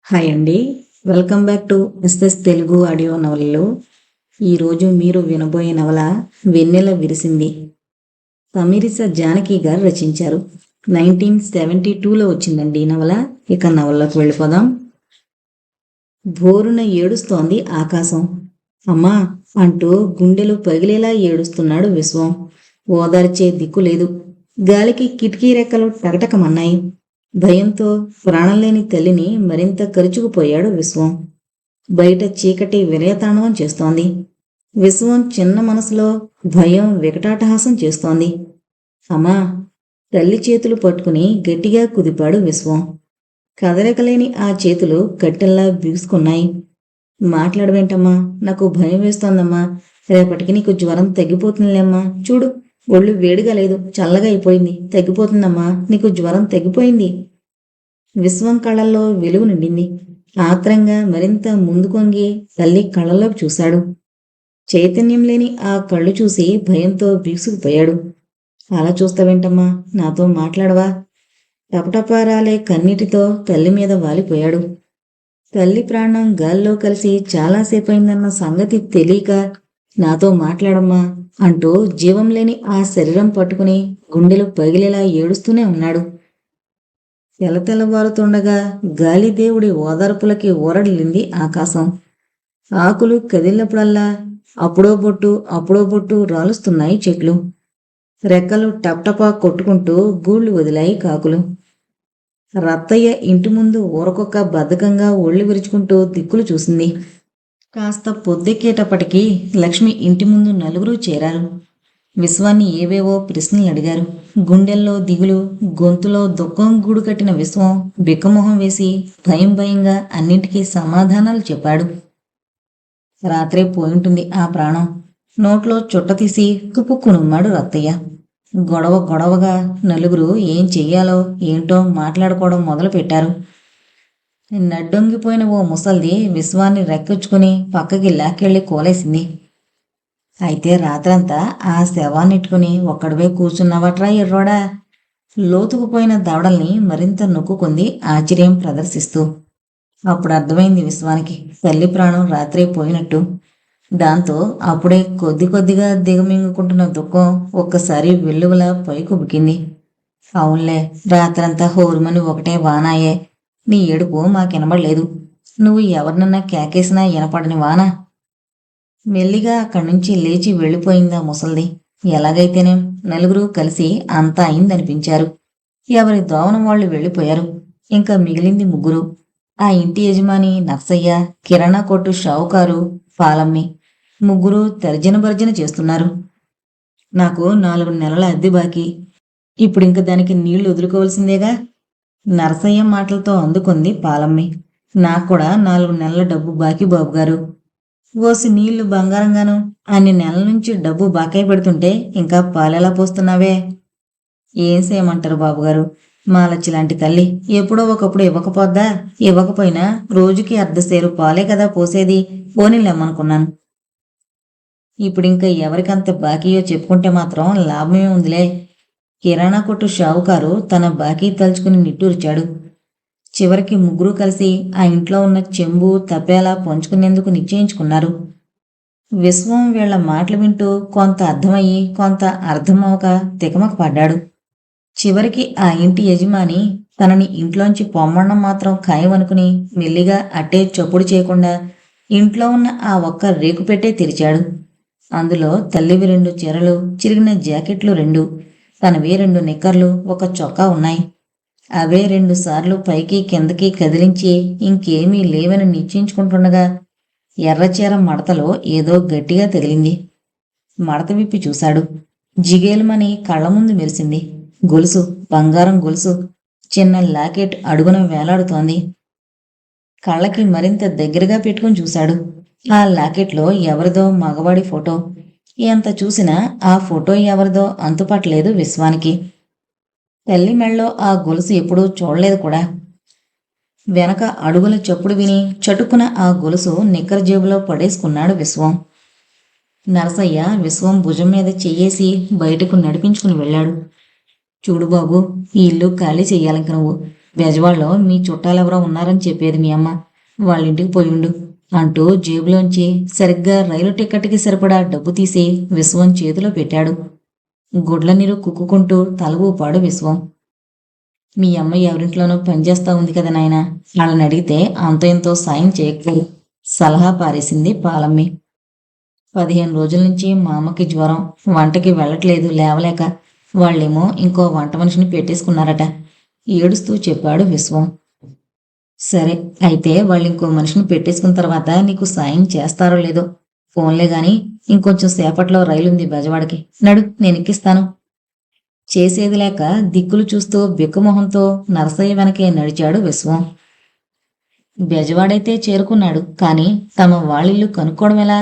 Hi అండి. Welcome back to SS Telugu audio నవలలు. ఈరోజు మీరు వినబోయే నవల వెన్నెల విరిసింది. తమిరిస జానకి గారు రచించారు. 1972లో వచ్చిందండి ఈ నవల. ఇక నవల్లోకి వెళ్ళిపోదాం. బోరున ఏడుస్తోంది ఆకాశం. అమ్మా అంటూ గుండెలు పగిలేలా ఏడుస్తున్నాడు విశ్వం. ఓదార్చే దిక్కు లేదు. గాలికి కిటికీ రెక్కలు టకటకమన్నాయి. భయంతో ప్రాణంలేని తల్లిని మరింత కరుచుకుపోయాడు విశ్వం. బయట చీకటి విలయతాండవం చేస్తోంది. విశ్వం చిన్న మనసులో భయం వికటాటహాసం చేస్తోంది. అమ్మా తల్లి చేతులు పట్టుకుని గట్టిగా కుదిపాడు విశ్వం. కదలికలేని ఆ చేతులు కట్టెల్లా బిగుసుకున్నాయి. మాట్లాడవేంటమ్మా, నాకు భయం వేస్తోందమ్మా. రేపటికి నీకు జ్వరం తగ్గిపోతుందిలేమ్మా. చూడు, ఒళ్ళు వేడిగా లేదు, చల్లగా అయిపోయింది. తగ్గిపోతుందమ్మా, నీకు జ్వరం తగ్గిపోయింది. విశ్వం కళ్ళల్లో వెలుగు నిండింది. ఆత్రంగా మరింత ముందుకొంగి తల్లి కళ్ళల్లోకి చూశాడు. చైతన్యం లేని ఆ కళ్ళు చూసి భయంతో బిగుసుకుపోయాడు. అలా చూస్తావేంటమ్మా, నాతో మాట్లాడవా? టపటపారాలే కన్నీటితో తల్లి మీద వాలిపోయాడు. తల్లి ప్రాణం గాల్లో కలిసి చాలాసేపయిందన్న సంగతి తెలియక నాతో మాట్లాడమ్మా అంటూ జీవం లేని ఆ శరీరం పట్టుకుని గుండెలు పగిలేలా ఏడుస్తూనే ఉన్నాడు. తెల్లవారుతుండగా గాలిదేవుడి ఓదార్పులకి ఊరడిల్లింది ఆకాశం. ఆకులు కదిలినప్పుడల్లా అప్పుడో బొట్టు రాలుస్తున్నాయి చెట్లు. రెక్కలు టప్టపా కొట్టుకుంటూ గూళ్ళు వదిలాయి కాకులు. రత్తయ్య ఇంటి ముందు ఊరకొక్క బద్ధకంగా ఒళ్ళు విరుచుకుంటూ దిక్కులు చూసింది. కాస్త పొద్దెక్కేటప్పటికీ లక్ష్మి ఇంటి ముందు నలుగురు చేరారు. విశ్వాన్ని ఏవేవో ప్రశ్నలు అడిగారు. గుండెల్లో దిగులు, గొంతులో దుఃఖం గూడు కట్టిన విశ్వం బిక్కమొహం వేసి భయంగా అన్నింటికీ సమాధానాలు చెప్పాడు. రాత్రే పోయింటుంది ఆ ప్రాణం. నోట్లో చుట్ట తీసి కుపుక్కునుమ్మాడు రత్తయ్య. గొడవగా నలుగురు ఏం చెయ్యాలో ఏంటో మాట్లాడుకోవడం మొదలు పెట్టారు. నడ్డొంగిపోయిన ఓ ముసల్ది విశ్వాన్ని రెక్కొచ్చుకుని పక్కకి లాక్కెళ్ళి కోలేసింది. అయితే రాత్రంతా ఆ శవాన్నిట్టుకుని ఒక్కడివే కూర్చున్నావట్రా ఎర్రోడా? లోతుకుపోయిన దవడల్ని మరింత నొక్కుకుంది ఆశ్చర్యం ప్రదర్శిస్తూ. అప్పుడు అర్థమైంది విశ్వానికి తల్లి ప్రాణం రాత్రే పోయినట్టు. దాంతో అప్పుడే కొద్దిగా దిగమింగుకుంటున్న దుఃఖం ఒక్కసారి వెల్లువలా పైకుబికింది. అవునులే, రాత్రంతా హోరుమని ఒకటే వానాయే. నీ ఏడుపు మాకినబడలేదు. నువ్వు ఎవరినన్నా కేకేసినా వినపడని వాన. మెల్లిగా అక్కడి నుంచి లేచి వెళ్ళిపోయిందా ముసల్ది. ఎలాగైతేనేం నలుగురు కలిసి అంతా అయిందనిపించారు. ఎవరి దోవన వాళ్ళు వెళ్ళిపోయారు. ఇంకా మిగిలింది ముగ్గురు. ఆ ఇంటి యజమాని నర్సయ్య, కిరాణా కొట్టు షావుకారు, పాలమ్మి. ముగ్గురు తర్జన భర్జన చేస్తున్నారు. నాకు 4 నెలల అద్దె బాకీ. ఇప్పుడింక దానికి నీళ్లు వదులుకోవాల్సిందేగా. నరసయ్య మాటలతో అందుకుంది పాలమ్మి. నాకు కూడా 4 నెలల డబ్బు బాకీ బాబుగారు. ఓసి నీళ్లు బంగారంగాను, అన్ని నెలల నుంచి డబ్బు బాకాయి పెడుతుంటే ఇంకా పాలెలా పోస్తున్నావే? ఏం చేయమంటారు బాబుగారు, మాలచ్చి లాంటి తల్లి ఎప్పుడో ఒకప్పుడు ఇవ్వకపోద్దా? ఇవ్వకపోయినా రోజుకి అర్ధసేరు పాలే కదా పోసేది. పోనీలేమనుకున్నాను. ఇప్పుడింక ఎవరికంత బాకీయో చెప్పుకుంటే మాత్రం లాభమే ఉందిలే. కిరాణా కొట్టు షావుకారు తన బాకీ తలుచుకుని నిట్టూర్చాడు. చివరికి ముగ్గురు కలిసి ఆ ఇంట్లో ఉన్న చెంబు తపేలా పంచుకునేందుకు నిశ్చయించుకున్నారు. విశ్వం వీళ్ల మాటలు వింటూ కొంత అర్థమయ్యి కొంత అర్థమవక తికమక పడ్డాడు. చివరికి ఆ ఇంటి యజమాని తనని ఇంట్లోంచి పొమ్మడం మాత్రం ఖాయమనుకుని మెల్లిగా అట్టే చప్పుడు చేయకుండా ఇంట్లో ఉన్న ఆ ఒక్క రేకు పెట్టే తెరిచాడు. అందులో తల్లివి 2 చీరలు, చిరిగిన జాకెట్లు 2, తనవి 2 నిక్కర్లు, ఒక చొక్కా ఉన్నాయి. అవే 2 సార్లు పైకి కిందకి కదిలించి ఇంకేమీ లేవని నిశ్చయించుకుంటుండగా ఎర్రచీర మడతలో ఏదో గట్టిగా తగిలింది. మడత విప్పి చూశాడు. జిగేలుమని కళ్ళ ముందు మెరిసింది. గొలుసు, బంగారం గొలుసు. చిన్న లాకెట్ అడుగున వేలాడుతోంది. కళ్ళకి మరింత దగ్గరగా పెట్టుకుని చూశాడు. ఆ లాకెట్లో ఎవరిదో మగవాడి ఫోటో. ఎంత చూసినా ఆ ఫోటో ఎవరిదో అంతుపట్టలేదు విశ్వానికి. తల్లి మెళ్ళో ఆ గొలుసు ఎప్పుడూ చూడలేదు కూడా. వెనక అడుగుల చప్పుడు విని చటుకున ఆ గొలుసు నిక్కర జేబులో పడేసుకున్నాడు విశ్వం. నరసయ్య విశ్వం భుజం మీద చెయ్యేసి బయటకు నడిపించుకుని వెళ్ళాడు. చూడు బాబు, ఈ ఇల్లు ఖాళీ చెయ్యాలింక నువ్వు. బెజవాడలో మీ చుట్టాలెవరో ఉన్నారని చెప్పేది మీ అమ్మ. వాళ్ళింటికి పోయిండు అంటూ జేబులోంచి సరిగ్గా రైలు టికెట్కి సరిపడా డబ్బు తీసి విశ్వం చేతిలో పెట్టాడు. గుడ్ల నీరు కుక్కుకుంటూ తల ఊపాడు విశ్వం. మీ అమ్మ ఎవరింట్లోనో పనిచేస్తా ఉంది కదా నాయనా, వాళ్ళని అడిగితే అంత ఎంతో సాయం చేయకపోరు సలహా పారేసింది పాలమ్మి. 15 రోజుల నుంచి మా అమ్మకి జ్వరం, వంటకి వెళ్ళట్లేదు లేవలేక. వాళ్ళేమో ఇంకో వంట మనిషిని పెట్టేసుకున్నారట ఏడుస్తూ చెప్పాడు విశ్వం. సరే, అయితే వాళ్ళు ఇంకో మనిషిని పెట్టేసుకున్న తర్వాత నీకు సాయం చేస్తారో లేదో. ఫోన్లే గాని ఇంకొంచెం సేపట్లో రైలుంది బెజవాడకి, నడు నేను ఎక్కిస్తాను. చేసేది లేక దిక్కులు చూస్తూ బిక్కుమొహంతో నరసయ్య వెనకే నడిచాడు విశ్వం. బెజవాడైతే చేరుకున్నాడు, కాని తమ వాళ్ళిల్లు కనుక్కోవడం ఎలా?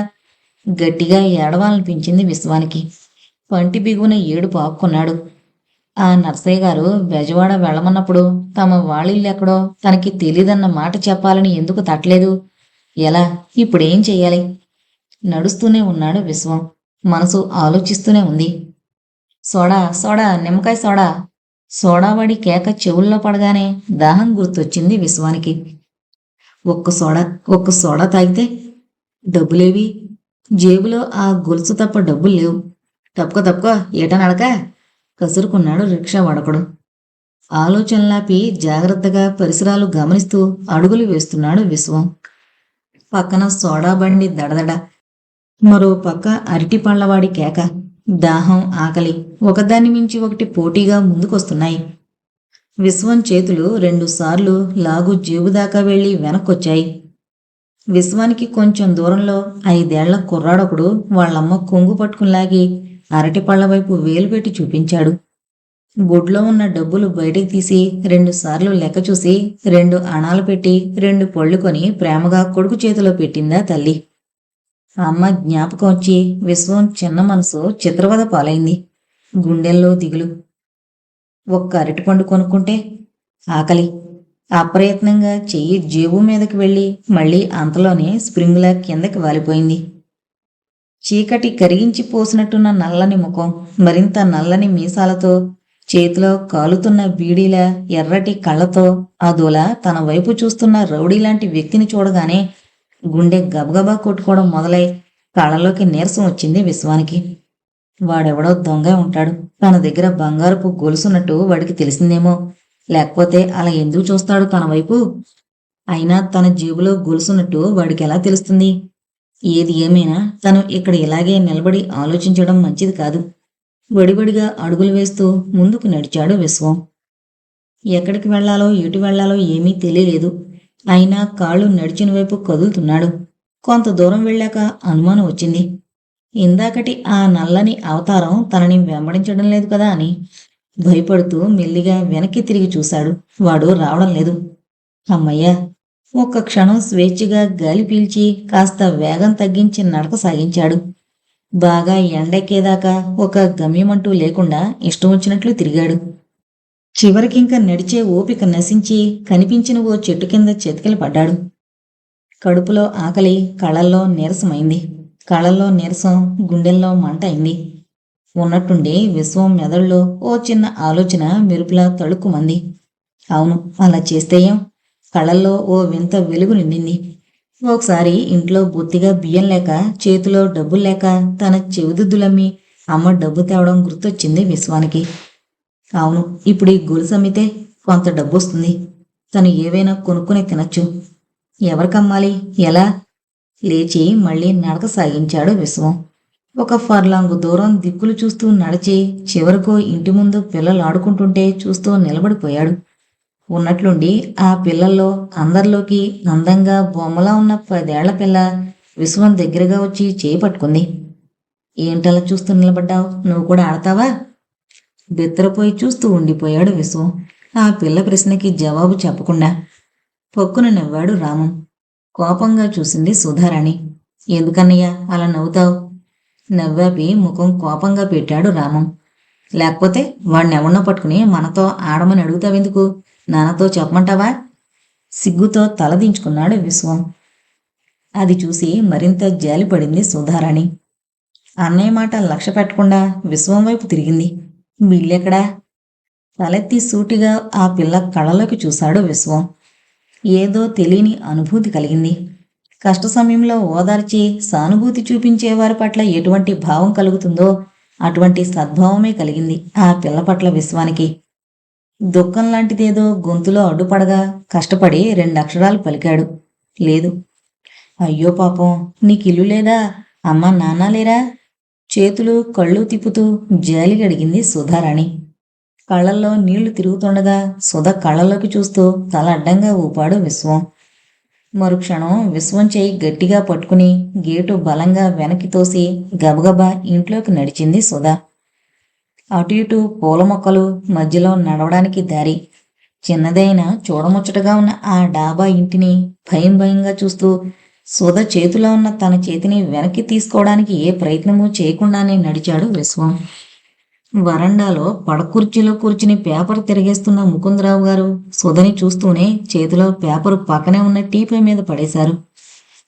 గట్టిగా ఏడవాలనిపించింది విశ్వానికి. పంటి బిగున ఏడుపు ఆపుకున్నాడు. ఆ నర్సయ్య గారు బెజవాడ వెళ్ళమన్నప్పుడు తమ వాళ్ళిల్లెక్కడో తనకి తెలీదన్న మాట చెప్పాలని ఎందుకు తట్టలేదు? ఎలా? ఇప్పుడేం చెయ్యాలి? నడుస్తూనే ఉన్నాడు విశ్వం. మనసు ఆలోచిస్తూనే ఉంది. సోడా సోడా నిమ్మకాయ సోడా. సోడావాడి కేక చెవుల్లో పడగానే దాహం గుర్తొచ్చింది విశ్వానికి. ఒక్క సోడా తాగితే. డబ్బులేవి? జేబులో ఆ గొలుసు తప్ప డబ్బులు లేవు. తప్పుకో ఏటనడక కసురుకున్నాడు రిక్షా వాడకుడు. ఆలోచనలాపి జాగ్రత్తగా పరిసరాలు గమనిస్తూ అడుగులు వేస్తున్నాడు విశ్వం. పక్కన సోడా బండి దడదడ, మరో పక్క అరటి పళ్ళవాడి కేక. దాహం, ఆకలి ఒకదాన్ని మించి ఒకటి పోటీగా ముందుకొస్తున్నాయి. విశ్వం చేతులు 2 సార్లు లాగు జేబు దాకా వెళ్లి వెనక్కొచ్చాయి. విశ్వానికి కొంచెం దూరంలో 5 ఏళ్ల కుర్రాడొకడు వాళ్ళమ్మ కొంగు పట్టుకునిలాగి అరటి పళ్ళ వైపు వేలు పెట్టి చూపించాడు. బొడ్లో ఉన్న డబ్బులు బయటికి తీసి 2 సార్లు లెక్క చూసి 2 అణాలు పెట్టి 2 పళ్ళు కొని ప్రేమగా కొడుకు చేతిలో పెట్టిందా తల్లి. అమ్మ జ్ఞాపకం వచ్చి విశ్వం చిన్న మనసు చిత్రవద పాలైంది. గుండెల్లో దిగులు. ఒక్క అరటిపండు కొనుక్కుంటే ఆకలి. అప్రయత్నంగా చెయ్యి జేబు మీదకి వెళ్ళి మళ్ళీ అంతలోనే స్ప్రింగ్లా కిందకి వాలిపోయింది. చీకటి కరిగించి పోసినట్టున్న నల్లని ముఖం, మరింత నల్లని మీసాలతో, చేతిలో కాలుతున్న బీడీల ఎర్రటి కళ్ళతో అదోలా తన వైపు చూస్తున్న రౌడీలాంటి వ్యక్తిని చూడగానే గుండె గబగబా కొట్టుకోవడం మొదలై కళ్ళలోకి నీరసం వచ్చింది విశ్వానికి. వాడెవడో దొంగ ఉంటాడు. తన దగ్గర బంగారపు గొలుసున్నట్టు వాడికి తెలిసిందేమో. లేకపోతే అలా ఎందుకు చూస్తాడు తన వైపు? అయినా తన జేబులో గొలుసున్నట్టు వాడికి ఎలా తెలుస్తుంది? ఏది ఏమైనా తను ఇక్కడ ఇలాగే నిలబడి ఆలోచించడం మంచిది కాదు. వడివడిగా అడుగులు వేస్తూ ముందుకు నడిచాడు విశ్వం. ఎక్కడికి వెళ్లాలో ఎటు వెళ్లాలో ఏమీ తెలియలేదు. అయినా కాళ్ళు నడిచిన వైపు కదులుతున్నాడు. కొంత దూరం వెళ్ళాక అనుమానం వచ్చింది. ఇందాకటి ఆ నల్లని అవతారం తనని వెంబడించడం లేదు కదా అని భయపడుతూ మెల్లిగా వెనక్కి తిరిగి చూశాడు. వాడు రావడం లేదు. అమ్మయ్యా! ఒక్క క్షణం స్వేచ్ఛగా గాలి పీల్చి కాస్త వేగం తగ్గించి నడక సాగించాడు. బాగా ఎండెక్కేదాకా ఒక గమ్యమంటూ లేకుండా ఇష్టం వచ్చినట్లు తిరిగాడు. చివరికింక నడిచే ఓపిక నశించి కనిపించిన ఓ చెట్టు కింద చెతికిల పడ్డాడు. కడుపులో ఆకలి, కళ్ళల్లో నీరసమైంది. కళ్ళల్లో నీరసం, గుండెల్లో మంట అయింది. ఉన్నట్టుండి విశ్వం మెదడులో ఓ చిన్న ఆలోచన మెరుపులా తళుక్కుమంది. అవును, అలా చేస్తే ఏం? కళ్ళల్లో ఓ వింత వెలుగు నిండింది. ఒకసారి ఇంట్లో బొత్తిగా బియ్యం లేక, చేతిలో డబ్బులు లేక తన చెవిదిద్దులమ్మి అమ్మ డబ్బు తేవడం గుర్తొచ్చింది విశ్వానికి. అవును, ఇప్పుడు ఈ గొలుసు అమ్మితే కొంత డబ్బు వస్తుంది. తను ఏవైనా కొనుక్కుని తినచ్చు. ఎవరికమ్మాలి? ఎలా? లేచి మళ్ళీ నడక సాగించాడు విశ్వం. ఒక ఫర్లాంగు దూరం దిక్కులు చూస్తూ నడిచి చివరకు ఇంటి ముందు పిల్లలు ఆడుకుంటుంటే చూస్తూ నిలబడిపోయాడు. ఉన్నట్లుండి ఆ పిల్లల్లో అందరిలోకి అందంగా బొమ్మలా ఉన్న 10 ఏళ్ల పిల్ల విశ్వం దగ్గరగా వచ్చి చేయి పట్టుకుంది. ఏంటలా చూస్తూ నిలబడ్డావు? నువ్వు కూడా ఆడతావా? బిత్తరపోయి చూస్తూ ఉండిపోయాడు విశ్వం. ఆ పిల్ల ప్రశ్నకి జవాబు చెప్పకుండా. పొక్కున నవ్వాడు రామం. కోపంగా చూసింది సుధారాణి. ఎందుకన్నయ్యా అలా నవ్వుతావు? నవ్వాపి ముఖం కోపంగా పెట్టాడు రామం. లేకపోతే వాడినెవన్నో పట్టుకుని మనతో ఆడమని అడుగుతావెందుకు? నాన్నతో చెప్పమంటావా? సిగ్గుతో తలదించుకున్నాడు విశ్వం. అది చూసి మరింత జాలిపడింది సుధారాణి. అన్నయ్య మాట లక్ష్య పెట్టకుండా విశ్వం వైపు తిరిగింది. బిల్లెక్కడా? తలెత్తి సూటిగా ఆ పిల్ల కళ్ళలోకి చూశాడు విశ్వం. ఏదో తెలియని అనుభూతి కలిగింది. కష్ట సమయంలో ఓదార్చి సానుభూతి చూపించేవారి పట్ల ఎటువంటి భావం కలుగుతుందో అటువంటి సద్భావమే కలిగింది ఆ పిల్ల పట్ల విశ్వానికి. దుఃఖం లాంటిదేదో గొంతులో అడ్డుపడగా కష్టపడి 2 అక్షరాలు పలికాడు. లేదు. అయ్యో పాపం, నీకిల్లు లేదా? అమ్మ నాన్న లేరా? చేతులు కళ్ళు తిప్పుతూ జాలిగా అడిగింది సుధారాణి. కళ్ళల్లో నీళ్లు తిరుగుతుండగా సుధ కళ్ళలోకి చూస్తూ తల అడ్డంగా ఊపాడు విశ్వం. మరుక్షణం విశ్వం చేయి గట్టిగా పట్టుకుని గేటు బలంగా వెనక్కి తోసి గబగబా ఇంట్లోకి నడిచింది సుధ. అటు ఇటు పూల మొక్కలు, మధ్యలో నడవడానికి దారి. చిన్నదైన చూడముచ్చటగా ఉన్న ఆ డాబా ఇంటిని భయం భయంగా చూస్తూ సుధ చేతిలో ఉన్న తన చేతిని వెనక్కి తీసుకోవడానికి ఏ ప్రయత్నమూ చేయకుండానే నడిచాడు విశ్వం. వరండాలో పడకుర్చీలో కూర్చుని పేపర్ తిరిగేస్తున్న ముకుందరావు గారు సుధని చూస్తూనే చేతిలో పేపరు పక్కనే ఉన్న టీపై మీద పడేశారు.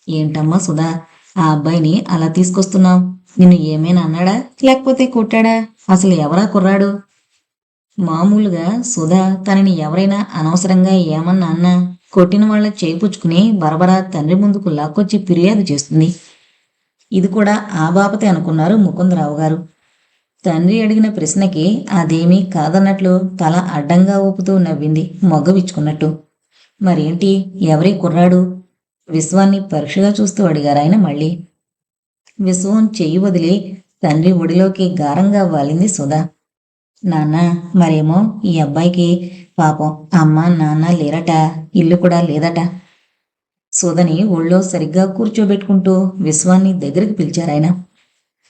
ఏంటమ్మా సుధా, ఆ అబ్బాయిని అలా తీసుకొస్తున్నావు? నిన్ను ఏమైనా అన్నాడా, లేకపోతే కొట్టాడా? అసలు ఎవరా కుర్రాడు? మామూలుగా సుధా తనని ఎవరైనా అనవసరంగా ఏమన్నా అన్నా కొట్టిన వాళ్ళ చేపుచ్చుకుని బరబరా తండ్రి ముందుకు లాక్కొచ్చి ఫిర్యాదు చేస్తుంది. ఇది కూడా ఆ బాపతే అనుకున్నారు ముకుందరావు గారు. తండ్రి అడిగిన ప్రశ్నకి అదేమీ కాదన్నట్లు తల అడ్డంగా ఊపుతూ నవ్వింది మొగ్గవిచ్చుకున్నట్టు. మరేంటి, ఎవరి కుర్రాడు? విశ్వాన్ని పరీక్షగా చూస్తూ అడిగారాయన మళ్ళీ. విశ్వం చెయ్యి వదిలి తండ్రి ఒడిలోకి గారంగా వాలింది సుధా. నాన్న, మరేమో ఈ అబ్బాయికి పాపం అమ్మ నాన్న లేరట, ఇల్లు కూడా లేదట. సుధని ఒళ్ళో సరిగ్గా కూర్చోబెట్టుకుంటూ విశ్వాన్ని దగ్గరికి పిలిచారాయన.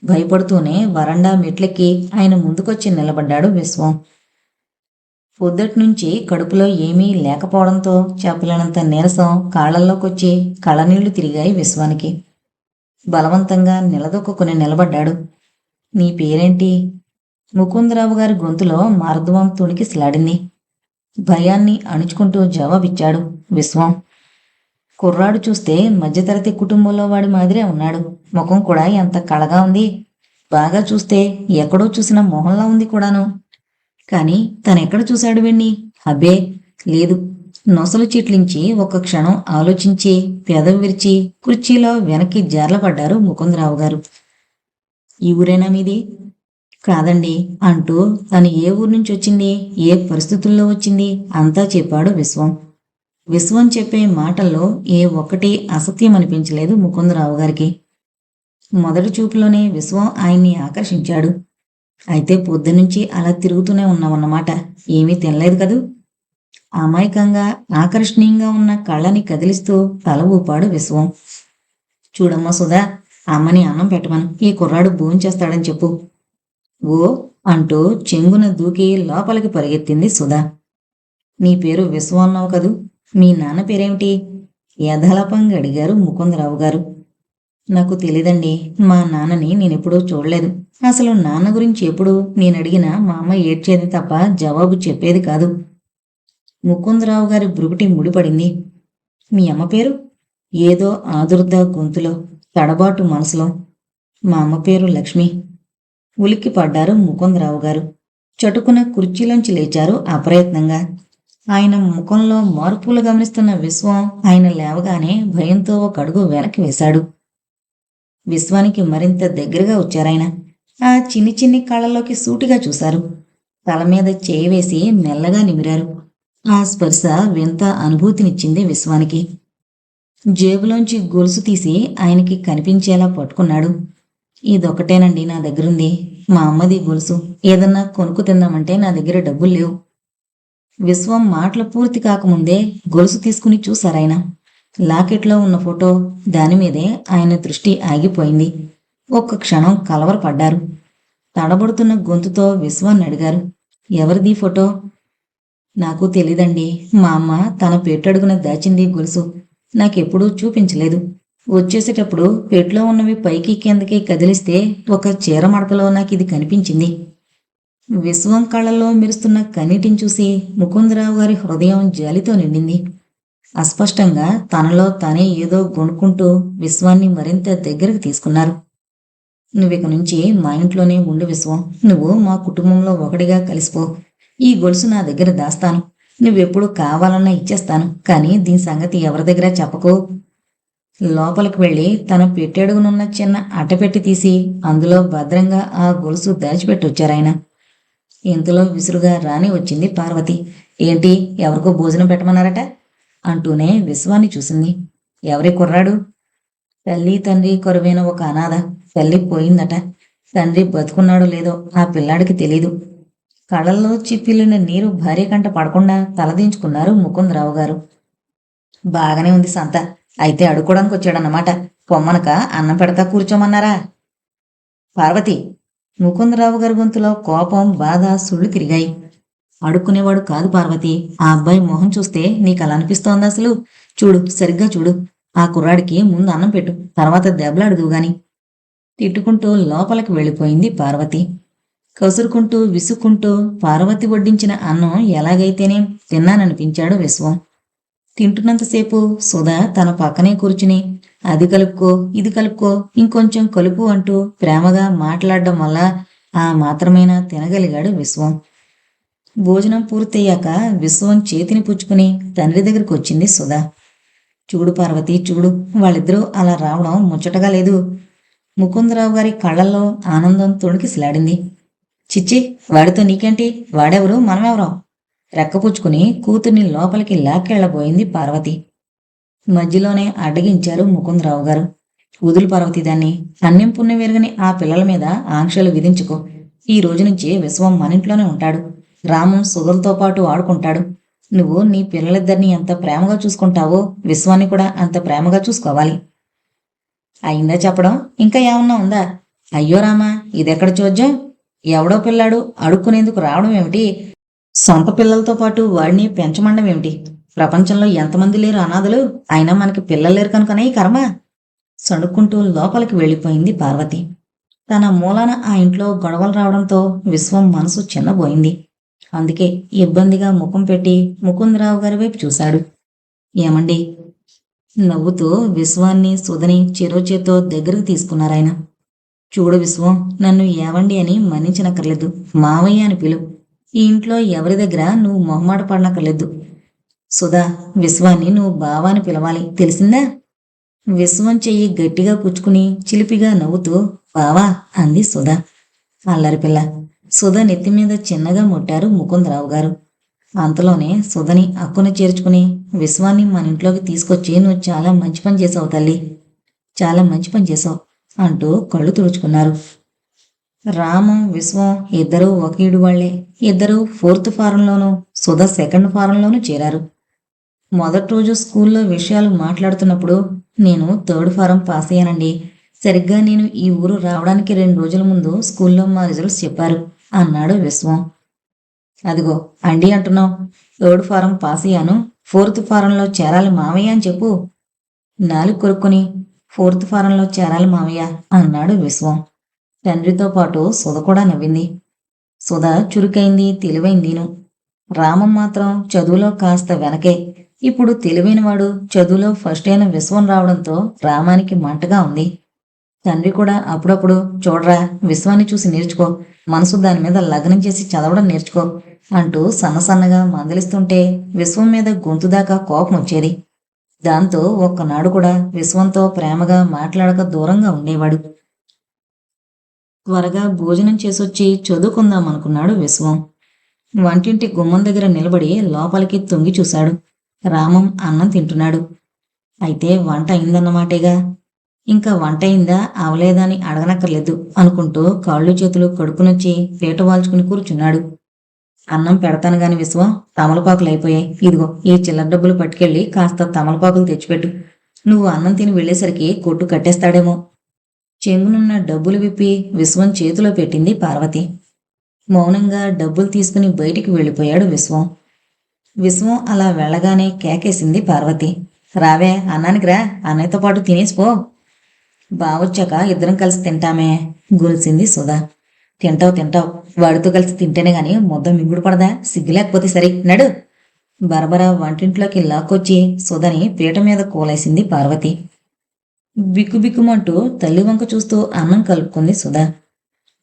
భయపడుతూనే వరండా మెట్లెక్కి ఆయన ముందుకొచ్చి నిలబడ్డాడు విశ్వం. పొద్దట్నుంచి కడుపులో ఏమీ లేకపోవడంతో చెప్పలేనంత నీరసం కాళ్లల్లోకొచ్చి కళ్ళనీళ్లు తిరిగాయి విశ్వానికి. బలవంతంగా నిలదొక్కుని నిలబడ్డాడు. నీ పేరేంటి? ముకుందరావు గారి గొంతులో మార్ధవం తుణికి స్లాడింది. భయాన్ని అణుచుకుంటూ జవాబిచ్చాడు విశ్వం. కుర్రాడు చూస్తే మధ్యతరగతి కుటుంబంలో వాడి మాదిరే ఉన్నాడు. ముఖం కూడా ఎంత కళగా ఉంది. బాగా చూస్తే ఎక్కడో చూసిన మొహంలా ఉంది కూడాను. కాని తనెక్కడ చూశాడు వీణ్ణి? అబ్బే లేదు. నొసలు చిట్లించి ఒక్క క్షణం ఆలోచించి పెదవి విరిచి కుర్చీలో వెనక్కి జార్లపడ్డారు ముకుందరావు గారు. ఈ ఊరేనా మీది? కాదండి అంటూ తను ఏ ఊరు నుంచి వచ్చింది, ఏ పరిస్థితుల్లో వచ్చింది అంతా చెప్పాడు విశ్వం. విశ్వం చెప్పే మాటల్లో ఏ ఒక్కటి అసత్యం అనిపించలేదు ముకుందరావు గారికి. మొదటి చూపులోనే విశ్వం ఆయన్ని ఆకర్షించాడు. అయితే పొద్దునుంచి అలా తిరుగుతూనే ఉన్నామన్నమాట. ఏమీ తినలేదు కదూ? అమాయకంగా ఆకర్షణీయంగా ఉన్న కళ్ళని కదిలిస్తూ తల ఊపాడు విశ్వం. చూడమ్మా సుధా, అమ్మని అన్నం పెట్టమను, ఈ కుర్రాడు భోంచేస్తాడని చెప్పు. ఓ అంటూ చెంగున దూకి లోపలికి పరిగెత్తింది సుధా. నీ పేరు విశ్వం అన్నావు కదూ, మీ నాన్న పేరేమిటి? యథాలాపంగా అడిగారు ముకుందరావు గారు. నాకు తెలీదండి, మా నాన్నని నేనెప్పుడూ చూడలేదు. అసలు నాన్న గురించి ఎప్పుడు నేనడిగినా మా అమ్మ ఏడ్చేది తప్ప జవాబు చెప్పేది కాదు. ముకుందరావు గారి బ్రుకుటి ముడిపడింది. మీ అమ్మ పేరు? ఏదో ఆదుర్ద గొంతులో, తడబాటు మనసులో. మా అమ్మ పేరు లక్ష్మి. ఉలిక్కి పడ్డారు ముకుందరావు గారు. చటుకున కుర్చీలోంచి లేచారు అప్రయత్నంగా. ఆయన ముఖంలో మార్పులు గమనిస్తున్న విశ్వం ఆయన లేవగానే భయంతో ఒక అడుగు వెనక్కి వేశాడు. విశ్వానికి మరింత దగ్గరగా వచ్చారాయన. ఆ చిన్ని చిన్ని కళ్ళలోకి సూటిగా చూశారు. తల మీద చేయి వేసి మెల్లగా నిమిరారు. ఆ స్పర్శ వింత అనుభూతినిచ్చింది విశ్వానికి. జేబులోంచి గొలుసు తీసి ఆయనకి కనిపించేలా పట్టుకున్నాడు. ఇదొక్కటేనండి నా దగ్గరుంది, మా అమ్మది గొలుసు. ఏదన్నా కొనుక్కు తిందామంటే నా దగ్గర డబ్బులు లేవు. విశ్వం మాటలు పూర్తి కాకముందే గొలుసు తీసుకుని చూశారాయన. లాకెట్లో ఉన్న ఫోటో, దానిమీదే ఆయన దృష్టి ఆగిపోయింది. ఒక్క క్షణం కలవరపడ్డారు. తడబడుతున్న గొంతుతో విశ్వాన్ని అడిగారు, ఎవరిది ఫోటో? నాకు తెలీదండి, మా అమ్మ తన పెట్టడుగున దాచింది గొలుసు. నాకెప్పుడూ చూపించలేదు. వచ్చేసేటప్పుడు పెట్లో ఉన్నవి పైకి కిందకి కదిలిస్తే ఒక చీర మడతలో నాకు ఇది కనిపించింది. విశ్వం కళ్ళలో మెరుస్తున్న కన్నీటిని చూసి ముకుందరావు గారి హృదయం జాలితో నిండింది. అస్పష్టంగా తనలో తానే ఏదో గొణుక్కుంటూ విశ్వాన్ని మరింత దగ్గరకు తీసుకున్నారు. నువ్విక నుంచి మా ఇంట్లోనే ఉండు విశ్వం. నువ్వు మా కుటుంబంలో ఒకటిగా కలిసిపో. ఈ గొలుసు నా దగ్గర దాస్తాను. నువ్వెప్పుడు కావాలన్నా ఇచ్చేస్తాను. కానీ దీని సంగతి ఎవరి దగ్గర చెప్పకు. లోపలికి వెళ్ళి తన పెట్టెడుగునున్న చిన్న అట్టపెట్టి తీసి అందులో భద్రంగా ఆ గొలుసు దాచిపెట్టొచ్చారాయన. ఇంతలో విసురుగా రాని వచ్చింది పార్వతి. ఏంటి, ఎవరికో భోజనం పెట్టమన్నారట అంటూనే విశ్వాన్ని చూసింది. ఎవరి కుర్రాడు? తల్లి తండ్రి కరువైన ఒక అనాథ. తల్లి పోయిందట. తండ్రి బతుకున్నాడో లేదో ఆ పిల్లాడికి తెలీదు. కళ్ళల్లో చిప్పిల్లిన నీరు భార్య కంట పడకుండా తలదించుకున్నారు ముకుందరావు గారు. బాగానే ఉంది సంత. అయితే అడుక్కోడానికి వచ్చాడన్నమాట. పొమ్మనక అన్నం పెడతా కూర్చోమన్నారా? పార్వతి! ముకుందరావు గారి గొంతులో కోపం, బాధ సుళ్ళు తిరిగాయి. అడుక్కునేవాడు కాదు పార్వతి. ఆ అబ్బాయి మొహం చూస్తే నీకు అలా అనిపిస్తోంది అసలు? చూడు, సరిగ్గా చూడు. ఆ కుర్రాడికి ముందు అన్నం పెట్టు, తర్వాత దెబ్బలాడుదువు గాని. తిట్టుకుంటూ లోపలికి వెళ్ళిపోయింది పార్వతి. కసురుకుంటూ విసుక్కుంటూ పార్వతి వడ్డించిన అన్నం ఎలాగైతేనే తిన్నాననిపించాడు విశ్వం. తింటున్నంతసేపు సుధా తన పక్కనే కూర్చుని అది కలుపుకో, ఇది కలుపుకో, ఇంకొంచెం కలుపు అంటూ ప్రేమగా మాట్లాడడం వల్ల ఆ మాత్రమైనా తినగలిగాడు విశ్వం. భోజనం పూర్తయ్యాక విశ్వం చేతిని పుచ్చుకుని తండ్రి దగ్గరికి వచ్చింది సుధా. చూడు పార్వతి, చూడు, వాళ్ళిద్దరూ అలా రావడం ముచ్చటగా లేదు. ముకుందరావు గారి కళ్ళల్లో ఆనందం తొణికిసిలాడింది. చిచ్చి, వాడితో నీకేంటి? వాడెవరు, మనమెవరం? రెక్కపుచ్చుకుని కూతుర్ని లోపలికి లాక్కెళ్లబోయింది పార్వతి. మధ్యలోనే అడ్డగించారు ముకుందరావు గారు. వదులు పార్వతి దాన్ని. అన్యం పుణ్యం వెరగని ఆ పిల్లల మీద ఆంక్షలు విధించుకో. ఈ రోజు నుంచి విశ్వం మనింట్లోనే ఉంటాడు. రామం సుధలతో పాటు ఆడుకుంటాడు. నువ్వు నీ పిల్లలిద్దరినీ ఎంత ప్రేమగా చూసుకుంటావో విశ్వాన్ని కూడా అంత ప్రేమగా చూసుకోవాలి. అయిందా చెప్పడం? ఇంకా ఏమన్నా ఉందా? అయ్యో రామా, ఇదెక్కడ చూద్దాం? ఎవడో పిల్లాడు అడుక్కునేందుకు రావడం ఏమిటి? సొంత పిల్లలతో పాటు వాడిని పెంచమండం ఏమిటి? ప్రపంచంలో ఎంతమంది లేరు అనాథలు? అయినా మనకి పిల్లలు లేరు కనుకనే ఈ కర్మ. సణుక్కుంటూ లోపలికి వెళ్ళిపోయింది పార్వతి. తన మూలాన ఆ ఇంట్లో గొడవలు రావడంతో విశ్వం మనసు చిన్నబోయింది. అందుకే ఇబ్బందిగా ముఖం పెట్టి ముకుందరావు గారి వైపు చూశాడు. ఏమండి? నవ్వుతూ విశ్వాన్ని సుధని చెరోచేతో దగ్గరకు తీసుకున్నారాయన. చూడు విశ్వం, నన్ను ఏవండి అని మన్నించనక్కర్లేదు. మావయ్య అని పిలు. ఈ ఇంట్లో ఎవరి దగ్గర నువ్వు మొహమాట పడనక్కర్లేదు. సుధా, విశ్వాన్ని నువ్వు బావాని పిలవాలి, తెలిసిందా? విశ్వం చెయ్యి గట్టిగా పుచ్చుకుని చిలిపిగా నవ్వుతూ బావా అంది సుధా. అల్లరిపిల్ల. సుధ నెత్తిమీద చిన్నగా ముట్టారు ముకుందరావు గారు. అంతలోనే సుధని అక్కున చేర్చుకుని విశ్వాన్ని మన ఇంట్లోకి తీసుకొచ్చి నువ్వు చాలా మంచి పని చేసావు తల్లి, చాలా మంచి పని చేసావు అంటూ కళ్ళు తుడుచుకున్నారు. రామం, విశ్వం ఇద్దరూ ఒక ఈడు వాళ్లే. ఇద్దరూ 4th ఫారంలోనూ సుధ 2nd ఫారంలోనూ చేరారు. మొదటి రోజు స్కూల్లో విషయాలు మాట్లాడుతున్నప్పుడు నేను 3rd ఫారం పాస్ అయ్యానండి. సరిగ్గా నేను ఈ ఊరు రావడానికి 2 రోజుల ముందు స్కూల్లో మా రిజల్ట్స్ చెప్పారు అన్నాడు విశ్వం. అదిగో అండి అంటున్నావు. 3rd ఫారం పాస్ అయ్యాను, 4th ఫారంలో చేరాలి మావయ్య అని చెప్పు. నాలుగు కొరుక్కుని 4th ఫారంలో చేరాలి మావయ్య అన్నాడు విశ్వం. తండ్రితో పాటు సుధ కూడా నవ్వింది. సుధ చురుకైంది, తెలివైందిను. రామం మాత్రం చదువులో కాస్త వెనకే. ఇప్పుడు తెలివైనవాడు చదువులో ఫస్ట్ అయిన విశ్వం రావడంతో రామానికి మంటగా ఉంది. తండ్రి కూడా అప్పుడప్పుడు చూడరా, విశ్వాన్ని చూసి నేర్చుకో, మనసు దాని మీద లగ్నం చేసి చదవడం నేర్చుకో అంటూ సన్నసన్నగా మందలిస్తుంటే విశ్వం మీద గొంతు దాకా కోపం వచ్చేది. దాంతో ఒక్కనాడు కూడా విశ్వంతో ప్రేమగా మాట్లాడక దూరంగా ఉండేవాడు. త్వరగా భోజనం చేసొచ్చి చదువుకుందాం అనుకున్నాడు విశ్వం. వంటింటి గుమ్మం దగ్గర నిలబడి లోపలికి తొంగి చూశాడు. రామం అన్నం తింటున్నాడు. అయితే వంట అయిందన్నమాటేగా. ఇంకా వంట అయిందా అవలేదా అని అడగనక్కర్లేదు అనుకుంటూ కాళ్ళు చేతులు కడుక్కునొచ్చి పీట వాల్చుకుని కూర్చున్నాడు. అన్నం పెడతాను గాని విశ్వం, తమలపాకులు అయిపోయాయి. ఇదిగో ఈ చిల్లర డబ్బులు పట్టుకెళ్ళి కాస్త తమలపాకులు తెచ్చిపెట్టు. నువ్వు అన్నం తిని వెళ్ళేసరికి కొట్టు కట్టేస్తాడేమో. చెంగునున్న డబ్బులు విప్పి విశ్వం చేతిలో పెట్టింది పార్వతి. మౌనంగా డబ్బులు తీసుకుని బయటికి వెళ్ళిపోయాడు విశ్వం. విశ్వం అలా వెళ్ళగానే కేకేసింది పార్వతి. రావే, అన్నానికి రా, అన్నయ్యతో పాటు తినేసిపో. బావొచ్చాక ఇద్దరం కలిసి తింటామే గురిసింది సుధా. తింటావు తింటావు, వాడితో కలిసి తింటేనే గాని ముద్ద మింగుడు పడదా? సిగ్గు లేకపోతే సరే నడు. బరబర వంటింట్లోకి లాక్కొచ్చి సుధని పీట మీద కూలేసింది పార్వతి. బిక్కుబిక్కుమంటూ తల్లి వంక చూస్తూ అన్నం కలుపుకుంది సుధా.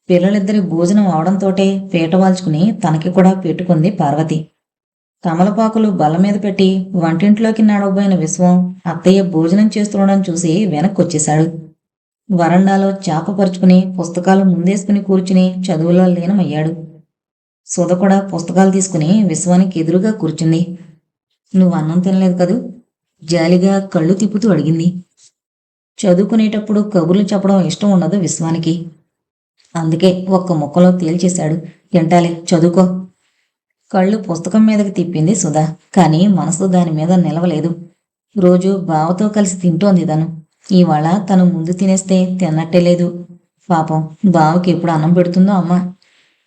పిల్లలిద్దరి భోజనం అవడంతోటే పీట వాల్చుకుని తనకి కూడా పెట్టుకుంది పార్వతి. తమలపాకులు బల్ల మీద పెట్టి వంటింట్లోకి నడవబోయిన విశ్వం అత్తయ్య భోజనం చేస్తుండడం చూసి వెనక్కొచ్చేశాడు. వరండాలో చాప పరుచుకుని పుస్తకాలు ముందేసుకుని కూర్చుని చదువులో లీనమయ్యాడు. సుధ కూడా పుస్తకాలు తీసుకుని విశ్వానికి ఎదురుగా కూర్చుంది. నువ్వు అన్నం తినలేదు కదూ? జాలిగా కళ్ళు తిప్పుతూ అడిగింది. చదువుకునేటప్పుడు కబుర్లు చెప్పడం ఇష్టం ఉండదు విశ్వానికి. అందుకే ఒక్క ముక్కలో తేల్చేశాడు. తింటాలే, చదువుకో. కళ్ళు పుస్తకం మీదకి తిప్పింది సుధ. కానీ మనసు దాని మీద నిలవలేదు. రోజు బావతో కలిసి తింటోంది తను. ఇవాళ తను ముందు తినేస్తే తిన్నట్టే లేదు. పాపం బావకి ఎప్పుడు అన్నం పెడుతుందో అమ్మ.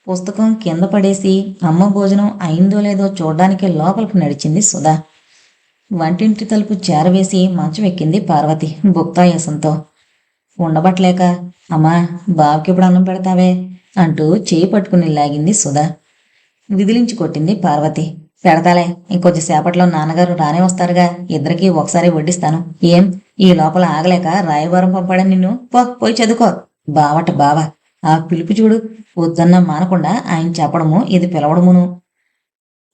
పుస్తకం కింద పడేసి అమ్మ భోజనం అయిందో లేదో చూడ్డానికి లోపలికి నడిచింది సుధ. వంటింటి తలుపు చేరవేసి మంచం ఎక్కింది పార్వతి భుక్తాయాసంతో. ఉండబట్లేక, అమ్మా బావకిప్పుడు అన్నం పెడతావే అంటూ చేయి పట్టుకుని లాగింది సుధ. విదిలించి కొట్టింది పార్వతి. పెడతాలే, ఇంకొంచెం సేపట్లో నాన్నగారు రానే వస్తారుగా, ఇద్దరికీ ఒకసారి వడ్డిస్తాను. ఏం ఈ లోపల ఆగలేక రాయబారం పంపాడని నిన్ను? పోయి చదువుకో. బావట బావ, ఆ పిలుపు చూడు. వద్దన్నా మానకుండా ఆయన చెప్పడము ఇది పిలవడమును.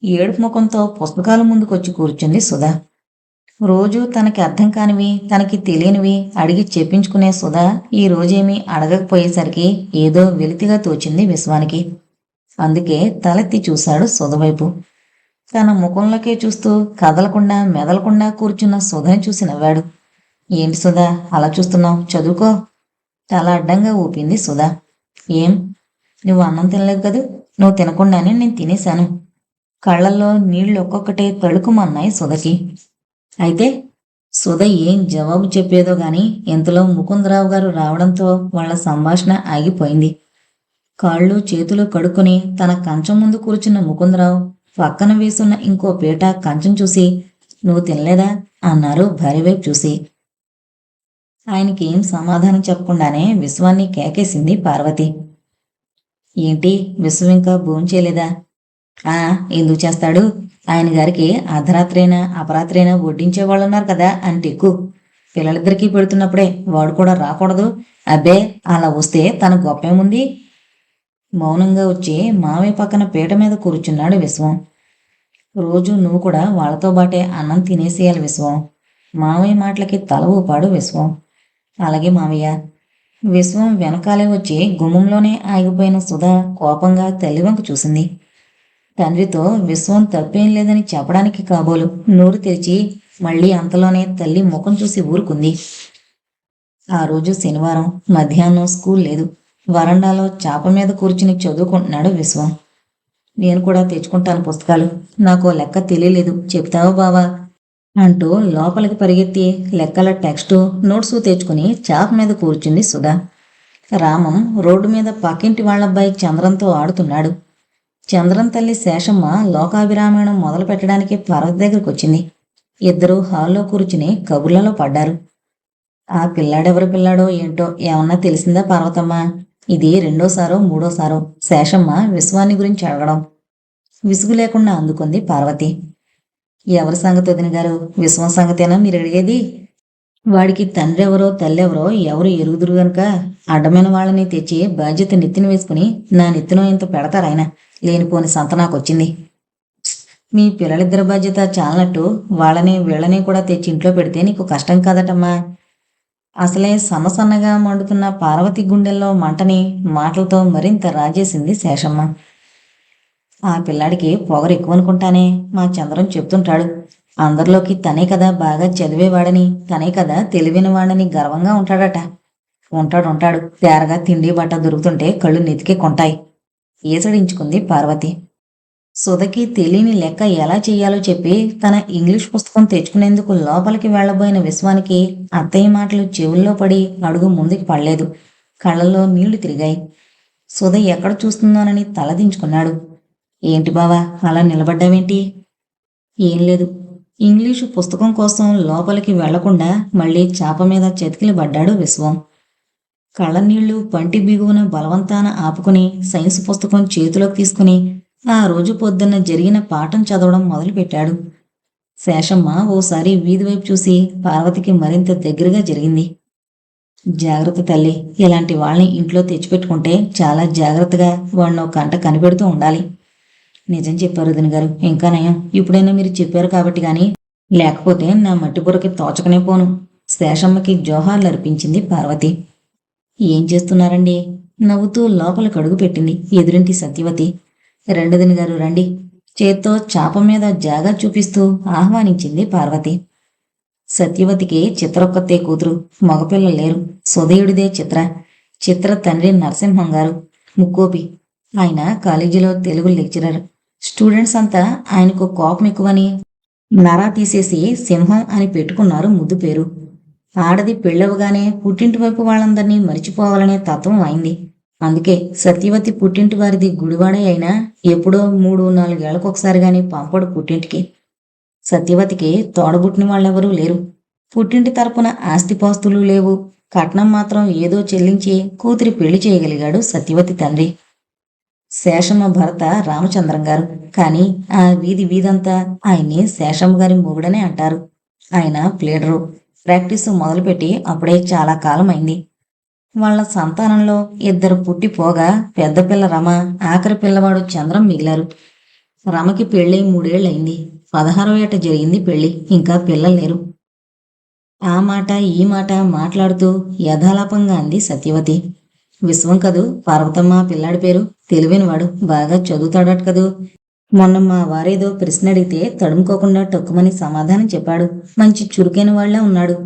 ఏడుపు ముఖంతో పుస్తకాల ముందుకొచ్చి కూర్చుంది సుధ. రోజు తనకి అర్థం కానివి, తనకి తెలియనివి అడిగి చెప్పించుకునే సుధ ఈ రోజేమీ అడగకపోయేసరికి ఏదో వెలితిగా తోచింది విశ్వానికి. అందుకే తలెత్తి చూశాడు సుధ వైపు. తన ముఖంలోకే చూస్తూ కదలకుండా మెదలకుండా కూర్చున్న సుధని చూసి నవ్వాడు. ఏంటి సుధ అలా చూస్తున్నావు? చదువుకో. తల అడ్డంగా ఊపింది సుధ. ఏం, నువ్వు అన్నం తినలేదు కదూ? నువ్వు తినకుండానే నేను తినేశాను. కళ్ళల్లో నీళ్లు ఒక్కొక్కటే తళుకుమన్నాయి సుధకి. అయితే సుధ ఏం జవాబు చెప్పేదో గాని ఇంతలో ముకుందరావు గారు రావడంతో వాళ్ల సంభాషణ ఆగిపోయింది. కాళ్ళు చేతులు కడుక్కుని తన కంచం ముందు కూర్చున్న ముకుందరావు పక్కన వేసున్న ఇంకో పీట కంచం చూసి, నువ్వు తినలేదా అన్నారు భార్య వైపు చూసి. ఆయనకేం సమాధానం చెప్పకుండానే విశ్వాన్ని కేకేసింది పార్వతి. ఏంటి, విశ్వం ఇంకా భోంచేయలేదా? ఎందుకు చేస్తాడు? ఆయన గారికి అర్ధరాత్రైనా అపరాత్రైనా వడ్డించేవాళ్ళున్నారు కదా అంటెక్కు. పిల్లలిద్దరికీ పెడుతున్నప్పుడే వాడు కూడా రాకూడదు? అబ్బే, అలా వస్తే తన గొప్పేముంది? మౌనంగా వచ్చి మావయ్య పక్కన పీట మీద కూర్చున్నాడు విశ్వం. రోజు నువ్వు కూడా వాళ్ళతో బాటే అన్నం తినేసేయాలి విశ్వం. మావయ్య మాటలకి తల ఊపాడు విశ్వం. అలాగే మావయ్య. విశ్వం వెనకాలే వచ్చి గుమ్మంలోనే ఆగిపోయిన సుధ కోపంగా తల్లివంక చూసింది. తండ్రితో విశ్వం తప్పేం లేదని చెప్పడానికి కాబోలు నోరు తెరిచి మళ్ళీ అంతలోనే తల్లి ముఖం చూసి ఊరుకుంది. ఆ రోజు శనివారం మధ్యాహ్నం స్కూల్ లేదు. వరండాలో చాప మీద కూర్చుని చదువుకుంటున్నాడు విశ్వం. నేను కూడా తెచ్చుకుంటాను పుస్తకాలు. నాకో లెక్క తెలియలేదు, చెప్తావా బావా అంటూ లోపలికి పరిగెత్తి లెక్కల టెక్స్టు నోట్సు తెచ్చుకుని చాప మీద కూర్చుంది సుధ. రామం రోడ్డు మీద పక్కింటి వాళ్ళబ్బాయి చంద్రంతో ఆడుతున్నాడు. చంద్రం తల్లి శేషమ్మ లోకాభిరామాయణం మొదలు పెట్టడానికి పార్వతి దగ్గరికి వచ్చింది. ఇద్దరూ హాల్లో కూర్చుని కబుర్లలో పడ్డారు. ఆ పిల్లాడెవరి పిల్లాడో ఏంటో ఏమన్నా తెలిసిందా పార్వతమ్మ? ఇది రెండోసారో మూడోసారో శేషమ్మ విశ్వాన్ని గురించి అడగడం. విసుగు లేకుండా అందుకుంది పార్వతి. ఎవరి సంగతి వదిన గారు? విశ్వం సంగతేనా మీరు అడిగేది? వాడికి తండ్రి ఎవరో తల్లెవరో ఎవరు ఎరుగుదురు గనుక అడ్డమైన వాళ్ళని తెచ్చి బాధ్యత నెత్తిన వేసుకుని నా నెత్తినో ఇంత పెడతారాయన. లేనిపోని సంత నాకొచ్చింది. మీ పిల్లలిద్దరి బాధ్యత చాలనట్టు వాళ్ళని వీళ్ళని కూడా తెచ్చి ఇంట్లో పెడితే నీకు కష్టం కాదటమ్మా. అసలే సన్నసన్నగా మండుతున్న పార్వతి గుండెల్లో మంటని మాటలతో మరింత రాజేసింది శేషమ్మ. ఆ పిల్లాడికి పొగరు ఎక్కువనుకుంటానే, మా చంద్రం చెప్తుంటాడు. అందరిలోకి తనే కదా బాగా చదివేవాడని, తనే కదా తెలివినవాడని గర్వంగా ఉంటాడట. ఉంటాడు. తేరగా తిండి బట్ట దొరుకుతుంటే కళ్ళు నెతికి కొంటాయి. ఏసడించుకుంది పార్వతి. సుధకి తెలియని లెక్క ఎలా చెయ్యాలో చెప్పి తన ఇంగ్లీష్ పుస్తకం తెచ్చుకునేందుకు లోపలికి వెళ్లబోయిన విశ్వానికి అత్తయ్య మాటలు చెవుల్లో పడి అడుగు ముందుకు పడలేదు. కళ్ళల్లో నీళ్లు తిరిగాయి. సుధ ఎక్కడ చూస్తుందోనని తలదించుకున్నాడు. ఏంటి బావా అలా నిలబడ్డావేంటి? ఏం లేదు. ఇంగ్లీషు పుస్తకం కోసం లోపలికి వెళ్లకుండా మళ్ళీ చాప మీద చతికిలి పడ్డాడు విశ్వం. కళ్ళనీళ్లు పంటి బిగువున బలవంతాన ఆపుకుని సైన్స్ పుస్తకం చేతిలోకి తీసుకుని ఆ రోజు పొద్దున్న జరిగిన పాఠం చదవడం మొదలుపెట్టాడు. శేషమ్మ ఓసారి వీధి వైపు చూసి పార్వతికి మరింత దగ్గరగా జరిగింది. జాగ్రత్త తల్లి, ఇలాంటి వాళ్ళని ఇంట్లో తెచ్చిపెట్టుకుంటే చాలా జాగ్రత్తగా వాడిని ఒక కంట కనిపెడుతూ ఉండాలి. నిజం చెప్పారు వదిన గారు, ఇంకా నయం ఇప్పుడైనా మీరు చెప్పారు కాబట్టి గాని, లేకపోతే నా మట్టి బుర్రకి తోచకనే పోను. శేషమ్మకి జోహార్లు అర్పించింది పార్వతి. ఏం చేస్తున్నారండి? నవ్వుతూ లోపలికి అడుగు పెట్టింది ఎదురింటి సత్యవతి. రెండదిన గారు రండి, చేత్తో చాప మీద జాగా చూపిస్తూ ఆహ్వానించింది పార్వతి. సత్యవతికి చిత్రొక్కతే కూతురు, మగపిల్లలు లేరు. సుధయుడిదే చిత్ర. చిత్ర తండ్రి నరసింహం గారు ముక్కోపి. ఆయన కాలేజీలో తెలుగు లెక్చరర్. స్టూడెంట్స్ అంతా ఆయనకు కోపం ఎక్కువని నరా తీసేసి సింహం అని పెట్టుకున్నారు ముద్దు పేరు. ఆడది పెళ్ళవగానే పుట్టింటి వైపు వాళ్ళందరినీ మరిచిపోవాలనే తత్వం అయింది. అందుకే సత్యవతి పుట్టింటి వారిది గుడివాడే అయినా ఎప్పుడో 3-4 ఏళ్లకొకసారి గాని పంపడు పుట్టింటికి. సత్యవతికి తోడబుట్టిన వాళ్ళెవరూ లేరు. పుట్టింటి తరపున ఆస్తిపాస్తులు లేవు. కట్నం మాత్రం ఏదో చెల్లించి కూతురి పెళ్లి చేయగలిగాడు సత్యవతి తండ్రి, శేషమ్మ భర్త రామచంద్రం గారు. కానీ ఆ వీధంతా ఆయన్ని శేషమ్మ గారి మొగుడనే అంటారు. ఆయన ప్లేడరు. ప్రాక్టీసు మొదలుపెట్టి అప్పుడే చాలా కాలం అయింది. వాళ్ళ సంతానంలో 2 పుట్టిపోగా పెద్ద పిల్ల రమ, ఆఖరి పిల్లవాడు చంద్రం మిగిలారు. రమకి పెళ్ళై 3 ఏళ్లయింది. 16వ ఏట జరిగింది పెళ్లి. ఇంకా పిల్లలు లేరు. ఆ మాట ఈ మాట మాట్లాడుతూ యథాలాపంగా అంది సత్యవతి. విశ్వం కదూ పార్వతమ్మ పిల్లాడి పేరు. తెలివైనవాడు, బాగా చదువుతాడట కదూ. మొన్న మా వారేదో ప్రశ్న అడిగితే తడుముకోకుండా టొక్కుమని సమాధానం చెప్పాడు. మంచి చురుకైన వాళ్లే ఉన్నాడు.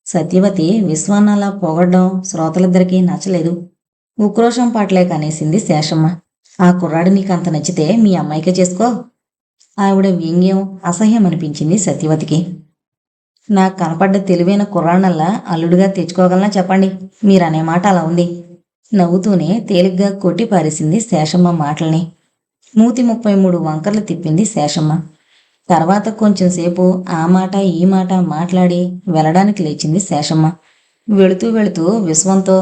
సత్యవతి విశ్వాన్నలా పొగడ్డం శ్రోతలిద్దరికీ నచ్చలేదు. ఉక్రోషం పాటలేక అనేసింది శేషమ్మ. ఆ కుర్రాడు నీకంత నచ్చితే మీ అమ్మాయికే చేసుకో. ఆవిడ వ్యంగ్యం అసహ్యం అనిపించింది సత్యవతికి. నాకు కనపడ్డ తెలివైన కుర్రాడినల్లా అల్లుడుగా తెచ్చుకోగలనా చెప్పండి. మీరనే మాట అలా ఉంది. నవ్వుతూనే తేలిగ్గా కొట్టి పారేసింది శేషమ్మ మాటల్ని. మూతి 33 వంకర్లు తిప్పింది శేషమ్మ. తర్వాత కొంచెంసేపు ఆ మాట ఈ మాట మాట్లాడి వెళ్ళడానికి లేచింది శేషమ్మ. వెళుతూ వెళుతూ విశ్వంతో,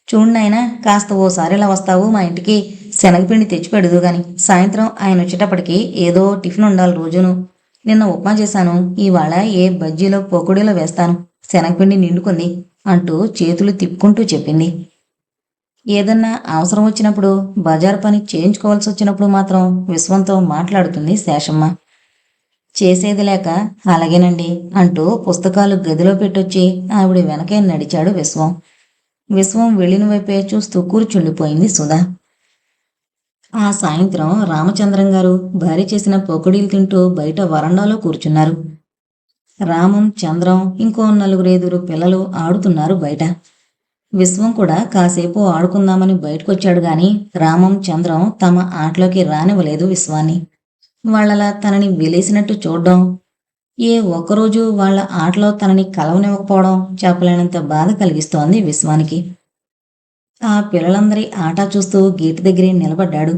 చూడనైనా కాస్త ఓసారిలా వస్తావు మా ఇంటికి, శనగపిండి తెచ్చి పెడదు గాని. సాయంత్రం ఆయన వచ్చేటప్పటికి ఏదో టిఫిన్ ఉండాలి రోజును. నిన్న ఉప్మా చేశాను, ఇవాళ ఏ బజ్జీలో పొకుడీలో వేస్తాను. శనగపిండి నిండుకుంది అంటూ చేతులు తిప్పుకుంటూ చెప్పింది. ఏదన్నా అవసరం వచ్చినప్పుడు, బజార్ పని చేయించుకోవాల్సి వచ్చినప్పుడు మాత్రం విశ్వంతో మాట్లాడుతుంది శేషమ్మ. చేసేది లేక అలాగేనండి అంటూ పుస్తకాలు గదిలో పెట్టొచ్చి ఆవిడ వెనకే నడిచాడు విశ్వం. విశ్వం వెళ్ళిన వైపే చూస్తూ కూర్చుండిపోయింది సుధా. ఆ సాయంత్రం రామచంద్రం గారు భార్య చేసిన పొకుడీలు తింటూ బయట వరండాలో కూర్చున్నారు. రామం, చంద్రం, ఇంకో 4-5 పిల్లలు ఆడుతున్నారు బయట. విశ్వం కూడా కాసేపు ఆడుకుందామని బయటకొచ్చాడు గాని రామం, చంద్రం తమ ఆటలోకి రానివ్వలేదు విశ్వాన్ని. వాళ్ళలా తనని వెలేసినట్టు చూడ్డం, ఏ ఒక్కరోజు వాళ్ళ ఆటలో తనని కలవనివ్వకపోవడం చెప్పలేనంత బాధ కలిగిస్తోంది విశ్వానికి. ఆ పిల్లలందరి ఆట చూస్తూ గేటు దగ్గరే నిలబడ్డాడు.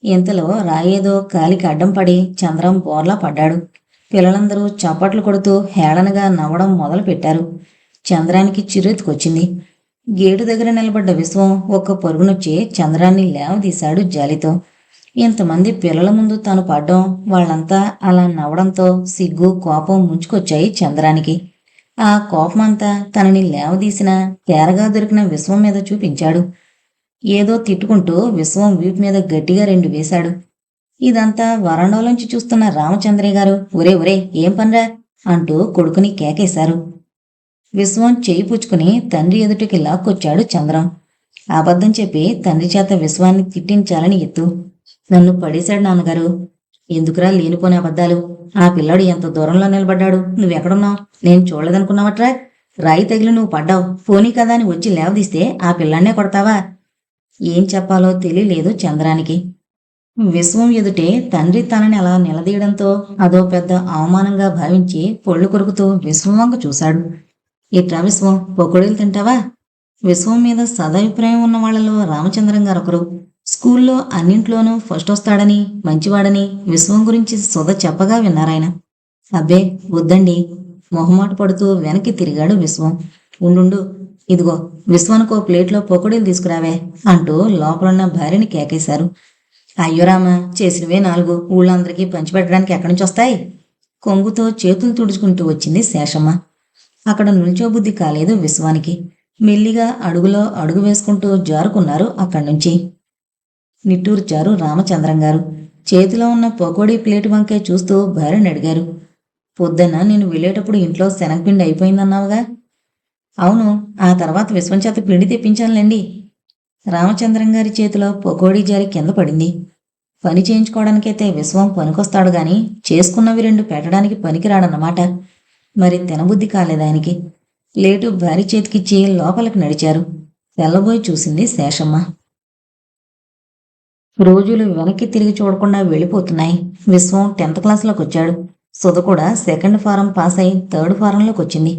ఇంతలో రాయేదో కాలికి అడ్డం పడి చంద్రం బోర్లా పడ్డాడు. పిల్లలందరూ చప్పట్లు కొడుతూ హేళనగా నవ్వడం మొదలు పెట్టారు. చంద్రానికి చిరెత్తుకొచ్చింది. గేటు దగ్గర నిలబడ్డ విశ్వం ఒక్క పరుగునొచ్చి చంద్రాన్ని లేవదీశాడు జాలితో. ఇంతమంది పిల్లల ముందు తాను పడ్డం, వాళ్ళంతా అలా నవ్వడంతో సిగ్గు, కోపం ముంచుకొచ్చాయి చంద్రానికి. ఆ కోపమంతా తనని లేవదీసిన తేరగా దొరికిన విశ్వం మీద చూపించాడు. ఏదో తిట్టుకుంటూ విశ్వం వీపు మీద గట్టిగా 2 వేశాడు. ఇదంతా వరండాలోంచి చూస్తున్న రామచంద్రయ్య గారు ఒరే ఒరే ఏం పనిరా అంటూ కొడుకుని కేకేశారు. విశ్వం చేయి పుచ్చుకుని తండ్రి ఎదుటికి లాక్కొచ్చాడు చంద్రం. అబద్ధం చెప్పి తండ్రి చేత విశ్వాన్ని తిట్టించాలని ఎత్తు. నన్ను పడేశాడు నాన్నగారు. ఎందుకురా లేనిపోని అబద్ధాలు? ఆ పిల్లాడు ఎంత దూరంలో నిలబడ్డాడు, నువ్వెక్కడున్నావు? నేను చూడలేదనుకున్నావట్రా? రాయి తగిలి నువ్వు పడ్డావు, పోనీ కదా అని వచ్చి లేవదీస్తే ఆ పిల్లాన్నే కొడతావా? ఏం చెప్పాలో తెలియలేదు చంద్రానికి. విశ్వం ఎదుటే తండ్రి తనని అలా నిలదీయడంతో అదో పెద్ద అవమానంగా భావించి పొళ్ళు కొరుకుతూ విశ్వం వంక చూశాడు. ఇట్రా విశ్వం, పొకోడీలు తింటావా? విశ్వం మీద సదాభిప్రాయం ఉన్న వాళ్లలో రామచంద్రం గారు ఒకరు. స్కూల్లో అన్నింట్లోనూ ఫస్ట్ వస్తాడని, మంచివాడని విశ్వం గురించి సుధ చెప్పగా విన్నారాయన. అబ్బే వద్దండి, మొహమాట పడుతూ వెనక్కి తిరిగాడు విశ్వం. ఉండు, ఇదిగో విశ్వానికో ప్లేట్లో పొకోడీలు తీసుకురావే అంటూ లోపలున్న భార్యని కేకేశారు. అయ్యోరామ, చేసినవే 4 ఊళ్ళందరికీ పంచిపెట్టడానికి ఎక్కడి నుంచి వస్తాయి? కొంగుతో చేతులు తుడుచుకుంటూ వచ్చింది శేషమ్మ. అక్కడ నిల్చోబుద్ధి కాలేదు విశ్వానికి. మెల్లిగా అడుగులో అడుగు వేసుకుంటూ జారుకున్నారు అక్కడి నుంచి. నిట్టూర్చారు రామచంద్రం గారు. చేతిలో ఉన్న పకోడీ ప్లేటు వంకే చూస్తూ భార్యని అడిగారు. పొద్దున్న నేను వెళ్ళేటప్పుడు ఇంట్లో శనగపిండి అయిపోయిందన్నావుగా? అవును, ఆ తర్వాత విశ్వంచేత పిండి తెప్పించానులేండి. రామచంద్రం గారి చేతిలో పకోడీ జారి కింద పడింది. పని చేయించుకోవడానికైతే విశ్వం పనికొస్తాడు గాని చేసుకున్నవి రెండు పెట్టడానికి పనికిరాడన్నమాట. మరి తినబుద్ధి కాలేదాయనికి. ప్లేటు భార్య చేతికిచ్చి లోపలికి నడిచారు. తెల్లబోయి చూసింది శేషమ్మ. రోజులు వెనక్కి తిరిగి చూడకుండా వెళ్ళిపోతున్నాయి. విశ్వం 10th క్లాస్లోకి వచ్చాడు. సుధ కూడా 2nd ఫారం పాస్ అయి 3rd ఫారంలోకి వచ్చింది.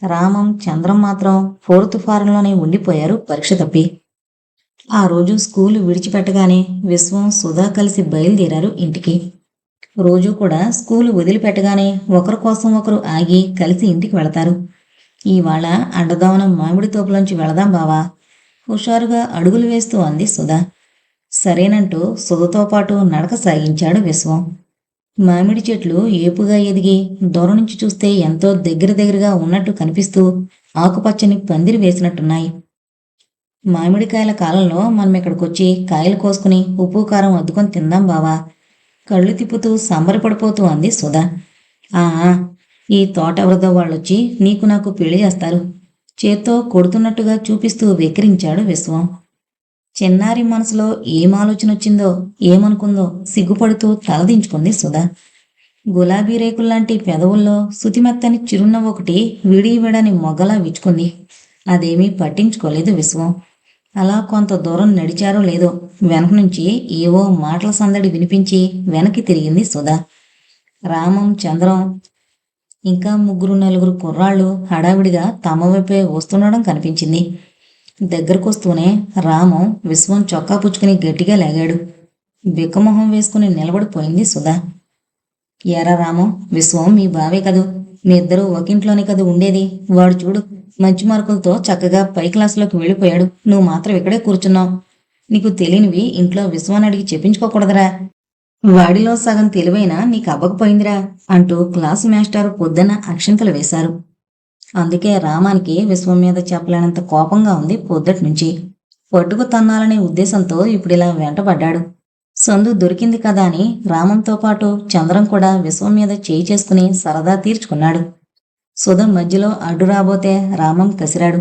రామం, చంద్రం మాత్రం 4th ఫారంలోనే ఉండిపోయారు పరీక్ష తప్పి. ఆ రోజు స్కూలు విడిచిపెట్టగానే విశ్వం, సుధా కలిసి బయలుదేరారు ఇంటికి. రోజు కూడా స్కూలు వదిలిపెట్టగానే ఒకరి కోసం ఒకరు ఆగి కలిసి ఇంటికి వెళతారు. ఇవాళ అడ్డదావనం మామిడి తోపులోంచి వెళదాం బావా, హుషారుగా అడుగులు వేస్తూ అంది సుధా. సరేనంటూ సుధతో పాటు నడక సాగించాడు విశ్వం. మామిడి చెట్లు ఏపుగా ఎదిగి దూరం నుంచి చూస్తే ఎంతో దగ్గరగా ఉన్నట్టు కనిపిస్తూ ఆకుపచ్చని పందిరి వేసినట్టున్నాయి. మామిడికాయల కాలంలో మనం ఇక్కడికొచ్చి కాయలు కోసుకుని ఉప్పు కారం అద్దుకొని తిందాం బావా, కళ్ళు తిప్పుతూ సంబరపడిపోతూ అంది సుధా. ఆ ఈ తోట ఎవరిదో వాళ్ళొచ్చి నీకు నాకు పెళ్లి చేస్తారు, చేత్తో కొడుతున్నట్టుగా చూపిస్తూ వెక్కిరించాడు విశ్వం. చిన్నారి మనసులో ఏం ఆలోచన వచ్చిందో ఏమనుకుందో సిగ్గుపడుతూ తలదించుకుంది సుధా. గులాబీ రేకుల్లాంటి పెదవుల్లో శుతిమెత్తని చిరునవ్వు ఒకటి విడని మొగ్గలా విచ్చుకుంది. అదేమీ పట్టించుకోలేదు విశ్వం. అలా కొంత దూరం నడిచారో లేదో వెనక నుంచి ఏవో మాటల సందడి వినిపించి వెనక్కి తిరిగింది సుధా. రామం, చంద్రం ఇంకా 3-4 కుర్రాళ్ళు హడావిడిగా తమ వైపే వస్తుండడం కనిపించింది. దగ్గరకొస్తూనే రామం విశ్వం చొక్కా పుచ్చుకుని గట్టిగా లాగాడు. బిక్కమొహం వేసుకుని నిలబడిపోయింది సుధా. ఎరా రామం, విశ్వం మీ బావే కదూ, మీ ఇద్దరూ ఒకింట్లోనే కదూ ఉండేది. వాడు చూడు మంచి మార్కులతో చక్కగా పై క్లాసులోకి వెళ్ళిపోయాడు, నువ్వు మాత్రం ఇక్కడే కూర్చున్నావు. నీకు తెలియనివి ఇంట్లో విశ్వాన్ని అడిగి చెప్పించుకోకూడదురా. వాడిలో సగం తెలివైనా నీకు అవ్వకపోయిందిరా అంటూ క్లాసు మాస్టారు పొద్దున్న అక్షింతలు వేశారు. అందుకే రామానికి విశ్వం మీద చెప్పలేనంత కోపంగా ఉంది పొద్దటి నుంచి. పట్టుకు తన్నాలనే ఉద్దేశంతో ఇప్పుడిలా వెంటపడ్డాడు. సందు దొరికింది కదా అని రామంతో పాటు చంద్రం కూడా విశ్వం మీద చేయి చేసుకుని సరదా తీర్చుకున్నాడు. సుధ మధ్యలో అడ్డు రాబోతే రామం కసిరాడు.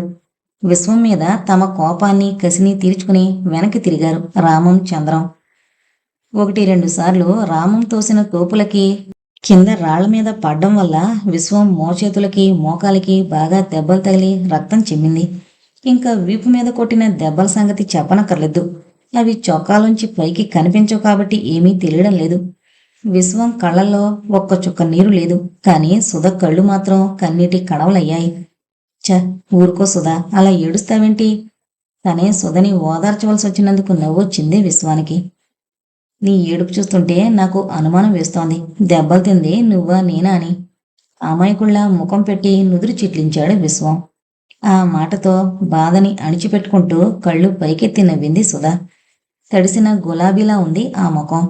విశ్వం మీద తమ కోపాన్ని కసిని తీర్చుకుని వెనక్కి తిరిగారు రామం, చంద్రం. 1-2 సార్లు రామం తోసిన తోపులకి కింద రాళ్ల మీద పడ్డం వల్ల విశ్వం మోచేతులకి మోకాలికి బాగా దెబ్బలు తగిలి రక్తం చిమ్మింది. ఇంకా వీపు మీద కొట్టిన దెబ్బల సంగతి చెప్పనక్కర్లేదు. అవి చొక్కాలోంచి పైకి కనిపించవు కాబట్టి ఏమీ తెలియడం లేదు. విశ్వం కళ్ళల్లో ఒక్క చుక్క నీరు లేదు, కానీ సుధ కళ్ళు మాత్రం కన్నీటి కడవలయ్యాయి. ఊరుకో సుధా, అలా ఏడుస్తావేంటి? తనే సుధని ఓదార్చవలసి వచ్చినందుకు నవ్వొచ్చింది విశ్వానికి. నీ ఏడుపు చూస్తుంటే నాకు అనుమానం వేస్తోంది, దెబ్బలు తింది నువ్వా నేనా అని. అమాయకుళ్ళ ముఖం పెట్టి నుదురు చిట్లించాడు విశ్వం. ఆ మాటతో బాధని అణిచిపెట్టుకుంటూ కళ్ళు పైకెత్తి నవ్వింది సుధా. తడిసిన గులాబీలా ఉంది ఆ ముఖం.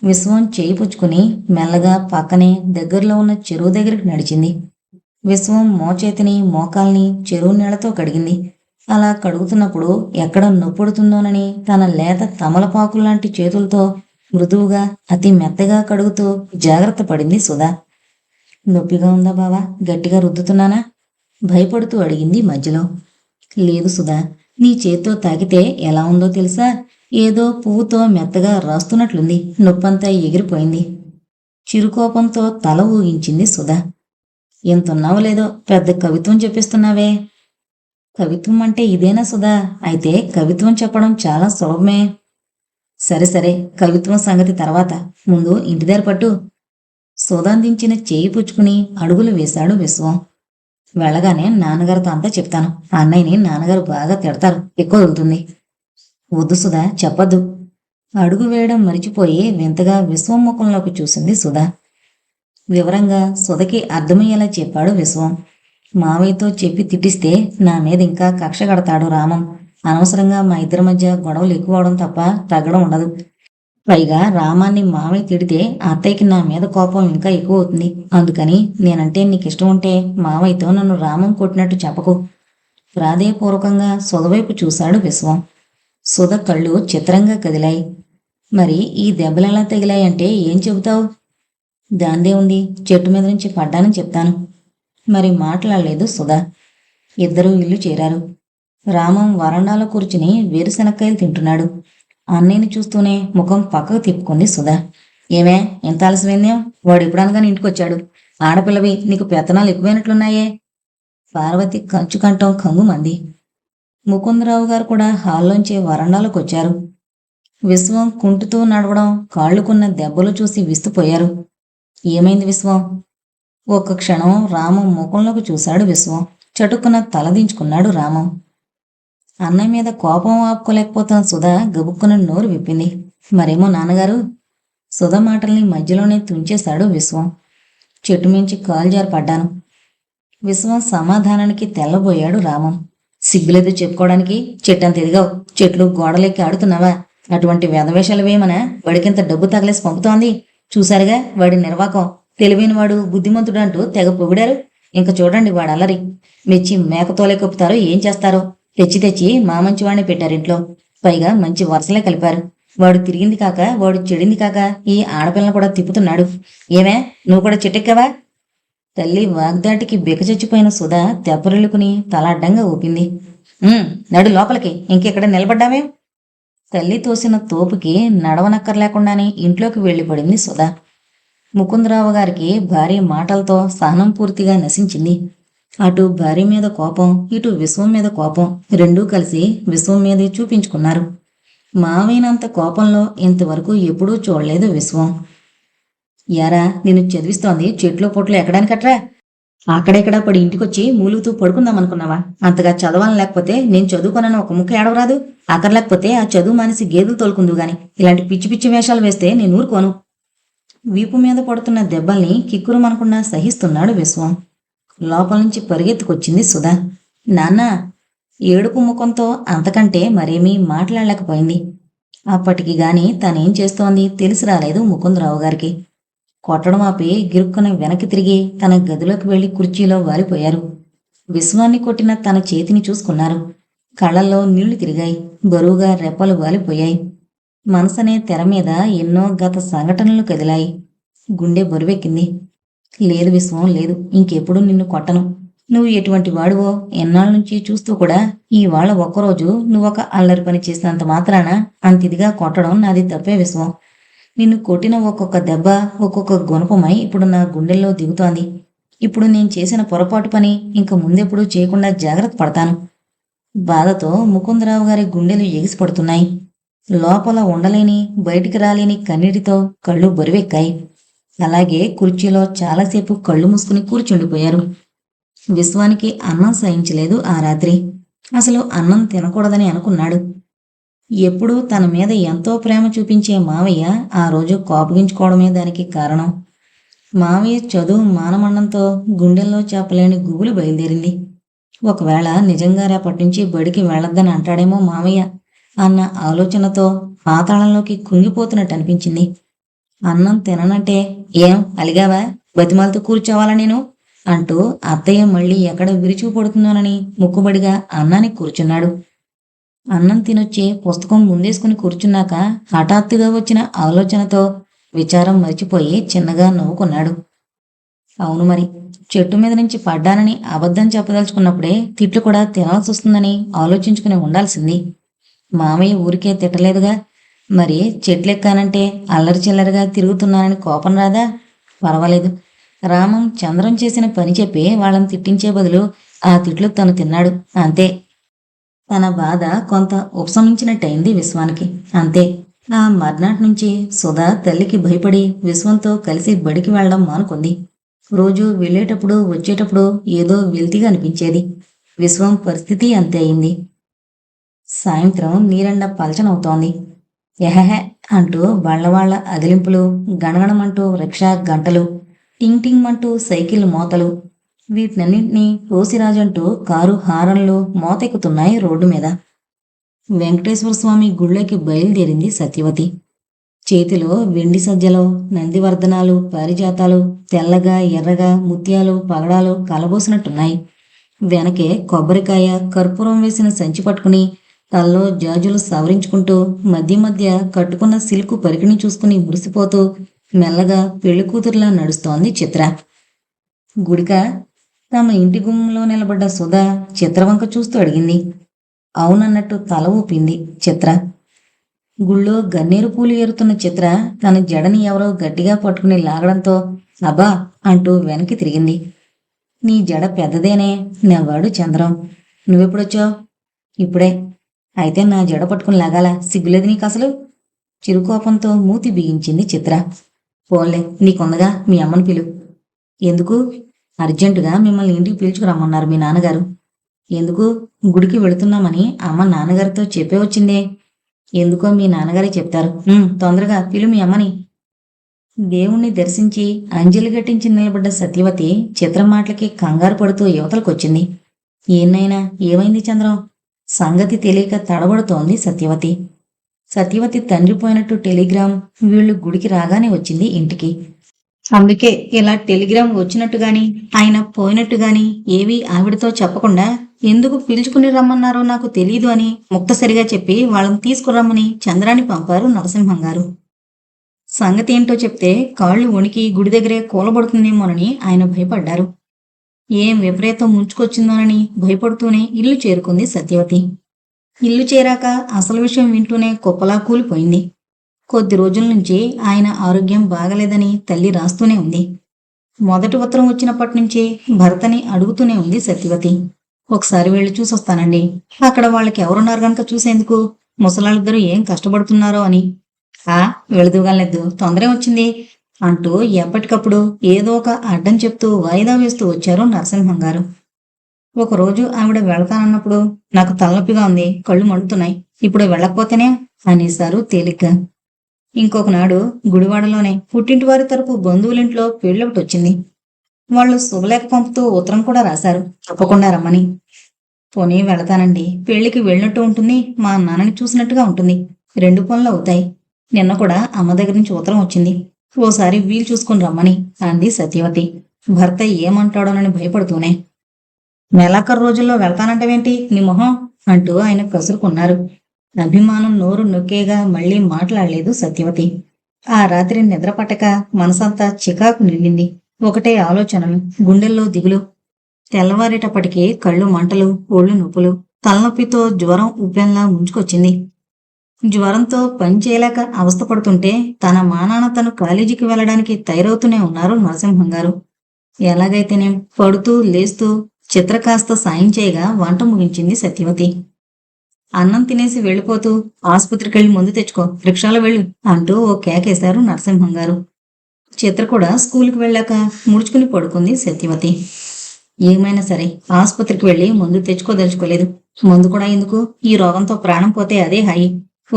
విశ్వం చేయి పుచ్చుకుని మెల్లగా పక్కనే దగ్గరలో ఉన్న చెరువు దగ్గరికి నడిచింది. విశ్వం మోచేతిని మోకాల్ని చెరువు నీళ్లతో కడిగింది. అలా కడుగుతున్నప్పుడు ఎక్కడ నొప్పుడుతుందోనని తన లేత తమలపాకుల్లాంటి చేతులతో మృదువుగా అతి మెత్తగా కడుగుతూ జాగ్రత్త పడింది సుధా. నొప్పిగా ఉందా బావా, గట్టిగా రుద్దుతున్నానా? భయపడుతూ అడిగింది మధ్యలో. లేదు సుధా, నీ చేత్తో తాకితే ఎలా ఉందో తెలుసా? ఏదో పువ్వుతో మెత్తగా రాస్తున్నట్లుంది, నొప్పంతా ఎగిరిపోయింది. చిరుకోపంతో తల ఊగించింది సుధా. ఎంతున్నావో లేదో పెద్ద కవిత్వం చెప్పిస్తున్నావే. కవిత్వం అంటే ఇదేనా సుధా? అయితే కవిత్వం చెప్పడం చాలా సులభమే. సరే సరే, కవిత్వం సంగతి తర్వాత, ముందు ఇంటి దగ్గర పట్టు. సుధాందించిన చేయి పుచ్చుకుని అడుగులు వేశాడు విశ్వం. వెళ్ళగానే నాన్నగారితో అంతా చెప్తాను, అన్నయ్యని నాన్నగారు బాగా తిడతారు, ఎక్కువ వదులుతుంది. వద్దు సుధా, చెప్పద్దు. అడుగు వేయడం మరిచిపోయి వింతగా విశ్వం ముఖంలోకి చూసింది సుధా. వివరంగా సుధకి అర్థమయ్యేలా చెప్పాడు విశ్వం. మావయ్యతో చెప్పి తిట్టిస్తే నా మీద ఇంకా కక్ష కడతాడు రామం. అనవసరంగా మా ఇద్దరి మధ్య గొడవలు ఎక్కువ అవడం తప్ప తగ్గడం ఉండదు. పైగా రామాన్ని మావయ్య తిడితే అత్తయ్యకి నా మీద కోపం ఇంకా ఎక్కువ అవుతుంది. అందుకని నేనంటే నీకు ఇష్టం ఉంటే మావయ్యతో నన్ను రామం కొట్టినట్టు చెప్పకు. ప్రాధేయపూర్వకంగా సుధవైపు చూశాడు విశ్వం. సుధ కళ్ళు చిత్రంగా కదిలాయి. మరి ఈ దెబ్బలెలా తగిలాయంటే ఏం చెబుతావు? దాందే ఉంది, చెట్టు మీద నుంచి పడ్డానని చెప్తాను. మరి మాట్లాడలేదు సుధ. ఇద్దరూ ఇల్లు చేరారు. రామం వరండాలో కూర్చుని వేరుశనక్కాయలు తింటున్నాడు. అన్నయ్యని చూస్తూనే ముఖం పక్కకు తిప్పుకుంది సుధ. ఏమే, ఎంత ఆలస్యమైందేం? వాడు ఎప్పుడనగానే ఇంటికొచ్చాడు. ఆడపిల్లవి, నీకు పెత్తనాలు ఎక్కువైనట్లున్నాయే. పార్వతి కంచుకంఠం కంగుమంది. ముకుందరావు గారు కూడా హాల్లోంచి వరండాలోకి వచ్చారు. విశ్వం కుంటుతూ నడవడం, కాళ్లుకున్న దెబ్బలు చూసి విస్తుపోయారు. ఏమైంది విశ్వం? ఒక్క క్షణం రామం ముఖంలోకి చూశాడు విశ్వం. చటుక్కున తలదించుకున్నాడు రామం. అన్నయ్య మీద కోపం ఆపుకోలేకపోతున్న సుధ గబుక్కున నోరు విప్పింది. మరేమో నాన్నగారు? సుధ మాటల్ని మధ్యలోనే తుంచేశాడు విశ్వం. చెట్టు మించి కాలుజారి పడ్డాను. విశ్వం సమాధానానికి తెల్లబోయాడు రామం. సిగ్గులేదు చెప్పుకోవడానికి? చెట్టంత ఎదిగావు, చెట్లు గోడలెక్కి ఆడుతున్నావా? అటువంటి వేదవేషాలు వేయమనా వాడికింత డబ్బు తగలేసి పంపుతోంది? చూశారుగా వాడి నిర్వాకం. తెలివైనవాడు, బుద్ధిమంతుడు అంటూ తెగ పొగిడారు. ఇంక చూడండి వాడు అల్లరి. మెచ్చి మేకతోలే కప్పుతారో ఏం చేస్తారో. తెచ్చి తెచ్చి మా మంచివాడిని పెట్టారు ఇంట్లో. పైగా మంచి వరుసలే కలిపారు. వాడు తిరిగింది కాక, వాడు చెడింది కాక ఈ ఆడపిల్లను కూడా తిప్పుతున్నాడు. ఏమే, నువ్వు కూడా చెట్టెక్కావా? తల్లి వాగ్దాటికి బికచచ్చిపోయిన సుధ తెప్పరిల్లుకుని తల అడ్డంగా ఊపింది. నడు లోపలికి, ఇంకెక్కడ నిలబడ్డావే? తల్లి తోసిన తోపుకి నడవనక్కర్లేకుండానే ఇంట్లోకి వెళ్ళిపడింది సుధ. ముకుందరావు గారికి భార్య మాటలతో సహనం పూర్తిగా నశించింది. అటు భార్య మీద కోపం, ఇటు విశ్వం మీద కోపం రెండూ కలిసి విశ్వం మీదే చూపించుకున్నారు. మావైనంత కోపంలో ఇంతవరకు ఎప్పుడూ చూడలేదు విశ్వం. యారా, నిన్ను చదివిస్తోంది చెట్లో పొట్లు ఎక్కడానికట్రా? అక్కడెక్కడా పడి ఇంటికొచ్చి మూలుగుతూ పడుకుందామనుకున్నావా? అంతగా చదవాలని లేకపోతే నేను చదువుకోనని ఒక ముక్క ఏడవరాదు? అక్కర్లేకపోతే ఆ చదువు మానేసి గేదెలు తోలుకుందు గాని ఇలాంటి పిచ్చి పిచ్చి వేషాలు వేస్తే నేను ఊరుకోను. వీపు మీద పడుతున్న దెబ్బల్ని కిక్కురుమనకుండా సహిస్తున్నాడు విశ్వం. లోపల నుంచి పరిగెత్తుకొచ్చింది సుధ. నాన్న! ఏడుపు ముఖంతో అంతకంటే మరేమీ మాట్లాడలేకపోయింది. అప్పటికి గాని తనేం చేస్తోంది తెలిసి రాలేదు ముకుందరావు గారికి. కొట్టడం ఆపి గిరుక్కున వెనక్కి తిరిగి తన గదిలోకి వెళ్లి కుర్చీలో వాలిపోయారు. విశ్వాన్ని కొట్టిన తన చేతిని చూసుకున్నారు. కళ్ళల్లో నీళ్లు తిరిగాయి. బరువుగా రెప్పలు వాలిపోయాయి. మనసనే తెర మీద ఎన్నో గత సంఘటనలు కదిలాయి. గుండె బరువెక్కింది. లేదు విశ్వం, లేదు, ఇంకెప్పుడు నిన్ను కొట్టను. నువ్వు ఎటువంటి వాడువో ఎన్నాళ్ళ నుంచి చూస్తూ కూడా ఇవాళ ఒక్కరోజు నువ్వొక అల్లరి పని చేసినంత మాత్రాన అంతిదిగా కొట్టడం నాది తప్పే విశ్వం. నిన్ను కొట్టిన ఒక్కొక్క దెబ్బ, ఒక్కొక్క గుణపమై ఇప్పుడు నా గుండెల్లో దిగుతోంది. ఇప్పుడు నేను చేసిన పొరపాటు పని ఇంక ముందెప్పుడూ చేయకుండా జాగ్రత్త పడతాను. బాధతో ముకుందరావు గారి గుండెలు ఎగిసిపడుతున్నాయి. లోపల ఉండలేని, బయటికి రాలేని కన్నీటితో కళ్ళు బరువెక్కాయి. అలాగే కుర్చీలో చాలాసేపు కళ్ళు మూసుకుని కూర్చుండిపోయారు. విశ్వానికి అన్నం సహించలేదు ఆ రాత్రి. అసలు అన్నం తినకూడదని అనుకున్నాడు. ఎప్పుడూ తన మీద ఎంతో ప్రేమ చూపించే మావయ్య ఆ రోజు కోపగించుకోవడమే దానికి కారణం. మావయ్య చదువు మానమండంతో గుండెల్లో చెప్పలేని గుబులు బయలుదేరింది. ఒకవేళ నిజంగా రేపటి నుంచి బడికి వెళ్ళొద్దని అంటాడేమో మావయ్య అన్న ఆలోచనతో పాతాళంలోకి కుంగిపోతున్నట్టు అనిపించింది. అన్నం తిననంటే ఏం అలిగావా? బతిమాలతో కూర్చోవాలా నేను అంటూ అత్తయ్య మళ్ళీ ఎక్కడ విరుచుకుపడుతుందోనని ముక్కుబడిగా అన్నానికి కూర్చున్నాడు. అన్నం తినొచ్చి పుస్తకం ముందేసుకుని కూర్చున్నాక హఠాత్తుగా వచ్చిన ఆలోచనతో విచారం మరిచిపోయి చిన్నగా నవ్వుకున్నాడు. అవును మరి, చెట్టు మీద నుంచి పడ్డానని అబద్ధం చెప్పదలుచుకున్నప్పుడే తిట్లు కూడా తినాల్సి వస్తుందని ఆలోచించుకుని ఉండాల్సింది. మామయ్య ఊరికే తిట్టలేదుగా. మరి చెట్లెక్కానంటే అల్లరి చిల్లరిగా తిరుగుతున్నానని కోపం రాదా? పర్వాలేదు, రామం చంద్రం చేసిన పని చెప్పి వాళ్ళని తిట్టించే బదులు ఆ తిట్లు తను తిన్నాడు, అంతే. తన బాధ కొంత ఉపశమించినట్టయింది విశ్వానికి, అంతే. ఆ మర్నాటి నుంచి సుధా తల్లికి భయపడి విశ్వంతో కలిసి బడికి వెళ్లడం మానుకుంది. రోజు వెళ్ళేటప్పుడు వచ్చేటప్పుడు ఏదో వెల్తిగా అనిపించేది. విశ్వం పరిస్థితి అంతే అయింది. సాయంత్రం నీరెండ పలచనవుతోంది. ఎహెహె అంటూ బళ్లవాళ్ల అదిలింపులు, గణగణమంటూ రిక్షా గంటలు, టింగ్ టింగ్ అంటూ సైకిల్ మోతలు, వీటినన్నింటినీ రోసిరాజంటూ కారు హారన్లు మోతెక్కుతున్నాయి రోడ్డు మీద. వెంకటేశ్వర స్వామి గుళ్ళోకి బయలుదేరింది సత్యవతి. చేతిలో వెండి సజ్జలో నందివర్ధనాలు, పారిజాతాలు తెల్లగా ఎర్రగా ముత్యాలు పగడాలు కలబోసినట్టున్నాయి. వెనకే కొబ్బరికాయ కర్పూరం వేసిన సంచి పట్టుకుని తల్లో జాజులు సవరించుకుంటూ మధ్య మధ్య కట్టుకున్న సిల్కు పరికిణి చూసుకుని మురిసిపోతూ మెల్లగా పెళ్లి కూతురులా నడుస్తోంది చిత్ర. గుడిక తమ ఇంటి గుమ్మంలో నిలబడ్డ సుధా చిత్రవంక చూస్తూ అడిగింది. అవునన్నట్టు తల ఊపింది చిత్ర. గుళ్ళో గన్నేరు పూలు ఏరుతున్న చిత్ర తన జడని ఎవరో గట్టిగా పట్టుకుని లాగడంతో అబ్బా అంటూ వెనక్కి తిరిగింది. నీ జడ పెద్దదేనే, నవ్వాడు చంద్రం. నువ్వెప్పుడొచ్చావు? ఇప్పుడే. అయితే నా జడ పట్టుకుని లాగాల, సిగ్గులేదు నీకు అసలు? చిరుకోపంతో మూతి బిగించింది చిత్ర. పోన్లే, నీకుందగా మీ అమ్మను పిలు. ఎందుకు? అర్జెంటుగా మిమ్మల్ని ఇంటికి పిలుచుకురమ్మన్నారు మీ నాన్నగారు. ఎందుకు? గుడికి వెళుతున్నామని అమ్మ నాన్నగారితో చెప్పే వచ్చిందే. ఎందుకో మీ నాన్నగారే చెప్తారు. తొందరగా పిలు మీ అమ్మని. దేవుణ్ణి దర్శించి అంజలి గట్టించి నిలబడ్డ సత్యవతి చిత్ర మాటలకి కంగారు పడుతూ యువతలకొచ్చింది. ఏన్నైనా ఏమైంది చంద్రం? సంగతి తెలియక తడబడుతోంది సత్యవతి. సత్యవతి తండ్రి పోయినట్టు టెలిగ్రామ్ వీళ్ళు గుడికి రాగానే వచ్చింది ఇంటికి. అందుకే ఇలా టెలిగ్రామ్ వచ్చినట్టు గాని ఆయన పోయినట్టు గాని ఏవీ ఆవిడతో చెప్పకుండా ఎందుకు పిలుచుకుని రమ్మన్నారో నాకు తెలీదు అని ముక్తసరిగా చెప్పి వాళ్ళని తీసుకురమ్మని చంద్రాన్ని పంపారు నరసింహం గారు. సంగతి ఏంటో చెప్తే కాళ్ళు వణికి గుడి దగ్గరే కూలబడుతుందేమోనని ఆయన భయపడ్డారు. ఏం విపరీతం ముంచుకొచ్చిందోనని భయపడుతూనే ఇల్లు చేరుకుంది సత్యవతి. ఇల్లు చేరాక అసలు విషయం వింటూనే కుప్పలా కూలిపోయింది. కొద్ది రోజుల నుంచి ఆయన ఆరోగ్యం బాగలేదని తల్లి రాస్తూనే ఉంది. మొదటి ఉత్తరం వచ్చినప్పటి నుంచి భర్తని అడుగుతూనే ఉంది సత్యవతి. ఒకసారి వెళ్ళి చూసొస్తానండి, అక్కడ వాళ్ళకి ఎవరున్నారు గనక చూసేందుకు, ముసలాళ్ళిద్దరూ ఏం కష్టపడుతున్నారో అని. వెళుదుగాలేదు, తొందరే వచ్చింది అంటూ ఎప్పటికప్పుడు ఏదో ఒక అడ్డం చెప్తూ వాయిదా వేస్తూ వచ్చారు నరసింహం గారు. ఒకరోజు ఆవిడ వెళతానన్నప్పుడు నాకు తలనొప్పిగా ఉంది, కళ్ళు మండుతున్నాయి, ఇప్పుడు వెళ్ళకపోతేనే అనేశారు తేలిగ్గా. ఇంకొకనాడు గుడివాడలోనే పుట్టింటి వారి తరపు బంధువులింట్లో పెళ్ళొకటి వచ్చింది. వాళ్ళు శుభలేఖ పంపుతూ ఉత్తరం కూడా రాశారు, తప్పకుండా రమ్మని. పోనీ వెళతానండి, పెళ్లికి వెళ్ళినట్టు ఉంటుంది, మా నాన్నని చూసినట్టుగా ఉంటుంది, 2 పనులు అవుతాయి. నిన్న కూడా అమ్మ దగ్గర నుంచి ఉత్తరం వచ్చింది, ఓసారి వీలు చూసుకుని రమ్మని అంది సత్యవతి భర్త ఏమంటాడోనని భయపడుతూనే. నెలాఖరు రోజుల్లో వెళ్తానంటవేంటి నీ మొహం అంటూ ఆయన కసురుకున్నారు. అభిమానం నోరు నొక్కేగా మళ్లీ మాట్లాడలేదు సత్యవతి. ఆ రాత్రి నిద్ర పట్టక మనసంతా చికాకు నిండింది. ఒకటే ఆలోచనలు, గుండెల్లో దిగులు. తెల్లవారేటప్పటికీ కళ్ళు మంటలు, ఒళ్ళు నొప్పులు, తలనొప్పితో జ్వరం ఉప్పెన్లా ముంచుకొచ్చింది. జ్వరంతో పనిచేయలేక అవస్థపడుతుంటే తన మానాన తను కాలేజీకి వెళ్లడానికి తయారవుతూనే ఉన్నారు నరసింహం గారు. ఎలాగైతేనే పడుతూ లేస్తూ చిత్ర కాస్త సాయం చేయగా వంట ముగించింది సత్యవతి. అన్నం తినేసి వెళ్ళిపోతూ ఆసుపత్రికెళ్ళి ముందు తెచ్చుకో, రిక్షాలో వెళ్ళు అంటూ ఓ కేకేశారు నరసింహం గారు. చిత్ర కూడా స్కూల్కి వెళ్ళాక ముడుచుకుని పడుకుంది సత్యవతి. ఏమైనా సరే ఆసుపత్రికి వెళ్ళి ముందు తెచ్చుకోదలుచుకోలేదు. ముందు కూడా ఎందుకు, ఈ రోగంతో ప్రాణం పోతే అదే హాయి.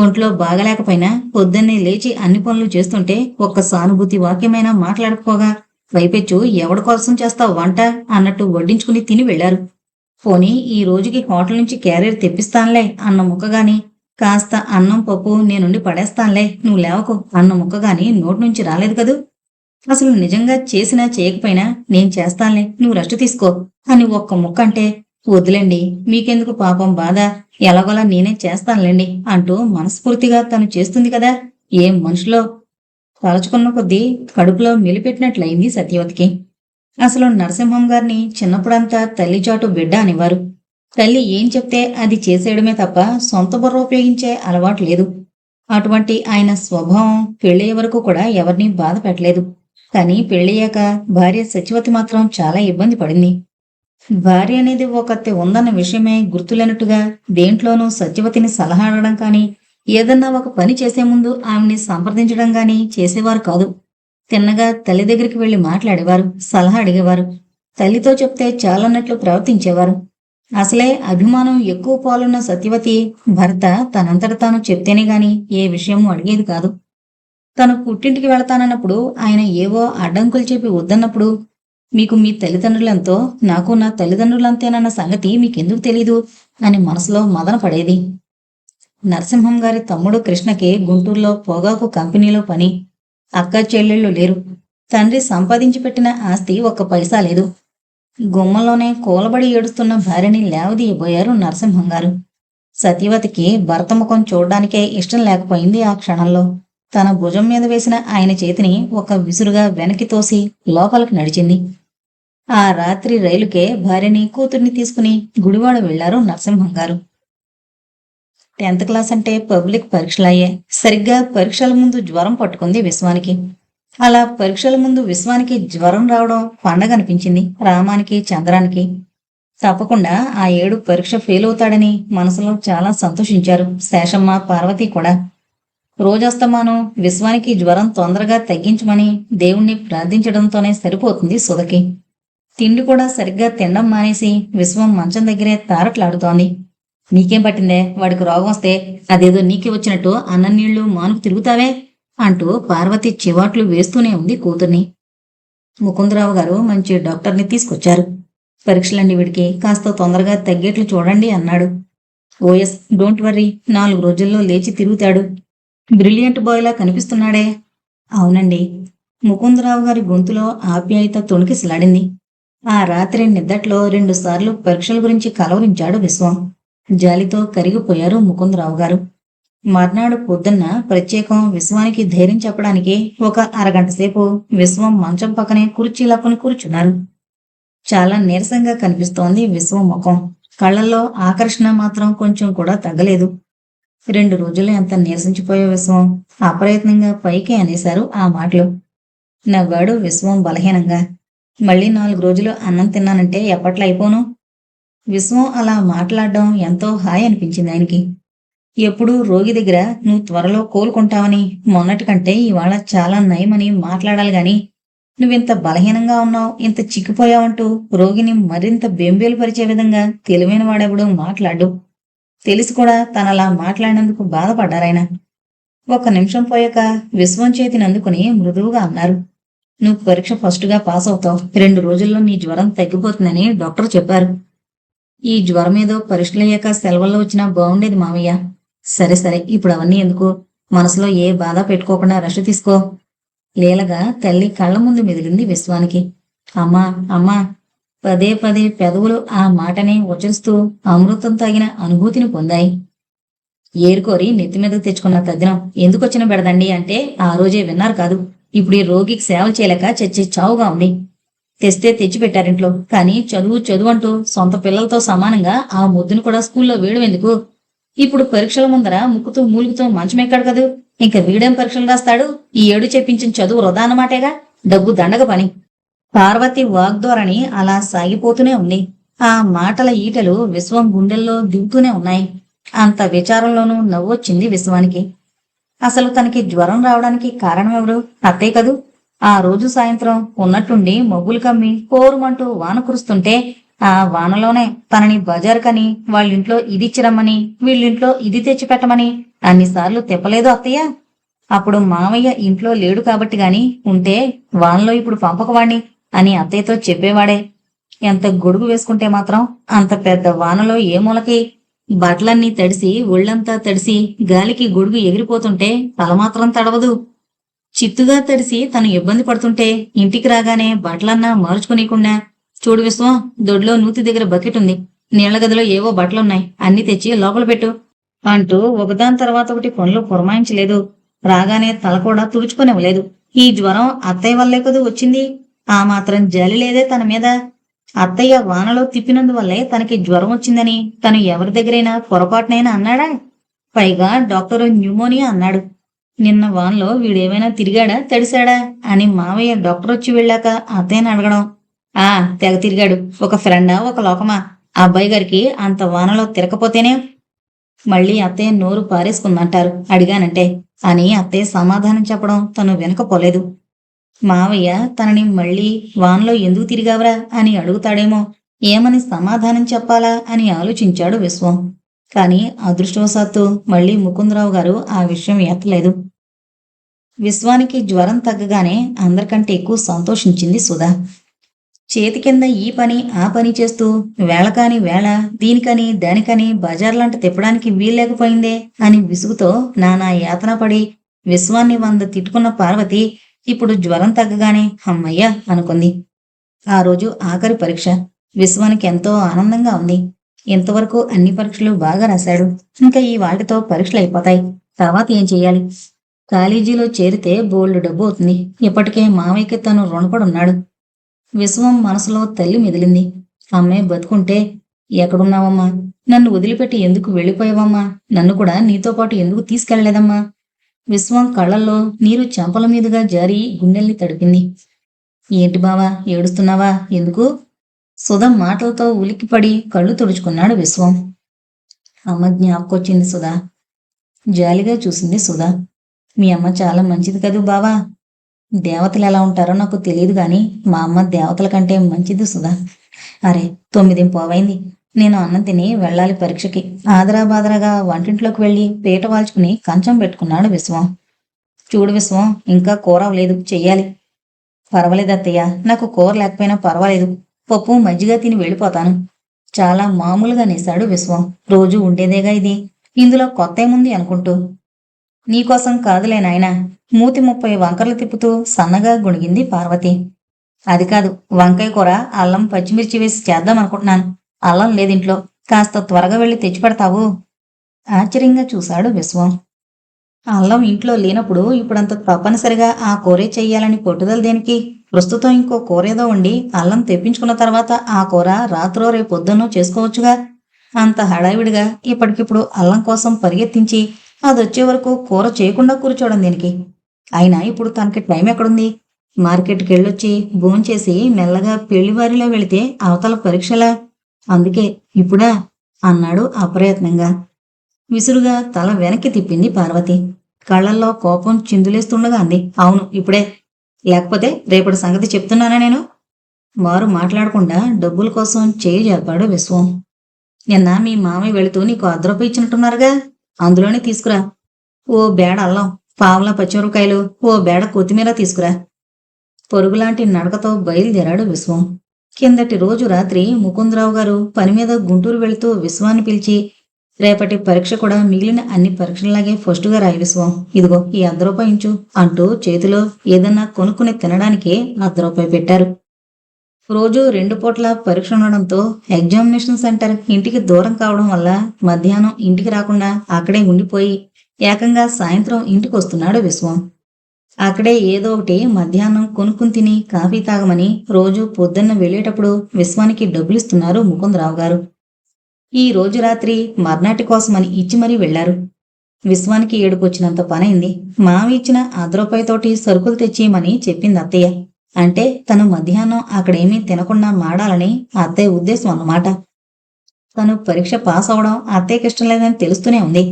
ఒంట్లో బాగలేకపోయినా పొద్దున్నే లేచి అన్ని పనులు చేస్తుంటే ఒక్క సానుభూతి వాక్యమైనా మాట్లాడకపోగా పైపెచ్చు ఎవడి కోసం చేస్తావు వంట అన్నట్టు వడ్డించుకుని తిని వెళ్లారు. పోనీ ఈ రోజుకి హోటల్ నుంచి క్యారియర్ తెప్పిస్తానులే అన్న ముక్కగాని, కాస్త అన్నం పప్పు నేనుండి పడేస్తానులే నువ్వు లేవకు అన్న ముక్కగాని నోటి నుంచి రాలేదు కదూ. అసలు నిజంగా చేసినా చేయకపోయినా నేను చేస్తానులే, నువ్వు రెస్ట్ తీసుకో అని ఒక్క ముక్క అంటే, వద్దులేండి మీకెందుకు పాపం బాధ, ఎలాగోలా నేనే చేస్తానులేండి అంటూ మనస్ఫూర్తిగా తను చేస్తుంది కదా. ఏం మనుషులో. తలుచుకున్న కొద్దీ కడుపులో మెలిపెట్టినట్లయింది సత్యవతికి. అసలు నరసింహం గారిని చిన్నప్పుడంతా తల్లిచాటు బిడ్డ అనేవారు. తల్లి ఏం చెప్తే అది చేసేయడమే తప్ప సొంత బుర్ర ఉపయోగించే అలవాటు లేదు. అటువంటి ఆయన స్వభావం పెళ్ళయ్యే వరకు కూడా ఎవరినీ బాధ పెట్టలేదు. కానీ పెళ్ళయ్యాక భార్య సత్యవతి మాత్రం చాలా ఇబ్బంది పడింది. భార్య అనేది ఒకతే ఉందన్న విషయమే గుర్తులేనట్టుగా దేంట్లోనూ సత్యవతిని సలహా అడగడం కానీ, ఏదన్నా ఒక పని చేసే ముందు ఆమెని సంప్రదించడం గానీ చేసేవారు కాదు. తిన్నగా తల్లి దగ్గరికి వెళ్లి మాట్లాడేవారు, సలహా అడిగేవారు. తల్లితో చెప్తే చాలన్నట్లు ప్రవర్తించేవారు. అసలే అభిమానం ఎక్కువ పాలున్న సత్యవతి భర్త తనంతట తాను చెప్తేనే గాని ఏ విషయమూ అడిగేది కాదు. తను పుట్టింటికి వెళతానన్నప్పుడు ఆయన ఏవో అడ్డంకులు చెప్పి వద్దన్నప్పుడు, మీకు మీ తల్లిదండ్రులంతో నాకు నా తల్లిదండ్రులంతేనన్న సంగతి మీకెందుకు తెలీదు అని మనసులో మదన పడేది. నరసింహం గారి తమ్ముడు కృష్ణకి గుంటూరులో పొగాకు కంపెనీలో పని. అక్క చెల్లెళ్ళు లేరు. తండ్రి సంపాదించి పెట్టిన ఆస్తి ఒక్క పైసా లేదు. గుమ్మంలోనే కూలబడి ఏడుస్తున్న భార్యని లేవదీయబోయారు నరసింహం గారు. సత్యవతికి భర్త ముఖం చూడ్డానికే ఇష్టం లేకపోయింది ఆ క్షణంలో. తన భుజం మీద వేసిన ఆయన చేతిని ఒక విసురుగా వెనక్కి తోసి లోపలికి నడిచింది. ఆ రాత్రి రైలుకే భార్యని కూతుర్ని తీసుకుని గుడివాడ వెళ్లారు నరసింహం గారు. 10th క్లాస్ అంటే పబ్లిక్ పరీక్షలయ్యాయి. సరిగ్గా పరీక్షల ముందు జ్వరం పట్టుకుంది విశ్వానికి. అలా పరీక్షల ముందు విశ్వానికి జ్వరం రావడం పండగ అనిపించింది రామానికి, చంద్రానికి. తప్పకుండా ఆ ఏడు పరీక్ష ఫెయిల్ అవుతాడని మనసులో చాలా సంతోషించారు శేషమ్మ, పార్వతి కూడా. రోజస్తమానం విశ్వానికి జ్వరం తొందరగా తగ్గించమని దేవుణ్ణి ప్రార్థించడంతోనే సరిపోతుంది సుధకి. తిండి కూడా సరిగ్గా తినడం మానేసి విశ్వం మంచం దగ్గరే తారట్లాడుతోంది. నీకేం పట్టిందే? వాడికి రోగం వస్తే అదేదో నీకే వచ్చినట్టు అన్నం నీళ్లు మానుకు తిరుగుతావే అంటూ పార్వతి చివాట్లు వేస్తూనే ఉంది కూతుర్ని. ముకుందరావు గారు మంచి డాక్టర్ని తీసుకొచ్చారు. పరీక్షలండి వీడికి, కాస్త తొందరగా తగ్గేట్లు చూడండి అన్నాడు. ఓఎస్, డోంట్ వర్రీ, 4 రోజుల్లో లేచి తిరుగుతాడు. బ్రిలియంట్ బాయ్లా కనిపిస్తున్నాడే. అవునండి. ముకుందరావు గారి గొంతులో ఆప్యాయత తొణికిసలాడింది. ఆ రాత్రి నిద్దట్లో 2 సార్లు పరీక్షల గురించి కలవరించాడు విశ్వం. జాలితో కరిగిపోయారు ముకుందరావు గారు. మర్నాడు పొద్దున్న ప్రత్యేకం విశ్వానికి ధైర్యం చెప్పడానికి ఒక అరగంట సేపు విశ్వం మంచం పక్కనే కుర్చీలాక్కుని కూర్చున్నారు. చాలా నీరసంగా కనిపిస్తోంది విశ్వం ముఖం. కళ్ళల్లో ఆకర్షణ మాత్రం కొంచెం కూడా తగ్గలేదు. 2 రోజులు ఎంత నీరసించిపోయే విశ్వం, అప్రయత్నంగా పైకి అనేశారు ఆ మాటలు. నవ్వాడు విశ్వం బలహీనంగా. మళ్ళీ 4 రోజులు అన్నం తిన్నానంటే ఎప్పట్లో అయిపోను. విశ్వం అలా మాట్లాడడం ఎంతో హాయి అనిపించింది ఆయనకి. ఎప్పుడూ రోగి దగ్గర నువ్వు త్వరలో కోలుకుంటావని, మొన్నటి కంటే ఇవాళ చాలా నయమని మాట్లాడాలి గాని, నువ్వింత బలహీనంగా ఉన్నావు, ఇంత చిక్కిపోయావంటూ రోగిని మరింత బెంబేలు పరిచే విధంగా తెలివైన వాడెవడూ మాట్లాడు. తెలిసి కూడా తనలా మాట్లాడినందుకు బాధపడ్డారాయన. 1 నిమిషం పోయాక విశ్వం చేతిని అందుకుని మృదువుగా అన్నారు. నువ్వు పరీక్ష ఫస్ట్గా పాస్ అవుతావు. 2 రోజుల్లో నీ జ్వరం తగ్గిపోతుందని డాక్టర్ చెప్పారు. ఈ జ్వరం ఏదో పరీక్షలయ్యాక సెలవుల్లో వచ్చినా బాగుండేది మావయ్య. సరే సరే, ఇప్పుడు అవన్నీ ఎందుకు? మనసులో ఏ బాధ పెట్టుకోకుండా రెస్ట్ తీసుకో. లీలగా తల్లి కళ్ళ ముందు మెదిలింది విశ్వానికి. అమ్మా అమ్మా, పదే పదే పెదవులు ఆ మాటనే ఉచ్చరిస్తూ అమృతం తాగిన అనుభూతిని పొందాయి. ఏరుకోరి నెత్తిమీదకు తెచ్చుకున్న తద్దినం ఎందుకొచ్చిన బెడదండి అంటే ఆ రోజే విన్నారు కాదు. ఇప్పుడు ఈ రోగికి సేవలు చేయలేక చచ్చే చావుగా ఉంది. తెస్తే తెచ్చిపెట్టారింట్లో, కానీ చదువు చదువు అంటూ సొంత పిల్లలతో సమానంగా ఆ ముద్దును కూడా స్కూల్లో వేయడం ఎందుకు? ఇప్పుడు పరీక్షల ముందర ముక్కుతూ మూలుగుతూ మంచమెక్కాడు కదూ, ఇంకా వీడేం పరీక్షలు రాస్తాడు? ఈ ఏడు చెప్పించిన చదువు వృధా అన్నమాటేగా. డబ్బు దండగ పని. పార్వతి వాగ్ధోరణి అలా సాగిపోతూనే ఉంది. ఆ మాటల ఈటలు విశ్వం గుండెల్లో దిగుతూనే ఉన్నాయి. అంత విచారంలోనూ నవ్వొచ్చింది విశ్వానికి. అసలు తనకి జ్వరం రావడానికి కారణమెవరు? అత్తే కదూ. ఆ రోజు సాయంత్రం ఉన్నట్టుండి మబ్బులు కమ్మి కోరుమంటూ వాన కురుస్తుంటే ఆ వానలోనే తనని బజార్కని వాళ్ళింట్లో ఇదిచ్చిరమ్మని, వీళ్ళింట్లో ఇది తెచ్చిపెట్టమని అన్నిసార్లు తిప్పలేదు అత్తయ్య. అప్పుడు మావయ్య ఇంట్లో లేడు కాబట్టి గాని ఉంటే వానలో ఇప్పుడు పంపకవాణ్ణి అని అత్తయ్యతో చెప్పేవాడే. ఎంత గొడుగు వేసుకుంటే మాత్రం అంత పెద్ద వానలో ఏ మూలకి? బట్టలన్నీ తడిసి ఒళ్ళంతా తడిసి గాలికి గొడుగు ఎగిరిపోతుంటే తల మాత్రం తడవదు. చిత్తుగా తడిసి తను ఇబ్బంది పడుతుంటే ఇంటికి రాగానే బట్టలన్నా మార్చుకునేకుండా, చూడు విశ్వం, దొడ్లో నూతి దగ్గర బకెట్ ఉంది, నీళ్ల గదిలో ఏవో బట్టలున్నాయి, అన్ని తెచ్చి లోపల పెట్టు అంటూ ఒకదాని తర్వాత ఒకటి పనులు పురమాయించలేదు. రాగానే తల కూడా తుడుచుకునివ్వలేదు. ఈ జ్వరం అత్తయ్య వల్లే కదూ వచ్చింది. ఆ మాత్రం జాలి లేదే తన మీద? అత్తయ్య వానలో తిప్పినందువల్లే తనకి జ్వరం వచ్చిందని తను ఎవరి దగ్గరైనా పొరపాటునైనా అన్నాడా? పైగా డాక్టరు న్యూమోనియా అన్నాడు. నిన్న వాన్లో వీడేమైనా తిరిగాడా, తడిశాడా అని మావయ్య డాక్టర్ వచ్చి వెళ్ళాక అత్తయ్యని అడగడం. ఆ తెగ తిరిగాడు. ఒక ఫ్రెండా, ఒక లోకమా? ఆ అబ్బాయి గారికి అంత వానలో తిరగపోతేనే మళ్ళీ అత్తయ్య నోరు పారేసుకుందంటారు అడిగానంటే అని అత్తయ్య సమాధానం చెప్పడం తను వినకపోలేదు. మావయ్య తనని మళ్ళీ వాన్లో ఎందుకు తిరిగావరా అని అడుగుతాడేమో, ఏమని సమాధానం చెప్పాలా అని ఆలోచించాడు విశ్వం. కాని అదృష్టవశాత్తు మళ్ళీ ముకుందరావు గారు ఆ విషయం ఎత్తలేదు. విశ్వానికి జ్వరం తగ్గగానే అందరికంటే ఎక్కువ సంతోషించింది సుధా. చేతి కింద ఈ పని ఆ పని చేస్తూ వేళకాని వేళ దీనికని దానికని బజార్లంట తిప్పడానికి వీల్లేకపోయిందే అని విసుగుతో నానా యాతన పడి విశ్వాన్ని 100 తిట్టుకున్న పార్వతి ఇప్పుడు జ్వరం తగ్గగానే అమ్మయ్య అనుకుంది. ఆ రోజు ఆఖరి పరీక్ష. విశ్వానికి ఎంతో ఆనందంగా ఉంది. ఇంతవరకు అన్ని పరీక్షలు బాగా రాశాడు. ఇంకా ఈ వాటితో పరీక్షలు అయిపోతాయి. తర్వాత ఏం చెయ్యాలి? కాలేజీలో చేరితే బోల్డు డబ్బు అవుతుంది. ఇప్పటికే మావయ్యకి తను రుణపడున్నాడు. విశ్వం మనసులో తల్లి మెదిలింది. అమ్మే బతుకుంటే, ఎక్కడున్నావమ్మా? నన్ను వదిలిపెట్టి ఎందుకు వెళ్ళిపోయావమ్మా? నన్ను కూడా నీతో పాటు ఎందుకు తీసుకెళ్లలేదమ్మా? విశ్వం కళ్ళల్లో నీరు చెంపల మీదుగా జారి గుండెల్ని తడిపింది. ఏంటి బావా, ఏడుస్తున్నావా? ఎందుకు? సుధ మాటలతో ఉలిక్కిపడి కళ్ళు తుడుచుకున్నాడు విశ్వం. అమ్మ జ్ఞాపకొచ్చింది సుధా. జాలిగా చూసింది సుధా. మీ అమ్మ చాలా మంచిది కదూ బావా. దేవతలు ఎలా ఉంటారో నాకు తెలియదు గాని మా అమ్మ దేవతల కంటే మంచిది సుధా. అరే, 9 పోవైంది. నేను అన్నం తిని వెళ్ళాలి పరీక్షకి. ఆదరాబాదరాగా వంటింట్లోకి వెళ్ళి పీట వాల్చుకుని కంచం పెట్టుకున్నాడు విశ్వం. చూడు విశ్వం, ఇంకా కూర అవ్వలేదు, చెయ్యాలి. పర్వాలేదు అత్తయ్య, నాకు కూర లేకపోయినా పర్వాలేదు. పప్పు మజ్జిగ తిని వెళ్ళిపోతాను. చాలా మామూలుగా నేశాడు విశ్వం. రోజు ఉండేదేగా ఇది, ఇందులో కొత్త ఏముంది అనుకుంటూ. నీకోసం కాదులే నాయనా. మూతి 30 వంకర్లు తిప్పుతూ సన్నగా గుణిగింది పార్వతి. అది కాదు, వంకాయ కూర అల్లం పచ్చిమిర్చి వేసి చేద్దామనుకుంటున్నాను. అల్లం లేదింట్లో. కాస్త త్వరగా వెళ్ళి తెచ్చిపెడతావు? ఆశ్చర్యంగా చూశాడు విశ్వం. అల్లం ఇంట్లో లేనప్పుడు ఇప్పుడంత తప్పనిసరిగా ఆ కూరే చెయ్యాలని పట్టుదల దేనికి? ప్రస్తుతం ఇంకో కూరేదో వండి అల్లం తెప్పించుకున్న తర్వాత ఆ కూర రాత్రో రేపొద్దునో చేసుకోవచ్చుగా. అంత హడావిడిగా ఇప్పటికిప్పుడు అల్లం కోసం పరిగెత్తించి అదొచ్చే వరకు కూర చేయకుండా కూర్చోవడం దేనికి? అయినా ఇప్పుడు తనకి టైం ఎక్కడుంది? మార్కెట్కి వెళ్ళొచ్చి భోంచేసి మెల్లగా పెళ్లివారిలో వెళితే అవతల పరీక్షలా. అందుకే ఇప్పుడా? అన్నాడు అప్రయత్నంగా. విసురుగా తల వెనక్కి తిప్పింది పార్వతి. కళ్ళల్లో కోపం చిందులేస్తుండగా అంది. అవును, ఇప్పుడే. లేకపోతే రేపటి సంగతి చెప్తున్నానా నేను? వారు మాట్లాడకుండా డబ్బుల కోసం చేయి జరిపాడు విశ్వం. నిన్న మీ మామయ్య వెళుతూ నీకు 100 రూపాయలు ఇచ్చినట్టున్నారుగా, అందులోనే తీసుకురా. ఓ బేడ అల్లం, పావలా పచ్చిమిరపకాయలు, ఓ బేడ కొత్తిమీర తీసుకురా. పొరుగులాంటి నడకతో బయలుదేరాడు విశ్వం. కిందటి రోజు రాత్రి ముకుందరావు గారు పని మీద గుంటూరు వెళుతూ విశ్వాన్ని పిలిచి, రేపటి పరీక్ష కూడా మిగిలిన అన్ని పరీక్షల్లాగే ఫస్టుగా రాయి విశ్వం. ఇదిగో ఈ 100 రూపాయలు ఇంచు అంటూ చేతిలో ఏదన్నా కొనుక్కుని తినడానికి 100 రూపాయలు పెట్టారు. రోజు 2 పూట్ల పరీక్ష ఉండడంతో ఎగ్జామినేషన్ సెంటర్ ఇంటికి దూరం కావడం వల్ల మధ్యాహ్నం ఇంటికి రాకుండా అక్కడే ఉండిపోయి ఏకంగా సాయంత్రం ఇంటికి వస్తున్నాడు విశ్వం. అక్కడే ఏదో ఒకటి మధ్యాహ్నం కొనుక్కుని తిని కాఫీ తాగమని రోజు పొద్దున్న వెళ్ళేటప్పుడు విశ్వానికి డబ్బులిస్తున్నారు ముకుందరావు గారు. ఈ రోజు రాత్రి మర్నాటి కోసమని ఇచ్చి మరీ వెళ్లారు. విశ్వానికి ఏడుకొచ్చినంత పనైంది. మావి ఇచ్చిన 100 రూపాయలతోటి సరుకులు తెచ్చిమని చెప్పింది అత్తయ్య. అంటే తను మధ్యాహ్నం అక్కడేమీ తినకుండా మాడాలని అత్తయ్య ఉద్దేశం అన్నమాట. తను పరీక్ష పాస్ అవడం అత్తయ్యకి ఇష్టం లేదని తెలుస్తూనే ఉంది.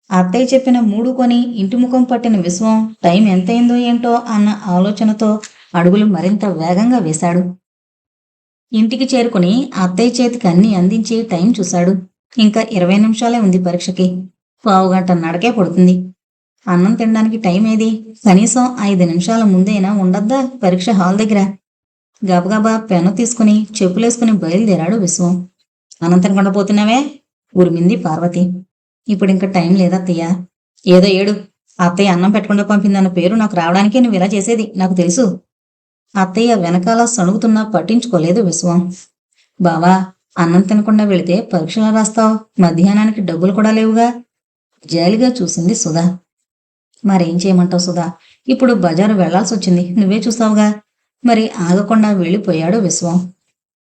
అత్తయ్య చెప్పిన 3 కొని ఇంటి ముఖం పట్టిన విశ్వం టైం ఎంతైందో ఏంటో అన్న ఆలోచనతో అడుగులు మరింత వేగంగా వేశాడు. ఇంటికి చేరుకుని అత్తయ్య చేతికి అన్నీ అందించి టైం చూశాడు. ఇంకా 20 నిమిషాలే ఉంది పరీక్షకి. 15 గంట నడకే పడుతుంది. అన్నం తినడానికి టైం ఏది? కనీసం 5 నిమిషాల ముందైనా ఉండద్దా పరీక్ష హాల్ దగ్గర? గబగబా పెన్ను తీసుకుని చెప్పులేసుకుని బయలుదేరాడు విశ్వం. అన్నం తినకుండా పోతున్నావే? ఉరిమింది పార్వతి. ఇప్పుడింక టైం లేదత్తయ్య. ఏదో ఏడు. అత్తయ్య అన్నం పెట్టకుండా పంపిందన్న పేరు నాకు రావడానికే నువ్వు ఇలా చేసేది, నాకు తెలుసు. అత్తయ్య వెనకాల సణుగుతున్నా పట్టించుకోలేదు విశ్వం. బావా, అన్నం తినకుండా వెళితే పరీక్షలు రాస్తావు? మధ్యాహ్నానికి డబ్బులు కూడా లేవుగా. జాలిగా చూసింది సుధా. మరేం చేయమంటావు సుధా? ఇప్పుడు బజారు వెళ్లాల్సి వచ్చింది, నువ్వే చూస్తావుగా. మరి ఆగకుండా వెళ్ళిపోయాడు విశ్వం.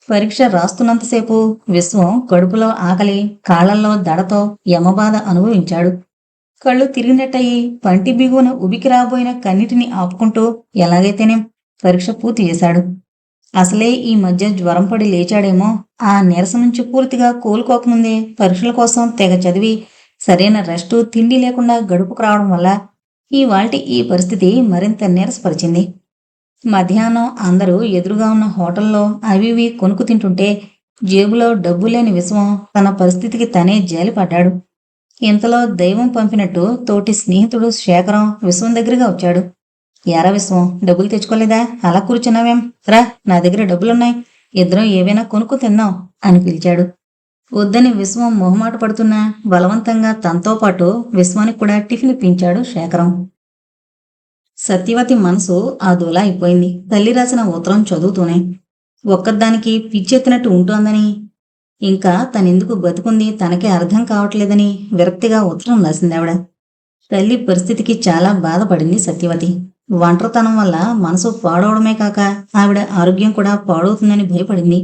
పరీక్ష రాస్తున్నంతసేపు విశ్వం కడుపులో ఆకలి, కాళ్లల్లో దడతో యమబాధ అనుభవించాడు. కళ్ళు తిరిగినట్టయి పంటి బిగువన ఉబికి రాబోయిన కన్నిటిని ఆపుకుంటూ ఎలాగైతేనేం పరీక్ష పూర్తి చేశాడు. అసలే ఈ మధ్య జ్వరం పడి లేచాడేమో. ఆ నీరసం నుంచి పూర్తిగా కోలుకోకముందే పరీక్షల కోసం తెగ చదివి సరైన రెస్టు తిండి లేకుండా గడుపుకు రావడం వల్ల ఇవాల్టి ఈ పరిస్థితి మరింత నీరసపరిచింది. మధ్యాహ్నం అందరూ ఎదురుగా ఉన్న హోటల్లో అవివి కొనుక్కు తింటుంటే జేబులో డబ్బు లేని విశ్వం తన పరిస్థితికి తనే జాలిపడ్డాడు. ఇంతలో దైవం పంపినట్టు తోటి స్నేహితుడు శేఖరం విశ్వం దగ్గరగా వచ్చాడు. యారా విశ్వం, డబ్బులు తెచ్చుకోలేదా? అలా కూర్చున్నావేం? రా, నా దగ్గర డబ్బులున్నాయి, ఇద్దరం ఏవైనా కొనుక్కు తిందాం అని పిలిచాడు. వద్దని విశ్వం మొహమాట పడుతున్నా బలవంతంగా తనతో పాటు విశ్వానికి కూడా టిఫిన్ ఇప్పించాడు శేఖరం. సత్యవతి మనసు ఆదోలా అయిపోయింది తల్లి రాసిన ఉత్తరం చదువుతూనే. ఒక్కదానికి పిచ్చెత్తినట్టు ఉంటోందని, ఇంకా తనెందుకు బతుకుంది తనకే అర్థం కావట్లేదని విరక్తిగా ఉత్తరం రాసిందావిడ. తల్లి పరిస్థితికి చాలా బాధపడింది సత్యవతి. ఒంటరితనం వల్ల మనసు పాడవడమే కాక ఆవిడ ఆరోగ్యం కూడా పాడవుతుందని భయపడింది.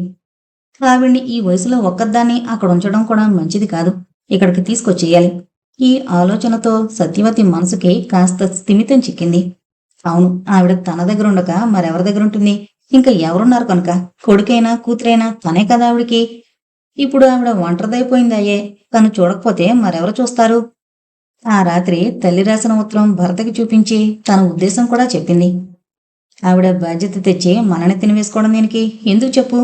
ఆవిడ్ని ఈ వయసులో ఒక్కదాన్ని అక్కడ ఉంచడం కూడా మంచిది కాదు. ఇక్కడికి తీసుకొచ్చేయాలి. ఈ ఆలోచనతో సత్యవతి మనసుకి కాస్త స్థిమితం చిక్కింది. అవును, ఆవిడ తన దగ్గర ఉండక మరెవరి దగ్గర ఉంటుంది? ఇంకా ఎవరున్నారు కనుక? కొడుకైనా కూతురైనా తనే కదా ఆవిడికి. ఇప్పుడు ఆవిడ ఒంటరిదైపోయిందయ్యే. తను చూడకపోతే మరెవరు చూస్తారు? ఆ రాత్రి తల్లి రాసిన ఉత్తరం భర్తకి చూపించి తన ఉద్దేశం కూడా చెప్పింది. ఆవిడ బాధ్యత తెచ్చి మనని తినివేసుకోవడం దేనికి? ఎందుకు చెప్పు?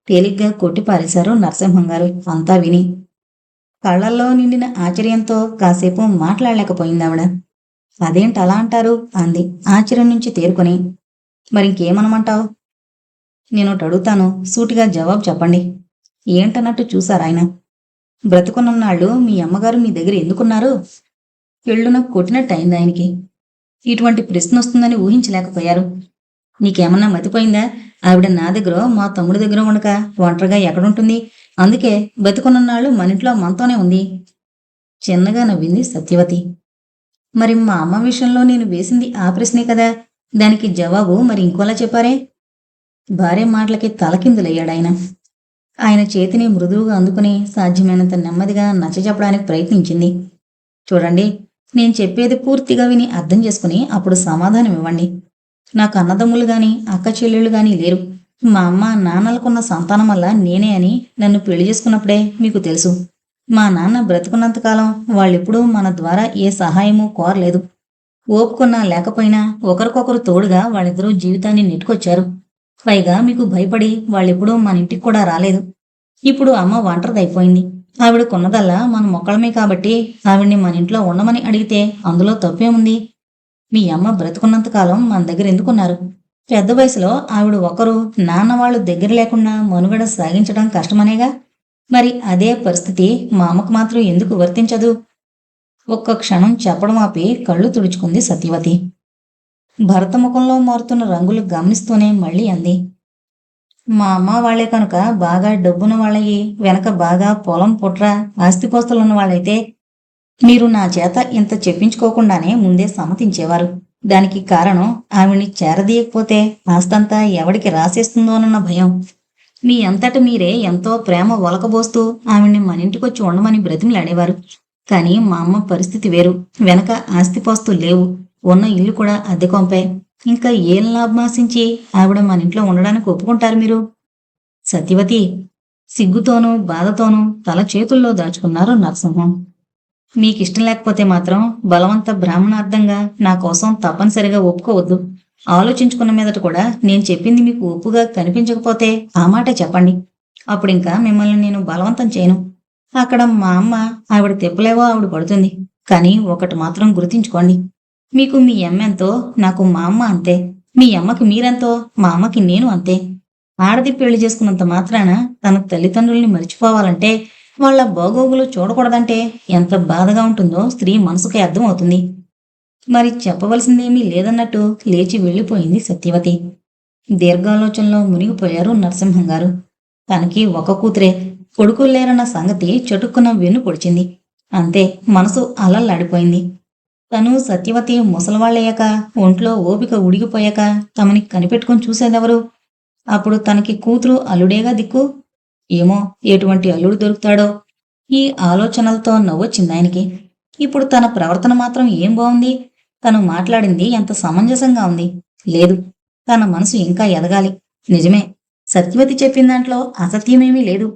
తేలిగ్గా కొట్టి పారేశారు నరసింహం గారు అంతా విని. కళ్లల్లో నిండిన ఆశ్చర్యంతో కాసేపు మాట్లాడలేకపోయిందావిడ. అదేంటి అలా అంటారు? అంది ఆశ్చర్యం నుంచి తేరుకొని. మరింకేమనమంటావు? నేనొకటి అడుగుతాను, సూటిగా జవాబు చెప్పండి. ఏంటన్నట్టు చూశారాయన. బ్రతుకున్నన్నాళ్ళు మీ అమ్మగారు మీ దగ్గర ఎందుకున్నారు? పెళ్ళున కొట్టినట్టు అయింది ఆయనకి. ఇటువంటి ప్రశ్న వస్తుందని ఊహించలేకపోయారు. నీకేమన్నా మతిపోయిందా? ఆవిడ నా దగ్గర మా తమ్ముడి దగ్గర ఉండక ఒంటరిగా ఎక్కడుంటుంది? అందుకే బతుకున్నన్నాళ్ళు మన ఇంట్లో మనతోనే ఉంది. చిన్నగా నవ్వింది సత్యవతి. మరి మా అమ్మ విషయంలో నేను వేసింది ఆ ప్రశ్నే కదా. దానికి జవాబు మరి ఇంకోలా చెప్పారే. భార్య మాటలకి తలకిందులయ్యాడాయన. ఆయన చేతిని మృదువుగా అందుకుని సాధ్యమైనంత నెమ్మదిగా నచ్చజెప్పడానికి ప్రయత్నించింది. చూడండి, నేను చెప్పేది పూర్తిగా విని అర్థం చేసుకుని అప్పుడు సమాధానం ఇవ్వండి. నాకు అన్నదమ్ములు గాని అక్క చెల్లెళ్ళు గాని లేరు. మా అమ్మ నాన్నలకున్న సంతానం వల్ల నేనే అని నన్ను పెళ్లి చేసుకున్నప్పుడే మీకు తెలుసు. మా నాన్న బ్రతుకున్నంతకాలం వాళ్ళెప్పుడూ మన ద్వారా ఏ సహాయమూ కోరలేదు. ఓపుకున్నా లేకపోయినా ఒకరికొకరు తోడుగా వాళ్ళిద్దరూ జీవితాన్ని నెట్టుకొచ్చారు. పైగా మీకు భయపడి వాళ్ళెప్పుడూ మన ఇంటికి కూడా రాలేదు. ఇప్పుడు అమ్మ ఒంటరిదైపోయింది. ఆవిడకున్నదల్లా మన మొక్కలమే కాబట్టి ఆవిడ్ని మన ఇంట్లో ఉండమని అడిగితే అందులో తప్పేముంది? మీ అమ్మ బ్రతుకున్నంతకాలం మన దగ్గర ఎందుకున్నారు? పెద్ద వయసులో ఆవిడ ఒకరు నాన్న వాళ్ళు దగ్గర లేకుండా మనుగడ సాగించడం కష్టమనేగా. మరి అదే పరిస్థితి మా అమ్మకు మాత్రం ఎందుకు వర్తించదు? ఒక్క క్షణం చెప్పడం ఆపి కళ్ళు తుడుచుకుంది సత్యవతి. భరత ముఖంలో మారుతున్న రంగులు గమనిస్తూనే మళ్ళీ అంది. మా అమ్మ వాళ్లే కనుక బాగా డబ్బున్న వాళ్ళయి, వెనక బాగా పొలం పుట్ర ఆస్తిపోస్తలున్న వాళ్ళైతే మీరు నా చేత ఇంత చెప్పించుకోకుండానే ముందే సమ్మతించేవారు. దానికి కారణం ఆవిడ్ని చేరదీయకపోతే ఆస్తంతా ఎవడికి రాసేస్తుందోనన్న భయం. మీ అంతట మీరే ఎంతో ప్రేమ ఒలకబోస్తూ ఆవిడ్ని మన ఇంటికొచ్చి ఉండమని బ్రతిమలాడేవారు. కానీ మా అమ్మ పరిస్థితి వేరు. వెనక ఆస్తిపోస్తులు లేవు. ఉన్న ఇల్లు కూడా అద్దె కొంపే. ఇంకా ఏం లాభమాసించి ఆవిడ మన ఇంట్లో ఉండడానికి ఒప్పుకుంటారు మీరు? సత్యవతి సిగ్గుతోనూ బాధతోనూ తల చేతుల్లో దాచుకున్నారు నరసింహం. మీకిష్టం లేకపోతే మాత్రం బలవంత బ్రాహ్మణార్థంగా నా కోసం తప్పనిసరిగా ఒప్పుకోవద్దు. ఆలోచించుకున్న మీదట కూడా నేను చెప్పింది మీకు ఒప్పుగా కనిపించకపోతే ఆ మాటే చెప్పండి. అప్పుడింకా మిమ్మల్ని నేను బలవంతం చేయను. అక్కడ మా అమ్మ ఆవిడ తెప్పలేవో ఆవిడ పడుతుంది. కానీ ఒకటి మాత్రం గుర్తించుకోండి. మీకు మీ అమ్మెంతో నాకు మా అమ్మ అంతే. మీ అమ్మకి మీరెంతో మా అమ్మకి నేను అంతే. ఆడది పెళ్లి చేసుకున్నంత మాత్రాన తన తల్లిదండ్రుల్ని మర్చిపోవాలంటే, వాళ్ళ బాగోగులు చూడకూడదంటే ఎంత బాధగా ఉంటుందో స్త్రీ మనసుకి అర్థమవుతుంది. మరి చెప్పవలసిందేమీ లేదన్నట్టు లేచి వెళ్ళిపోయింది సత్యవతి. దీర్ఘాలోచనలో మునిగిపోయారు నరసింహం గారు. తనకి ఒక కూతురే, కొడుకుల్లేరన్న సంగతి చటుక్కున వెన్ను పొడిచింది. అంతే, మనసు అలల్లాడిపోయింది. తను సత్యవతి ముసలవాళ్ళయ్యాక, ఒంట్లో ఓపిక ఉడిగిపోయాక తమని కనిపెట్టుకుని చూసేదెవరు? అప్పుడు తనకి కూతురు అల్లుడేగా దిక్కు. ఏమో ఎటువంటి అల్లుడు దొరుకుతాడో. ఈ ఆలోచనలతో నవ్వొచ్చిందాయనకి. ఇప్పుడు తన ప్రవర్తన మాత్రం ఏం బావుంది. తను మాట్లాడింది ఎంత సమంజసంగా ఉంది. లేదు, తన మనసు ఇంకా ఎదగాలి. నిజమే, సత్యవతి చెప్పిన దాంట్లో అసత్యమేమీ లేదు.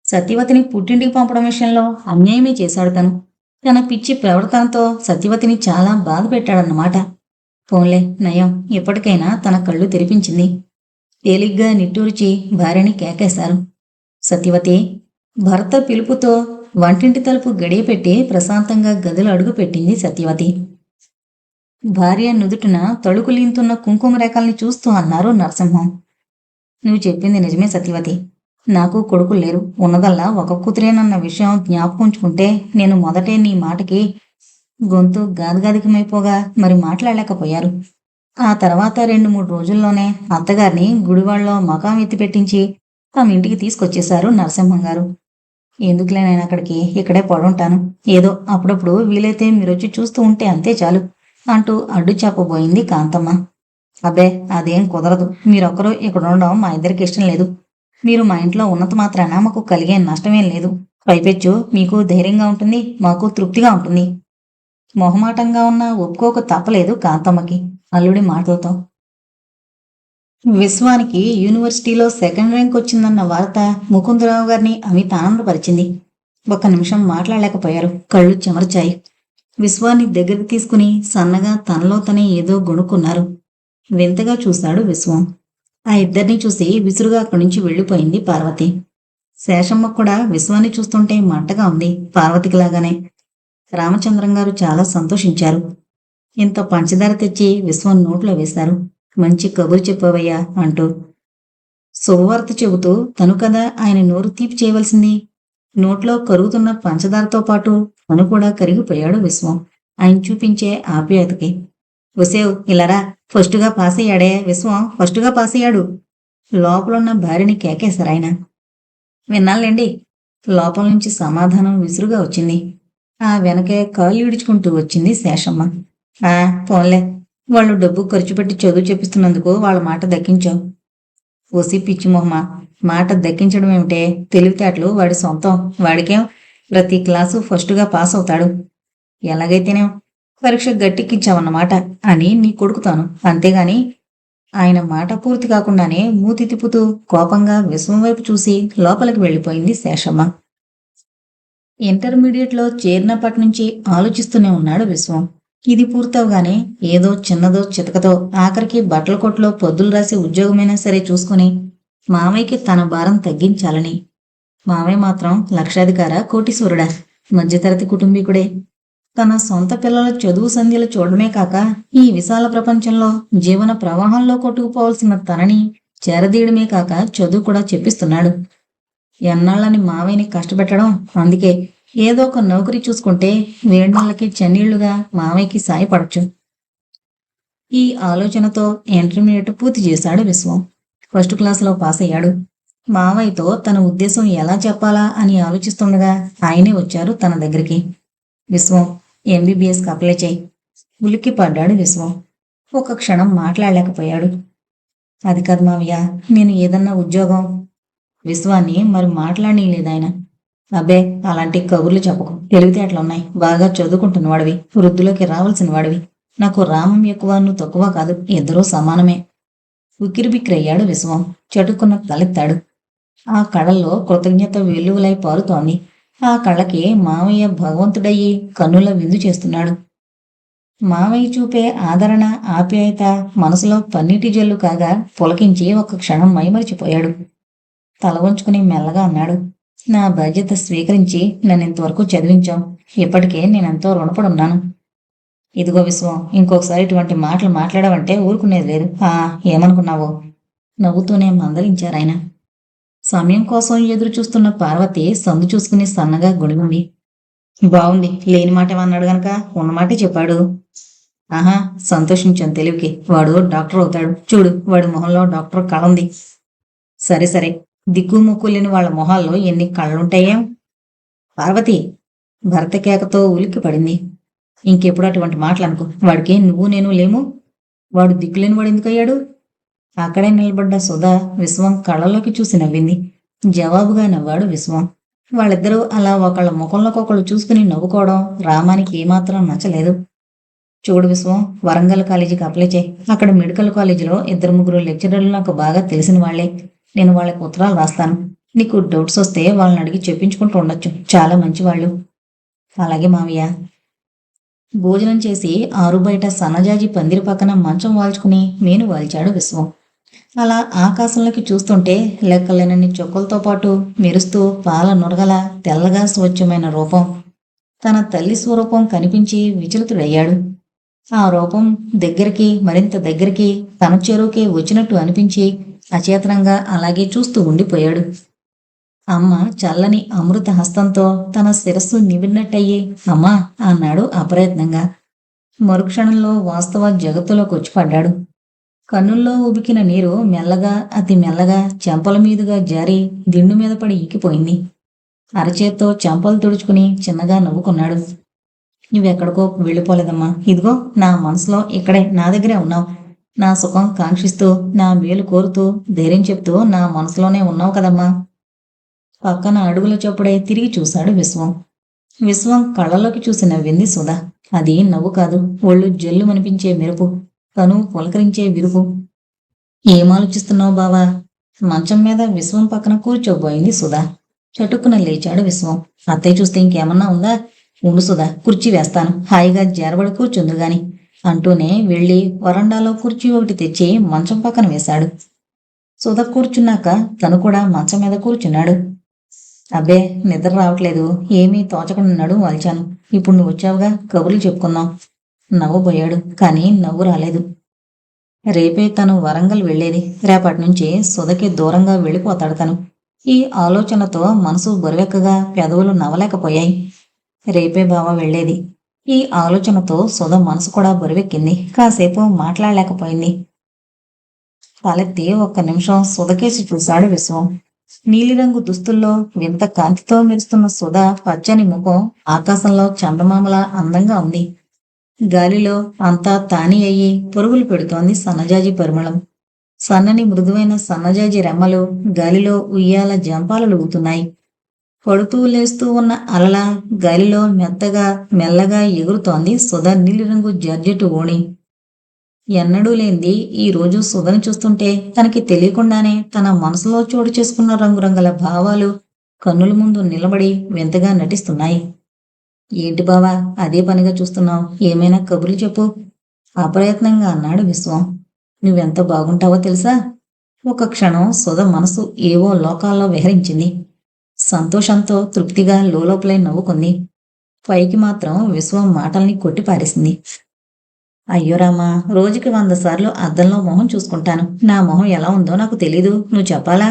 సత్యవతిని పుట్టింటికి పంపడం విషయంలో అన్యాయమే చేశాడు తను. తన పిచ్చి ప్రవర్తనతో సత్యవతిని చాలా బాధ పెట్టాడన్నమాట. పోన్లే నయం, ఎప్పటికైనా తన కళ్ళు తెరిపించింది. తేలిగ్గా నిట్టూర్చి భార్యని కేకేశారు. సత్యవతి భర్త పిలుపుతో వంటింటి తలుపు గడియపెట్టి ప్రశాంతంగా గదిలో అడుగుపెట్టింది సత్యవతి. భార్య నుదుటిన తళుకులీంతున్న కుంకుమ రేఖల్ని చూస్తూ అన్నారు నరసింహం. నువ్వు చెప్పింది నిజమే సత్యవతి. నాకు కొడుకులు లేరు. ఉన్నదల్లా ఒక కూతురేనన్న విషయం జ్ఞాపకుంచుకుంటే నేను మొదటే నీ మాటకి గొంతు గాదగాదికమైపోగా మరి మాట్లాడలేకపోయారు. ఆ తర్వాత 2-3 రోజుల్లోనే అత్తగారిని గుడివాడలో మకాం ఎత్తి పెట్టించి తమ ఇంటికి తీసుకొచ్చేశారు నరసింహం గారు. ఎందుకులే నేను అక్కడికి, ఇక్కడే పడుంటాను. ఏదో అప్పుడప్పుడు వీలైతే మీరొచ్చి చూస్తూ ఉంటే అంతే చాలు అంటూ అడ్డు చెప్పబోయింది కాంతమ్మ. అబ్బే, అదేం కుదరదు. మీరొక్కరు ఇక్కడ ఉండడం మా ఇద్దరికి ఇష్టం లేదు. మీరు మా ఇంట్లో ఉన్నంత మాత్రాన మాకు కలిగే నష్టమేం లేదు. పైపెచ్చు మీకు ధైర్యంగా ఉంటుంది, మాకు తృప్తిగా ఉంటుంది. మొహమాటంగా ఉన్న ఒప్పుకోక తప్పలేదు కాంతమ్మకి అల్లుడి మాటలతో. విశ్వానికి యూనివర్సిటీలో సెకండ్ ర్యాంక్ వచ్చిందన్న వార్త ముకుందరావు గారిని అమిత ఆనందపరిచింది. ఒక్క నిమిషం మాట్లాడలేకపోయారు. కళ్ళు చెమర్చాయి. విశ్వాన్ని దగ్గరికి తీసుకుని సన్నగా తనలో తనే ఏదో గొణుక్కున్నారు. వింతగా చూశాడు విశ్వం. ఆ ఇద్దరిని చూసి విసురుగా అక్కడి నుంచి వెళ్ళిపోయింది పార్వతి. శేషమ్మ కూడా విశ్వాన్ని చూస్తుంటే మంటగా ఉంది, పార్వతికిలాగానే. రామచంద్రం గారు చాలా సంతోషించారు. ఇంత పంచదార తెచ్చి విశ్వం నోట్లో వేశారు. మంచి కబురు చెప్పవయ్యా అంటూ. శుభవార్త చెబుతూ తను కదా ఆయన నోరు తీపి చేయవలసింది. నోట్లో కరుగుతున్న పంచదారతో పాటు తను కూడా కరిగిపోయాడు విశ్వం ఆయన చూపించే ఆప్యాయతకి. వసేవ్, ఇలారా, ఫస్టుగా పాస్ అయ్యాడే విశ్వం, ఫస్టుగా పాస్ అయ్యాడు. లోపలున్న భార్యని కేకేశారాయన. విన్నాళ్ళండి. లోపల నుంచి సమాధానం విసురుగా వచ్చింది. ఆ వెనకే కాళ్ళు ఈడ్చుకుంటూ వచ్చింది శేషమ్మ. పోన్లే, వాళ్ళు డబ్బు ఖర్చు పెట్టి చదువు చెప్పిస్తున్నందుకు వాళ్ళ మాట దక్కించావు. ఓసి పిచ్చి మొహమా, మాట దక్కించడం ఏమిటే, తెలివితేటలు వాడి సొంతం. వాడికేం ప్రతి క్లాసు ఫస్టుగా పాస్ అవుతాడు. ఎలాగైతేనేం పరీక్ష గట్టెక్కించావన్నమాట అని నీ కొడుకుతాను, అంతేగాని. ఆయన మాట పూర్తి కాకుండానే మూతి తిప్పుతూ కోపంగా విశ్వం వైపు చూసి లోపలికి వెళ్ళిపోయింది శేషమ్మ. ఇంటర్మీడియట్లో చేరినప్పటి నుంచి ఆలోచిస్తూనే ఉన్నాడు విశ్వం. ఇది పూర్తవగానే ఏదో చిన్నదో చితకతో ఆఖరికి బట్టల కొట్లో పొద్దులు రాసి ఉద్యోగమైనా సరే చూసుకుని మామయ్యకి తన భారం తగ్గించాలని. మామయ్య మాత్రం లక్షాధికార, కోటీశ్వరుడా, మధ్యతరగతి కుటుంబీకుడే. తన సొంత పిల్లల చదువు సంధ్యలు చూడడమే కాక ఈ విశాల ప్రపంచంలో జీవన ప్రవాహంలో కొట్టుకుపోవలసిన తనని చేరదీయడమే కాక చదువు కూడా చెప్పిస్తున్నాడు. ఎన్నాళ్ళని మావయ్యని కష్టపెట్టడం. అందుకే ఏదో ఒక నౌకరీ చూసుకుంటే వేడినళ్ళకి చన్నీళ్లుగా మావయ్యకి సాయపడచ్చు. ఈ ఆలోచనతో ఇంటర్మీడియట్ పూర్తి చేశాడు విశ్వం. ఫస్ట్ క్లాసులో పాస్ అయ్యాడు. మావయ్యతో తన ఉద్దేశం ఎలా చెప్పాలా అని ఆలోచిస్తుండగా ఆయనే వచ్చారు తన దగ్గరికి. విశ్వం, ఎంబీబీఎస్కి అప్లై చేయి. ఉలిక్కి పడ్డాడు విశ్వం. ఒక క్షణం మాట్లాడలేకపోయాడు. అది కాదు మావయ్య, నేను ఏదన్నా ఉద్యోగం. విశ్వాన్ని మరి మాట్లాడనీయలేదాయన. అబ్బే, అలాంటి కబుర్లు చెప్పకు. తెలివితేటలున్నాయి, బాగా చదువుకుంటున్న వాడివి, వృద్ధిలోకి రావాల్సిన వాడివి. నాకు రామం ఎక్కువ, నువ్వు తక్కువ కాదు, ఇద్దరూ సమానమే. ఉక్కిరిబిక్కిరయ్యాడు విశ్వం. చటుకున్న తలెత్తాడు. ఆ కళ్ళల్లో కృతజ్ఞత వెల్లువలై పారుతోంది. ఆ కళ్ళకి మావయ్య భగవంతుడయ్యి కన్నుల విందు చేస్తున్నాడు. మావయ్య చూపే ఆదరణ, ఆప్యాయత మనసులో పన్నీటి జల్లు కాగా పులకించి ఒక క్షణం మైమరిచిపోయాడు. తల వంచుకుని మెల్లగా అన్నాడు. నా బాధ్యత స్వీకరించి నన్నింతవరకు చదివించాం. ఇప్పటికే నేనెంతో రుణపడున్నాను. ఇదిగో విశ్వం, ఇంకొకసారి ఇటువంటి మాటలు మాట్లాడావంటే ఊరుకునేది లేదు. ఏమనుకున్నావో? నవ్వుతూనే మందలించారాయన. సమయం కోసం ఎదురు చూస్తున్న పార్వతి సందు చూసుకుని సన్నగా గొడిగింది. బావుంది, లేని మాట ఏమన్నాడు గనక ఉన్నమాటే చెప్పాడు. సంతోషించాను తెలివికి. వాడు డాక్టర్ అవుతాడు. చూడు, వాడి మొహంలో డాక్టర్ కళ ఉంది. సరే సరే, దిక్కు ముక్కు లేని వాళ్ళ మొహాల్లో ఎన్ని కళ్ళుంటాయేం? పార్వతి భర్త కేకతో ఉలిక్కి పడింది. ఇంకెప్పుడు అటువంటి మాటలనుకో. వాడికి నువ్వు నేను లేము. వాడు దిక్కులేని వాడు ఎందుకయ్యాడు? అక్కడే నిలబడ్డ సుధా విశ్వం కళ్ళలోకి చూసి నవ్వింది. జవాబుగా నవ్వాడు విశ్వం. వాళ్ళిద్దరూ అలా ఒకళ్ళ ముఖంలోకొకళ్ళు చూసుకుని నవ్వుకోవడం రామానికి ఏమాత్రం నచ్చలేదు. చూడు విశ్వం, వరంగల్ కాలేజీకి అప్లై చేయి. అక్కడ మెడికల్ కాలేజీలో 2-3 లెక్చరర్లు నాకు బాగా తెలిసిన వాళ్లే. నేను వాళ్ళకి ఉత్తరాలు రాస్తాను. నీకు డౌట్స్ వస్తే వాళ్ళని అడిగి చెప్పించుకుంటూ ఉండొచ్చు. చాలా మంచివాళ్ళు. అలాగే మావయ్య. భోజనం చేసి ఆరు బయట సన్నజాజి పందిరి పక్కన మంచం వాల్చుకుని మేను వాల్చాడు విశ్వం. అలా ఆకాశంలోకి చూస్తుంటే లెక్కలేనన్ని చొక్కలతో పాటు మెరుస్తూ పాల నురగల తెల్లగా స్వచ్ఛమైన రూపం, తన తల్లి స్వరూపం కనిపించి విచలితుడయ్యాడు. ఆ రూపం దగ్గరికి, మరింత దగ్గరికి, తన చెరువుకే వచ్చినట్టు అనిపించి అచేతనంగా అలాగే చూస్తూ ఉండిపోయాడు. అమ్మ చల్లని అమృత హస్తంతో తన శిరస్సు నివిన్నట్టయ్యి అమ్మా అన్నాడు అప్రయత్నంగా. మరుక్షణంలో వాస్తవ జగత్తులోకి వచ్చి పడ్డాడు. కన్నుల్లో ఉబికిన నీరు మెల్లగా అతి మెల్లగా చెంపల మీదుగా జారి దిండు మీద పడి ఇంకిపోయింది. అరచేత్తో చెంపలు తుడుచుకుని చిన్నగా నవ్వుకున్నాడు. నువ్వెక్కడికో వెళ్ళిపోలేదమ్మా. ఇదిగో నా మనసులో ఇక్కడే నా దగ్గరే ఉన్నావు. నా సుఖం కాంక్షిస్తూ, నా మేలు కోరుతూ, ధైర్యం చెప్తూ నా మనసులోనే ఉన్నావు కదమ్మా. పక్కన అడుగుల చప్పుడే తిరిగి చూశాడు విశ్వం. విశ్వం కళ్ళలోకి చూసి నవ్వింది సుధా. అది నవ్వు కాదు, ఒళ్ళు జల్లు అనిపించే మెరుపు, తను పులకరించే విరుపు. ఏమాలోచిస్తున్నావు బావా? మంచం మీద విశ్వం పక్కన కూర్చోబోయింది సుధా. చటుక్కున లేచాడు విశ్వం. అత్తయ్య చూస్తే ఇంకేమన్నా ఉందా? ఉండు సుధా, కుర్చీ వేస్తాను, హాయిగా జారబడి కూర్చుందు గాని అంటూనే వెళ్ళి వరండాలో కుర్చీ ఒకటి తెచ్చి మంచం పక్కన వేశాడు. సుధ కూర్చున్నాక తను కూడా మంచం మీద కూర్చున్నాడు. అబ్బే, నిద్ర రావట్లేదు, ఏమీ తోచకుండా నడుము వాల్చాను. ఇప్పుడు నువ్వు వచ్చావుగా, కబుర్లు చెప్పుకుందాం. నవ్వబోయాడు, కానీ నవ్వు రాలేదు. రేపే తను వరంగల్ వెళ్లేది. రేపటి నుంచి సుధకి దూరంగా వెళ్ళిపోతాడు తను. ఈ ఆలోచనతో మనసు బరువెక్కగా పెదవులు నవ్వలేకపోయాయి. రేపే బావ వెళ్లేది. ఈ ఆలోచనతో సుధ మనసు కూడా బరువెక్కింది. కాసేపు మాట్లాడలేకపోయింది. తలెత్తి ఒక్క నిమిషం సుధకేసి చూశాడు విశ్వం. నీలిరంగు దుస్తుల్లో వింత కాంతితో మెరుస్తున్న సుధ పచ్చని ముఖం ఆకాశంలో చందమామలా అందంగా ఉంది. గాలిలో అంతా తాని అయ్యి పొరుగులు పెడుతోంది సన్నజాజి పరిమళం. సన్నని మృదువైన సన్నజాజి రెమ్మలు గాలిలో ఉయ్యాల జంపాలలుగుతున్నాయి. పడుతూ లేస్తూ ఉన్న అలల గాలిలో మెత్తగా మెల్లగా ఎగురుతోంది సుధ నీలిరంగు జార్జెట్టు ఓణి. ఎన్నడూ లేంది ఈ రోజు సుధని చూస్తుంటే తనకి తెలియకుండానే తన మనసులో చోటు చేసుకున్న రంగురంగుల భావాలు కన్నుల ముందు నిలబడి వింతగా నటిస్తున్నాయి. ఏంటి బావా, అదే పనిగా చూస్తున్నావు? ఏమైనా కబుర్లు చెప్పు, అప్రయత్నంగా అన్నాడు విశ్వం. నువ్వెంత బాగుంటావో తెలుసా? ఒక క్షణం సుధ మనసు ఏవో లోకాల్లో విహరించింది. సంతోషంతో తృప్తిగా లోలోపలై నవ్వుకుంది. పైకి మాత్రం విశ్వం మాటల్ని కొట్టిపారేసింది. అయ్యో రామా, రోజుకి 100 సార్లు అద్దంలో మొహం చూసుకుంటాను. నా మొహం ఎలా ఉందో నాకు తెలీదు, నువ్వు చెప్పాలా?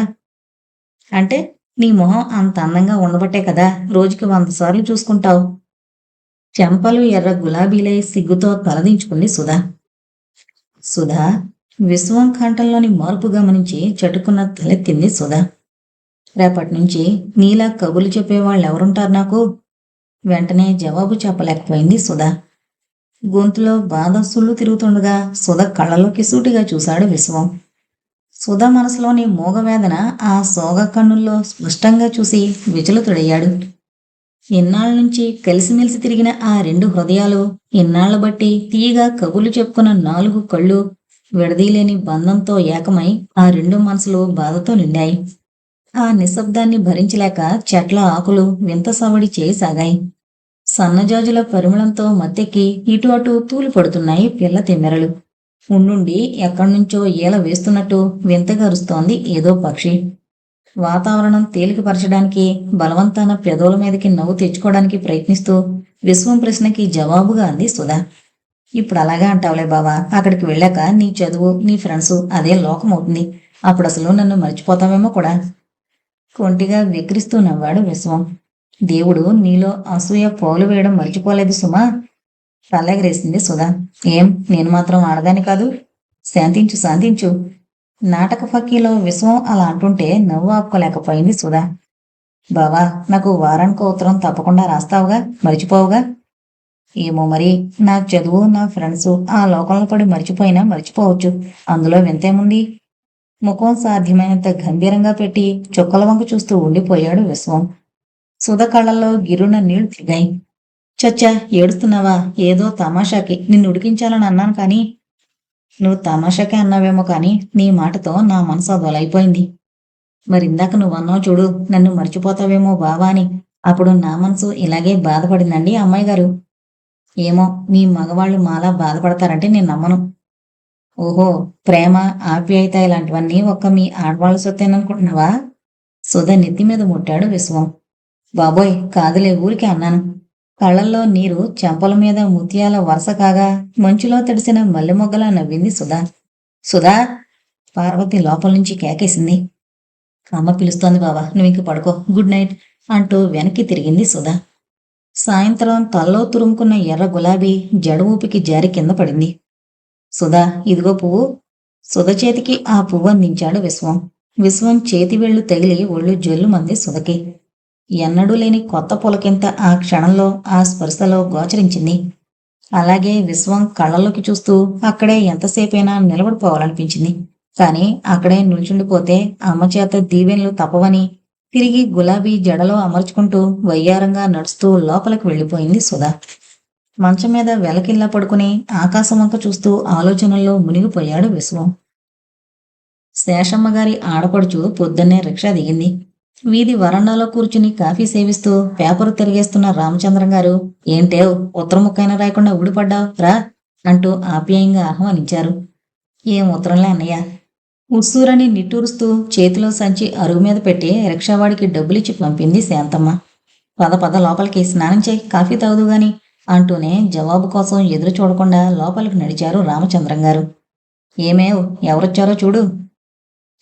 అంటే నీ మొహం అంత అందంగా ఉండబట్టే కదా రోజుకి 100 సార్లు చూసుకుంటావు. చెంపలు ఎర్ర గులాబీలై సిగ్గుతో తలదించుకుంది సుధా. సుధా, విశ్వం కంఠంలోని మార్పు గమనించి చటుకున్న తలెత్తింది సుధా. రేపటి నుంచి నీలా కబుర్లు చెప్పేవాళ్ళు ఎవరుంటారు నాకు? వెంటనే జవాబు చెప్పలేకపోయింది సుధా. గొంతులో బాధ సుళ్ళు తిరుగుతుండగా సుధ కళ్ళలోకి సూటిగా చూశాడు విశ్వం. సుధ మనసులోని మోగవేదన ఆ సోగ కన్నుల్లో స్పష్టంగా చూసి విచలితుడయ్యాడు. ఇన్నాళ్ళ నుంచి కలిసిమెలిసి తిరిగిన ఆ 2 హృదయాలు, ఇన్నాళ్ల బట్టి తీయగా కబుర్లు చెప్పుకున్న 4 కళ్ళు విడదీలేని బంధంతో ఏకమై ఆ 2 మనసులు బాధతో నిండాయి. ఆ నిశ్శబ్దాన్ని భరించలేక చెట్ల ఆకులు వింత సవడి చేయసాగాయి. సన్నజాజుల పరిమళంతో మత్తెక్కి ఇటు అటు తూలి పడుతున్నాయి పిల్ల తిమ్మెరలు. ఉండుండి ఎక్కడ్నుంచో ఈల వేస్తున్నట్టు వింతగా అరుస్తోంది ఏదో పక్షి. వాతావరణం తేలికపరచడానికి బలవంతాన పెదవుల మీదకి నవ్వు తెచ్చుకోవడానికి ప్రయత్నిస్తూ విశ్వం ప్రశ్నకి జవాబుగా అంది సుధా. ఇప్పుడు అలాగా అంటావులే బావా, అక్కడికి వెళ్ళాక నీ చదువు, నీ ఫ్రెండ్స్ అదే లోకమవుతుంది. అప్పుడు అసలు నన్ను మర్చిపోతావేమో కూడా. కొంటిగా విక్రిస్తూ నవ్వాడు విశ్వం. దేవుడు నీలో అసూయ పోలు వేయడం మర్చిపోలేదు సుమా. తలెగరేసింది సుధా. ఏం, నేను మాత్రం ఆడదాని కాదు? శాంతించు శాంతించు. నాటక ఫక్కీలో విశ్వం అలా అంటుంటే నవ్వు ఆపుకోలేకపోయింది సుధా. బావా, నాకు వారానికి ఉత్తరం తప్పకుండా రాస్తావుగా, మర్చిపోవుగా? ఏమో మరి, నా చదువు, నా ఫ్రెండ్స్ ఆ లోకంలో పడి మర్చిపోయినా మర్చిపోవచ్చు. అందులో వింతేముంది? ముఖం సాధ్యమైనంత గంభీరంగా పెట్టి చుక్కల వంక చూస్తూ ఉండిపోయాడు విశ్వం. సుధ కళ్ళల్లో గిరున నీళ్లు తిరిగాయి. చచ్చా, ఏడుస్తున్నావా? ఏదో తమాషాకి నిన్ను ఉడికించాలని అన్నాను కానీ. నువ్వు తమాషాకే అన్నావేమో కానీ నీ మాటతో నా మనసు అదొలైపోయింది. మరిందాక నువ్వన్నావు చూడు, నన్ను మర్చిపోతావేమో బావా అని. అప్పుడు నా మనసు ఇలాగే బాధపడిందండి అమ్మాయి గారు. ఏమో, మీ మగవాళ్ళు మాలా బాధపడతారంటే నేను నమ్మను. ఓహో, ప్రేమ, ఆప్యాయత ఇలాంటివన్నీ ఒక్క మీ ఆడవాళ్ళ సొత్తేననుకుంటున్నావా? సుధ నెత్తి మీద ముట్టాడు విశ్వం. బాబోయ్, కాదులే, ఊరికే అన్నాను. కళ్ళల్లో నీరు చెంపల మీద ముత్యాల వరస కాగా మంచులో తడిసిన మల్లెమొగ్గలా నవ్వింది సుధా. సుధా! పార్వతి లోపల నుంచి కేకేసింది. అమ్మ పిలుస్తోంది బావా, నువ్వు ఇంక పడుకో, గుడ్ నైట్ అంటూ వెనక్కి తిరిగింది సుధా. సాయంత్రం తల్లో తురుముకున్న ఎర్ర గులాబీ జడ ఊపికి జారి కింద పడింది. సుధా, ఇదిగో పువ్వు. సుధ చేతికి ఆ పువ్వు అందించాడు విశ్వం. విశ్వం చేతి వేళ్లు తగిలి ఒళ్ళు జల్లుమంది సుధకి. ఎన్నడూ లేని కొత్త పులకింత ఆ క్షణంలో ఆ స్పర్శలో గోచరించింది. అలాగే విశ్వం కళ్ళలోకి చూస్తూ అక్కడే ఎంతసేపైనా నిలబడిపోవాలనిపించింది. కాని అక్కడే నిల్చుండిపోతే అమ్మ చేత దీవెనలు తప్పవని తిరిగి గులాబీ జడలో అమర్చుకుంటూ వయ్యారంగా నడుస్తూ లోపలికి వెళ్ళిపోయింది సుధా. మంచం మీద వెలకిల్లా పడుకుని ఆకాశం వంక చూస్తూ ఆలోచనల్లో మునిగిపోయాడు విశ్వం. శేషమ్మగారి ఆడపడుచు పొద్దున్నే రిక్షా దిగింది. వీధి వరండాలో కూర్చుని కాఫీ సేవిస్తూ పేపరు తిరిగేస్తున్న రామచంద్రం గారు, ఏంటేవ్, ఉత్తరం ముక్కైనా రాయకుండా ఊడిపడ్డావు, రా అంటూ ఆప్యాయంగా ఆహ్వానించారు. ఏం ఉత్తరంలే అన్నయ్య. ఉస్సూరని నిట్టూరుస్తూ చేతిలో సంచి అరుగు మీద పెట్టి రిక్షావాడికి డబ్బులిచ్చి పంపింది శాంతమ్మ. పద పద లోపలికి, స్నానం చేయి, కాఫీ తాగుదు గాని అంటూనే జవాబు కోసం ఎదురు చూడకుండా లోపలికి నడిచారు రామచంద్రం గారు. ఏమేవ్, ఎవరొచ్చారో చూడు.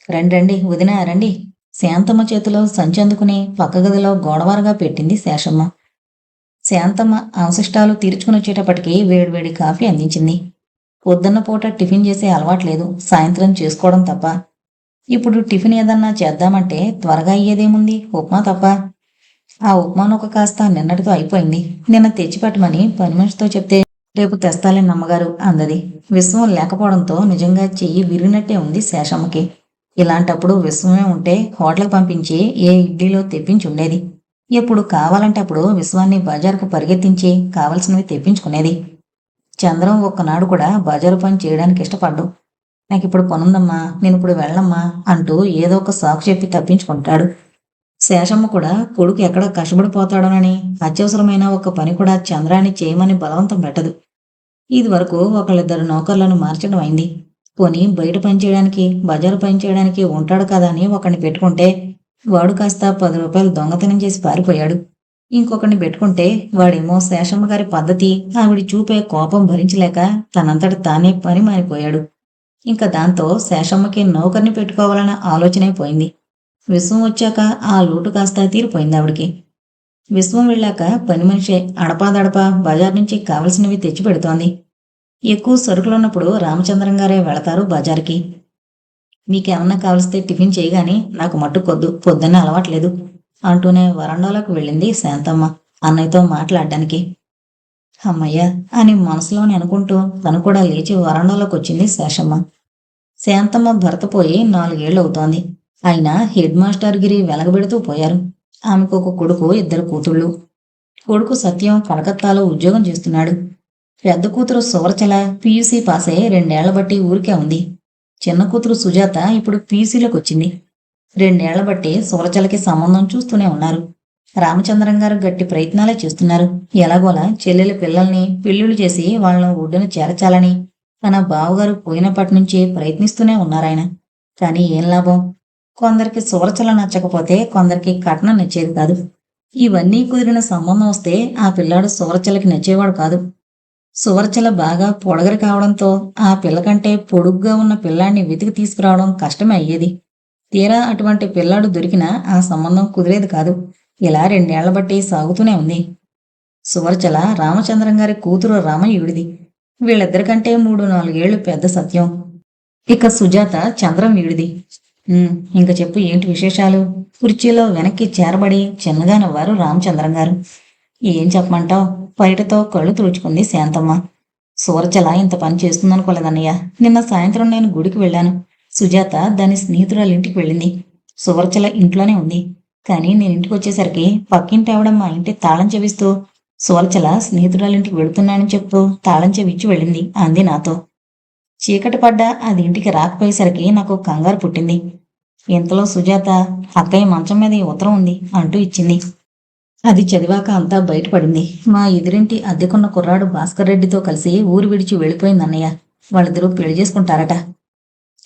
రండి రండి వదినా రండి. శాంతమ్మ చేతిలో సంచి అందుకుని పక్క గదిలో గోడవారగా పెట్టింది శేషమ్మ. శాంతమ్మ అవశిష్టాలు తీర్చుకుని వచ్చేటప్పటికి వేడివేడి కాఫీ అందించింది. పొద్దున్న పూట టిఫిన్ చేసే అలవాట్లేదు, సాయంత్రం చేసుకోవడం తప్ప. ఇప్పుడు టిఫిన్ ఏదన్నా చేద్దామంటే త్వరగా అయ్యేదేముంది, ఉప్మా తప్ప. ఆ ఉప్మాను ఒక కాస్త నిన్నటితో అయిపోయింది. నిన్న తెచ్చిపెట్టమని పని మనిషితో చెప్తే రేపు తెస్తాలేని నమ్మగారు అందది. విశ్వం లేకపోవడంతో నిజంగా చెయ్యి విరిగినట్టే ఉంది శేషమ్మకి. ఇలాంటప్పుడు విశ్వమే ఉంటే హోటల్కి పంపించి ఏ ఇడ్లీలో తెప్పించి ఉండేది. ఎప్పుడు కావాలంటే అప్పుడు విశ్వాన్ని బజార్కు పరిగెత్తించి కావలసినవి తెప్పించుకునేది. చంద్రం ఒక్కనాడు కూడా బజారు పని చేయడానికి ఇష్టపడ్డు. నాకిప్పుడు పనుందమ్మా, నేనిప్పుడు వెళ్ళమ్మా అంటూ ఏదో ఒక సాకు చెప్పి తప్పించుకుంటాడు. శేషమ్మ కూడా కొడుకు ఎక్కడ కష్టపడిపోతాడోనని అత్యవసరమైన ఒక పని కూడా చంద్రాన్ని చేయమని బలవంతం పెట్టదు. ఇది వరకు ఒకళ్ళిద్దరు నౌకర్లను మార్చడం అయింది. పోనీ బయట పని చేయడానికి, బజారు పని చేయడానికి ఉంటాడు కదా అని ఒకరిని పెట్టుకుంటే వాడు కాస్త 10 రూపాయలు దొంగతనం చేసి పారిపోయాడు. ఇంకొకరిని పెట్టుకుంటే వాడేమో శేషమ్మ గారి పద్ధతి, ఆవిడ చూపే కోపం భరించలేక తనంతట తానే పని మానిపోయాడు. ఇంకా దాంతో శేషమ్మకి నౌకర్ని పెట్టుకోవాలన్న ఆలోచనే పోయింది. విశ్వం వచ్చాక ఆ లోటు కాస్త తీరిపోయింది ఆవిడికి. విశ్వం వెళ్ళాక పని మనిషి అడపాదడపా బజార్ నుంచి కావలసినవి తెచ్చి పెడుతోంది. ఎక్కువ సరుకులున్నప్పుడు రామచంద్రం గారే వెళతారు బజార్కి. మీకేమన్నా కావలిస్తే టిఫిన్ చేయగాని నాకు మట్టుకొద్దు, పొద్దున్న అలవాట్లేదు అంటూనే వరండాలోకి వెళ్ళింది శాంతమ్మ అన్నయ్యతో మాట్లాడడానికి. అమ్మయ్య అని మనసులోని అనుకుంటూ తను కూడా లేచి వరండాలోకి వచ్చింది శేషమ్మ. శాంతమ్మ భర్త పోయి 4 ఏళ్ళు అవుతోంది. అయినా హెడ్ మాస్టర్ గిరి వెలగబెడుతూ పోయారు. ఆమెకు ఒక కొడుకు, 2 కూతుళ్ళు. కొడుకు సత్యం కలకత్తాలో ఉద్యోగం చేస్తున్నాడు. పెద్ద కూతురు సువర్చల పీయూసీ పాస్ అయి 2 ఏళ్ల బట్టి ఊరికే ఉంది. చిన్న కూతురు సుజాత ఇప్పుడు పీయూసీలోకి వచ్చింది. 2 ఏళ్ల బట్టి సువర్చలకి సంబంధం చూస్తూనే ఉన్నారు. రామచంద్రం గారు గట్టి ప్రయత్నాలే చేస్తున్నారు. ఎలాగోలా చెల్లెలి పిల్లల్ని పెళ్లిళ్ళు చేసి వాళ్ళను ఒడ్డున చేర్చాలని తన బావగారు పోయినప్పటి నుంచి ప్రయత్నిస్తూనే ఉన్నారాయన. కానీ ఏం లాభం? కొందరికి సువర్చల నచ్చకపోతే కొందరికి కట్నం నచ్చేది కాదు. ఇవన్నీ కుదిరిన సంబంధం వస్తే ఆ పిల్లాడు సువర్చలకి నచ్చేవాడు కాదు. సువర్చల బాగా పొడగరి కావడంతో ఆ పిల్లకంటే పొడుగ్గా ఉన్న పిల్లాడిని వెతికి తీసుకురావడం కష్టమే అయ్యేది. తీరా అటువంటి పిల్లాడు దొరికినా ఆ సంబంధం కుదిరేది కాదు. ఇలా 2 ఏళ్ల బట్టి సాగుతూనే ఉంది. సువర్చల రామచంద్రం గారి కూతురు రామయ్యుడిది. వీళ్ళిద్దరికంటే 3-4 ఏళ్లు పెద్ద సత్యం. ఇక సుజాత చంద్రం వీడిది. ఇంక చెప్పు, ఏంటి విశేషాలు? కుర్చీలో వెనక్కి చేరబడి చిన్నగా నవ్వారు రామచంద్రం గారు. ఏం చెప్పమంటావు? బయటతో కళ్ళు తుడుచుకుంది శాంతమ్మ. సువర్చల ఇంత పని చేస్తుందనుకోలేదన్నయ్య. నిన్న సాయంత్రం నేను గుడికి వెళ్ళాను. సుజాత దాని స్నేహితురాలింటికి వెళ్ళింది. సువర్చల ఇంట్లోనే ఉంది. కానీ నేను ఇంటికి వచ్చేసరికి పక్కింటి ఆవిడ మా ఇంటి తాళం చెవిస్తూ సువర్చల స్నేహితురాలింటికి వెళుతున్నానని చెప్తూ తాళం చెవిచ్చి వెళ్ళింది అంది నాతో. చీకటి పడ్డా అది ఇంటికి రాకపోయేసరికి నాకు కంగారు పుట్టింది. ఇంతలో సుజాత, అక్కయ్య మంచం మీద ఈ ఉత్తరం ఉంది అంటూ ఇచ్చింది. అది చదివాక అంతా బయటపడింది. మా ఎదురింటి అద్దెకున్న కుర్రాడు భాస్కర్ రెడ్డితో కలిసి ఊరు విడిచి వెళ్ళిపోయింది అన్నయ్య. వాళ్ళిద్దరూ పెళ్లి చేసుకుంటారట.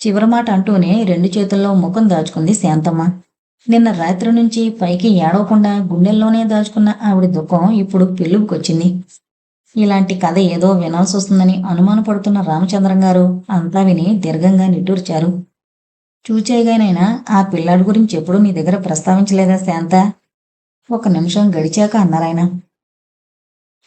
చివరి మాట అంటూనే 2 చేతుల్లో ముఖం దాచుకుంది శాంతమ్మ. నిన్న రాత్రి నుంచి పైకి ఏడవకుండా గుండెల్లోనే దాచుకున్న ఆవిడ దుఃఖం ఇప్పుడు పెళ్ళుకొచ్చింది. ఇలాంటి కథ ఏదో వినాల్సి వస్తుందని అనుమానపడుతున్న రామచంద్రం గారు అంతా విని దీర్ఘంగా నిట్టూర్చారు. చూచేయగానైనా ఆ పిల్లాడి గురించి ఎప్పుడూ నీ దగ్గర ప్రస్తావించలేదా శాంత? 1 నిమిషం గడిచాక అన్నారాయన.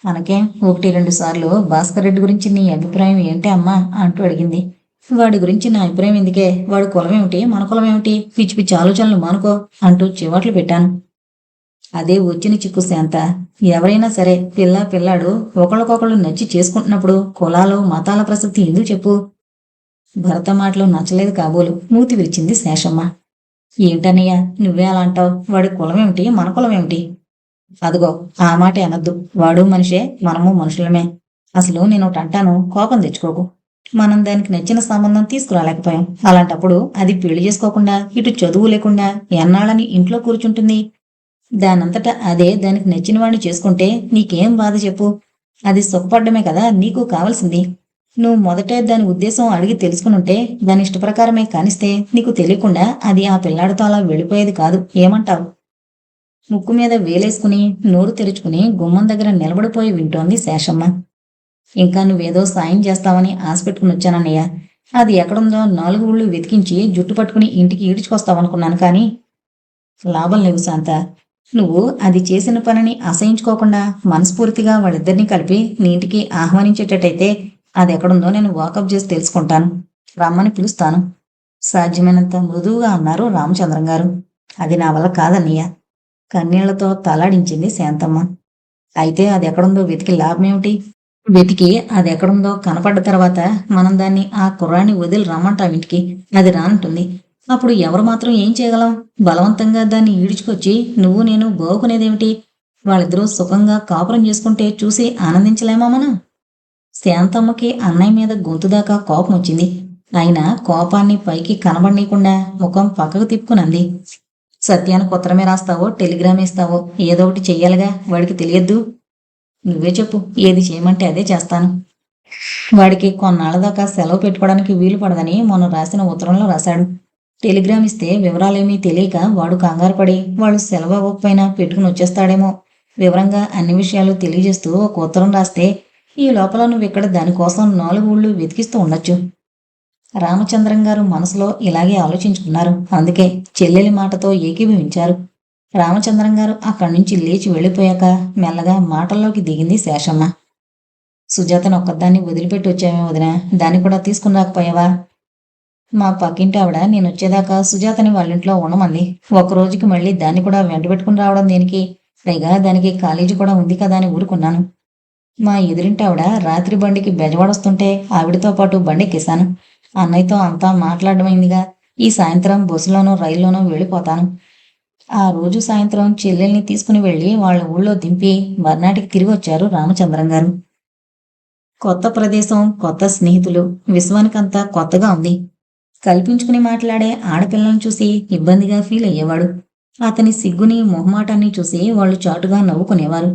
అనకే 1-2 సార్లు భాస్కర్ రెడ్డి గురించి నీ అభిప్రాయం ఏంటి అమ్మా అంటూ అడిగింది. వాడి గురించి నా అభిప్రాయం ఎందుకే, వాడి కులం ఏమిటి, మన కులం ఏమిటి, పిచ్చి పిచ్చి ఆలోచనలు మానుకో అంటూ చివాట్లు పెట్టాను. అదే వచ్చిన చిక్కు శాంత. ఎవరైనా సరే పిల్లాడు ఒకళ్ళకొకళ్ళు నచ్చి చేసుకుంటున్నప్పుడు కులాలు మతాల ప్రసక్తి ఎందుకు చెప్పు? భరత మాటలు నచ్చలేదు కాబోలు మూతి విరిచింది శేషమ్మ. ఏంటన్నయ్య నువ్వే అలా అంటావు? వాడి కులమేమిటి, మన కులమేమిటి? అదిగో ఆ మాట అనద్దు. వాడు మనిషే, మనము మనుషులమే. అసలు నేను అంటాను, కోపం తెచ్చుకోకు. మనం దానికి నచ్చిన సంబంధం తీసుకురాలేకపోయాం. అలాంటప్పుడు అది పెళ్లి చేసుకోకుండా ఇటు చదువు లేకుండా ఎన్నాళ్ళని ఇంట్లో కూర్చుంటుంది? దానంతటా అదే దానికి నచ్చిన వాడిని చేసుకుంటే నీకేం బాధ చెప్పు? అది సుఖపడ్డమే కదా నీకు కావలసింది. నువ్వు మొదటే దాని ఉద్దేశం అడిగి తెలుసుకునుంటే దాని ఇష్టప్రకారమే కానిస్తే నీకు తెలియకుండా అది ఆ పిల్లాడితో అలా వెళ్ళిపోయేది కాదు. ఏమంటావు? ముక్కు మీద వేలేసుకుని నోరు తెరుచుకుని గుమ్మం దగ్గర నిలబడిపోయి వింటోంది శేషమ్మ. ఇంకా నువ్వేదో సాయం చేస్తావని ఆశ పెట్టుకుని వచ్చానన్నయ్య. అది ఎక్కడుందో 4 ఊళ్ళు వెతికించి జుట్టు పట్టుకుని ఇంటికి ఈడ్చుకొస్తావనుకున్నాను కానీ లాభం లేదు శాంత. నువ్వు అది చేసిన పనిని అసహించుకోకుండా మనస్ఫూర్తిగా వాళ్ళిద్దరినీ కలిపి నీ ఇంటికి ఆహ్వానించేటట్టయితే అది ఎక్కడుందో నేను వాకప్ చేసి తెలుసుకుంటాను. రమ్మని పిలుస్తాను. సాధ్యమైనంత మృదువుగా అన్నారు రామచంద్రం గారు. అది నా వల్ల కాదన్నయ్య. కన్నీళ్లతో తలాడించింది శాంతమ్మ. అయితే అది ఎక్కడుందో వెతికి లాభమేమిటి? వెతికి అది ఎక్కడుందో కనపడ్డ తర్వాత మనం దాన్ని ఆ కుర్రాన్ని వదిలి రమ్మంటాం ఇంటికి. అది రానంటుంది. అప్పుడు ఎవరు మాత్రం ఏం చేయగలం? బలవంతంగా దాన్ని ఈడ్చుకొచ్చి నువ్వు నేను బావుకునేదేమిటి? వాళ్ళిద్దరూ సుఖంగా కాపురం చేసుకుంటే చూసి ఆనందించలేమా మనం? శాంతమ్మకి అన్నయ్య మీద గొంతుదాకా కోపం వచ్చింది. అయినా కోపాన్ని పైకి కనబడనీయకుండా ముఖం పక్కకు తిప్పుకునంది. సత్యానికి ఉత్తరమే రాస్తావో టెలిగ్రామ్ ఇస్తావో ఏదో ఒకటి చెయ్యాలిగా, వాడికి తెలియద్దు? నువ్వే చెప్పు, ఏది చేయమంటే అదే చేస్తాను. వాడికి కొన్నాళ్ల దాకా సెలవు పెట్టుకోవడానికి వీలు పడదని మొన్న రాసిన ఉత్తరంలో రాశాడు. టెలిగ్రామ్ ఇస్తే వివరాలేమీ తెలియక వాడు కంగారు పడి వాళ్ళు సెలవు ఇవ్వకపోయినా పెట్టుకుని వచ్చేస్తాడేమో. వివరంగా అన్ని విషయాలు తెలియజేస్తూ ఒక ఉత్తరం రాస్తే ఈ లోపల నువ్వు ఇక్కడ దానికోసం 4 ఊళ్ళు వెతికిస్తూ ఉండొచ్చు. రామచంద్రం గారు మనసులో ఇలాగే ఆలోచించుకున్నారు. అందుకే చెల్లెలి మాటతో ఏకీభవించారు. రామచంద్రం గారు అక్కడి నుంచి లేచి వెళ్ళిపోయాక మెల్లగా మాటల్లోకి దిగింది శేషమ్మ. సుజాతను ఒక్కదాన్ని వదిలిపెట్టి వచ్చామే వదిన, దాన్ని కూడా తీసుకుని రాకపోయావా? మా పక్కింటి ఆవిడ నేను వచ్చేదాకా సుజాతని వాళ్ళింట్లో ఉండమంది. ఒకరోజుకి మళ్ళీ దాన్ని కూడా వెంట పెట్టుకుని రావడం దేనికి? పైగా దానికి కాలేజీ కూడా ఉంది కదా అని ఊరుకున్నాను. మా ఎదురింటి ఆవిడ రాత్రి బండికి బెజవాడొస్తుంటే ఆవిడతో పాటు బండెక్కేశాను. అన్నయ్యతో అంతా మాట్లాడమైందిగా. ఈ సాయంత్రం బస్సులోనో రైల్లోనో వెళ్ళిపోతాను. ఆ రోజు సాయంత్రం చెల్లెల్ని తీసుకుని వెళ్ళి వాళ్ళ ఊళ్ళో దింపి మర్నాటికి తిరిగి వచ్చారు రామచంద్రం గారు. కొత్త ప్రదేశం, కొత్త స్నేహితులు, విశ్వానికంతా కొత్తగా ఉంది. కల్పించుకుని మాట్లాడే ఆడపిల్లను చూసి ఇబ్బందిగా ఫీల్ అయ్యేవాడు. అతని సిగ్గుని మొహమాటాన్ని చూసి వాళ్ళు చాటుగా నవ్వుకునేవారు.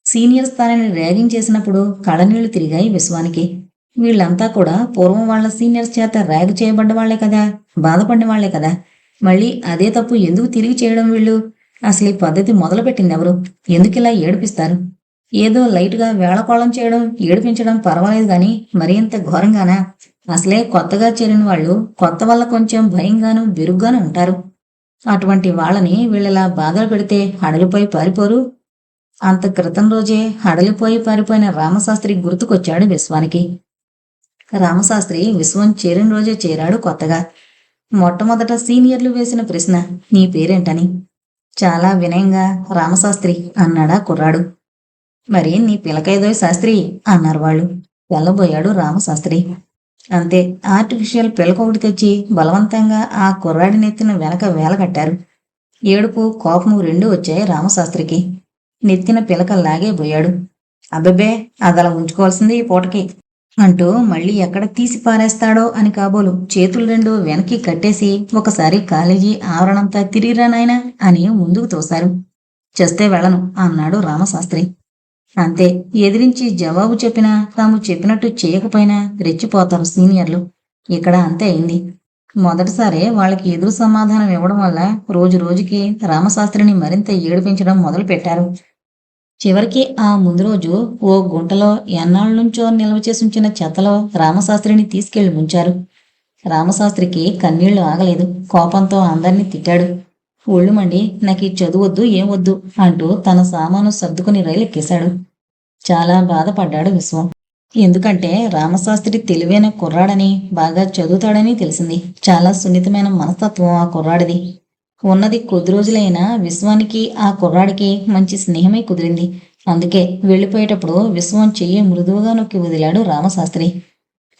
సీనియర్స్ తనని ర్యాగింగ్ చేసినప్పుడు కళ్ళనీళ్లు తిరిగాయి విశ్వానికి. వీళ్ళంతా కూడా పూర్వం వాళ్ళ సీనియర్స్ చేత ర్యాగ్ చేయబడ్డ వాళ్లే కదా, బాధపడిన వాళ్లే కదా. మళ్ళీ అదే తప్పు ఎందుకు తిరిగి చేయడం వీళ్ళు? అసలు ఈ పద్ధతి మొదలుపెట్టింది ఎవరు? ఎందుకిలా ఏడిపిస్తారు? ఏదో లైట్గా వేళకోళం చేయడం, ఏడిపించడం పర్వాలేదు గాని మరీ ఇంత ఘోరంగానా? అసలే కొత్తగా చేరిన వాళ్ళు కొత్త వల్ల కొంచెం భయంగాను బెరుగ్గాను ఉంటారు. అటువంటి వాళ్ళని వీళ్ళలా బాధలు పెడితే హడలిపోయి పారిపోరు? అంత క్రితం రోజే హడలిపోయి పారిపోయిన రామశాస్త్రి గుర్తుకొచ్చాడు విశ్వానికి. రామశాస్త్రి విశ్వం చేరిన రోజే చేరాడు కొత్తగా. మొట్టమొదట సీనియర్లు వేసిన ప్రశ్న, నీ పేరేంటని. చాలా వినయంగా రామశాస్త్రి అన్నాడా కుర్రాడు. మరి నీ పిలకైదోయ్ శాస్త్రి అన్నారు వాళ్ళు. వెళ్ళబోయాడు రామశాస్త్రి. అంతే, ఆర్టిఫిషియల్ పిలకొకటి తెచ్చి బలవంతంగా ఆ కుర్రాడి నెత్తిన వెనక వేలకట్టారు. ఏడుపు కోపము రెండూ వచ్చాయి రామశాస్త్రికి. నెత్తిన పిలక లాగే పోయాడు. అబ్బెబ్బే, అదలా ఉంచుకోవాల్సింది ఈ పూటకి అంటూ మళ్ళీ ఎక్కడ తీసి పారేస్తాడో అని కాబోలు చేతులు రెండు వెనక్కి కట్టేసి ఒకసారి కాలేజీ ఆవరణంతా తిరిగిరా నాయనా అని ముందుకు తోశారు. చేస్తే వెళ్ళను అన్నాడు రామశాస్త్రి. అంతే, ఎదిరించి జవాబు చెప్పినా తాము చెప్పినట్టు చేయకపోయినా రెచ్చిపోతారు సీనియర్లు. ఇక్కడ అంతే అయింది. మొదటిసారే వాళ్ళకి ఎదురు సమాధానం ఇవ్వడం వల్ల రోజు రోజుకి రామశాస్త్రిని మరింత ఏడిపించడం మొదలు పెట్టారు. చివరికి ఆ ముందు రోజు ఓ గుంటలో ఎన్నాళ్ళ నుంచో నిల్వ చేసి ఉంచిన చెత్తలో రామశాస్త్రిని తీసుకెళ్లి ముంచారు. రామశాస్త్రికి కన్నీళ్లు ఆగలేదు. కోపంతో అందర్నీ తిట్టాడు. ఒళ్ళు మండి నాకు ఈ చదువొద్దు ఏం వద్దు అంటూ తన సామాను సర్దుకుని రైలెక్కేశాడు. చాలా బాధపడ్డాడు విశ్వం. ఎందుకంటే రామశాస్త్రి తెలివైన కుర్రాడని, బాగా చదువుతాడని తెలిసింది. చాలా సున్నితమైన మనస్తత్వం ఆ కుర్రాడిది. ఉన్నది కొద్ది రోజులైనా విశ్వానికి ఆ కుర్రాడికి మంచి స్నేహమే కుదిరింది. అందుకే వెళ్ళిపోయేటప్పుడు విశ్వం చెయ్యి మృదువుగా నొక్కి వదిలాడు రామశాస్త్రి.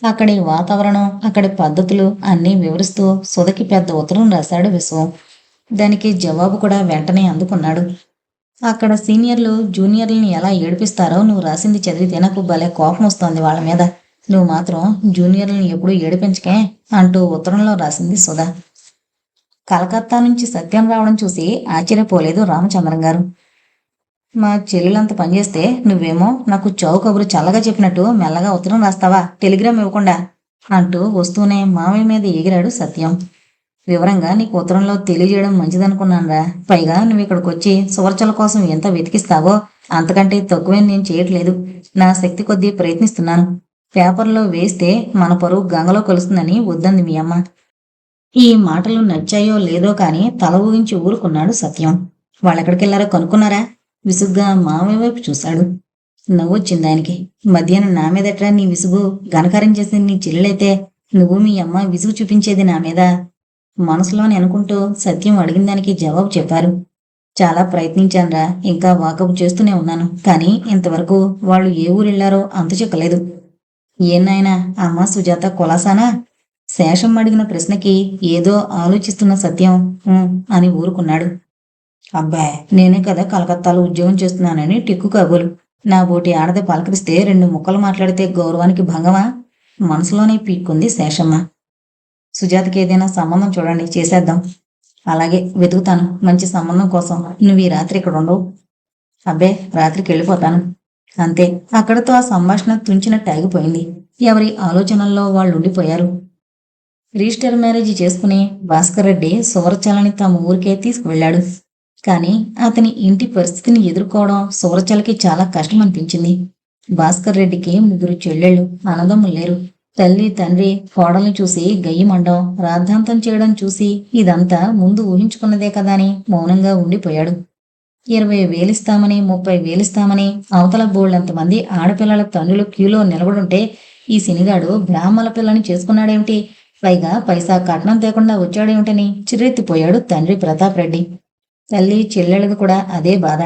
అక్కడి వాతావరణం, అక్కడి పద్ధతులు అన్నీ వివరిస్తూ సుధకి పెద్ద ఉత్తరం రాశాడు విశ్వం. దానికి జవాబు కూడా వెంటనే అందుకున్నాడు. అక్కడ సీనియర్లు జూనియర్లని ఎలా ఏడిపిస్తారో నువ్వు రాసింది చదివితే నాకు భలే కోపం వస్తోంది వాళ్ళ మీద. నువ్వు మాత్రం జూనియర్లను ఎప్పుడూ ఏడిపించకే అంటూ ఉత్తరంలో రాసింది సుధా. కలకత్తా నుంచి సత్యం రావడం చూసి ఆశ్చర్యపోలేదు రామచంద్రం గారు. మా చెల్లెలంత పనిచేస్తే నువ్వేమో నాకు చౌ కబురు చల్లగా చెప్పినట్టు మెల్లగా ఉత్తరం రాస్తావా, టెలిగ్రామ్ ఇవ్వకుండా అంటూ వస్తూనే మామయ్య మీద ఎగిరాడు సత్యం. వివరంగా నీకు ఉత్తరంలో తెలియజేయడం మంచిదనుకున్నానురా. పైగా నువ్వు ఇక్కడికి వచ్చి సువర్చల కోసం ఎంత వెతికిస్తావో అంతకంటే తక్కువేం నేను చేయట్లేదు. నా శక్తి కొద్దీ ప్రయత్నిస్తున్నాను. పేపర్లో వేస్తే మన పరువు గంగలో కలుస్తుందని వద్దంది మీ అమ్మ. ఈ మాటలు నచ్చాయో లేదో కాని తల ఊగించి ఊరుకున్నాడు సత్యం. వాళ్ళెక్కడికెళ్లారో కనుక్కున్నారా? విసుగ్గా మామయ్య వైపు చూశాడు. నవ్వొచ్చింది ఆయనకి. మధ్యాహ్నం నా మీదట్రా నీ విసుగు? ఘనకార్యం చేసిన నీ చెల్లెలైతే నువ్వు మీ అమ్మ విసుగు చూపించేది నా మీద. మనసులోని అనుకుంటూ సత్యం అడిగిన దానికి జవాబు చెప్పారు. చాలా ప్రయత్నించానురా, ఇంకా వాకపు చేస్తూనే ఉన్నాను. కానీ ఇంతవరకు వాళ్ళు ఏ ఊరెళ్లారో అంత చెక్కలేదు. ఏనాయనా అమ్మ సుజాత కులాసానా? శేషం అడిగిన ప్రశ్నకి ఏదో ఆలోచిస్తున్న సత్యం అని ఊరుకున్నాడు. అబ్బాయ్, నేనే కదా కలకత్తాలో ఉద్యోగం చేస్తున్నానని టిక్కు కాబోలు. నా బోటి ఆడది పలకరిస్తే 2 ముక్కలు మాట్లాడితే గౌరవానికి భంగమా? మనసులోనే పీక్కుంది శేషమ్మ. సుజాతకి ఏదైనా సంబంధం చూడండి, చేసేద్దాం. అలాగే వెతుకుతాను మంచి సంబంధం కోసం. నువ్వు ఈ రాత్రి ఇక్కడ ఉండవు. అబ్బే, రాత్రికి వెళ్ళిపోతాను. అంతే. అక్కడతో ఆ సంభాషణ తుంచినట్టు ఆగిపోయింది. ఎవరి ఆలోచనల్లో వాళ్ళు ఉండిపోయారు. రిజిస్టర్ మ్యారేజీ చేసుకుని భాస్కర్ రెడ్డి సువర్చలని తమ ఊరికే తీసుకువెళ్లాడు. కానీ అతని ఇంటి పరిస్థితిని ఎదుర్కోవడం సువర్చలకి చాలా కష్టం అనిపించింది. భాస్కర్ రెడ్డికి 3 చెల్లెళ్ళు, అన్నదమ్ములు లేరు. తల్లి తండ్రి కోడల్ని చూసి గయ్యమండం, రాద్ధాంతం చేయడం చూసి ఇదంతా ముందు ఊహించుకున్నదే కదా అని మౌనంగా ఉండిపోయాడు. 20,000 ఇస్తామని 30,000 ఇస్తామని అవతల బోళ్ళంతమంది ఆడపిల్లల తండ్రులు క్యూలో నిలబడుంటే ఈ సినిగాడు బ్రాహ్మల పిల్లని చేసుకున్నాడేమిటి, పైగా పైసా కట్నం తేకుండా వచ్చాడేమిటని చిర్రెత్తిపోయాడు తండ్రి ప్రతాప్ రెడ్డి. తల్లి చెల్లెళ్ళది కూడా అదే బాధ.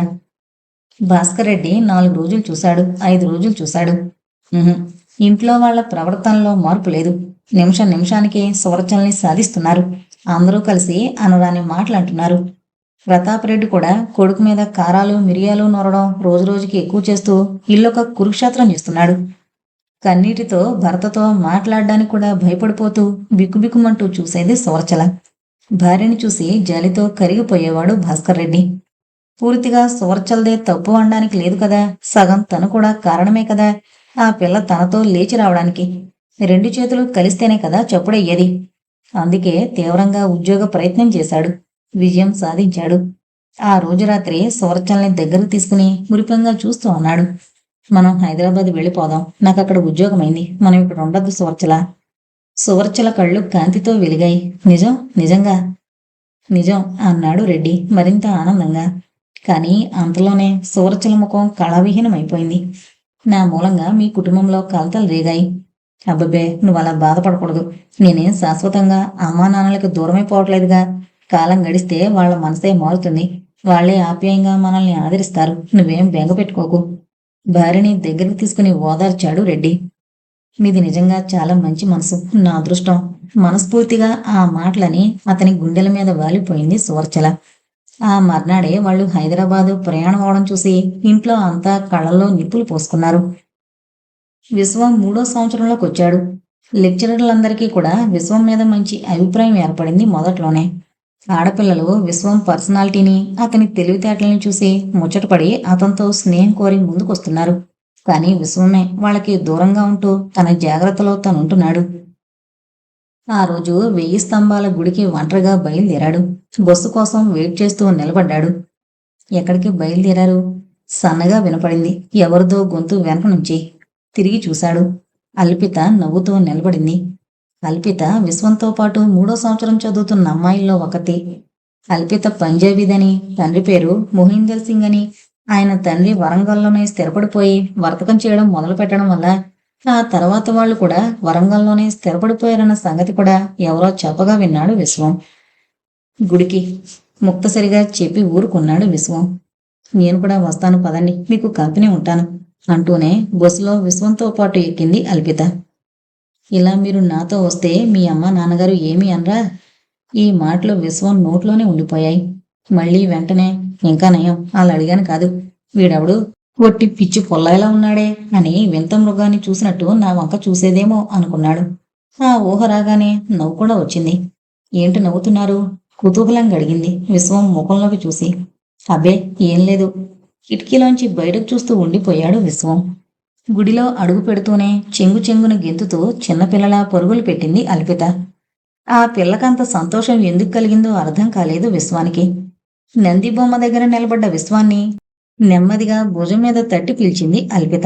భాస్కర్ రెడ్డి 4 రోజులు చూశాడు, 5 రోజులు చూశాడు. ఇంట్లో వాళ్ల ప్రవర్తనలో మార్పు లేదు. నిమిషానికి సువర్చల్ని సాధిస్తున్నారు. అందరూ కలిసి అనరాని మాటలంటున్నారు. ప్రతాప్ రెడ్డి కూడా కొడుకు మీద కారాలు మిరియాలు నొరడం రోజురోజుకి ఎక్కువ చేస్తూ ఇల్లొక కురుక్షేత్రం చేస్తున్నాడు. కన్నీటితో భర్తతో మాట్లాడడానికి కూడా భయపడిపోతూ బిక్కుబిక్కుమంటూ చూసేది సువర్చల. భార్యని చూసి జాలితో కరిగిపోయేవాడు భాస్కర్ రెడ్డి. పూర్తిగా సువర్చలదే తప్పు అనడానికి లేదు కదా, సగం తను కూడా కారణమే కదా ఆ పిల్ల తనతో లేచి రావడానికి. 2 చేతులు కలిస్తేనే కదా చప్పుడయ్యేది. అందుకే తీవ్రంగా ఉద్యోగ ప్రయత్నం చేశాడు. విజయం సాధించాడు. ఆ రోజు రాత్రి సువర్చల్ని దగ్గరకు తీసుకుని మురిపంగా చూస్తూ అన్నాడు. మనం హైదరాబాద్ వెళ్ళిపోదాం. నాకు అక్కడ ఉద్యోగమైంది. మనం ఇక్కడ ఉండద్దు సువర్చల. సువర్చల కళ్ళు కాంతితో వెలిగాయి. నిజం? నిజంగా? నిజం అన్నాడు రెడ్డి మరింత ఆనందంగా. కానీ అంతలోనే సువర్చల ముఖం కళావిహీనమైపోయింది. నా మూలంగా మీ కుటుంబంలో కలతలు రేగాయి. అబ్బబ్బే, నువ్వు అలా బాధపడకూడదు. నేనేం శాశ్వతంగా అమ్మా నాన్నలకు దూరమైపోవట్లేదుగా. కాలం గడిస్తే వాళ్ల మనసే మారుతుంది. వాళ్లే ఆప్యాయంగా మనల్ని ఆదరిస్తారు. నువ్వేం బెంగ పెట్టుకోకు. భార్యని దగ్గరికి తీసుకుని ఓదార్చాడు రెడ్డి. మీది నిజంగా చాలా మంచి మనసు, నా అదృష్టం. మనస్ఫూర్తిగా ఆ మాటలని అతని గుండెల మీద వాలిపోయింది సువర్చల. ఆ మర్నాడే వాళ్ళు హైదరాబాదు ప్రయాణం అవడం చూసి ఇంట్లో అంతా కళ్ళల్లో నిప్పులు పోసుకున్నారు. విశ్వం 3వ సంవత్సరంలోకి వచ్చాడు. లెక్చరర్లందరికీ కూడా విశ్వం మీద మంచి అభిప్రాయం ఏర్పడింది మొదట్లోనే. ఆడపిల్లలు విశ్వం పర్సనాలిటీని, అతని తెలివితేటలని చూసి ముచ్చటపడి అతనితో స్నేహం కోరి ముందుకొస్తున్నారు. కానీ విశ్వమే వాళ్ళకి దూరంగా ఉంటూ తన జాగ్రత్తలో తనుంటున్నాడు. ఆ రోజు 1000 స్తంభాల గుడికి ఒంటరిగా బయలుదేరాడు. బస్సు కోసం వెయిట్ చేస్తూ నిలబడ్డాడు. ఎక్కడికి బయలుదేరారు? సన్నగా వినపడింది ఎవరిదో గొంతు వెనక నుంచి. తిరిగి చూశాడు. అల్పిత నవ్వుతూ నిలబడింది. అల్పిత విశ్వంతో పాటు 3వ సంవత్సరం చదువుతున్న అమ్మాయిల్లో ఒకటి. అల్పిత పంజాబీదని, తండ్రి పేరు మొహిందర్ సింగ్ అని, ఆయన తండ్రి వరంగల్లోనే స్థిరపడిపోయి వర్తకం చేయడం మొదలు పెట్టడం వల్ల ఆ తర్వాత వాళ్ళు కూడా వరంగల్లోనే స్థిరపడిపోయారన్న సంగతి కూడా ఎవరో చెప్పగా విన్నాడు విశ్వం. గుడికి ముక్తసరిగా చెప్పి ఊరుకున్నాడు విశ్వం. నేను కూడా వస్తాను పదండి, మీకు కంపెనీ ఉంటాను అంటూనే బస్సులో విశ్వంతో పాటు ఎక్కింది అల్పిత. ఇలా మీరు నాతో వస్తే మీ అమ్మ నాన్నగారు ఏమీ అనరా? ఈ మాటలు విశ్వం నోట్లోనే ఉండిపోయాయి. మళ్ళీ వెంటనే ఇంకా నయం, అలా అడిగాను కాదు, వీడెవడు ఒట్టి పిచ్చి పొల్లాయిలా ఉన్నాడే అని వింత మృగాన్ని చూసినట్టు నా వంక చూసేదేమో అనుకున్నాడు. ఆ ఊహ రాగానే నవ్వు కూడా వచ్చింది. ఏంటి నవ్వుతున్నారు? కుతూహలంగా అడిగింది విశ్వం ముఖంలోకి చూసి. అబ్బే ఏం లేదు, కిటికీలోంచి బయటకు చూస్తూ ఉండిపోయాడు విశ్వం. గుడిలో అడుగు పెడుతూనే చెంగు చెంగున గెంతుతూ చిన్నపిల్లలా పరుగులు పెట్టింది అల్పిత. ఆ పిల్లకంత సంతోషం ఎందుకు కలిగిందో అర్థం కాలేదు విశ్వానికి. నంది బొమ్మ దగ్గర నిలబడ్డ విశ్వాన్ని నెమ్మదిగా భుజం మీద తట్టి పిలిచింది అల్పిత.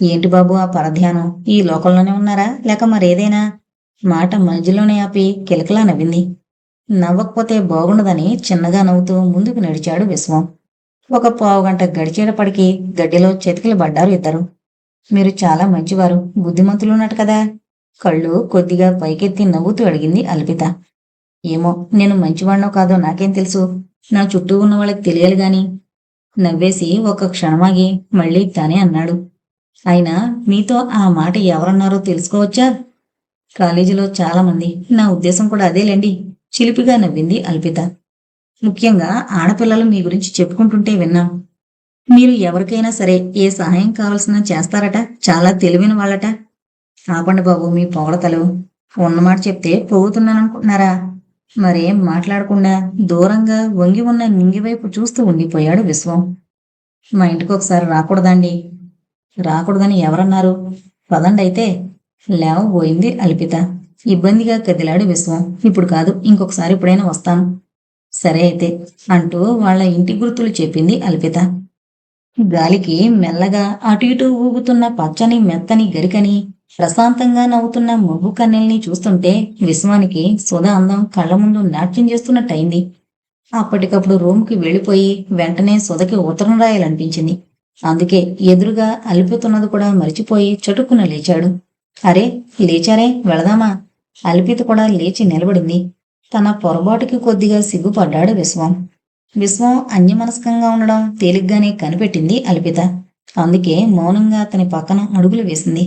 ఏంటి బాబు ఆ పరధ్యానం? ఈ లోకంలోనే ఉన్నారా లేక మరేదైనా? మాట మధ్యలోనే ఆపి కిలకిలా నవ్వింది. నవ్వకపోతే బాగుండదని చిన్నగా నవ్వుతూ ముందుకు నడిచాడు విశ్వం. ఒక పావుగంట గడిచేటప్పటికి గడ్డిలో చతికిల పడ్డారు ఇద్దరు. మీరు చాలా మంచివారు, బుద్ధిమంతులున్నట్టు కదా? కళ్ళు కొద్దిగా పైకెత్తి నవ్వుతూ అడిగింది అల్పిత. ఏమో, నేను మంచివాణ్ణో కాదో నాకేం తెలుసు, నా చుట్టూ ఉన్న వాళ్ళకి తెలియాలి గాని. నవ్వేసి ఒక క్షణమాగి మళ్ళీ తానే అన్నాడు. అయినా మీతో ఆ మాట ఎవరన్నారో తెలుసుకోవచ్చా? కాలేజీలో చాలా మంది, నా ఉద్దేశం కూడా అదేలేండి, చిలిపిగా నవ్వింది అల్పిత. ముఖ్యంగా ఆడపిల్లలు మీ గురించి చెప్పుకుంటుంటే విన్నాం. మీరు ఎవరికైనా సరే ఏ సహాయం కావాల్సిన చేస్తారట, చాలా తెలివైన వాళ్ళట. ఆపండి బాబు మీ పొగడతలు. ఉన్నమాట చెప్తే పోగుతున్నాననుకుంటున్నారా? మరేం మాట్లాడకుండా దూరంగా వంగి ఉన్న నింగివైపు చూస్తూ ఉండిపోయాడు విశ్వం. మా ఇంటికి ఒకసారి రాకూడదండి? రాకూడదని ఎవరన్నారు? పదండి అయితే. లేవబోయింది అల్పిత. ఇబ్బందిగా కదిలాడు విశ్వం. ఇప్పుడు కాదు, ఇంకొకసారి ఎప్పుడైనా వస్తాను. సరే అయితే అంటూ వాళ్ళ ఇంటి గుర్తులు చెప్పింది అల్పిత. గాలికి మెల్లగా అటు ఇటు ఊగుతున్న పచ్చని మెత్తని గరికని, ప్రశాంతంగా నవ్వుతున్న ముగ్గు కన్నెల్ని చూస్తుంటే విశ్వానికి సుధా అందం కళ్ళ ముందు నాట్యం చేస్తున్నట్టయింది. అప్పటికప్పుడు రూమ్కి వెళ్ళిపోయి వెంటనే సుధకి ఉత్తరం రాయాలనిపించింది. అందుకే ఎదురుగా అల్పితున్నది కూడా మరిచిపోయి చటుక్కున లేచాడు. అరే లేచారే, వెళదామా? అల్పిత కూడా లేచి నిలబడింది. తన పొరపాటుకి కొద్దిగా సిగ్గుపడ్డాడు విశ్వం. విశ్వం అన్యమనస్కంగా ఉండడం తేలిగ్గానే కనిపెట్టింది అల్పిత. అందుకే మౌనంగా అతని పక్కన అడుగులు వేసింది.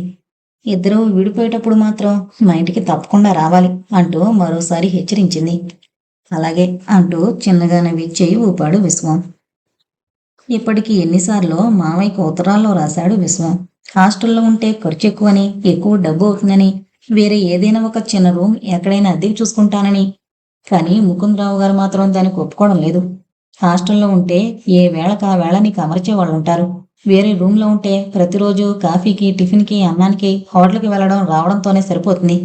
ఇద్దరూ విడిపోయేటప్పుడు మాత్రం మా ఇంటికి తప్పకుండా రావాలి అంటూ మరోసారి హెచ్చరించింది. అలాగే అంటూ చిన్నగా నవ్వి చెయ్యి ఊపాడు విశ్వం. ఇప్పటికి ఎన్నిసార్లు మావయ్యకు ఉత్తరాల్లో రాశాడు విశ్వం. హాస్టల్లో ఉంటే ఖర్చు ఎక్కువని, ఎక్కువ డబ్బు అవుతుందని, వేరే ఏదైనా ఒక చిన్న రూమ్ ఎక్కడైనా అద్దెకి చూసుకుంటానని. కానీ ముకుందరావు గారు మాత్రం దానికి ఒప్పుకోవడం లేదు. హాస్టల్లో ఉంటే ఏ వేళకు ఆ వేళ నీకు అమర్చే వాళ్ళు ఉంటారు. వేరే రూమ్లో ఉంటే ప్రతిరోజు కాఫీకి, టిఫిన్కి, అన్నానికి హోటల్కి వెళ్ళడం రావడంతోనే సరిపోతుంది.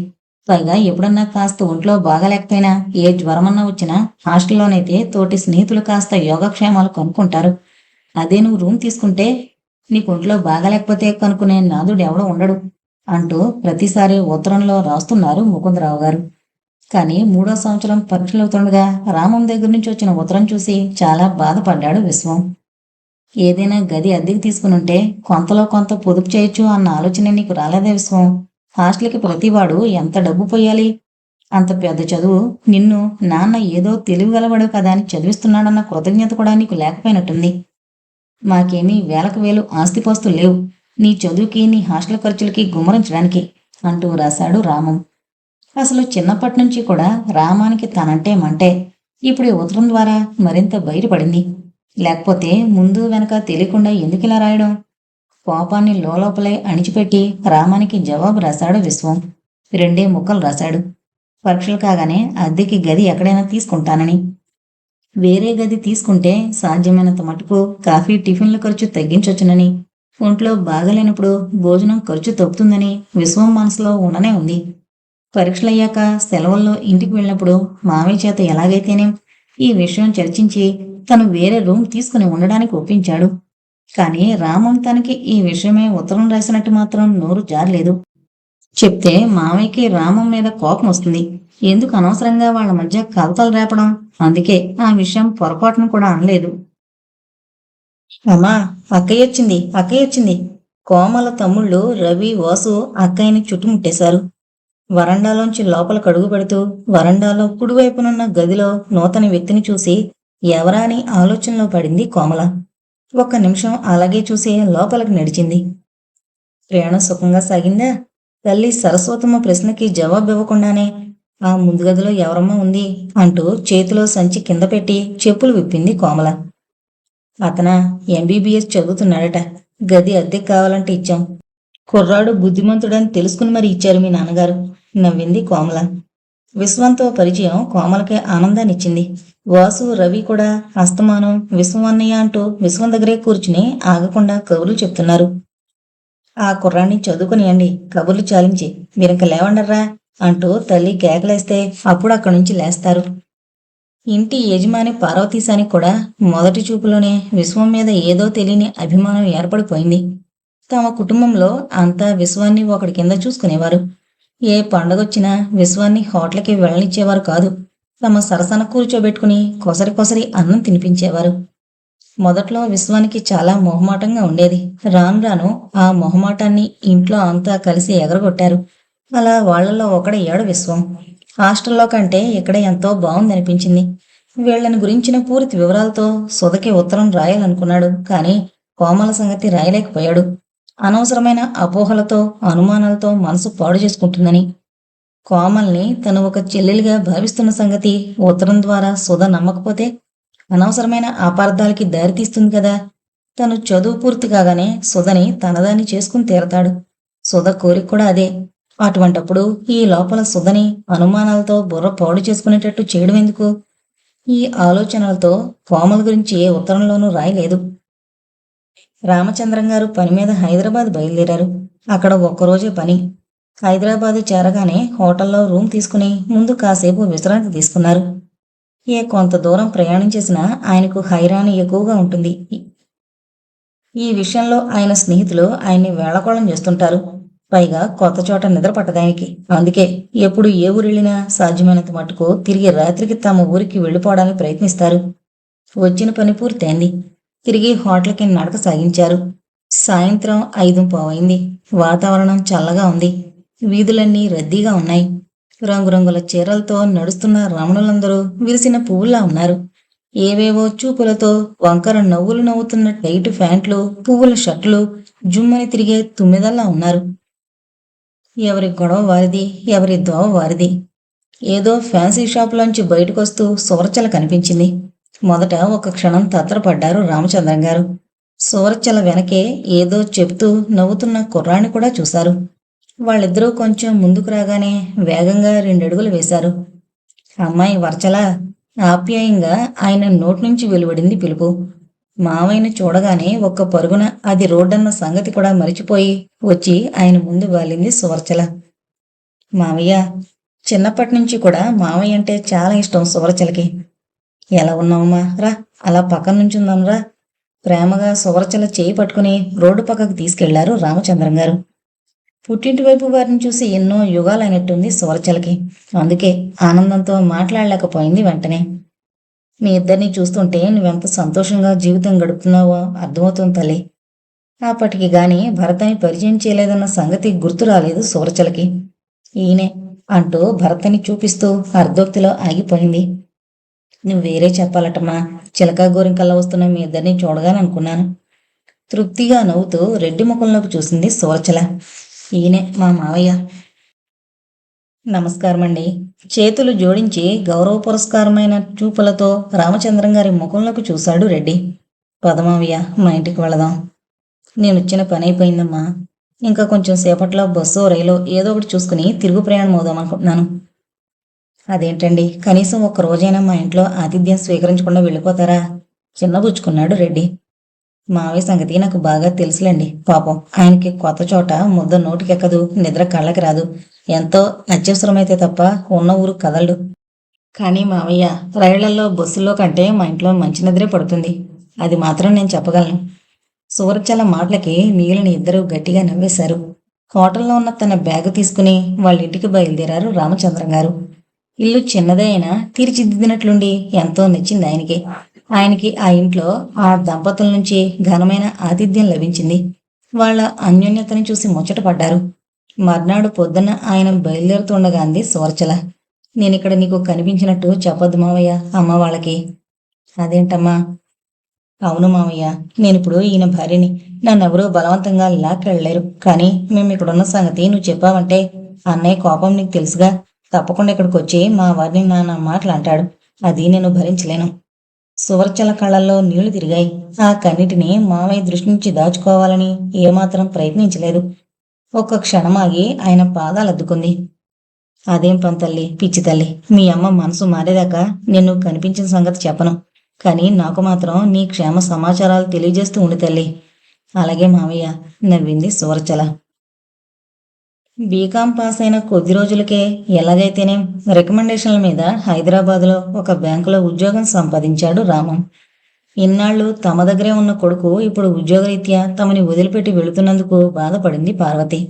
పైగా ఎప్పుడన్నా కాస్త ఒంట్లో బాగాలేకపోయినా, ఏ జ్వరమన్నా వచ్చినా హాస్టల్లోనైతే తోటి స్నేహితులు కాస్త యోగక్షేమాలు కనుక్కుంటారు. అదే నువ్వు రూమ్ తీసుకుంటే నీకు ఒంట్లో బాగాలేకపోతే కనుక్కునే నాదుడు ఎవడో ఉండడు అంటూ ప్రతిసారి ఉత్తరంలో రాస్తున్నారు ముకుందరావు గారు. కానీ 3వ సంవత్సరం పరీక్షలవుతుండగా రామం దగ్గర నుంచి వచ్చిన ఉత్తరం చూసి చాలా బాధపడ్డాడు విశ్వం. ఏదైనా గది అద్దెకి తీసుకునుంటే కొంతలో కొంత పొదుపు చేయొచ్చు అన్న ఆలోచన నీకు రాలేదే విశ్వం? హాస్టల్కి ప్రతివాడు ఎంత డబ్బు పోయాలి? అంత పెద్ద చదువు నిన్ను నాన్న ఏదో తెలివిగలవాడు కదా అని చదివిస్తున్నాడన్న కృతజ్ఞత కూడా నీకు లేకపోయినట్టుంది. మాకేమీ వేలకు వేలు ఆస్తిపాస్తులు లేవు, నీ చదువుకి నీ హాస్టల్ ఖర్చులకి గుమ్మరించడానికి అంటూ రాశాడు రామం. అసలు చిన్నప్పటి నుంచి కూడా రామానికి తనంటే మంటే. ఇప్పుడు ఈ ఉత్తరం ద్వారా మరింత బయటపడింది. లేకపోతే ముందు వెనక తెలియకుండా ఎందుకిలా రాయడం? కోపాన్ని లోపలే అణిచిపెట్టి రామానికి జవాబు రాశాడు విశ్వం. 2 ముక్కలు రాశాడు. పరీక్షలు కాగానే అద్దెకి గది ఎక్కడైనా తీసుకుంటానని. వేరే గది తీసుకుంటే సాధ్యమైనంత మటుకు కాఫీ, టిఫిన్ల ఖర్చు తగ్గించొచ్చునని, ఒంట్లో బాగలేనప్పుడు భోజనం ఖర్చు తప్పుతుందని విశ్వం మనసులో ఉండనే ఉంది. పరీక్షలయ్యాక సెలవుల్లో ఇంటికి వెళ్ళినప్పుడు మామయ్య చేత ఎలాగైతేనే ఈ విషయం చర్చించి తను వేరే రూమ్ తీసుకుని ఉండడానికి ఒప్పించాడు. కానీ రామం తనకి ఈ విషయమే ఉత్తరం రాసినట్టు మాత్రం నోరు జారలేదు. చెప్తే మామయ్యకి రామం మీద కోపం వస్తుంది. ఎందుకు అనవసరంగా వాళ్ళ మధ్య కలతలు రేపడం? అందుకే ఆ విషయం పొరపాటును కూడా అనలేదు. అమ్మా అక్కయ్య వచ్చింది. కోమల తమ్ముళ్ళు రవి వాసు అక్కయ్యని చుట్టుముట్టేశారు. వరండాలోంచి లోపల కడుగు పెడుతూ వరండాలో కుడివైపునున్న గదిలో నూతన వ్యక్తిని చూసి ఎవరా అని ఆలోచనలో పడింది కోమల. ఒక్క నిమిషం అలాగే చూసి లోపలికి నడిచింది. ప్రయాణం సుఖంగా సాగిందా? తల్లి సరస్వతమ్మ ప్రశ్నకి జవాబు ఇవ్వకుండానే ఆ ముందు గదిలో ఎవరమ్మా ఉంది అంటూ చేతిలో సంచి కింద పెట్టి చెప్పులు విప్పింది కోమల. అతనా ఎంబీబీఎస్ చదువుతున్నాడట. గది అద్దెకు కావాలంటే ఇచ్చాం. కుర్రాడు బుద్ధిమంతుడని తెలుసుకుని మరి ఇచ్చారు మీ నాన్నగారు, నవ్వింది కోమల. విశ్వంతో పరిచయం కోమలకి ఆనందాన్నిచ్చింది. వాసు రవి కూడా అస్తమానం విశ్వమన్నయ్య అంటూ విశ్వం దగ్గరే కూర్చుని ఆగకుండా కబుర్లు చెప్తున్నారు. ఆ కుర్రాన్ని చదువుకునియండి, కబుర్లు చాలించి మీరింక లేవండర్రా అంటూ తల్లి కేకలేస్తే అప్పుడు అక్కడి నుంచి లేస్తారు. ఇంటి యజమాని పార్వతీశానికి కూడా మొదటి చూపులోనే విశ్వం మీద ఏదో తెలియని అభిమానం ఏర్పడిపోయింది. తమ కుటుంబంలో అంతా విశ్వాన్ని ఒకటి కింద చూసుకునేవారు. ఏ పండగొచ్చినా విశ్వాన్ని హోటల్కి వెళ్ళనిచ్చేవారు కాదు. తమ సరసన కూర్చోబెట్టుకుని కొసరి కొసరి అన్నం తినిపించేవారు. మొదట్లో విశ్వానికి చాలా మొహమాటంగా ఉండేది. రాను రాను ఆ మొహమాటాన్ని ఇంట్లో అంతా కలిసి ఎగరగొట్టారు. అలా వాళ్లలో ఒకడయ్యాడు విశ్వం. హాస్టల్లో కంటే ఇక్కడ ఎంతో బాగుందనిపించింది. వీళ్ళని గురించిన పూర్తి వివరాలతో సుధకి ఉత్తరం రాయాలనుకున్నాడు. కానీ కోమల సంగతి రాయలేకపోయాడు. అనవసరమైన అపోహలతో అనుమానాలతో మనసు పాడు చేసుకుంటుందని. కోమల్ని తను ఒక చెల్లెలిగా భావిస్తున్న సంగతి ఉత్తరం ద్వారా సుధ నమ్మకపోతే అనవసరమైన అపార్థాలకి దారితీస్తుంది కదా. తను చదువు పూర్తి కాగానే సుధని తనదాన్ని చేసుకుని తీరతాడు. సుధ కోరిక కూడా అదే. అటువంటప్పుడు ఈ లోపల సుధని అనుమానాలతో బుర్ర పాడు చేసుకునేటట్టు చేయడం ఎందుకు? ఈ ఆలోచనలతో కోమల గురించి ఏ ఉత్తరంలోనూ రాయలేదు. రామచంద్రం గారు పని మీద హైదరాబాద్ బయలుదేరారు. అక్కడ ఒక్కరోజే పని. హైదరాబాద్ చేరగానే హోటల్లో రూమ్ తీసుకుని ముందు కాసేపు విశ్రాంతి తీసుకున్నారు. కొంత దూరం ప్రయాణం చేసినా ఆయనకు హైరాణి ఎక్కువగా ఉంటుంది. ఈ విషయంలో ఆయన స్నేహితులు ఆయన్ని వేళకోళం చేస్తుంటారు. పైగా కొత్త చోట నిద్ర పట్టదానికి. అందుకే ఎప్పుడు ఏ ఊరెళ్ళినా సాధ్యమైనంత మటుకు తిరిగి రాత్రికి తమ ఊరికి వెళ్ళిపోవడానికి ప్రయత్నిస్తారు. వచ్చిన పని పూర్తయింది. తిరిగి హోటల్కి నడక సాగించారు. సాయంత్రం 5:15 వాతావరణం చల్లగా ఉంది. వీధులన్నీ రద్దీగా ఉన్నాయి. రంగురంగుల చీరలతో నడుస్తున్న రమణులందరూ విరిసిన పువ్వుల్లా ఉన్నారు. ఏవేవో చూపులతో వంకర నవ్వులు నవ్వుతున్న టైట్ ప్యాంట్లు, పువ్వుల షర్టులు, జుమ్మని తిరిగే తుమ్మిదల్లా ఉన్నారు. ఎవరి గొడవ వారిది, ఎవరి దోవ వారిది. ఏదో ఫ్యాన్సీ షాపులోంచి బయటకొస్తూ సువర్చల కనిపించింది. మొదట ఒక క్షణం తత్తరపడ్డారు రామచంద్రం గారు. సువర్చల వెనకే ఏదో చెప్తూ నవ్వుతున్న కుర్రాన్ని కూడా చూశారు. వాళ్ళిద్దరూ కొంచెం ముందుకు రాగానే వేగంగా 2 అడుగులు వేశారు. అమ్మాయి వర్చల, ఆప్యాయంగా ఆయన నోటి నుంచి వెలువడింది పిలుపు. మావయ్యని చూడగానే ఒక్క పరుగున అది రోడ్డన్న సంగతి కూడా మరిచిపోయి వచ్చి ఆయన ముందు వాలింది సువర్చల. మావయ్య. చిన్నప్పటి నుంచి కూడా మావయ్య అంటే చాలా ఇష్టం సువర్చలకి. ఎలా ఉన్నావమ్మా? రా, అలా పక్కన నుంచుందాంరా. ప్రేమగా సువర్చల చేయి పట్టుకుని రోడ్డు పక్కకు తీసుకెళ్లారు రామచంద్రం గారు. పుట్టింటి వైపు వారిని చూసి ఎన్నో యుగాలైనట్టుంది సువర్చలకి. అందుకే ఆనందంతో మాట్లాడలేకపోయింది వెంటనే. మీ ఇద్దరిని చూస్తుంటే నువ్వెంత సంతోషంగా జీవితం గడుపుతున్నావో అర్థమవుతుంది తల్లి. అప్పటికి గాని భరతని పరిచయం చేయలేదన్న సంగతి గుర్తు రాలేదు సువర్చలకి. ఈయనే అంటూ భరతని చూపిస్తూ అర్ధోక్తిలో ఆగిపోయింది. నువ్వు వేరే చెప్పాలటమ్మా. చిలకా గోరింకల్లా వస్తున్న మీ ఇద్దరిని చూడగాననుకున్నాను. తృప్తిగా నవ్వుతూ రెడ్డి ముఖంలోకి చూసింది సువర్చల. ఈయనే మా మావయ్య. నమస్కారమండి. చేతులు జోడించి గౌరవ పురస్కారమైన చూపులతో రామచంద్రం గారి ముఖంలోకి చూశాడు రెడ్డి. పదమావయ్య, మా ఇంటికి వెళదాం. నేనొచ్చిన పని అయిపోయిందమ్మా. ఇంకా కొంచెం సేపట్లో బస్సో రైలో ఏదో ఒకటి చూసుకుని తిరుగు ప్రయాణం అవుదాం అనుకుంటున్నాను. అదేంటండి, కనీసం ఒక్క రోజైనా మా ఇంట్లో ఆతిథ్యం స్వీకరించకుండా వెళ్ళిపోతారా? చిన్నబుచ్చుకున్నాడు రెడ్డి. మావయ్య సంగతి నాకు బాగా తెలుసులేండి. పాపం ఆయనకి కొత్త చోట ముద్ద నోటికెక్కదు, నిద్ర కళ్ళకి రాదు. ఎంతో అత్యవసరమైతే తప్ప ఉన్న ఊరు కదలడు. కానీ మావయ్య, రైళ్లలో బస్సుల్లో కంటే మా ఇంట్లో మంచి నిద్రే పడుతుంది. అది మాత్రం నేను చెప్పగలను. సువర్చల మాటలకి మిగిలిన ఇద్దరు గట్టిగా నవ్వేశారు. హోటల్లో ఉన్న తన బ్యాగు తీసుకుని వాళ్ళ ఇంటికి బయలుదేరారు రామచంద్రం గారు. ఇల్లు చిన్నదే అయినా తీర్చిదిద్దినట్లుండి ఎంతో నచ్చింది ఆయనకి. ఆయనకి ఆ ఇంట్లో ఆ దంపతుల నుంచి ఘనమైన ఆతిథ్యం లభించింది. వాళ్ళ అన్యోన్యతని చూసి ముచ్చటపడ్డారు. మర్నాడు పొద్దున్న ఆయన బయలుదేరుతుండగా అంది సువర్చల. నేనిక్కడ నీకు కనిపించినట్టు చెప్పొద్దు మావయ్య అమ్మ వాళ్ళకి. అదేంటమ్మా? అవును మావయ్య, నేనిప్పుడు ఈయన భార్యని. నన్నెవరూ బలవంతంగా లాక్కెళ్ళలేరు. కానీ మేము ఇక్కడున్న సంగతి నువ్వు చెప్పావంటే అన్నయ్య కోపం నీకు తెలుసుగా. తప్పకుండా ఇక్కడికి వచ్చి మా వారిని నాన్న మాటలు అంటాడు. అది నేను భరించలేను. సువర్చల కళ్ళల్లో నీళ్లు తిరిగాయి. ఆ కన్నిటిని మావయ్య దృష్టి నుంచి దాచుకోవాలని ఏమాత్రం ప్రయత్నించలేదు. ఒక్క క్షణమాగి ఆయన పాదాలద్దుకుంది. అదేం పని తల్లి, పిచ్చి తల్లి. మీ అమ్మ మనసు మారేదాకా నిన్ను కనిపించిన సంగతి చెప్పను. కానీ నాకు మాత్రం నీ క్షేమ సమాచారాలు తెలియజేస్తూ ఉండి తల్లి. అలాగే మావయ్య, నవ్వింది సువర్చల. బీకాం పాస్ అయిన కొద్ది రోజులకే ఎలాగైతేనే రికమెండేషన్ల మీద హైదరాబాద్లో ఒక బ్యాంకులో ఉద్యోగం సంపాదించాడు రామం. ఇన్నాళ్ళు తమ దగ్గరే ఉన్న కొడుకు ఇప్పుడు ఉద్యోగరీత్యా తమని వదిలిపెట్టి వెళుతున్నందుకు బాధపడింది పార్వతి.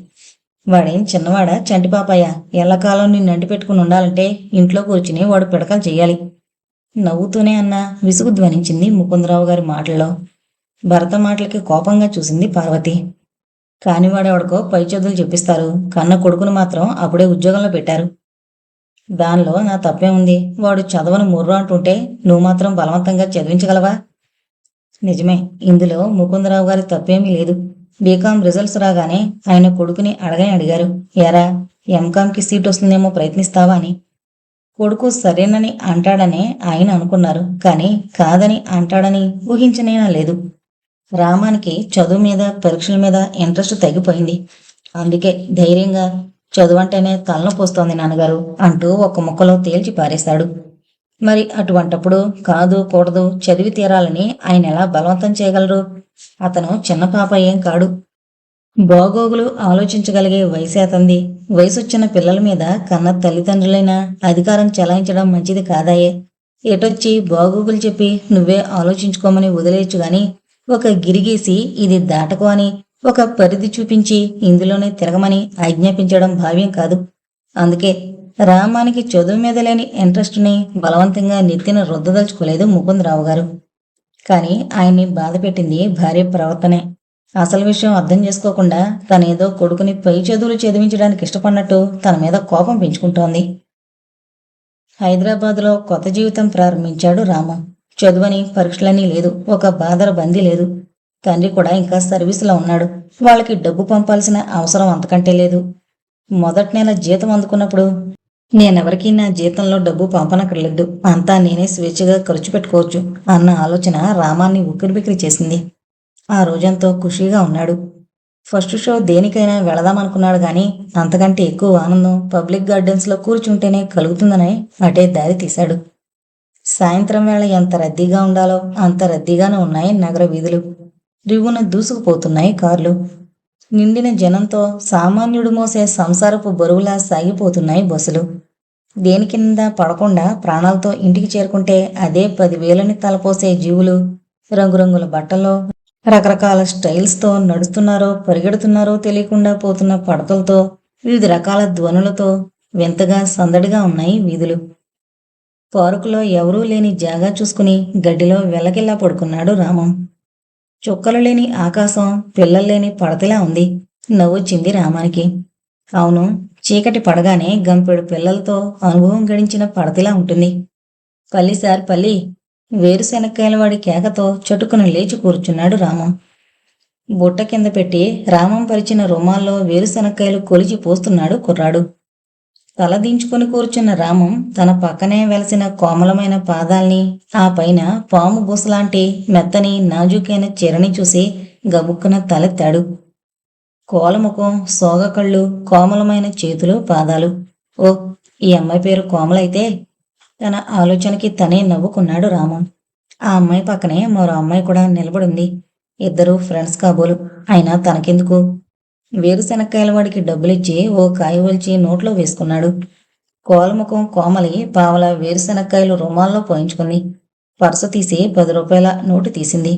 వాడేం చిన్నవాడా, చంటిపాపాయ? ఎల్లకాలం నిన్ను అంటి పెట్టుకుని ఉండాలంటే ఇంట్లో కూర్చుని వాడు పిడకలు చెయ్యాలి. నవ్వుతూనే అన్న విసుగు ధ్వనించింది ముకుందరావు గారి మాటల్లో. భరత మాటలకి కోపంగా చూసింది పార్వతి. కాని వాడెవడికో పై చదువులు చెప్పిస్తారు. కన్న కొడుకును మాత్రం అప్పుడే ఉద్యోగంలో పెట్టారు. దానిలో నా తప్పే ఉంది. వాడు చదవని ముర్రు అంటుంటే నువ్వు మాత్రం బలవంతంగా చదివించగలవా? నిజమే, ఇందులో ముకుందరావు గారి తప్పేమీ లేదు. బీకాం రిజల్ట్స్ రాగానే ఆయన కొడుకుని అడిగారు, ఎరా ఎంకాంకి సీట్ వస్తుందేమో ప్రయత్నిస్తావా అని. కొడుకు సరేనని అంటాడనే ఆయన అనుకున్నారు. కానీ కాదని అంటాడని ఊహించనేనా లేదు. రామానికి చదువు మీద పరీక్షల మీద ఇంట్రెస్ట్ తగ్గిపోయింది. అందుకే ధైర్యంగా చదువంటేనే తలనొప్పి వస్తోంది నాన్నగారు అంటూ ఒక ముక్కలో తేల్చి పారేశాడు. మరి అటువంటప్పుడు కాదు కూడదు చదివి తీరాలని ఆయన ఎలా బలవంతం చేయగలరు? అతను చిన్న పాప ఏం కాడు. బాగోగులు ఆలోచించగలిగే వయసే అతంది. వయసొచ్చిన పిల్లల మీద కన్న తల్లిదండ్రులైనా అధికారం చెలాయించడం మంచిది కాదాయే. ఎటొచ్చి బాగోగులు చెప్పి నువ్వే ఆలోచించుకోమని వదిలేయచ్చు గాని ఒక గిరిగీసి ఇది దాటకు అని ఒక పరిధి చూపించి ఇందులోనే తిరగమని ఆజ్ఞాపించడం భావ్యం కాదు. అందుకే రామానికి చదువు మీద లేని ఇంట్రెస్ట్ని బలవంతంగా నెత్తిన రుద్దదలుచుకోలేదు ముకుందరావు గారు. కానీ ఆయన్ని బాధ పెట్టింది భార్య ప్రవర్తనే. అసలు విషయం అర్థం చేసుకోకుండా తనేదో కొడుకుని పై చదువులు చదివించడానికి ఇష్టపడినట్టు తన మీద కోపం పెంచుకుంటోంది. హైదరాబాద్లో కొత్త జీవితం ప్రారంభించాడు రాము. చదువని పరీక్షలన్నీ లేదు, ఒక బాదర బందీ లేదు. తండ్రి కూడా ఇంకా సర్వీసులో ఉన్నాడు. వాళ్ళకి డబ్బు పంపాల్సిన అవసరం అంతకంటే లేదు. మొదటి నెల జీతం అందుకున్నప్పుడు నేనెవరికీ నా జీతంలో డబ్బు పంపనక్కర్లేదు, అంతా నేనే స్వేచ్ఛగా ఖర్చు పెట్టుకోవచ్చు అన్న ఆలోచన రామాన్ని ఉక్కిరిబిక్కిరి చేసింది. ఆ రోజంతో ఖుషీగా ఉన్నాడు. ఫస్ట్ షో దేనికైనా వెళదామనుకున్నాడు గాని అంతకంటే ఎక్కువ ఆనందం పబ్లిక్ గార్డెన్స్లో కూర్చుంటేనే కలుగుతుందనే అటే దారి తీశాడు. సాయంత్రం వేళ ఎంత రద్దీగా ఉండాలో అంత రద్దీగానే ఉన్నాయి నగర వీధులు. రివ్వున దూసుకుపోతున్నాయి కార్లు. నిండిన జనంతో సామాన్యుడు మోసే సంసారపు బరువులా సాగిపోతున్నాయి బస్సులు. దేని కింద పడకుండా ప్రాణాలతో ఇంటికి చేరుకుంటే అదే 10,000ని తలపోసే జీవులు రంగురంగుల బట్టల్లో రకరకాల స్టైల్స్తో నడుస్తున్నారో పరిగెడుతున్నారో తెలియకుండా పోతున్న పడతలతో వివిధ రకాల ధ్వనులతో వింతగా సందడిగా ఉన్నాయి వీధులు. పార్కులో ఎవరూ లేని జాగా చూసుకుని గడ్డిలో వెల్లకిల్లా పడుకున్నాడు రామం. చుక్కలు లేని ఆకాశం పిల్లలు లేని పడతలా ఉంది. నవ్వొచ్చింది రామానికి. అవును, చీకటి పడగానే గంపెడు పిల్లలతో అనుభవం గడించిన పడతలా ఉంటుంది. పల్లి సార్ పల్లి, వేరుశెనక్కాయల వాడి కేకతో చటుకున లేచి కూర్చున్నాడు రామం. బుట్ట కింద పెట్టి రామం పరిచిన రుమాల్లో వేరుశెనక్కాయలు కొలిచి పోస్తున్నాడు కుర్రాడు. తల దించుకుని కూర్చున్న రామం తన పక్కనే వెలసిన కోమలమైన పాదాల్ని, ఆ పైన పాము బూసలాంటి మెత్తని నాజూకైన చీరని చూసి గబుక్కున తలెత్తాడు. కోలముఖం, సోగకళ్ళు, కోమలమైన చేతులు, పాదాలు. ఓ, ఈ అమ్మాయి పేరు కోమలైతే? తన ఆలోచనకి తనే నవ్వుకున్నాడు రామం. ఆ అమ్మాయి పక్కనే మరో అమ్మాయి కూడా నిలబడింది. ఇద్దరు ఫ్రెండ్స్ కాబోలు. అయినా తనకెందుకు? వేరుశెనక్కాయల వాడికి డబ్బులిచ్చి ఓ కాయ ఒలిచి నోట్లో వేసుకున్నాడు. కోలముఖం కోమలి పావల వేరుశెనక్కాయలు రుమాల్లో పోయించుకుంది. పర్సు తీసి 10 రూపాయల నోటు తీసింది.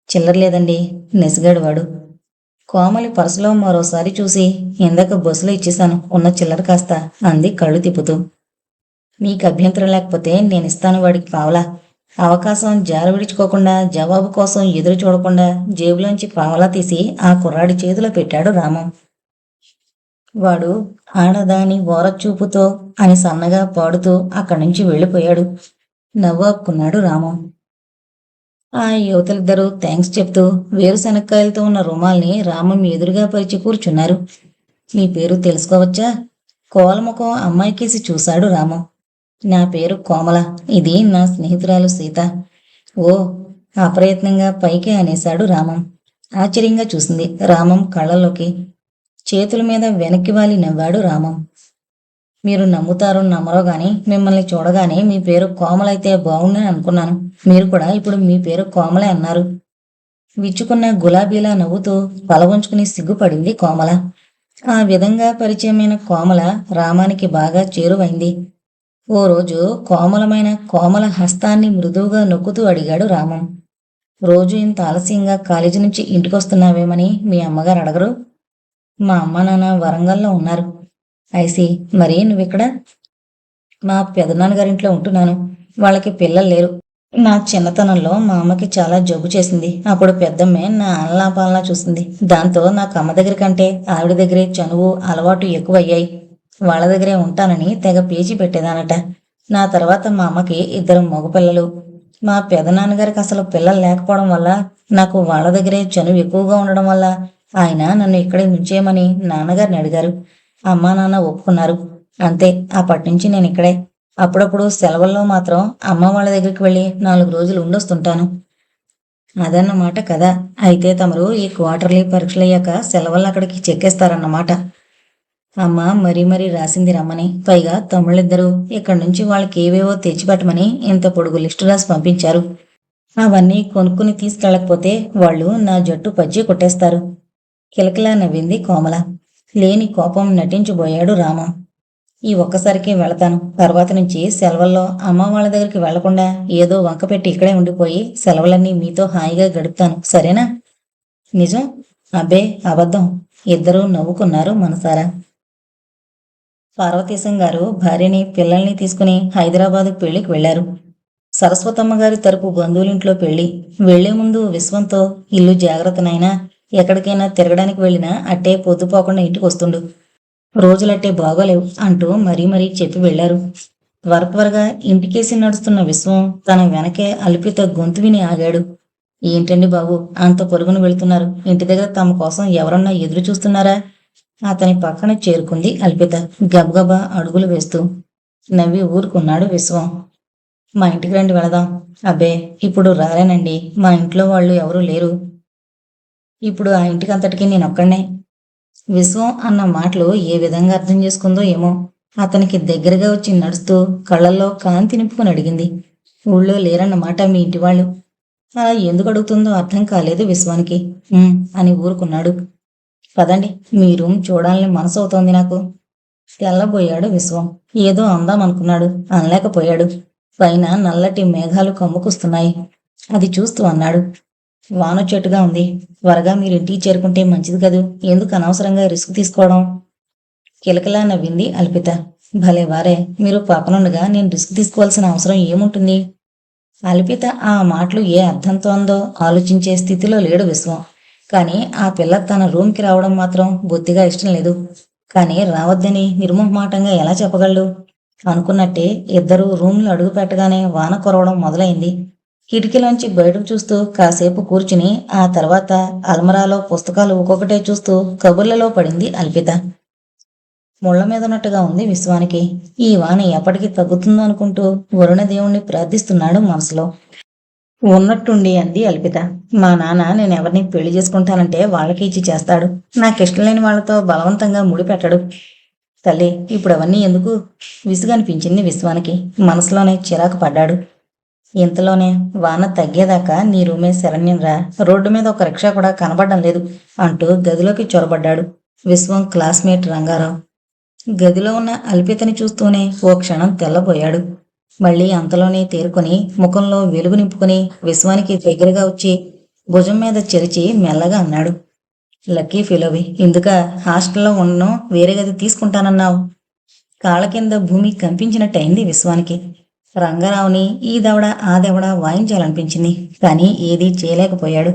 చిల్లర లేదండి, నెసిగాడు వాడు. కోమలి పర్సులో మరోసారి చూసి, ఇందాక బస్సులో ఇచ్చేశాను, ఉన్న చిల్లర కాస్త అంది కళ్ళు తిప్పుతూ. మీకు అభ్యంతరం లేకపోతే నేనిస్తాను వాడికి పావలా. అవకాశం జార విడుచుకోకుండా జవాబు కోసం ఎదురు చూడకుండా జేబులోంచి పావలా తీసి ఆ కుర్రాడి చేతిలో పెట్టాడు రామం. వాడు ఆడదాని ఓరచూపుతో అని సన్నగా పాడుతూ అక్కడి నుంచి వెళ్ళిపోయాడు. నవ్వాపుకున్నాడు రామం. ఆ యువతలిద్దరూ థ్యాంక్స్ చెప్తూ వేరుశనక్కాయలతో ఉన్న రుమాల్ని రామం ఎదురుగా పరిచి కూర్చున్నారు. మీ పేరు తెలుసుకోవచ్చా? కోలముఖం అమ్మాయికేసి చూశాడు రామం. నా పేరు కోమల. ఇది నా స్నేహితురాలు సీత. ఓ, అప్రయత్నంగా పైకి అనేశాడు రామం. ఆశ్చర్యంగా చూసింది రామం కళ్ళలోకి. చేతుల మీద వెనక్కి వాలి నవ్వాడు రామం. మీరు నమ్ముతారో నమ్మరో గాని మిమ్మల్ని చూడగానే మీ పేరు కోమలైతే బాగుండని అనుకున్నాను. మీరు కూడా ఇప్పుడు మీ పేరు కోమలే అన్నారు. విచ్చుకున్న గులాబీలా నవ్వుతూ తల వంచుకుని సిగ్గుపడింది కోమల. ఆ విధంగా పరిచయమైన కోమల రామానికి బాగా చేరువైంది. ఓ రోజు కోమలమైన కోమల హస్తాన్ని మృదువుగా నొక్కుతూ అడిగాడు రామం. రోజు ఇంత ఆలస్యంగా కాలేజీ నుంచి ఇంటికొస్తున్నావేమని మీ అమ్మగారు అడగరు? మా అమ్మ నాన్న వరంగల్లో ఉన్నారు. ఐసి, మరి నువ్విక్కడ? మా పెదనాన్నగారింట్లో ఉంటున్నాను. వాళ్ళకి పిల్లలు లేరు. నా చిన్నతనంలో మా అమ్మకి చాలా జబ్బు చేసింది. అప్పుడు పెద్దమ్మే నా అల్లా పాలనా చూసింది. దాంతో నాకు అమ్మ దగ్గర కంటే ఆవిడ దగ్గరే చనువు అలవాటు ఎక్కువయ్యాయి. వాళ్ళ దగ్గరే ఉంటానని తెగ పేచి పెట్టేదానట. నా తర్వాత మా అమ్మకి 2 మగపిల్లలు. మా పెదనాన్నగారికి అసలు పిల్లలు లేకపోవడం వల్ల, నాకు వాళ్ళ దగ్గరే చనువు ఎక్కువగా ఉండడం వల్ల ఆయన నన్ను ఇక్కడే ఉంచేయమని నాన్నగారిని అడిగారు. అమ్మా నాన్న ఒప్పుకున్నారు. అంతే, అప్పటి నుంచి నేను ఇక్కడే. అప్పుడప్పుడు సెలవుల్లో మాత్రం అమ్మ వాళ్ళ దగ్గరికి వెళ్ళి 4 రోజులు ఉండొస్తుంటాను. అదన్నమాట కదా. అయితే తమరు ఈ క్వార్టర్లీ పరీక్షలయ్యాక సెలవుల్లో అక్కడికి చెక్కేస్తారన్నమాట. అమ్మ మరీ మరీ రాసింది రమ్మని. పైగా తమ్ముళ్ళిద్దరూ ఇక్కడి నుంచి వాళ్ళకి ఏవేవో తెచ్చిపెట్టమని ఇంత పొడుగు లిస్టు రాసి పంపించారు. అవన్నీ కొనుక్కుని తీసుకెళ్ళకపోతే వాళ్ళు నా జట్టు పచ్చి కొట్టేస్తారు. కిలకిలా నవ్వింది కోమల. లేని కోపం నటించబోయాడు రామం. ఈ ఒక్కసారికే వెళతాను. తర్వాత నుంచి సెలవుల్లో అమ్మ వాళ్ళ దగ్గరికి వెళ్లకుండా ఏదో వంక పెట్టి ఇక్కడే ఉండిపోయి సెలవులన్నీ మీతో హాయిగా గడుపుతాను, సరేనా? నిజం? అబ్బే, అబద్ధం. ఇద్దరూ నవ్వుకున్నారు మనసారా. పార్వతీశం గారు భార్యని పిల్లల్ని తీసుకుని హైదరాబాదు పెళ్లికి వెళ్లారు. సరస్వతమ్మ గారి తరపు బంధువులింట్లో పెళ్లి. వెళ్లే ముందు విశ్వంతో, ఇల్లు జాగ్రత్తనైనా, ఎక్కడికైనా తిరగడానికి వెళ్ళినా అట్టే పొద్దుపోకుండా ఇంటికి వస్తుండు. రోజులట్టే బాగోలేవు అంటూ మరీ మరీ చెప్పి వెళ్లారు. త్వరగా ఇంటికేసి నడుస్తున్న విశ్వం తన వెనకే అల్పిత గొంతు విని ఆగాడు. ఏంటండి బాబు, అంత పొరుగును వెళుతున్నారు? ఇంటి దగ్గర తమ కోసం ఎవరన్నా ఎదురు చూస్తున్నారా? అతని పక్కన చేరుకుంది అల్పిత గబగబా అడుగులు వేస్తూ. నవ్వి ఊరుకున్నాడు విశ్వం. మా ఇంటికి రండి, వెళదాం. అబ్బే, ఇప్పుడు రాలేనండి. మా ఇంట్లో వాళ్ళు ఎవరూ లేరు. ఇప్పుడు ఆ ఇంటికంతటికి నేనొక్కడే. విశ్వం అన్న మాటలు ఏ విధంగా అర్థం చేసుకుందో ఏమో. అతనికి దగ్గరగా వచ్చి నడుస్తూ కళ్ళల్లో కాంతి నింపుకుని అడిగింది. ఊళ్ళో లేరన్నమాట మీ ఇంటి వాళ్ళు? అలా ఎందుకు అడుగుతుందో అర్థం కాలేదు విశ్వానికి. అని ఊరుకున్నాడు. పదండి, మీ రూమ్ చూడాలని మనసు అవుతోంది నాకు. తెల్లబోయాడు విశ్వం. ఏదో అందామనుకున్నాడు, అనలేకపోయాడు. పైన నల్లటి మేఘాలు కమ్ముకొస్తున్నాయి. అది చూస్తూ అన్నాడు. వానొచ్చేట్టుగా ఉంది. త్వరగా మీరింటికి చేరుకుంటే మంచిది కదూ. ఎందుకు అనవసరంగా రిస్క్ తీసుకోవడం? కిలకిలా నవ్వింది అల్పిత. భలే వారే, మీరు పక్కనుండగా నేను రిస్క్ తీసుకోవాల్సిన అవసరం ఏముంటుంది? అల్పిత ఆ మాటలు ఏ అర్థంతో అందో ఆలోచించే స్థితిలో లేడు విశ్వం. కానీ ఆ పిల్ల తన రూమ్కి రావడం మాత్రం బొత్తిగా ఇష్టం లేదు. కానీ రావద్దని నిర్మోహమాటంగా ఎలా చెప్పగలడు? అనుకున్నట్టే ఇద్దరూ రూమ్లో అడుగు పెట్టగానే వాన కురవడం మొదలైంది. కిటికీలోంచి బయటకు చూస్తూ కాసేపు కూర్చుని ఆ తర్వాత అల్మరాలో పుస్తకాలు ఒక్కొక్కటే చూస్తూ కబుర్లలో పడింది అల్పిత. ముళ్ల మీద ఉన్నట్టుగా ఉంది విశ్వానికి. ఈ వాన ఎప్పటికీ తగ్గుతుందో అనుకుంటూ వరుణదేవుణ్ణి ప్రార్థిస్తున్నాడు మనసులో. ఉన్నట్టుండి అంది అల్పిత. మా నాన్న నేనెవరిని పెళ్లి చేసుకుంటానంటే వాళ్ళకి ఇచ్చి చేస్తాడు. నాకిష్టం లేని వాళ్లతో బలవంతంగా ముడిపెట్టడు. తల్లి, ఇప్పుడు అవన్నీ ఎందుకు? విసుగనిపించింది విశ్వానికి. మనసులోనే చిరాకు పడ్డాడు. ఇంతలోనే వాన తగ్గేదాకా నీ రూమే శరణ్యంరా. రోడ్డు మీద ఒక రిక్షా కూడా కనబడడం లేదు అంటూ గదిలోకి చొరబడ్డాడు విశ్వం క్లాస్మేట్ రంగారావు. గదిలో ఉన్న అల్పితని చూస్తూనే ఓ క్షణం తెల్లబోయాడు. మళ్ళీ అంతలోనే తేరుకొని ముఖంలో వెలుగు నింపుకుని విశ్వానికి దగ్గరగా వచ్చి భుజం మీద చెరిచి మెల్లగా అన్నాడు. లక్కీ ఫిలోవి, ఇందుక హాస్టల్లో ఉండను, వేరే గది తీసుకుంటానన్నావు? కాళ్ళ కింద భూమి కంపించినట్టయింది విశ్వానికి. రంగారావుని ఈ దవడ ఆ దవడ వాయించాలనిపించింది. కానీ ఏదీ చేయలేకపోయాడు.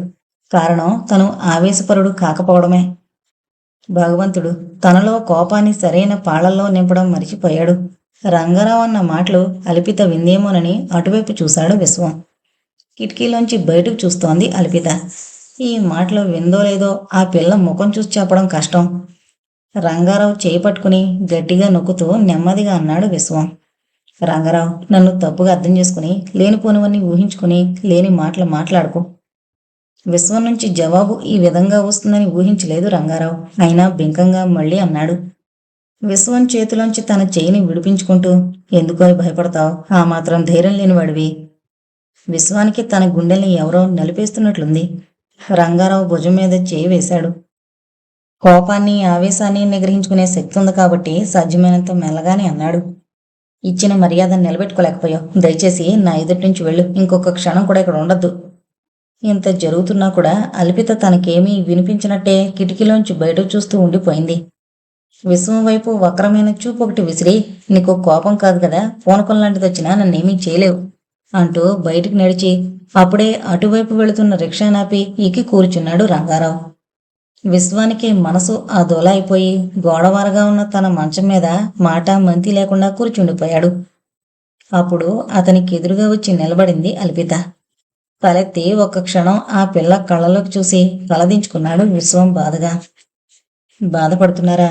కారణం తను ఆవేశపరుడు కాకపోవడమే. భగవంతుడు తనలో కోపాన్ని సరైన పాళల్లో నింపడం మరిచిపోయాడు. రంగారావు అన్న మాటలు అల్పిత విందేమోనని అటువైపు చూశాడు విశ్వం. కిటికీలోంచి బయటకు చూస్తోంది అల్పిత. ఈ మాటలు విందో లేదో ఆ పిల్ల ముఖం చూసి చెప్పడం కష్టం. రంగారావు చేయి పట్టుకుని గట్టిగా నొక్కుతూ నెమ్మదిగా అన్నాడు విశ్వం. రంగారావు, నన్ను తప్పుగా అర్థం చేసుకుని లేనిపోనివన్నీ ఊహించుకుని లేని మాటలు మాట్లాడుకో. విశ్వం నుంచి జవాబు ఈ విధంగా వస్తుందని ఊహించలేదు రంగారావు. అయినా బింకంగా మళ్ళీ అన్నాడు. విశ్వం చేతిలోంచి తన చేయిని విడిపించుకుంటూ, ఎందుకో భయపడతావు? ఆ మాత్రం ధైర్యం లేనివాడివి. విశ్వానికి తన గుండెల్ని ఎవరో నలిపేస్తున్నట్లుంది. రంగారావు భుజం మీద చేయి వేశాడు. కోపాన్ని ఆవేశాన్ని నిగ్రహించుకునే శక్తి ఉంది కాబట్టి సాధ్యమైనంత మెల్లగానే అన్నాడు. ఇచ్చిన మర్యాదను నిలబెట్టుకోలేకపోయావు. దయచేసి నా ఎదుటి నుంచి వెళ్ళు. ఇంకొక క్షణం కూడా ఇక్కడ ఉండద్దు. ఇంత జరుగుతున్నా కూడా అల్పిత తనకేమీ వినిపించినట్టే కిటికీలోంచి బయటకు చూస్తూ ఉండిపోయింది. విశ్వం వైపు వక్రమైన చూపు ఒకటి విసిరి, నీకు కోపం కాదు కదా, పూనకం లాంటిది వచ్చినా నన్నేమీ చేయలేవు అంటూ బయటికి నడిచి అప్పుడే అటువైపు వెళుతున్న రిక్షా నాపి ఎక్కి కూర్చున్నాడు రంగారావు. విశ్వానికి మనసు ఆ దొల అయిపోయి గోడవారగా ఉన్న తన మంచం మీద మాట మంతి లేకుండా కూర్చుండిపోయాడు. అప్పుడు అతనికి ఎదురుగా వచ్చి నిలబడింది అల్పిత. తలెత్తి ఒక్క క్షణం ఆ పిల్ల కళ్ళలోకి చూసి తలదించుకున్నాడు విశ్వం బాధగా. బాధపడుతున్నారా?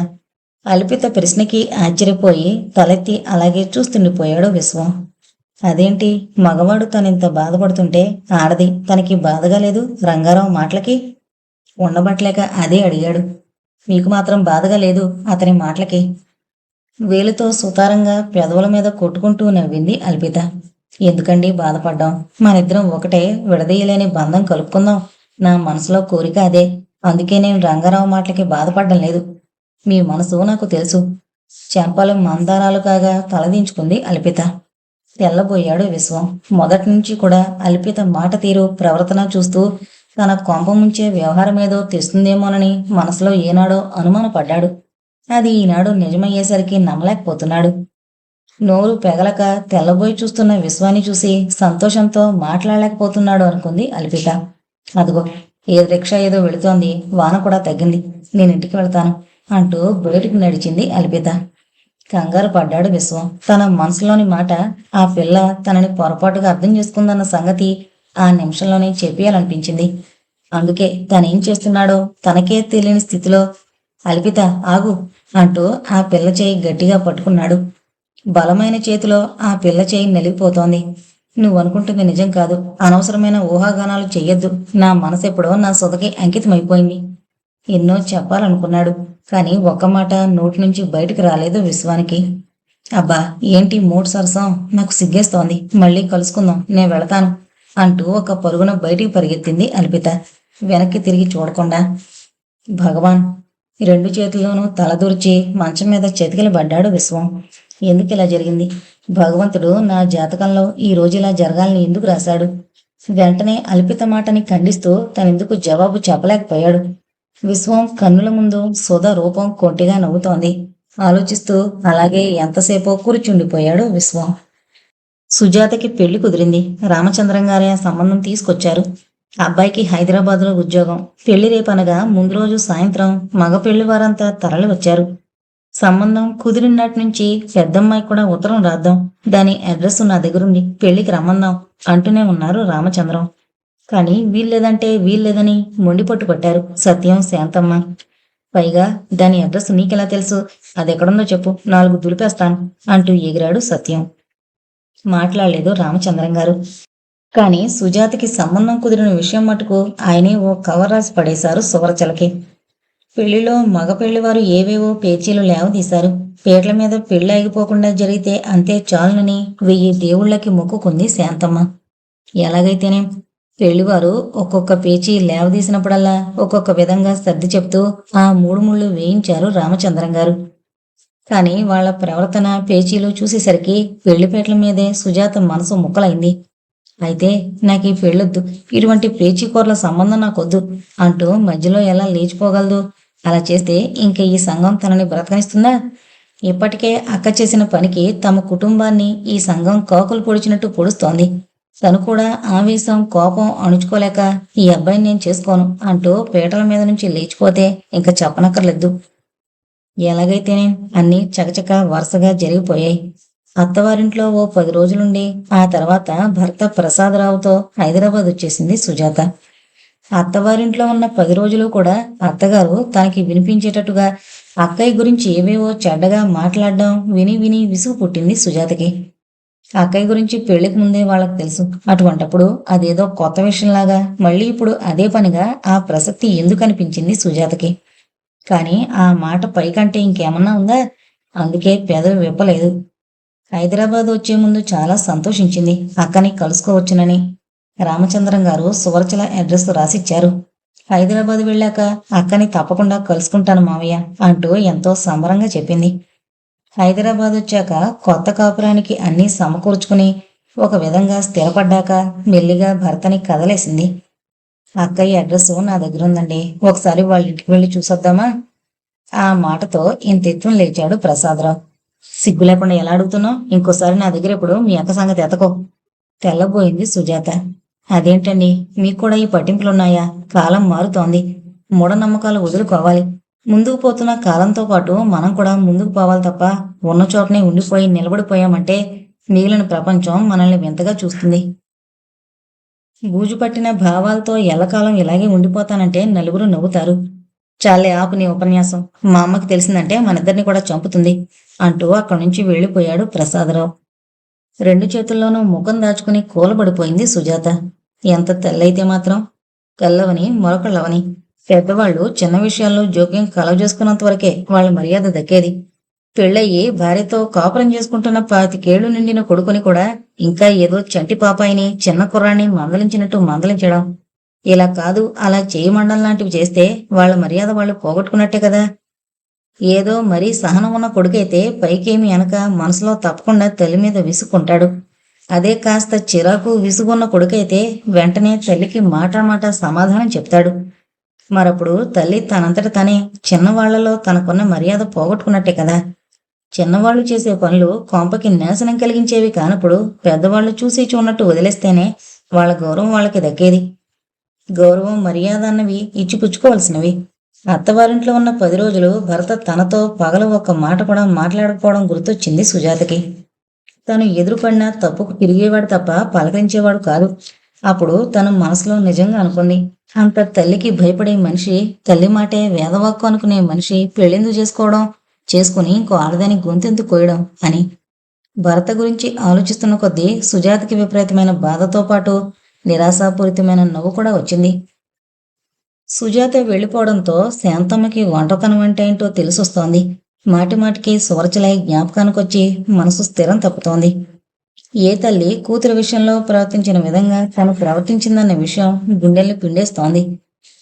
అల్పిత ప్రశ్నకి ఆశ్చర్యపోయి తలెత్తి అలాగే చూస్తుండిపోయాడు విశ్వం. అదేంటి, మగవాడు తనింత బాధపడుతుంటే ఆడది తనకి బాధగా లేదు రంగారావు మాటలకి? ఉండబట్టలేక అదే అడిగాడు. మీకు మాత్రం బాధగా లేదు అతని మాటలకి? వేలుతో సుతారంగా పెదవుల మీద కొట్టుకుంటూ నవ్వింది అల్పిత. ఎందుకండి బాధపడ్డాం? మనిద్దరం ఒకటే, విడదీయలేని బంధం కలుపుకుందాం. నా మనసులో కోరిక అదే. అందుకే నేను రంగారావు మాటలకి బాధపడ్డం లేదు. మీ మనసు నాకు తెలుసు. చెంపలు మందారాలు కాగా తలదించుకుంది అల్పిత. తెల్లబోయాడు విశ్వం. మొదటి నుంచి కూడా అల్పిత మాట తీరు ప్రవర్తన చూస్తూ తన కొంప ముంచే వ్యవహారం ఏదో తెస్తుందేమోనని మనసులో ఏనాడో అనుమానపడ్డాడు. అది ఈనాడు నిజమయ్యేసరికి నమ్మలేకపోతున్నాడు. నోరు పెగలక తెల్లబోయి చూస్తున్న విశ్వాన్ని చూసి సంతోషంతో మాట్లాడలేకపోతున్నాడు అనుకుంది అల్పిత. అదిగో ఏ రిక్షా ఏదో వెళుతోంది, వాన కూడా తగ్గింది, నేను ఇంటికి వెళ్తాను అంటూ బయటికి నడిచింది అల్పిత. కంగారు పడ్డాడు విశ్వం. తన మనసులోని మాట ఆ పిల్ల తనని పొరపాటుగా అర్థం చేసుకుందన్న సంగతి ఆ నిమిషంలోనే చెప్పేయాలనిపించింది. అందుకే తనేం చేస్తున్నాడో తనకే తెలియని స్థితిలో అల్పిత ఆగు అంటూ ఆ పిల్ల చేయి గట్టిగా పట్టుకున్నాడు. బలమైన చేతిలో ఆ పిల్ల చేయి నలిగిపోతోంది. నువ్వనుకుంటుంది నిజం కాదు. అనవసరమైన ఊహాగానాలు చెయ్యొద్దు. నా మనసెప్పుడో నా సొదకి అంకితమైపోయింది. ఎన్నో చెప్పాలనుకున్నాడు. కానీ ఒక్క మాట నోటి నుంచి బయటికి రాలేదు విశ్వానికి. అబ్బా ఏంటి మూడు సరసం, నాకు సిగ్గేస్తోంది. మళ్ళీ కలుసుకుందాం, నేను వెళతాను అంటూ ఒక పరుగున బయటికి పరిగెత్తింది అల్పిత, వెనక్కి తిరిగి చూడకుండా. భగవాన్! రెండు చేతుల్లోనూ తలదూర్చి మంచం మీద చెతికిలి పడ్డాడు విశ్వం. ఎందుకు ఇలా జరిగింది? భగవంతుడు నా జాతకంలో ఈ రోజు ఇలా జరగాలని ఎందుకు రాశాడు? వెంటనే అల్పిత మాటని ఖండిస్తూ తనెందుకు జవాబు చెప్పలేకపోయాడు. విశ్వం కన్నుల ముందు సుధ రూపం కొంటిగా నవ్వుతోంది. ఆలోచిస్తూ అలాగే ఎంతసేపో కూర్చుండిపోయాడు విశ్వం. సుజాతకి పెళ్లి కుదిరింది. రామచంద్రం గారి సంబంధం తీసుకొచ్చారు. అబ్బాయికి హైదరాబాద్లో ఉద్యోగం. పెళ్లి రేపనగా ముందు రోజు సాయంత్రం మగ పెళ్లి వారంతా తరలి వచ్చారు. సంబంధం కుదిరినటి నుంచి పెద్దమ్మాయి కూడా ఉత్తరం రాద్దాం, దాని అడ్రస్ నా దగ్గరుంది, పెళ్లికి రమ్మందాం అంటూనే ఉన్నారు రామచంద్రం. కానీ వీల్లేదని మొండిపట్టు పట్టారు సత్యం, శాంతమ్మ. పైగా దాని అడ్రస్ నీకెలా తెలుసు? అదెక్కడుందో చెప్పు, 4 దులిపేస్తాను అంటూ ఎగిరాడు సత్యం. మాట్లాడలేదు రామచంద్రం గారు. కానీ సుజాతకి సంబంధం కుదిరిన విషయం మటుకు ఆయనే ఓ కవర్ రాసి పడేశారు సువరచలకి. పెళ్లిలో మగ పెళ్లివారు ఏవేవో పేచీలు లేవదీశారు. పీటల మీద పెళ్లి ఆగిపోకుండా జరిగితే అంతే చాలునని 1000 దేవుళ్లకి మొక్కుకుంది శాంతమ్మ. ఎలాగైతేనే పెళ్లివారు ఒక్కొక్క పేచీ లేవదీసినప్పుడల్లా ఒక్కొక్క విధంగా సర్ది చెప్తూ ఆ 3 ముళ్ళు వేయించారు రామచంద్రం గారు. కానీ వాళ్ల ప్రవర్తన పేచీలు చూసేసరికి పెళ్లిపేటల మీదే సుజాత మనసు ముక్కలైంది. అయితే నాకు ఈ పెళ్ళొద్దు, ఇటువంటి పేచీకూరల సంబంధం నాకొద్దు అంటూ మధ్యలో ఎలా లేచిపోగలదు? అలా చేస్తే ఇంక ఈ సంఘం తనని బ్రతకనిస్తుందా? ఇప్పటికే అక్క చేసిన పనికి తమ కుటుంబాన్ని ఈ సంఘం కాకులు పొడిచినట్టు పొడుస్తోంది. తను కూడా ఆవేశం కోపం అణుచుకోలేక ఈ అబ్బాయిని నేను చేసుకోను అంటూ పీటల మీద నుంచి లేచిపోతే ఇంకా చెప్పనక్కర్లేదు. ఎలాగైతేనే అన్నీ చకచక వరుసగా జరిగిపోయాయి. అత్తవారింట్లో ఓ 10 రోజులుండి ఆ తర్వాత భర్త ప్రసాదరావుతో హైదరాబాద్ వచ్చేసింది సుజాత. అత్తవారింట్లో ఉన్న 10 రోజులు కూడా అత్తగారు తనకి వినిపించేటట్టుగా అక్కయ్య గురించి ఏవేవో చెడ్డగా మాట్లాడడం విని విని విసుగు పుట్టింది సుజాతకి. అక్కయ్య గురించి పెళ్లికి ముందే వాళ్ళకి తెలుసు. అటువంటప్పుడు అదేదో కొత్త విషయంలాగా మళ్ళీ ఇప్పుడు అదే పనిగా ఆ ప్రసక్తి ఎందుకు అనిపించింది సుజాతకి. కానీ ఆ మాట పైకంటే ఇంకేమన్నా ఉందా? అందుకే పెదవి విప్పలేదు. హైదరాబాద్ వచ్చే ముందు చాలా సంతోషించింది అక్కని కలుసుకోవచ్చునని. రామచంద్రం గారు సువర్చల అడ్రస్ రాసిచ్చారు. హైదరాబాద్ వెళ్ళాక అక్కని తప్పకుండా కలుసుకుంటాను మావయ్య అంటూ ఎంతో సంబరంగా చెప్పింది. హైదరాబాద్ వచ్చాక కొత్త కాపురానికి అన్నీ సమకూర్చుకుని ఒక విధంగా స్థిరపడ్డాక మెల్లిగా భర్తని కదలేసింది. అక్కయ్య అడ్రస్ నా దగ్గర ఉందండి, ఒకసారి వాళ్ళ ఇంటికి వెళ్ళి చూసొద్దామా? ఆ మాటతో ఇంతెత్తున లేచాడు ప్రసాదరావు. సిగ్గు లేకుండా ఎలా అడుగుతున్నావు? ఇంకోసారి నా దగ్గర ఇప్పుడు మీ అక్క సంగతి ఎతకో. తెల్లబోయింది సుజాత. అదేంటండి, మీకు కూడా ఈ పట్టింపులున్నాయా? కాలం మారుతోంది. మూఢనమ్మకాలు వదులుకోవాలి. ముందుకు పోతున్న కాలంతో పాటు మనం కూడా ముందుకు పోవాలి తప్ప ఉన్న చోటనే ఉండిపోయి నిలబడిపోయామంటే మిగిలిన ప్రపంచం మనల్ని వింతగా చూస్తుంది. బూజు పట్టిన భావాలతో ఎల్లకాలం ఇలాగే ఉండిపోతానంటే నలుగురు నవ్వుతారు. చాలే ఆపు నీ ఉపన్యాసం. మా అమ్మకి తెలిసిందంటే మనిద్దరిని కూడా చంపుతుంది అంటూ అక్కడి నుంచి వెళ్ళిపోయాడు ప్రసాదరావు. 2 చేతుల్లోనూ ముఖం దాచుకుని కూలబడిపోయింది సుజాత. ఎంత తెల్లైతే మాత్రం? తెల్లవని మరొకళ్ళవని పెద్దవాళ్ళు చిన్న విషయాల్లో జోక్యం కలగజేసుకున్నంత వరకే వాళ్ళ మర్యాద దక్కేది. పెళ్ళయ్యి భార్యతో కాపురం చేసుకుంటున్న 25 ఏళ్లు నిండిన కొడుకుని కూడా ఇంకా ఏదో చంటి పాపాయిని చిన్న కుర్రాన్ని మందలించినట్టు మందలించడం, ఇలా కాదు అలా చేయమండం లాంటివి చేస్తే వాళ్ళ మర్యాద వాళ్ళు పోగొట్టుకున్నట్టే కదా. ఏదో మరీ సహనం ఉన్న కొడుకైతే పైకేమి వెనక మనసులో తప్పకుండా తల్లి మీద విసుక్కుంటాడు. అదే కాస్త చిరాకు విసుగున్న కొడుకైతే వెంటనే తల్లికి మాట సమాధానం చెప్తాడు. మరప్పుడు తల్లి తనంతట తనే చిన్నవాళ్లలో తనకున్న మర్యాద పోగొట్టుకున్నట్టే కదా. చిన్నవాళ్లు చేసే పనులు కొంపకి నాశనం కలిగించేవి కానప్పుడు పెద్దవాళ్లు చూసి చూడనట్టు వదిలేస్తేనే వాళ్ళ గౌరవం వాళ్ళకి దక్కేది. గౌరవం మర్యాద అన్నవి ఇచ్చిపుచ్చుకోవాల్సినవి. అత్తవారింట్లో ఉన్న 10 రోజులు భర్త తనతో పగలు ఒక్క మాట కూడా మాట్లాడకపోవడం గుర్తొచ్చింది సుజాతకి. తను ఎదురుపడినా తప్పుకు తిరిగేవాడు తప్ప పలకరించేవాడు కాదు. అప్పుడు తను మనసులో నిజంగా అనుకుంది, అంత తల్లికి భయపడే మనిషి, తల్లి మాటే వేదవాక్కు అనుకునే మనిషి పెళ్ళెందుకు చేసుకోవడం, చేసుకుని ఇంకో ఆడదాని గొంతెందుకు కోయడం అని. భర్త గురించి ఆలోచిస్తున్న కొద్దీ సుజాతకి విపరీతమైన బాధతో పాటు నిరాశాపూరితమైన నవ్వు కూడా వచ్చింది. సుజాత వెళ్ళిపోవడంతో శాంతమ్మకి ఒంటరితనం అంటే ఏంటో తెలిసొస్తోంది. మాటిమాటికి సువర్చలై జ్ఞాపకానికొచ్చి మనసు స్థిరం తప్పుతోంది. ఏ తల్లి కూతురు విషయంలో ప్రవర్తించిన విధంగా తను ప్రవర్తించిందన్న విషయం గుండెల్ని పిండేస్తోంది.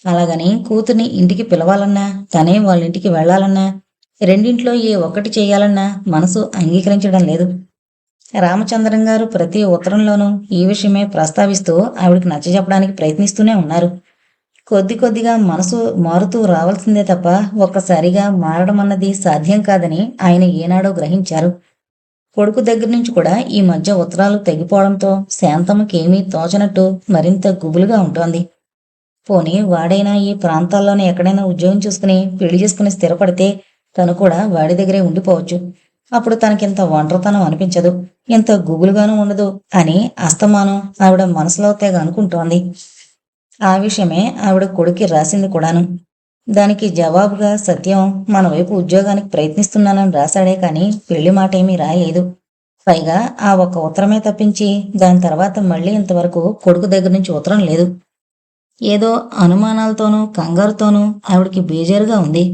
అలాగని కూతుర్ని ఇంటికి పిలవాలన్నా, తనే వాళ్ళింటికి వెళ్లాలన్నా, రెండింట్లో ఏ ఒక్కటి చేయాలన్నా మనసు అంగీకరించడం లేదు. రామచంద్రం గారు ప్రతి ఉత్తరంలోనూ ఈ విషయమే ప్రస్తావిస్తూ ఆవిడికి నచ్చజెప్పడానికి ప్రయత్నిస్తూనే ఉన్నారు. కొద్ది కొద్దిగా మనసు మారుతూ రావాల్సిందే తప్ప ఒక్కసారిగా మారడం అన్నది సాధ్యం కాదని ఆయన ఏనాడో గ్రహించారు. కొడుకు దగ్గర నుంచి కూడా ఈ మధ్య ఉత్తరాలు తెగిపోవడంతో శాంతమ్మకేమీ తోచనట్టు మరింత గుబులుగా ఉంటోంది. పోనీ వాడైనా ఈ ప్రాంతాల్లోనే ఎక్కడైనా ఉద్యోగం చూసుకుని పెళ్లి చేసుకుని స్థిరపడితే తను కూడా వాడి దగ్గరే ఉండిపోవచ్చు. అప్పుడు తనకింత ఒంటరితనం అనిపించదు, ఇంత గుబులుగానూ ఉండదు అని అస్తమానం ఆవిడ మనసులో తెగ అనుకుంటోంది. ఆ విషయమే ఆవిడ కొడుక్కి రాసింది కూడాను. దానికి జవాబుగా సత్యం మన వైపు ఉద్యోగానికి ప్రయత్నిస్తున్నానని రాశాడే కానీ పెళ్లి మాట ఏమీ రాయలేదు. పైగా ఆ ఒక్క ఉత్తరమే తప్పించి దాని తర్వాత మళ్ళీ ఇంతవరకు కొడుకు దగ్గర నుంచి ఉత్తరం లేదు. ఏదో అనుమానాలతోనూ కంగారుతోనూ ఆవిడికి బేజారుగా ఉంది.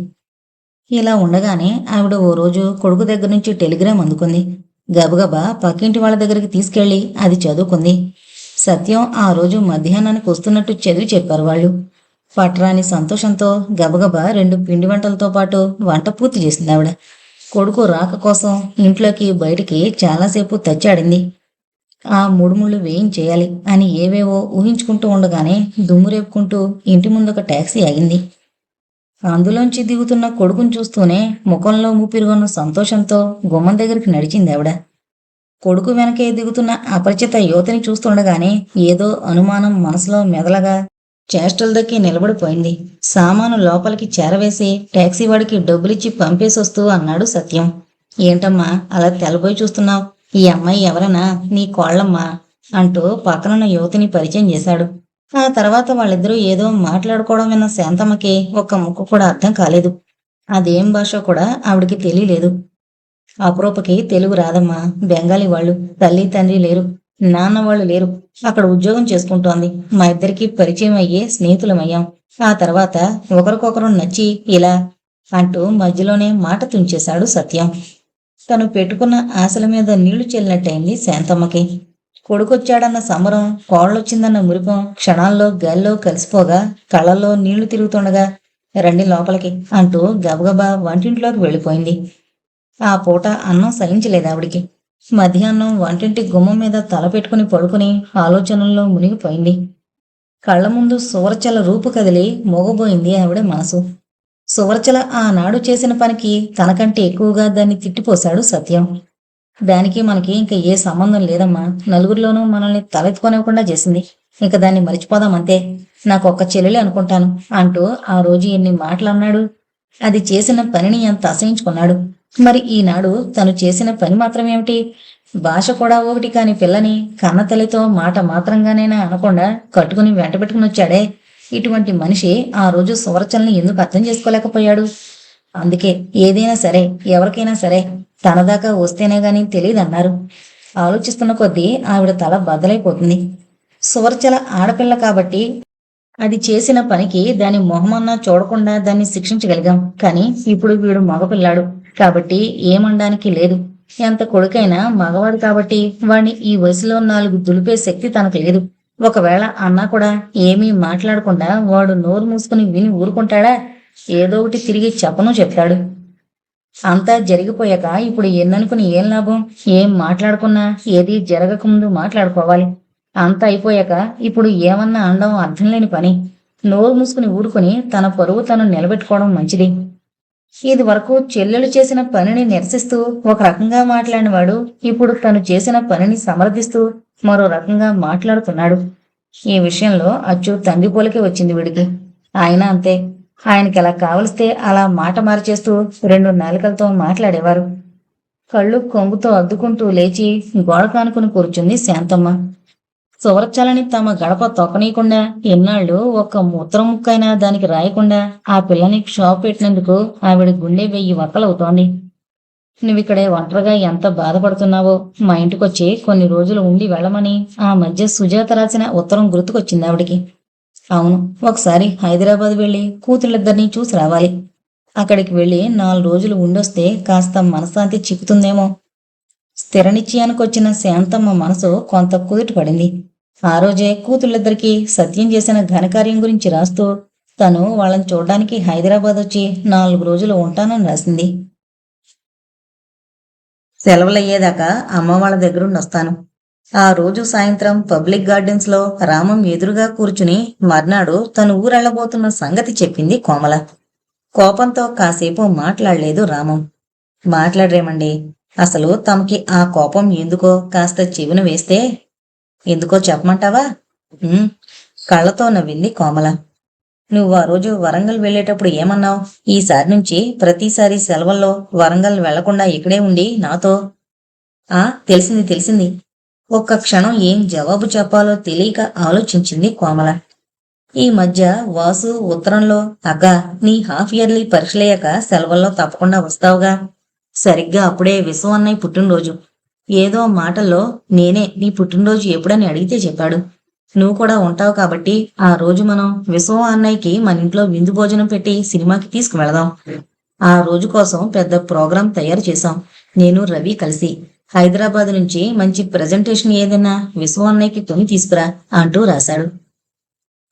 ఇలా ఉండగానే ఆవిడ ఓ రోజు కొడుకు దగ్గర నుంచి టెలిగ్రామ్ అందుకుంది. గబగబా పక్కింటి వాళ్ళ దగ్గరికి తీసుకెళ్లి అది చదువుకుంది. సత్యం ఆ రోజు మధ్యాహ్నానికి వస్తున్నట్టు చదివి చెప్పారు వాళ్ళు. పట్రాని సంతోషంతో గబగబా 2 పిండి వంటలతో పాటు వంట పూర్తి చేసింది ఆవిడ. కొడుకు రాక కోసం ఇంట్లోకి బయటికి చాలాసేపు తచ్చాడింది. ఆ ముడుముళ్ళు వేయించేయాలి అని ఏవేవో ఊహించుకుంటూ ఉండగానే దుమ్ము రేపుకుంటూ ఇంటి ముందొక టాక్సీ ఆగింది. అందులోంచి దిగుతున్న కొడుకుని చూస్తూనే ముఖంలో ఊపిరిగొన్న సంతోషంతో గుమ్మం దగ్గరికి నడిచింది ఆవిడ. కొడుకు వెనకే దిగుతున్న అపరిచిత యువతిని చూస్తుండగానే ఏదో అనుమానం మనసులో మెదలగా చేష్టలు దక్కి నిలబడిపోయింది. సామాను లోపలికి చేరవేసి టాక్సీ వాడికి డబ్బులిచ్చి పంపేసొస్తూ అన్నాడు సత్యం. ఏంటమ్మా అలా తెల్లబోయి చూస్తున్నావు? ఈ అమ్మాయి ఎవరనా? నీ కోళ్ళమ్మా అంటూ పక్కనున్న యువతిని పరిచయం చేశాడు. ఆ తర్వాత వాళ్ళిద్దరూ ఏదో మాట్లాడుకోవడం విన్న శాంతమ్మకి ఒక్క ముక్క కూడా అర్థం కాలేదు. అదేం భాషో కూడా ఆవిడికి తెలియలేదు. అపరూపకి తెలుగు రాదమ్మా. బెంగాలీ వాళ్ళు. తల్లి తండ్రి లేరు, నాన్న వాళ్ళు లేరు. అక్కడ ఉద్యోగం చేసుకుంటోంది. మా ఇద్దరికి పరిచయం అయ్యే స్నేహితులమయ్యాం. ఆ తర్వాత ఒకరికొకరు నచ్చి ఇలా అంటూ మధ్యలోనే మాట తుంచేశాడు సత్యం. తను పెట్టుకున్న ఆశల మీద నీళ్లు చెల్లినట్టయింది శాంతమ్మకి. కొడుకొచ్చాడన్న సంబరం, కోళ్ళొచ్చిందన్న మురిపం క్షణాల్లో గాల్లో కలిసిపోగా కళ్ళల్లో నీళ్లు తిరుగుతుండగా రండి లోపలికి అంటూ గబగబా వంటింట్లోకి వెళ్ళిపోయింది. ఆ పూట అన్నం సహించలేదు ఆవిడికి. మధ్యాహ్నం వంటింటి గుమ్మం మీద తల పెట్టుకుని పడుకుని ఆలోచనల్లో మునిగిపోయింది. కళ్ల ముందు సువర్చల రూపు కదిలి మోగబోయింది ఆవిడ మనసు. సువర్చల ఆనాడు చేసిన పనికి తనకంటే ఎక్కువగా దాన్ని తిట్టిపోశాడు సత్యం. దానికి మనకి ఇంక ఏ సంబంధం లేదమ్మా. నలుగురిలోనూ మనల్ని తలెత్తుకోనివ్వకుండా చేసింది. ఇంక దాన్ని మర్చిపోదామంతే. నాకు ఒక్క చెల్లెలి అనుకుంటాను అంటూ ఆ రోజు ఎన్ని మాటలన్నాడు. అది చేసిన పనిని ఎంత అసహించుకున్నాడు. మరి ఈనాడు తను చేసిన పని మాత్రమేమిటి? భాష కూడా ఒకటి కాని పిల్లని కన్నతల్లితో మాట మాత్రంగానైనా అనకుండా కట్టుకుని వెంట పెట్టుకుని వచ్చాడే. ఇటువంటి మనిషి ఆ రోజు సువర్చల్ని ఎందుకు అర్థం చేసుకోలేకపోయాడు? అందుకే ఏదైనా సరే, ఎవరికైనా సరే తన దాకా వస్తేనే గాని తెలియదన్నారు. ఆలోచిస్తున్న కొద్దీ ఆవిడ తల బద్దలైపోతుంది. సువర్చల ఆడపిల్ల కాబట్టి అది చేసిన పనికి దాని మొహమన్నా చూడకుండా దాన్ని శిక్షించగలిగాం. కానీ ఇప్పుడు వీడు మగపిల్లాడు కాబట్టి ఏమనడానికి లేదు. ఎంత కొడుకైనా మగవాడు కాబట్టి వాడిని ఈ వయసులో 4 దులిపే శక్తి తనకు లేదు. ఒకవేళ అన్నా కూడా ఏమీ మాట్లాడకుండా వాడు నోరు మూసుకుని విని ఊరుకుంటాడా? ఏదో ఒకటి తిరిగి చెప్తాడు. అంతా జరిగిపోయాక ఇప్పుడు ఎన్ననుకుని ఏం లాభం? ఏం మాట్లాడుకున్నా ఏది జరగకముందు మాట్లాడుకోవాలి. అంతా అయిపోయాక ఇప్పుడు ఏమన్నా అనడం అర్థం లేని పని. నోరు మూసుకుని ఊరుకుని తన పరువు తను నిలబెట్టుకోవడం మంచిది. ఇది వరకు చెల్లెలు చేసిన పనిని నిరసిస్తూ ఒక రకంగా మాట్లాడినవాడు ఇప్పుడు తను చేసిన పనిని సమర్థిస్తూ మరో రకంగా మాట్లాడుతున్నాడు. ఈ విషయంలో అచ్చు తండ్రి పోలికే వచ్చింది వీడికి. ఆయన అంతే. ఆయనకి ఎలా కావలిస్తే అలా మాట మార్చేస్తూ 2 నాలుకలతో మాట్లాడేవారు. కళ్ళు కొంగుతో అద్దుకుంటూ లేచి గోడ కానుకుని కూర్చుంది శాంతమ్మ. సువర్చలని తమ గడప తొక్కనీయకుండా ఎన్నాళ్ళు ఒక్క మూత్రం ముక్కైనా దానికి రాయకుండా ఆ పిల్లని క్షోభ పెట్టినందుకు ఆవిడ గుండె 1000 వక్కలవుతోంది. నువ్విక్కడే ఒంటరిగా ఎంత బాధపడుతున్నావో మా ఇంటికొచ్చి కొన్ని రోజులు ఉండి వెళ్ళమని ఆ మధ్య సుజాత రాసిన ఉత్తరం గుర్తుకొచ్చింది ఆవిడికి. అవును, ఒకసారి హైదరాబాద్ వెళ్ళి కూతుళ్ళిద్దరినీ చూసి రావాలి. అక్కడికి వెళ్ళి 4 రోజులు ఉండొస్తే కాస్త మనశ్శాంతి చిక్కుతుందేమో. స్థిర నిశ్చయానికొచ్చిన శాంతమ్మ మనసు కొంత కుదుట పడింది. ఆ రోజే కూతుళ్ళిద్దరికీ సత్యం చేసిన ఘనకార్యం గురించి రాస్తూ తను వాళ్ళని చూడ్డానికి హైదరాబాద్ వచ్చి 4 రోజులు ఉంటానని రాసింది. సెలవులయ్యేదాకా అమ్మ వాళ్ళ దగ్గరుండొస్తాను. ఆ రోజు సాయంత్రం పబ్లిక్ గార్డెన్స్ లో రామం ఎదురుగా కూర్చుని మర్నాడు తను ఊరెళ్లబోతున్న సంగతి చెప్పింది కోమల. కోపంతో కాసేపు మాట్లాడలేదు రామం. మాట్లాడరేమండి, అసలు తమకి ఆ కోపం ఎందుకో కాస్త చెవిన వేస్తే. ఎందుకో చెప్పమంటావా? కళ్ళతో నవ్వింది కోమల. నువ్వు ఆ రోజు వరంగల్ వెళ్ళేటప్పుడు ఏమన్నావు? ఈసారి నుంచి ప్రతిసారి సెలవుల్లో వరంగల్ వెళ్లకుండా ఇక్కడే ఉండి నాతో. తెలిసింది. ఒక్క క్షణం ఏం జవాబు చెప్పాలో తెలియక ఆలోచించింది కోమల. ఈ మధ్య వాసు ఉత్తరంలో అక్క నీ హాఫ్ ఇయర్లీ పరీక్షలయ్యాక సెలవుల్లో తప్పకుండా వస్తావుగా. సరిగ్గా అప్పుడే విశ్వం అన్నయ్య పుట్టినరోజు. ఏదో మాటల్లో నేనే నీ పుట్టినరోజు ఎప్పుడని అడిగితే చెప్పాడు. నువ్వు కూడా ఉంటావు కాబట్టి ఆ రోజు మనం విశ్వం అన్నయ్యకి మన ఇంట్లో విందు భోజనం పెట్టి సినిమాకి తీసుకువెళదాం. ఆ రోజు కోసం పెద్ద ప్రోగ్రాం తయారు చేశాం. నేను రవి కలిసి హైదరాబాద్ నుంచి మంచి ప్రెజెంటేషన్ ఏదైనా విశ్వం అన్నయ్యకి కొని తీసుకురా అంటూ రాశాడు.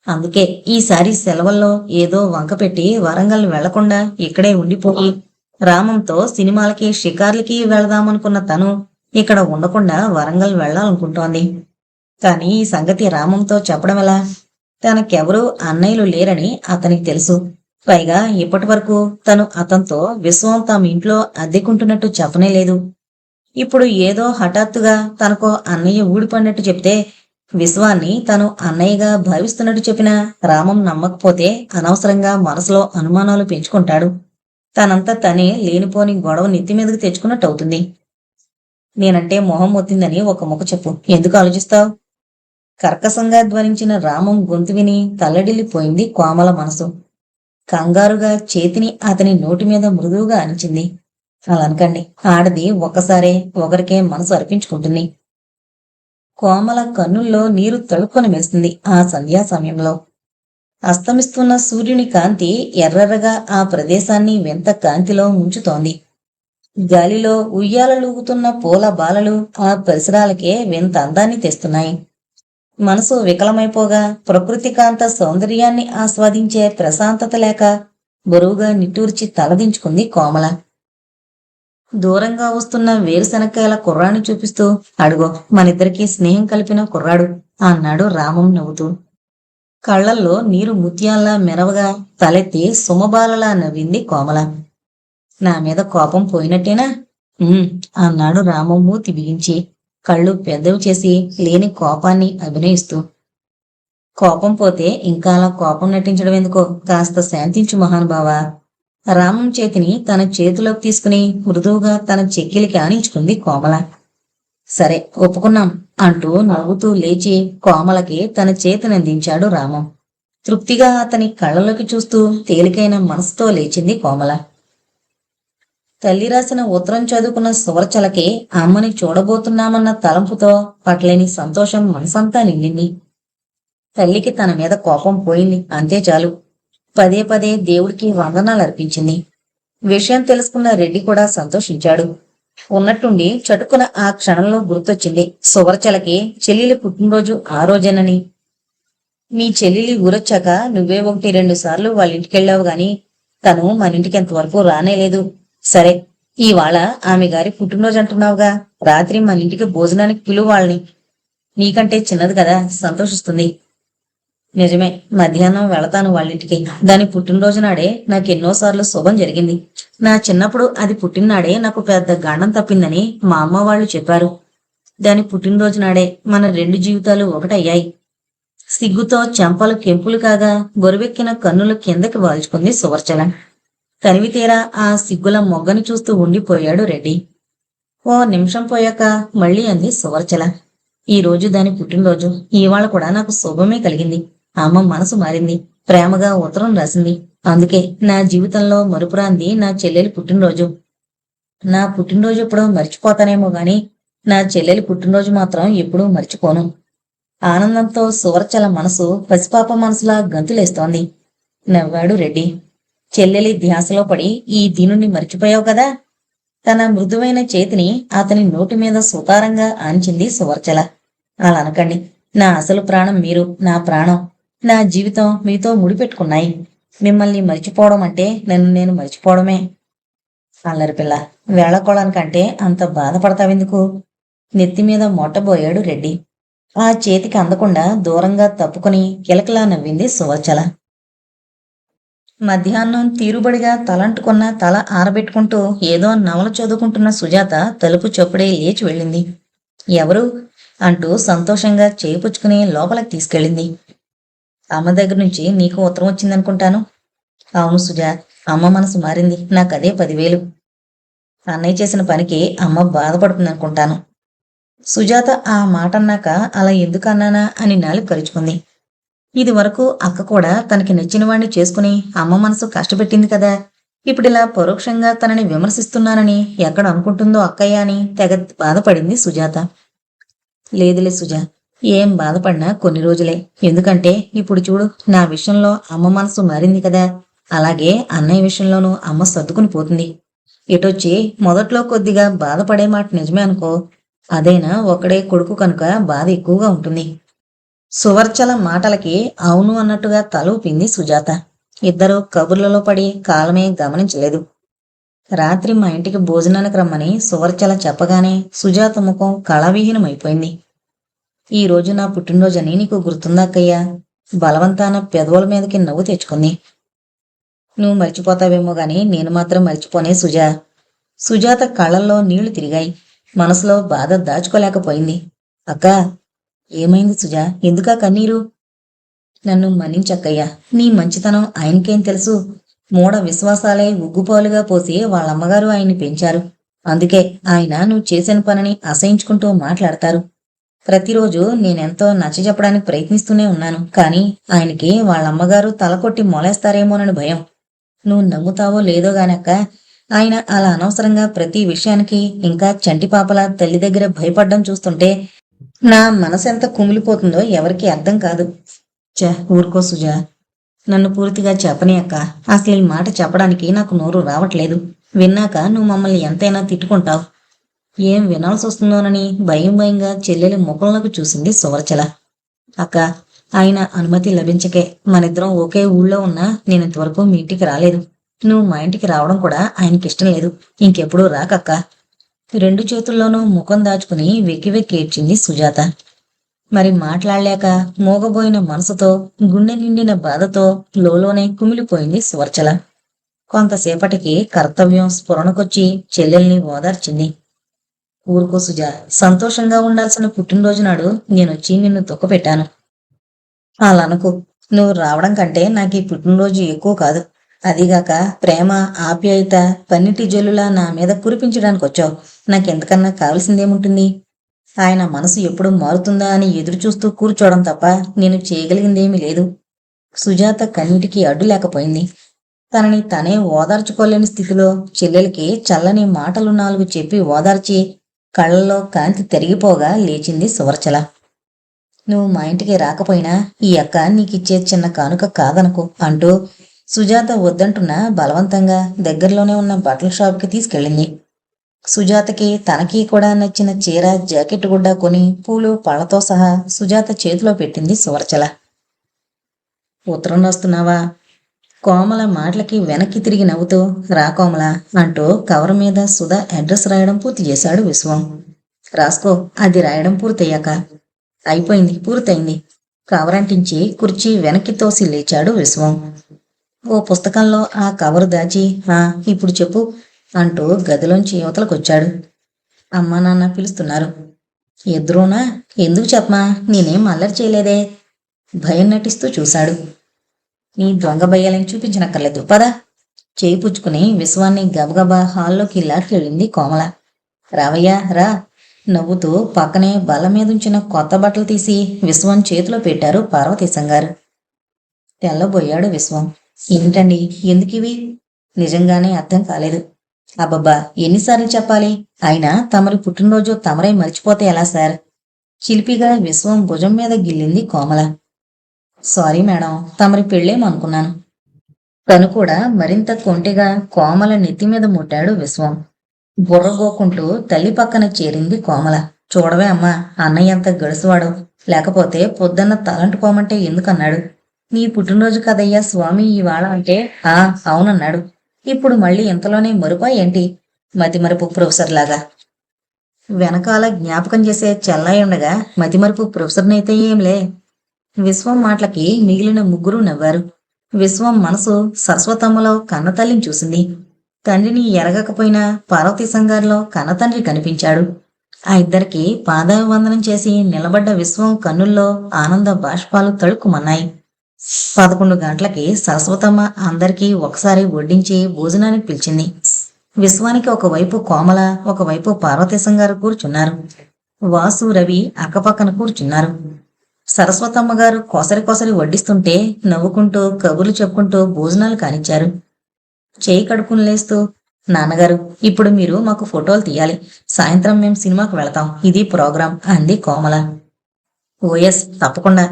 అందుకే ఈసారి సెలవుల్లో ఏదో వంక పెట్టి వరంగల్ వెళ్లకుండా ఇక్కడే ఉండిపోయి రామంతో సినిమాలకి షికార్లకి వెళదామనుకున్న తను ఇక్కడ ఉండకుండా వరంగల్ వెళ్లాలనుకుంటోంది. కానీ ఈ సంగతి రామంతో చెప్పడం ఎలా? తనకెవరూ అన్నయ్యలు లేరని అతనికి తెలుసు. పైగా ఇప్పటి వరకు తను అతనితో విశ్వం తమ ఇంట్లో అద్దెకుంటున్నట్టు చెప్పనే లేదు. ఇప్పుడు ఏదో హఠాత్తుగా తనకో అన్నయ్య ఊడిపడినట్టు చెప్తే విశ్వాన్ని తను అన్నయ్యగా భావిస్తున్నట్టు చెప్పినా రామం నమ్మకపోతే అనవసరంగా మనసులో అనుమానాలు పెంచుకుంటాడు. తనంతా తనే లేనిపోని గొడవ నెత్తి మీదకి తెచ్చుకున్నట్టు అవుతుంది. నేనంటే మొహం మొత్తిందని ఒక ముక్క చెప్పు, ఎందుకు ఆలోచిస్తావు? కర్కశంగా ధ్వనించిన రామం గొంతు విని తల్లడిల్లిపోయింది కోమల మనసు. కంగారుగా చేతిని అతని నోటి మీద మృదువుగా అనిచింది. అలా అనకండి, ఆడది ఒక్కసారే ఒకరికే మనసు అర్పించుకుంటుంది. కోమల కన్నుల్లో నీరు తడుక్కొని వేస్తుంది ఆ సంధ్యా సమయంలో. అస్తమిస్తున్న సూర్యుని కాంతి ఎర్రగా ఆ ప్రదేశాన్ని వింత కాంతిలో ముంచుతోంది. గాలిలో ఉయ్యాలలూగుతున్న పూల బాలలు ఆ పరిసరాలకే వింత అందాన్ని తెస్తున్నాయి. మనసు వికలమైపోగా ప్రకృతి కాంత సౌందర్యాన్ని ఆస్వాదించే ప్రశాంతత లేక బరువుగా నిట్టూర్చి తలదించుకుంది కోమల. దూరంగా వస్తున్న వేరుశనక్కాయల కుర్రాన్ని చూపిస్తూ, అడుగో మనిద్దరికీ స్నేహం కలిపిన కుర్రాడు అన్నాడు రామం నవ్వుతూ. కళ్లల్లో నీరు ముత్యాల్లా మెరవగా తలెత్తి సుమబాలలా నవ్వింది కోమల. నా మీద కోపం పోయినట్టేనా? అన్నాడు రామం మూతి బిగించి, కళ్ళు పెద్దవి చేసి లేని కోపాన్ని అభినయిస్తూ. కోపం పోతే ఇంకా అలా కోపం నటించడం ఎందుకో, కాస్త శాంతించు మహానుభావా. రామం చేతిని తన చేతిలోకి తీసుకుని మృదువుగా తన చెక్కిలికి ఆనించుకుంది కోమల. సరే ఒప్పుకున్నాం అంటూ నవ్వుతూ లేచి కోమలకి తన చేతినందించాడు రామం. తృప్తిగా అతని కళ్ళలోకి చూస్తూ తేలికైన మనసుతో లేచింది కోమల. తల్లి రాసిన ఉత్తరం చదువుకున్న సువర్చలకి అమ్మని చూడబోతున్నామన్న తలంపుతో పట్లేని సంతోషం మనసంతా నిండింది. తల్లికి తన మీద కోపం పోయింది, అంతే చాలు. పదే పదే దేవుడికి వందనాలు అర్పించింది. విషయం తెలుసుకున్న రెడ్డి కూడా సంతోషించాడు. ఉన్నట్టుండి చటుకున ఆ క్షణంలో గుర్తొచ్చింది సువర్చలకి చెల్లెలి పుట్టినరోజు ఆ రోజేనని. మీ చెల్లెలి ఊరొచ్చాక నువ్వే 1-2 సార్లు వాళ్ళ ఇంటికెళ్ళావు గాని తను మన ఇంటికి ఎంతవరకు రానేలేదు. సరే ఇవాళ ఆమె గారి పుట్టినరోజు అంటున్నావుగా, రాత్రి మన ఇంటికి భోజనానికి పిలువు వాళ్ళని. నీకంటే చిన్నది కదా, సంతోషిస్తుంది. నిజమే, మధ్యాహ్నం వెళతాను వాళ్ళింటికి. దాని పుట్టినరోజు నాడే నాకెన్నోసార్లు శుభం జరిగింది. నా చిన్నప్పుడు అది పుట్టిననాడే నాకు పెద్ద గండం తప్పిందని మా అమ్మ వాళ్ళు చెప్పారు. దాని పుట్టినరోజు నాడే మన 2 జీవితాలు ఒకటయ్యాయి. సిగ్గుతో చెంపలు కెంపులు కాగా బొరువెక్కిన కన్నులు కిందకి వాల్చుకుంది సువర్చల. తనివితీరా ఆ సిగ్గుల మొగ్గని చూస్తూ ఉండిపోయాడు రెడ్డి. ఓ నిమిషం పోయాక మళ్ళీ అంది సువర్చల. ఈ రోజు దాని పుట్టినరోజు. ఇవాళ కూడా నాకు శుభమే కలిగింది. అమ్మ మనసు మారింది, ప్రేమగా ఉత్తరం రాసింది. అందుకే నా జీవితంలో మరుపురాంది నా చెల్లెలి పుట్టినరోజు. నా పుట్టినరోజు ఎప్పుడో మర్చిపోతానేమో గాని నా చెల్లెలి పుట్టినరోజు మాత్రం ఎప్పుడూ మర్చిపోను. ఆనందంతో సువర్చల మనసు పసిపాప మనసులా గంతులేస్తోంది. నవ్వాడు రెడ్డి. చెల్లెలి ధ్యాసలో పడి ఈ దీనుణ్ణి మర్చిపోయావు కదా. తన మృదువైన చేతిని అతని నోటి మీద సుతారంగా ఆంచింది సువర్చల. అలా అనకండి, నా అసలు ప్రాణం మీరు, నా ప్రాణం, నా జీవితం మీతో ముడిపెట్టుకున్నాయి. మిమ్మల్ని మర్చిపోవడం అంటే నన్ను నేను మర్చిపోవడమే. అల్లరిపిల్ల, వేళకోళానికంటే అంత బాధపడతావెందుకు? నెత్తిమీద మొట్టబోయాడు రెడ్డి. ఆ చేతికి అందకుండా దూరంగా తప్పుకుని కిలకిలా నవ్వింది సువర్చల. మధ్యాహ్నం తీరుబడిగా తలంటుకున్న తల ఆరబెట్టుకుంటూ ఏదో నవల చదువుకుంటున్న సుజాత తలుపు చప్పుడే లేచి వెళ్ళింది. ఎవరు అంటూ సంతోషంగా చేపుచ్చుకుని లోపలికి తీసుకెళ్ళింది. అమ్మ దగ్గర నుంచి నీకు ఉత్తరం వచ్చిందనుకుంటాను. అవును సుజా, అమ్మ మనసు మారింది. నాకదే 10,000. అన్నయ్య చేసిన పనికి అమ్మ బాధపడుతుందనుకుంటాను. సుజాత ఆ మాట అన్నాక అలా ఎందుకు అన్నానా అని నాలుగు కరుచుకుంది. ఇది వరకు అక్క కూడా తనకి నచ్చిన వాణ్ణి చేసుకుని అమ్మ మనసు కష్టపెట్టింది కదా. ఇప్పుడిలా పరోక్షంగా తనని విమర్శిస్తున్నానని ఎక్కడ అనుకుంటుందో అక్కయ్య అని తెగ బాధపడింది సుజాత. లేదులే సుజా, ఏం బాధపడినా కొన్ని రోజులే. ఎందుకంటే ఇప్పుడు చూడు, నా విషయంలో అమ్మ మనసు మారింది కదా, అలాగే అన్నయ్య విషయంలోనూ అమ్మ సర్దుకుని పోతుంది. ఇటొచ్చి మొదట్లో కొద్దిగా బాధపడే మాట నిజమే అనుకో, అదైనా ఒకడే కొడుకు కనుక బాధ ఎక్కువగా ఉంటుంది. సువర్చల మాటలకి అవును అన్నట్టుగా తల ఊపింది సుజాత. ఇద్దరూ కబుర్లలో పడి కాలమే గమనించలేదు. రాత్రి మా ఇంటికి భోజనానికి రమ్మని సువర్చల చెప్పగానే సుజాత ముఖం కళావిహీనమైపోయింది. ఈ రోజు నా పుట్టినరోజని నీకు గుర్తుందా అక్కయ్యా? బలవంతాన పెదవుల మీదకి నవ్వు తెచ్చుకుంది. నువ్వు మర్చిపోతావేమో గాని నేను మాత్రం మర్చిపోనే సుజా. సుజాత కళ్ళల్లో నీళ్లు తిరిగాయి. మనసులో బాధ దాచుకోలేకపోయింది. అక్కా, ఏమైంది సుజా? ఎందుకా కన్నీరు? నన్ను మన్నించక్కయ్యా. నీ మంచితనం ఆయనకేం తెలుసు? మూఢ విశ్వాసాలే ఉగ్గుపాలుగా పోసి వాళ్ళమ్మగారు ఆయన్ని పెంచారు. అందుకే ఆయన నువ్వు చేసిన పనిని అసహించుకుంటూ మాట్లాడతారు. ప్రతిరోజు నేనెంతో నచ్చజెప్పడానికి ప్రయత్నిస్తూనే ఉన్నాను. కానీ ఆయనకి వాళ్ళమ్మగారు తలకొట్టి మొలేస్తారేమోనని భయం. నువ్వు నమ్ముతావో లేదో గానక్క, ఆయన అలా అనవసరంగా ప్రతి విషయానికి ఇంకా చంటిపాపలా తల్లి దగ్గర భయపడ్డం చూస్తుంటే నా మనసెంత కుమిలిపోతుందో ఎవరికీ అర్థం కాదు. ఊరుకో సుజా. నన్ను పూర్తిగా చెప్పని అక్క. అసలు ఈ మాట చెప్పడానికి నాకు నోరు రావట్లేదు. విన్నాక నువ్వు మమ్మల్ని ఎంతైనా తిట్టుకుంటావు. ఏం వినాల్సి వస్తుందోనని భయం భయంగా చెల్లెలి ముఖంలోకి చూసింది సువర్చల. అక్క, ఆయన అనుమతి లభించకే మనిద్దరం ఒకే ఊళ్ళో ఉన్నా నేనింతవరకు మీ ఇంటికి రాలేదు. నువ్వు మా ఇంటికి రావడం కూడా ఆయనకిష్టం లేదు. ఇంకెప్పుడూ రాకక్క. రెండు చేతుల్లోనూ ముఖం దాచుకుని వెక్కి వెక్కి ఏడ్చింది సుజాత. మరి మాట్లాడలేక మోగబోయిన మనసుతో గుండె నిండిన బాధతో లోలోనే కుమిలిపోయింది సువర్చల. కొంతసేపటికి కర్తవ్యం స్ఫురణకొచ్చి చెల్లెల్ని ఓదార్చింది. ఊరుకో సుజా. సంతోషంగా ఉండాల్సిన పుట్టినరోజు నాడు నేనొచ్చి నిన్ను దుఃఖపెట్టాను. అలానకు. నువ్వు రావడం కంటే నాకు ఈ పుట్టినరోజు ఎక్కువ కాదు. అదిగాక ప్రేమ ఆప్యాయత పన్నిటి జల్లులా నా మీద కురిపించడానికి వచ్చావు. నాకెంతకన్నా కావలసిందేముంటుంది? ఆయన మనసు ఎప్పుడు మారుతుందా అని ఎదురుచూస్తూ కూర్చోవడం తప్ప నేను చేయగలిగిందేమీ లేదు. సుజాత కన్నిటికీ అడ్డు లేకపోయింది. తనని తనే ఓదార్చుకోలేని స్థితిలో చెల్లెలికి చల్లని మాటలు 4 చెప్పి ఓదార్చి కళ్ళల్లో కాంతి తెరిగిపోగా లేచింది సువర్చల. నువ్వు మా ఇంటికి రాకపోయినా ఈ అక్క నీకిచ్చే చిన్న కానుక కాదనకు అంటూ సుజాత వద్దంటున్నా బలవంతంగా దగ్గరలోనే ఉన్న బట్టల షాప్కి తీసుకెళ్ళింది. సుజాతకి తనకి కూడా నచ్చిన చీర జాకెట్ గుడ్డ కొని పూలు పళ్లతో సహా సుజాత చేతిలో పెట్టింది సువర్చల. ఉత్తరం రాస్తున్నావా? కోమల మాటలకి వెనక్కి తిరిగి నవ్వుతూ రా కోమల అంటూ కవర్ మీద సుధా అడ్రస్ రాయడం పూర్తి చేశాడు విశ్వం. రాసుకో. అది రాయడం పూర్తయ్యాక. అయిపోయింది, పూర్తయింది. కవర్ అంటించి కుర్చీ వెనక్కి తోసి లేచాడు విశ్వం. ఓ పుస్తకంలో ఆ కవరు దాచి ఇప్పుడు చెప్పు అంటూ గదిలోంచి యువతలకొచ్చాడు. అమ్మా నాన్న పిలుస్తున్నారు. ఎదురునా? ఎందుకు చెప్పమా? నేనేం అల్లరి చేయలేదే. భయం నటిస్తూ చూశాడు. నీ దొంగ భయాలని చూపించనక్కర్లేదు, పద. చేయి పుచ్చుకుని విశ్వాన్ని గబగబా హాల్లోకి లాక్కెళ్ళింది కోమల. రావయ్యా రా. నవ్వుతూ పక్కనే బల్ల మీదుంచిన కొత్త బట్టలు తీసి విశ్వం చేతిలో పెట్టారు పార్వతీశంగారు. తెల్లబోయాడు విశ్వం. ఏంటండి, ఎందుకివి? నిజంగానే అర్థం కాలేదు. అబ్బబ్బా, ఎన్నిసార్లు చెప్పాలి? అయినా తమరి పుట్టినరోజు తమరే మర్చిపోతే ఎలా సార్? చిలిపిగా విశ్వం భుజం మీద గిల్లింది కోమల. సారీ మేడం, తమరి పెళ్ళేమనుకున్నాను. తను కూడా మరింత కొంటిగా కోమల నెత్తి మీద ముట్టాడు విశ్వం. బుర్రగోకుంటూ తల్లి పక్కన చేరింది కోమల. చూడవే అమ్మా, అన్నయ్య ఎంత గడుసువాడు. లేకపోతే పొద్దున్న తలంటుకోమంటే ఎందుకన్నాడు? నీ పుట్టినరోజు కదయ్యా స్వామి ఇవాళ అంటే అవునన్నాడు. ఇప్పుడు మళ్ళీ ఇంతలోనే మరుపా ఏంటి? మతిమరుపు ప్రొఫెసర్ లాగా. వెనకాల జ్ఞాపకం చేసే చెల్లాయి ఉండగా మతిమరుపు ప్రొఫెసర్నైతే ఏంలే. విశ్వం మాటలకి మిగిలిన ముగ్గురు నవ్వారు. విశ్వం మనసు సరస్వతమ్మలో కన్నతల్లిని చూసింది. తండ్రిని ఎరగకపోయినా పార్వతీశంగారిలో కన్నతండ్రి కనిపించాడు. ఆ ఇద్దరికి పాదాభివందనం చేసి నిలబడ్డ విశ్వం కన్నుల్లో ఆనంద బాష్పాలు తళుక్కుమన్నాయి. 11 గంటలకి సరస్వతమ్మ అందరికీ ఒకసారి వడ్డించి భోజనానికి పిలిచింది. విశ్వానికి ఒకవైపు కోమల, ఒకవైపు పార్వతీశంగారు కూర్చున్నారు. వాసు, రవి అక్కపక్కన కూర్చున్నారు. సరస్వతమ్మ గారు కొసరి కొసరి వడ్డిస్తుంటే నవ్వుకుంటూ కబుర్లు చెప్పుకుంటూ భోజనాలు కానిచ్చారు. చేయి కడుక్కుని లేస్తూ, నాన్నగారు, ఇప్పుడు మీరు మాకు ఫోటోలు తీయాలి. సాయంత్రం మేం సినిమాకు వెళతాం. ఇది ప్రోగ్రాం అంది కోమల. ఓఎస్, తప్పకుండా.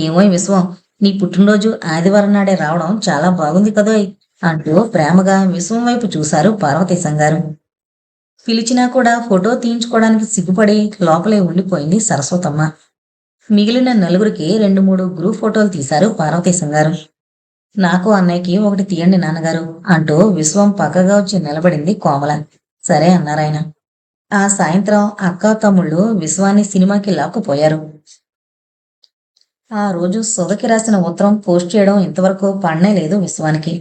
ఏమో విశ్వం, నీ పుట్టినరోజు ఆదివారం నాడే రావడం చాలా బాగుంది కదోయ్ అంటూ ప్రేమగా విశ్వం వైపు చూశారు పార్వతీశంగారు. పిలిచినా కూడా ఫోటో తీయించుకోవడానికి సిగ్గుపడి లోపలే ఉండిపోయింది సరస్వతమ్మ. మిగిలిన నలుగురికి 2-3 గ్రూప్ ఫోటోలు తీశారు పార్వతీశంగారు. నాకు అన్నయ్యకి ఒకటి తీయండి నాన్నగారు అంటూ విశ్వం పక్కగా వచ్చి నిలబడింది కోమల. సరే అన్నారాయన. ఆ సాయంత్రం అక్క తమ్ముళ్ళు విశ్వాన్ని సినిమాకి లాక్కుపోయారు. ఆ రోజు సుధకి రాసిన ఉత్తరం పోస్ట్ చేయడం ఇంతవరకు పడనే లేదు విశ్వానికి.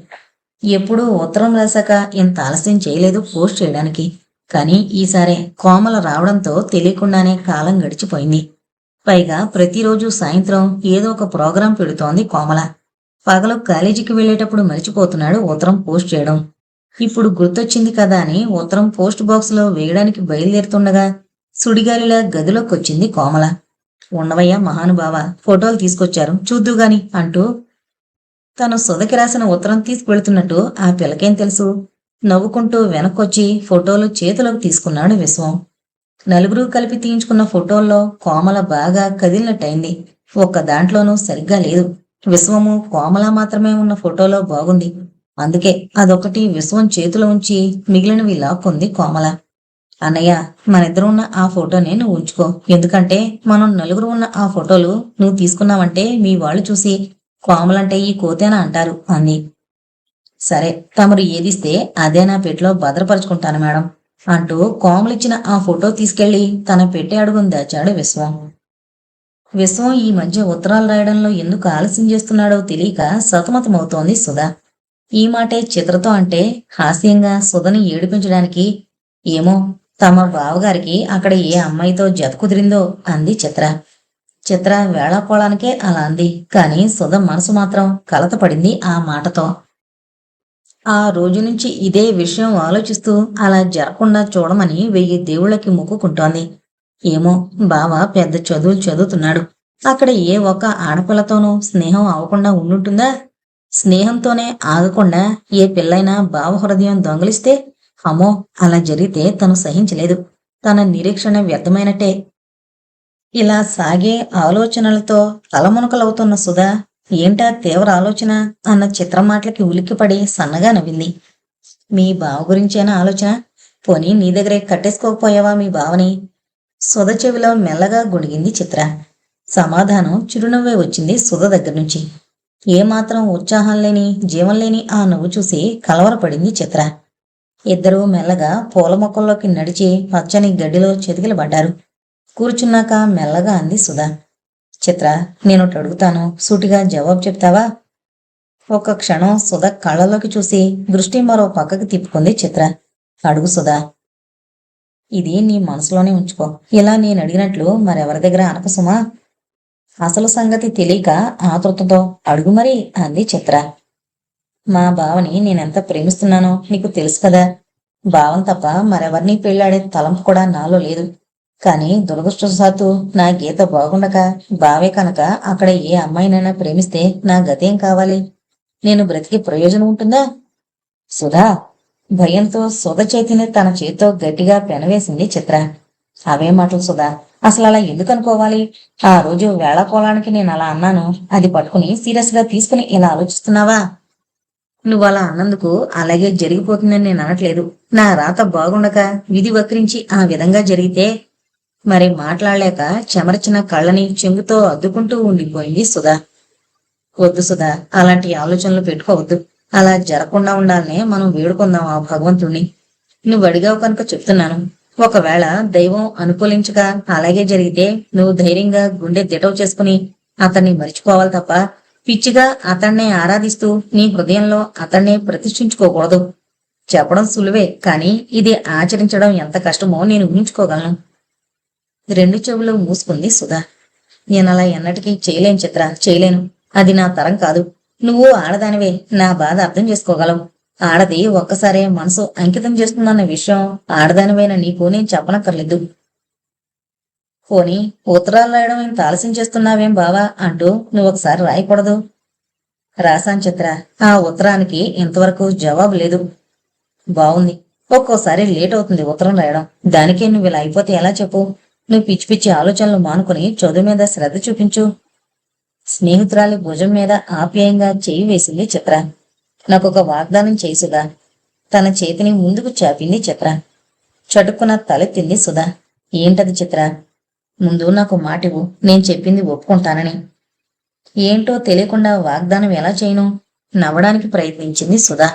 ఎప్పుడూ ఉత్తరం రాశాక ఇంత ఆలస్యం చేయలేదు పోస్ట్ చేయడానికి. కానీ ఈసారే కోమల రావడంతో తెలియకుండానే కాలం గడిచిపోయింది. పైగా ప్రతిరోజు సాయంత్రం ఏదో ఒక ప్రోగ్రాం పెడుతోంది కోమల. పగలు కాలేజీకి వెళ్లేటప్పుడు మర్చిపోతున్నాడు ఉత్తరం పోస్ట్ చేయడం. ఇప్పుడు గుర్తొచ్చింది కదా అని ఉత్తరం పోస్ట్ బాక్స్లో వేయడానికి బయలుదేరుతుండగా సుడిగాలిలా గదిలోకొచ్చింది కోమల. ఉండవయ్యా మహానుభావ, ఫోటోలు తీసుకొచ్చారు చూద్దుగాని అంటూ తను సుధకి రాసిన ఉత్తరం తీసుకువెళ్తున్నట్టు ఆ పిల్లకేం తెలుసు? నవ్వుకుంటూ వెనక్కొచ్చి ఫోటోలు చేతిలోకి తీసుకున్నాడు విశ్వం. నలుగురు కలిపి తీయించుకున్న ఫోటోల్లో కోమల బాగా కదిలినట్టయింది. ఒక్క దాంట్లోనూ సరిగ్గా లేదు. విశ్వము కోమల మాత్రమే ఉన్న ఫోటోలో బాగుంది. అందుకే అదొకటి విశ్వం చేతిలో ఉంచి మిగిలినవి లాక్కుంది కోమల. అన్నయ్య, మనిద్దరం ఉన్న ఆ ఫోటోనే నువ్వు ఉంచుకో. ఎందుకంటే మనం నలుగురు ఉన్న ఆ ఫోటోలు నువ్వు తీసుకున్నావంటే మీ వాళ్ళు చూసి కోమలంటే ఈ కోతేనా అంటారు అంది. సరే, తమరు ఏదిస్తే అదే నా పెట్లో భద్రపరుచుకుంటాను మేడం అంటూ కోమలిచ్చిన ఆ ఫోటో తీసుకెళ్లి తన పెట్టె అడుగుని దాచాడు విశ్వం. విశ్వం ఈ మధ్య ఉత్తరాలు రాయడంలో ఎందుకు ఆలస్యం చేస్తున్నాడో తెలియక సతమతమవుతోంది సుధ. ఈ మాటే చిత్రతో అంటే హాస్యంగా సుధని ఏడిపించడానికి, ఏమో తమ బావగారికి అక్కడ ఏ అమ్మాయితో జత కుదిరిందో అంది చిత్ర. చిత్ర వేళాకోళానికే అలా అంది. కాని సుధ మనసు మాత్రం కలతపడింది ఆ మాటతో. ఆ రోజు నుంచి ఇదే విషయం ఆలోచిస్తూ అలా జరగకుండా చూడమని 1000 దేవుళ్ళకి మొక్కుకుంటోంది. ఏమో, బావ పెద్ద చదువులు చదువుతున్నాడు. అక్కడ ఏ ఒక్క ఆడపిల్లతోనూ స్నేహం అవ్వకుండా ఉండుంటుందా? స్నేహంతోనే ఆగకుండా ఏ పిల్లైనా బావ హృదయం దొంగలిస్తే, అమ్మో, అలా జరిగితే తను సహించలేదు. తన నిరీక్షణ వ్యర్థమైనట్టే. ఇలా సాగే ఆలోచనలతో తలమునకలవుతున్న సుధా, ఏంటా తీవ్ర ఆలోచన అన్న చిత్ర మాటలకి ఉలిక్కిపడి సన్నగా నవ్వింది. మీ బావ గురించేనా ఆలోచన? పోనీ నీ దగ్గరే కట్టేసుకోకపోయావా మీ బావని? సుధ చెవిలో మెల్లగా గొణిగింది చిత్ర. సమాధానం చిరునవ్వే వచ్చింది సుధ దగ్గర నుంచి. ఏమాత్రం ఉత్సాహం లేని, జీవం లేని ఆ నవ్వు చూసి కలవరపడింది చిత్ర. ఇద్దరూ మెల్లగా పూల మొక్కల్లోకి నడిచి పచ్చని గడ్డిలో చెతికిలబడ్డారు. కూర్చున్నాక మెల్లగా అంది సుధ. చిత్ర, నేనొకటి అడుగుతాను, సూటిగా జవాబు చెప్తావా? ఒక్క క్షణం సుధ కళ్ళలోకి చూసి దృష్టి మరో పక్కకి తిప్పుకుంది చిత్ర. అడుగు సుధా. ఇది నీ మనసులోనే ఉంచుకో. ఇలా నేను అడిగినట్లు మరెవరి దగ్గర అనకసుమా? అసలు సంగతి తెలియక ఆతృతతో అడుగు మరి అంది చిత్ర. మా బావని నేనెంత ప్రేమిస్తున్నానో నీకు తెలుసు కదా. బావని తప్ప మరెవరినీ పెళ్ళాడే తలంపు కూడా నాలో లేదు. కాని దురదృష్టవశాత్తు నా గీత బాగుండక బావే కనుక అక్కడ ఏ అమ్మాయినైనా ప్రేమిస్తే నా గతేం కావాలి? నేను బ్రతికి ప్రయోజనం ఉంటుందా? సుధా! భయంతో సుధ చేతిని తన చేతితో గట్టిగా పెనవేసింది చిత్ర. అవే మాటలు సుధా, అసలు అలా ఎందుకు అనుకోవాలి? ఆ రోజు వేళాకోళానికి నేను అలా అన్నాను. అది పట్టుకుని సీరియస్ గా తీసుకుని ఇలా ఆలోచిస్తున్నావా? నువ్వు అలా అన్నందుకు అలాగే జరిగిపోతుందని నేను అనట్లేదు. నా రాత బాగుండక విధి వక్రించి ఆ విధంగా జరిగితే మరి మాట్లాడలేక చెమర్చిన కళ్ళని చెంగుతో అద్దుకుంటూ ఉండిపోయింది సుధా. వద్దు సుధా, అలాంటి ఆలోచనలు పెట్టుకోవద్దు. అలా జరగకుండా ఉండాలనే మనం వేడుకుందాం ఆ భగవంతుణ్ణి. నువ్వు అడిగావు కనుక చెప్తున్నాను. ఒకవేళ దైవం అనుకూలించక అలాగే జరిగితే నువ్వు ధైర్యంగా గుండె దిటవు చేసుకుని అతన్ని మర్చిపోవాలి తప్ప పిచ్చిగా అతన్నే ఆరాధిస్తూ నీ హృదయంలో అతన్నే ప్రతిష్ఠించుకోకూడదు. చెప్పడం సులువే, కానీ ఇది ఆచరించడం ఎంత కష్టమో నేను ఊహించుకోగలను. రెండు చెవులు మూసుకుంది సుధా. నేనలా ఎన్నటికీ చేయలేను చిత్ర, చేయలేను. అది నా తరం కాదు. నువ్వు ఆడదానివే, నా బాధ అర్థం చేసుకోగలవు. ఆడది ఒక్కసారే మనసు అంకితం చేస్తుందన్న విషయం ఆడదానివైన నీకు నేను చెప్పనక్కర్లేదు. పోనీ ఉత్తరాలు రాయడం ఇంత ఆలస్యం చేస్తున్నావేం బావా అంటూ నువ్వొకసారి రాయకూడదు? రాశాను చిత్ర. ఆ ఉత్తరానికి ఇంతవరకు జవాబు లేదు. బావుంది. ఒక్కోసారి లేట్ అవుతుంది ఉత్తరం రాయడం. దానికే నువ్వు ఇలా అయిపోతే ఎలా చెప్పు? నువ్వు పిచ్చి పిచ్చి ఆలోచనలు మానుకుని చదువు మీద శ్రద్ధ చూపించు. స్నేహితురాలి భుజం మీద ఆప్యాయంగా చేయి వేసింది చిత్ర. నాకొక వాగ్దానం చేయి సుధా. తన చేతిని ముందుకు చాపింది చిత్ర. చటుక్కున తలెత్తింది సుధా. ఏంటది చిత్ర? ముందు నాకు మాటివు, నేను చెప్పింది ఒప్పుకుంటానని. ఏంటో తెలియకుండా వాగ్దానం ఎలా చేయను? నవ్వడానికి ప్రయత్నించింది సుధా.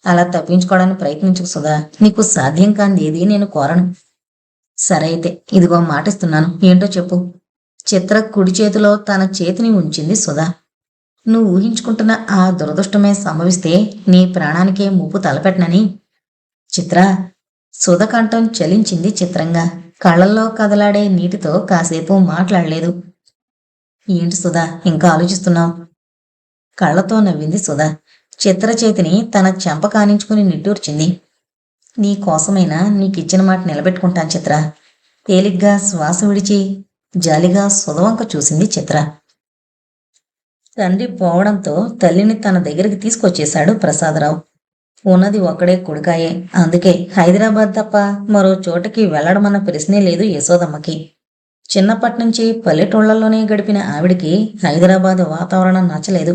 అలా తప్పించుకోవడానికి ప్రయత్నించకు సుధా. నీకు సాధ్యం కానిది ఏది నేను కోరను. సరే అయితే ఇదిగో మాటిస్తున్నాను, ఏంటో చెప్పు. చిత్ర కుడి చేతిలో తన చేతిని ఉంచింది సుధా. నువ్వు ఊహించుకుంటున్న ఆ దురదృష్టమే సంభవిస్తే నీ ప్రాణానికే ముప్పు తలపెట్టనని. చిత్ర. సుధకంఠం చలించింది చిత్రంగా. కళ్ళల్లో కదలాడే నీటితో కాసేపు మాట్లాడలేదు. ఏంటి సుధా, ఇంకా ఆలోచిస్తున్నావు? కళ్ళతో నవ్వింది సుధ. చిత్ర చేతిని తన చెంప కానించుకుని నిట్టూర్చింది. నీ కోసమైనా నీకిచ్చిన మాట నిలబెట్టుకుంటాను చిత్ర. తేలిగ్గా శ్వాస విడిచి జాలిగా సుధవంక చూసింది చిత్ర. తండ్రి పోవడంతో తల్లిని తన దగ్గరికి తీసుకొచ్చేశాడు ప్రసాదరావు. ఉన్నది ఒక్కడే కొడుకాయే. అందుకే హైదరాబాద్ తప్ప మరో చోటకి వెళ్లడమన్న ప్రశ్నే లేదు యశోదమ్మకి. చిన్నప్పటినుంచి పల్లెటూళ్లలోనే గడిపిన ఆవిడికి హైదరాబాద్ వాతావరణం నచ్చలేదు.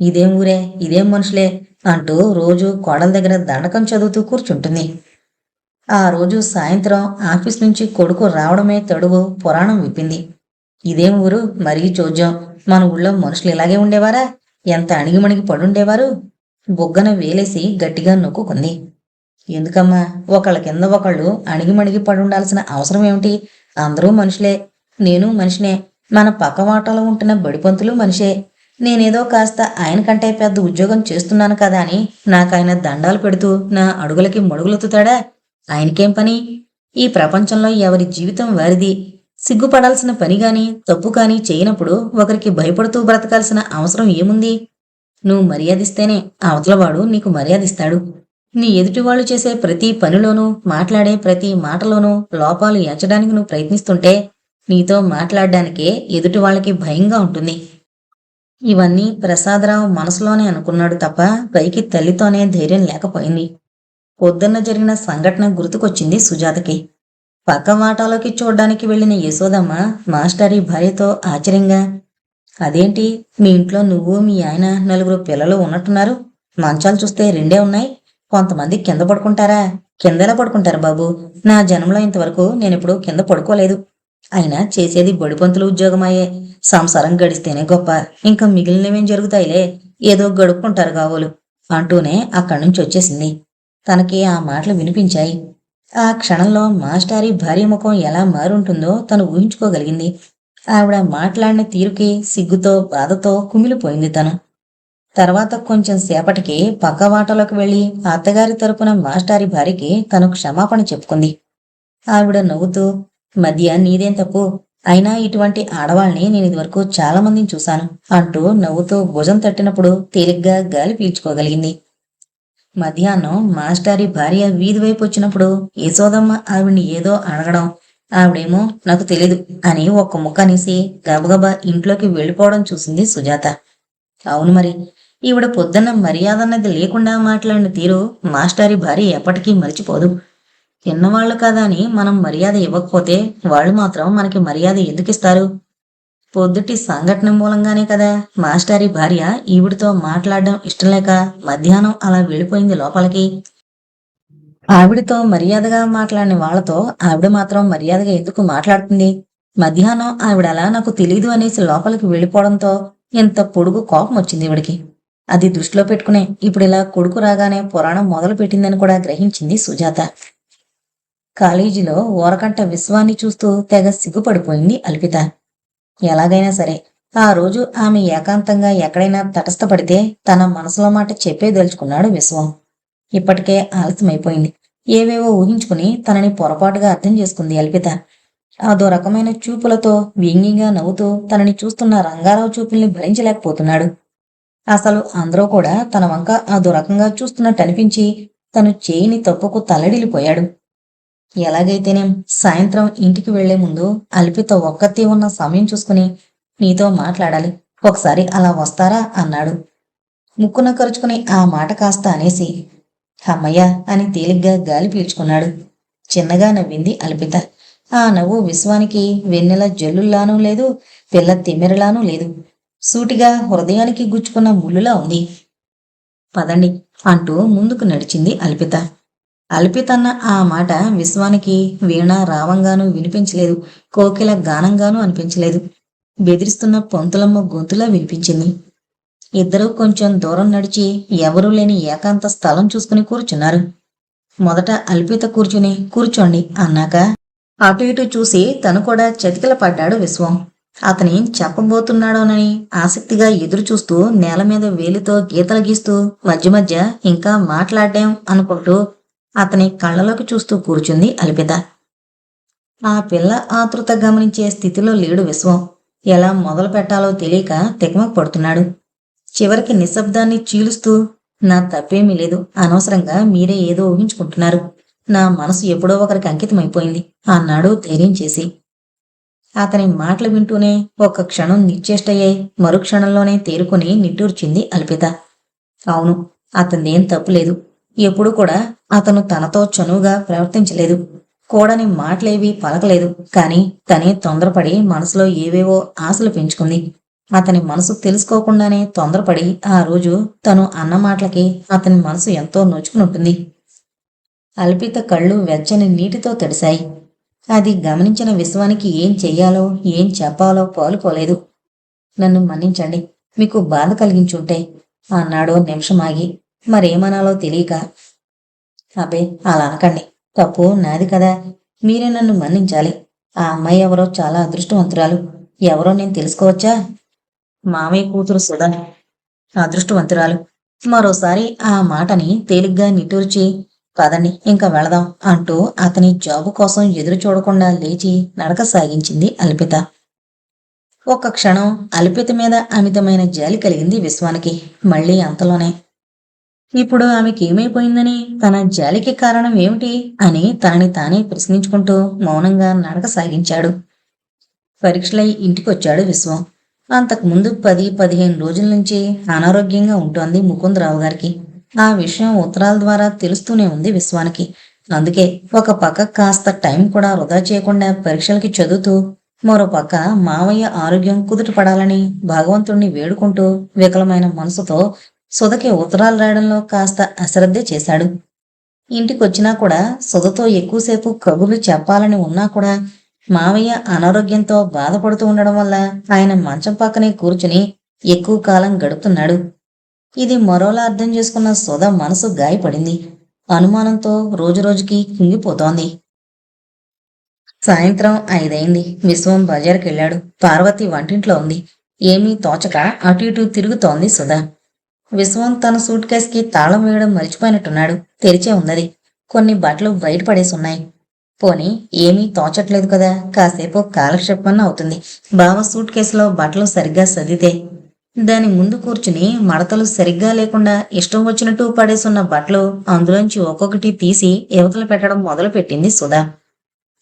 ఇదేం ఊరే, ఇదేం మనుషులే అంటూ రోజు కోడల దగ్గర దండకం చదువుతూ కూర్చుంటుంది. ఆ రోజు సాయంత్రం ఆఫీస్ నుంచి కొడుకు రావడమే తడువు పురాణం విప్పింది. ఇదేం ఊరు, మరీ చోద్యం. మన ఊళ్ళో మనుషులు ఇలాగే ఉండేవారా? ఎంత అణిగిమణిగి పడుండేవారు? బొగ్గన వేలేసి గట్టిగా నొక్కుకుంది. ఎందుకమ్మా, ఒకళ్ళ కింద ఒకళ్ళు అణిగిమణిగి పడుండాల్సిన అవసరం ఏమిటి? అందరూ మనుషులే, నేను మనిషినే. మన పక్క వాటలో ఉంటున్న బడిపంతులు మనిషే. నేనేదో కాస్త ఆయన కంటే పెద్ద ఉద్యోగం చేస్తున్నాను కదా అని నాకాయన దండాలు పెడుతూ నా అడుగులకి మడుగులెత్తుతాడా? ఆయనకేం పని? ఈ ప్రపంచంలో ఎవరి జీవితం వారిది. సిగ్గుపడాల్సిన పని గాని తప్పు కాని చేయనప్పుడు ఒకరికి భయపడుతూ బ్రతకాల్సిన అవసరం ఏముంది? నువ్వు మర్యాదిస్తేనే అవతలవాడు నీకు మర్యాదిస్తాడు. నీ ఎదుటివాళ్లు చేసే ప్రతి పనిలోనూ మాట్లాడే ప్రతి మాటలోనూ లోపాలు ఎంచడానికి నువ్వు ప్రయత్నిస్తుంటే నీతో మాట్లాడడానికే ఎదుటి వాళ్ళకి భయంగా ఉంటుంది. ఇవన్నీ ప్రసాదరావు మనసులోనే అనుకున్నాడు తప్ప పైకి తల్లితోనే ధైర్యం లేకపోయింది. పొద్దున్న జరిగిన సంఘటన గుర్తుకొచ్చింది సుజాతకి. పక్క వాటాలోకి చూడ్డానికి వెళ్లిన యశోదమ్మ మాస్టరీ భార్యతో ఆశ్చర్యంగా, అదేంటి, మీ ఇంట్లో నువ్వు మీ ఆయన నలుగురు పిల్లలు ఉన్నట్టున్నారు. మంచాలు చూస్తే రెండే ఉన్నాయి. కొంతమంది కింద పడుకుంటారా? కిందెలా పడుకుంటారు బాబు? నా జన్మలో ఇంతవరకు నేనెప్పుడు కింద పడుకోలేదు. అయినా చేసేది బడిపంతులు ఉద్యోగమాయే. సంసారం గడిస్తేనే గొప్ప, ఇంకా మిగిలినవేం జరుగుతాయిలే, ఏదో గడుపుకుంటారు కాబోలు అంటూనే అక్కడి నుంచి వచ్చేసింది. తనకి ఆ మాటలు వినిపించాయి. ఆ క్షణంలో మాస్టారి భార్య ముఖం ఎలా మారుంటుందో తను ఊహించుకోగలిగింది. ఆవిడ మాట్లాడిన తీరుకి సిగ్గుతో బాధతో కుమిలిపోయింది తను. తర్వాత కొంచెం సేపటికి పక్క వాటలోకి వెళ్లి అత్తగారి తరపున మాస్టారి భార్యకి తను క్షమాపణ చెప్పుకుంది. ఆవిడ నవ్వుతూ, మధ్య నీదేం తప్పు, అయినా ఇటువంటి ఆడవాళ్ళని నేను ఇదివరకు చాలా మందిని చూశాను అంటూ నవ్వుతూ భుజం తట్టినప్పుడు తేలిగ్గా గాలి పీల్చుకోగలిగింది. మధ్యాహ్నం మాస్టారి భార్య వీధి వైపు వచ్చినప్పుడు యశోదమ్మ ఆవిడ్ని ఏదో అడగడం, ఆవిడేమో నాకు తెలీదు అని ఒక్క ముక్క అనేసి గబగబా ఇంట్లోకి వెళ్ళిపోవడం చూసింది సుజాత. అవును మరి, ఈవిడ పొద్దున్న మర్యాదన్నది లేకుండా మాట్లాడిన తీరు మాస్టారి భార్య ఎప్పటికీ మరిచిపోదు. చిన్నవాళ్లు కదా అని మనం మర్యాద ఇవ్వకపోతే వాళ్ళు మాత్రం మనకి మర్యాద ఎందుకిస్తారు? పొద్దుటి సంఘటన మూలంగానే కదా మాస్టారి భార్య ఈవిడితో మాట్లాడడం ఇష్టం లేక మధ్యాహ్నం అలా వెళ్ళిపోయింది లోపలికి. ఆవిడతో మర్యాదగా మాట్లాడిన వాళ్లతో ఆవిడ మాత్రం మర్యాదగా ఎందుకు మాట్లాడుతుంది? మధ్యాహ్నం ఆవిడలా నాకు తెలీదు అనేసి లోపలికి వెళ్ళిపోవడంతో ఎంత పొడుగు కోపం వచ్చింది ఈవిడికి. అది దృష్టిలో పెట్టుకునే ఇప్పుడిలా కొడుకు రాగానే పురాణం మొదలు పెట్టిందని కూడా గ్రహించింది సుజాత. కాలేజీలో ఓరకంట విశ్వాన్ని చూస్తూ తెగ సిగ్గుపడిపోయింది అల్పిత. ఎలాగైనా సరే ఆ రోజు ఆమె ఏకాంతంగా ఎక్కడైనా తటస్థపడితే తన మనసులో మాట చెప్పేదలుచుకున్నాడు విశ్వం. ఇప్పటికే ఆలస్యమైపోయింది. ఏవేవో ఊహించుకుని తనని పొరపాటుగా అర్థం చేసుకుంది అల్పిత. అదో రకమైన చూపులతో వ్యంగ్యంగా నవ్వుతూ తనని చూస్తున్న రంగారావు చూపుల్ని భరించలేకపోతున్నాడు. అసలు అందరూ కూడా తన వంక అదో రకంగా చూస్తున్నట్టు అనిపించి తను చేయిని తప్పుకు తల్లడిల్లిపోయాడు. ఎలాగైతేనేం సాయంత్రం ఇంటికి వెళ్లే ముందు అల్పిత ఒక్కతే ఉన్న సమయం చూసుకుని నీతో మాట్లాడాలి, ఒకసారి అలా వస్తారా అన్నాడు. ముక్కున కరుచుకుని ఆ మాట కాస్త అనేసి అమ్మయ్య అని తేలిగ్గా గాలి పీల్చుకున్నాడు. చిన్నగా నవ్వింది అల్పిత. ఆ నవ్వు విశ్వానికి వెన్నెల జల్లుల్లానూ లేదు, పిల్ల తిమ్మెరలానూ లేదు. సూటిగా హృదయానికి గుచ్చుకున్న ముళ్ళులా ఉంది. పదండి అంటూ ముందుకు నడిచింది అల్పిత. అల్పితన్న ఆ మాట విశ్వానికి వీణ రావంగానూ వినిపించలేదు, కోకిల గానంగానూ అనిపించలేదు. బెదిరిస్తున్న పొంతులమ్మ గొంతులా వినిపించింది. ఇద్దరూ కొంచెం దూరం నడిచి ఎవరూ లేని ఏకాంత స్థలం చూసుకుని కూర్చున్నారు. మొదట అల్పిత కూర్చోండి అన్నాక అటు ఇటు చూసి తను కూడా చతికిల పడ్డాడు విశ్వం. అతని చెప్పబోతున్నాడోనని ఆసక్తిగా ఎదురు చూస్తూ నేల మీద వేలితో గీతలు గీస్తూ మధ్య మధ్య ఇంకా మాట్లాడాం అనుకుంటూ అతని కళ్ళలోకి చూస్తూ కూర్చుంది అల్పిత. ఆ పిల్ల ఆతృత గమనించే స్థితిలో లేడు విశ్వం. ఎలా మొదలు పెట్టాలో తెలియక తికమక పడుతున్నాడు. చివరికి నిశ్శబ్దాన్ని చీలుస్తూ, నా తప్పేమీ లేదు, అనవసరంగా మీరే ఏదో ఊహించుకుంటున్నారు. నా మనసు ఎప్పుడో ఒకరికి అంకితమైపోయింది అన్నాడు ధైర్యం చేసి. అతని మాటలు వింటూనే ఒక్క క్షణం నిశ్చేష్టయ్యాయి. మరుక్షణంలోనే తేరుకుని నిట్టూర్చింది అల్పిత. అవును, అతనిదేం తప్పులేదు. ఎప్పుడు కూడా అతను తనతో చనువుగా ప్రవర్తించలేదు. కూడని మాటలేవీ పలకలేదు. కాని తనే తొందరపడి మనసులో ఏవేవో ఆశలు పెంచుకుంది. అతని మనసు తెలుసుకోకుండానే తొందరపడి ఆ రోజు తను అన్న మాటలకి అతని మనసు ఎంతో నొచ్చుకునుంటుంది. అల్పిత కళ్ళు వెచ్చని నీటితో తడిశాయి. అది గమనించిన విశ్వానికి ఏం చెయ్యాలో ఏం చెప్పాలో పాలుపోలేదు. నన్ను మన్నించండి, మీకు బాధ కలిగించుంటే అన్నాడు నిమిషమాగి, మరేమనాలో తెలియక. అబ్బే, అలా అనకండి, తప్పు నాది కదా, మీరే నన్ను మన్నించాలి. ఆ అమ్మాయి ఎవరో చాలా అదృష్టవంతురాలు. ఎవరో నేను తెలుసుకోవచ్చా? మామయ్య కూతురు సుధా అదృష్టవంతురాలు. మరోసారి ఆ మాటని తేలిగ్గా నిట్టూర్చి, పదండి ఇంకా వెళదాం అంటూ అతని జాబు కోసం ఎదురు చూడకుండా లేచి నడక సాగించింది అల్పిత. ఒక్క క్షణం అల్పిత మీద అమితమైన జాలి కలిగింది విశ్వానికి. మళ్ళీ అంతలోనే ఇప్పుడు ఆమెకేమైపోయిందని, తన జాలికి కారణం ఏమిటి అని తనని తానే ప్రశ్నించుకుంటూ మౌనంగా నడక సాగించాడు. పరీక్షలై ఇంటికొచ్చాడు విశ్వం. అంతకుముందు 10-15 రోజుల నుంచి అనారోగ్యంగా ఉంటోంది ముకుందరావు గారికి. ఆ విషయం ఉత్తరాల ద్వారా తెలుస్తూనే ఉంది విశ్వానికి. అందుకే ఒక పక్క కాస్త టైం కూడా వృధా చేయకుండా పరీక్షలకి చదువుతూ, మరో పక్క మావయ్య ఆరోగ్యం కుదుటపడాలని భగవంతుణ్ణి వేడుకుంటూ వికలమైన మనసుతో సుధకి ఉత్తరాలు రాయడంలో కాస్త అశ్రద్ధే చేశాడు. ఇంటికొచ్చినా కూడా సుధతో ఎక్కువసేపు కబుర్లు చెప్పాలని ఉన్నా కూడా మావయ్య అనారోగ్యంతో బాధపడుతూ ఉండడం వల్ల ఆయన మంచం పక్కనే కూర్చుని ఎక్కువ కాలం గడుపుతున్నాడు. ఇది మరోలా అర్థం చేసుకున్న సుధ మనసు గాయపడింది. అనుమానంతో రోజురోజుకి కుంగిపోతోంది. సాయంత్రం 5 అయింది. విశ్వం బజారుకెళ్ళాడు. పార్వతి వంటింట్లో ఉంది. ఏమీ తోచక అటు ఇటు తిరుగుతోంది సుధ. విశ్వం తన సూట్ కేసుకి తాళం వేయడం మరిచిపోయినట్టున్నాడు. తెరిచే ఉన్నది. కొన్ని బట్టలు బయటపడేసున్నాయి. పోనీ ఏమీ తోచట్లేదు కదా, కాసేపు కాలక్షేపమన్నా అవుతుంది. బావ సూట్ కేసులో బట్టలు సరిగ్గా సర్దితే దాని ముందు కూర్చుని మడతలు సరిగ్గా లేకుండా ఇష్టం వచ్చినట్టు పడేసున్న బట్టలు అందులోంచి ఒక్కొక్కటి తీసి యువతలు పెట్టడం మొదలుపెట్టింది సుధా.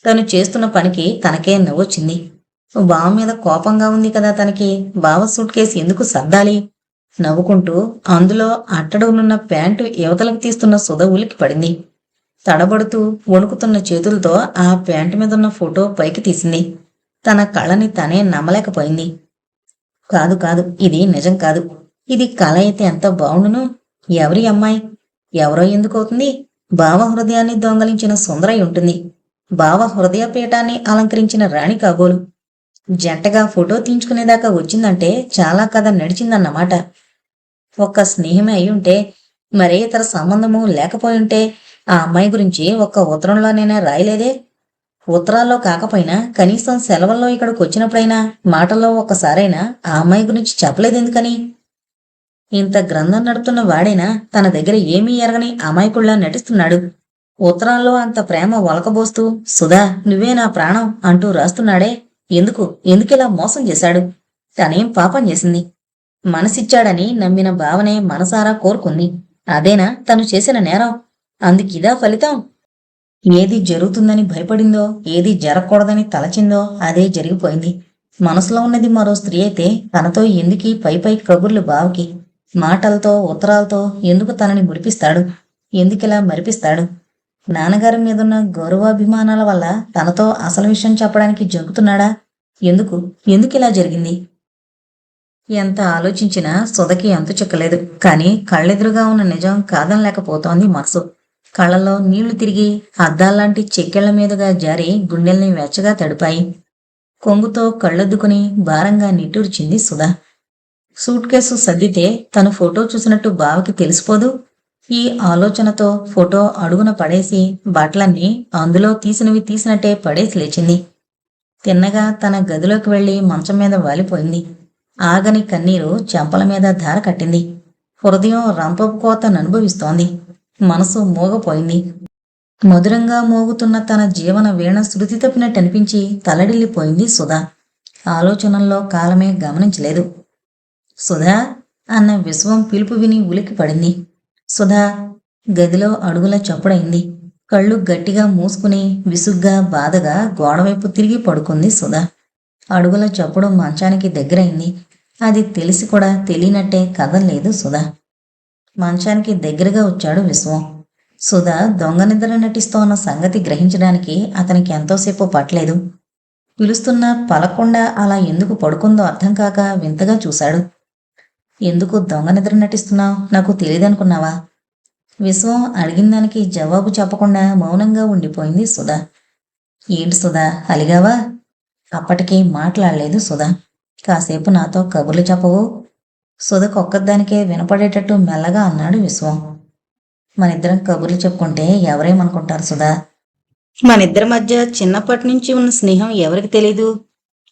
తను చేస్తున్న పనికి తనకే నవ్వొచ్చింది. బావ మీద కోపంగా ఉంది కదా తనకి. బావ సూట్ కేసు ఎందుకు సర్దాలి? నవ్వుకుంటూ అందులో అట్టడుగునున్న ప్యాంటు యువతలకు తీస్తున్న సుధ ఉలికి పడింది. తడబడుతూ వణుకుతున్న చేతులతో ఆ ప్యాంటు మీదున్న ఫోటో పైకి తీసింది. తన కళ్ళని తనే నమ్మలేకపోయింది. కాదు కాదు, ఇది నిజం కాదు. ఇది కళ అయితే ఎంత బావుండును. ఎవరి అమ్మాయి? ఎవరో ఎందుకవుతుంది? బావ హృదయాన్ని దొంగలించిన సుందరై ఉంటుంది. బావ హృదయపీఠాన్ని అలంకరించిన రాణి కాబోలు. జంటగా ఫోటో తీయించుకునేదాకా వచ్చిందంటే చాలా కథ నడిచిందన్నమాట. ఒక్క స్నేహమే అయ్యుంటే, మరే ఇతర సంబంధము లేకపోయుంటే ఆ అమ్మాయి గురించి ఒక్క ఉత్తరంలోనైనా రాయలేదే. ఉత్తరాల్లో కాకపోయినా కనీసం సెలవుల్లో ఇక్కడికి వచ్చినప్పుడైనా మాటల్లో ఒక్కసారైనా ఆ అమ్మాయి గురించి చెప్పలేదెందుకని? ఇంత గ్రంథం నడుపుతున్న వాడైనా తన దగ్గర ఏమీ ఎరగని అమాయకుల్లా నటిస్తున్నాడు. ఉత్తరాల్లో అంత ప్రేమ ఒలకబోస్తూ సుధా నువ్వే నా ప్రాణం అంటూ రాస్తున్నాడే. ఎందుకిలా మోసం చేశాడు? తనేం పాపం చేసింది? మనసిచ్చాడని నమ్మిన భావనే మనసారా కోరుకుంది. అదేనా తను చేసిన నేరం? అందుకిదా ఫలితం? ఏది జరుగుతుందని భయపడిందో, ఏది జరగకూడదని తలచిందో అదే జరిగిపోయింది. మనసులో ఉన్నది మరో స్త్రీ అయితే తనతో ఎందుకీ పై కబుర్లు బావకి? మాటలతో ఉత్తరాలతో ఎందుకు తనని మురిపిస్తాడు? ఎందుకిలా మరిపిస్తాడు? నాన్నగారి మీదున్న గౌరవాభిమానాల వల్ల తనతో అసలు విషయం చెప్పడానికి జంకుతున్నాడా? ఎందుకిలా జరిగింది? ఎంత ఆలోచించినా సుధకి అంతు చిక్కలేదు. కాని కళ్ళెదురుగా ఉన్న నిజం కాదనలేకపోతోంది మనసు. కళ్ళలో నీళ్లు తిరిగి అద్దాల్లాంటి చెక్కెళ్ల మీదుగా జారి గుండెల్ని వెచ్చగా తడిపాయి. కొంగుతో కళ్ళొద్దుకుని భారంగా నిట్టూర్చింది సుధ. సూట్ కేసు సర్దితే తను ఫోటో చూసినట్టు బావకి తెలిసిపోదు. ఈ ఆలోచనతో ఫోటో అడుగున పడేసి బట్టలన్నీ అందులో తీసినవి తీసినట్టే పడేసి లేచింది. తిన్నగా తన గదిలోకి వెళ్లి మంచం మీద వాలిపోయింది. ఆగని కన్నీరు చెంపల మీద ధార కట్టింది. హృదయం రంపపు కోతను అనుభవిస్తోంది. మనసు మూగపోయింది. మధురంగా మోగుతున్న తన జీవన వీణ శృతి తప్పినట్టనిపించి తలడిల్లిపోయింది సుధా. ఆలోచనల్లో కాలమే గమనించలేదు. సుధా అన్న విశ్వం పిలుపు విని ఉలికి పడింది. సుధా! గదిలో అడుగుల చప్పుడైంది. కళ్ళు గట్టిగా మూసుకుని విసుగ్గా బాధగా గోడవైపు తిరిగి పడుకుంది సుధా. అడుగుల చప్పుడు మంచానికి దగ్గరైంది. అది తెలిసి కూడా తెలియనట్టే కదల్లేదు సుధా. మంచానికి దగ్గరగా వచ్చాడు విశ్వం. సుధా దొంగ నిద్ర నటిస్తోన్న సంగతి గ్రహించడానికి అతనికి ఎంతోసేపు పట్టలేదు. పిలుస్తున్నా పలకుండా అలా ఎందుకు పడుకుందో అర్థం కాక వింతగా చూశాడు. ఎందుకు దొంగ నిద్ర నటిస్తున్నావు? నాకు తెలియదనుకున్నావా? విశ్వం అడిగిన దానికి జవాబు చెప్పకుండా మౌనంగా ఉండిపోయింది సుధా. ఏంటి సుధా, అలిగావా? అప్పటికీ మాట్లాడలేదు సుధా. కాసేపు నాతో కబుర్లు చెప్పవు? సుధకొక్కదానికే వినపడేటట్టు మెల్లగా అన్నాడు విశ్వం. మనిద్దరం కబుర్లు చెప్పుకుంటే ఎవరేమనుకుంటారు సుధా? మనిద్దరి మధ్య చిన్నప్పటి నుంచి ఉన్న స్నేహం ఎవరికి తెలీదు?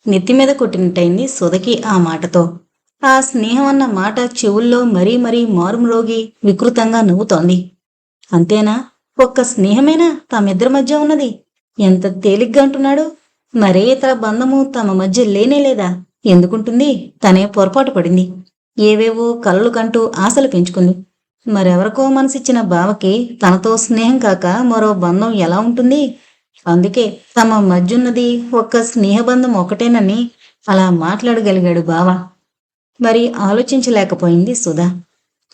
నెత్తి మీద కొట్టినట్టయింది సుధకి ఆ మాటతో. ఆ స్నేహం అన్న మాట చెవుల్లో మరీ మరీ మారుమ్రోగి వికృతంగా నవ్వుతోంది. అంతేనా? ఒక్క స్నేహమేనా తమిద్దరి మధ్య ఉన్నది? ఎంత తేలిగ్గా అంటున్నాడు. మరే ఇతర బంధము తమ మధ్య లేనేలేదా? ఎందుకుంటుంది? తనే పొరపాటు పడింది. ఏవేవో కలలు కంటూ ఆశలు పెంచుకుంది. మరెవరికో మనసిచ్చిన బావకి తనతో స్నేహం కాక మరో బంధం ఎలా ఉంటుంది? అందుకే తమ మధ్యున్నది ఒక్క స్నేహబంధం ఒకటేనని అలా మాట్లాడగలిగాడు బావ. మరి ఆలోచించలేకపోయింది సుధా.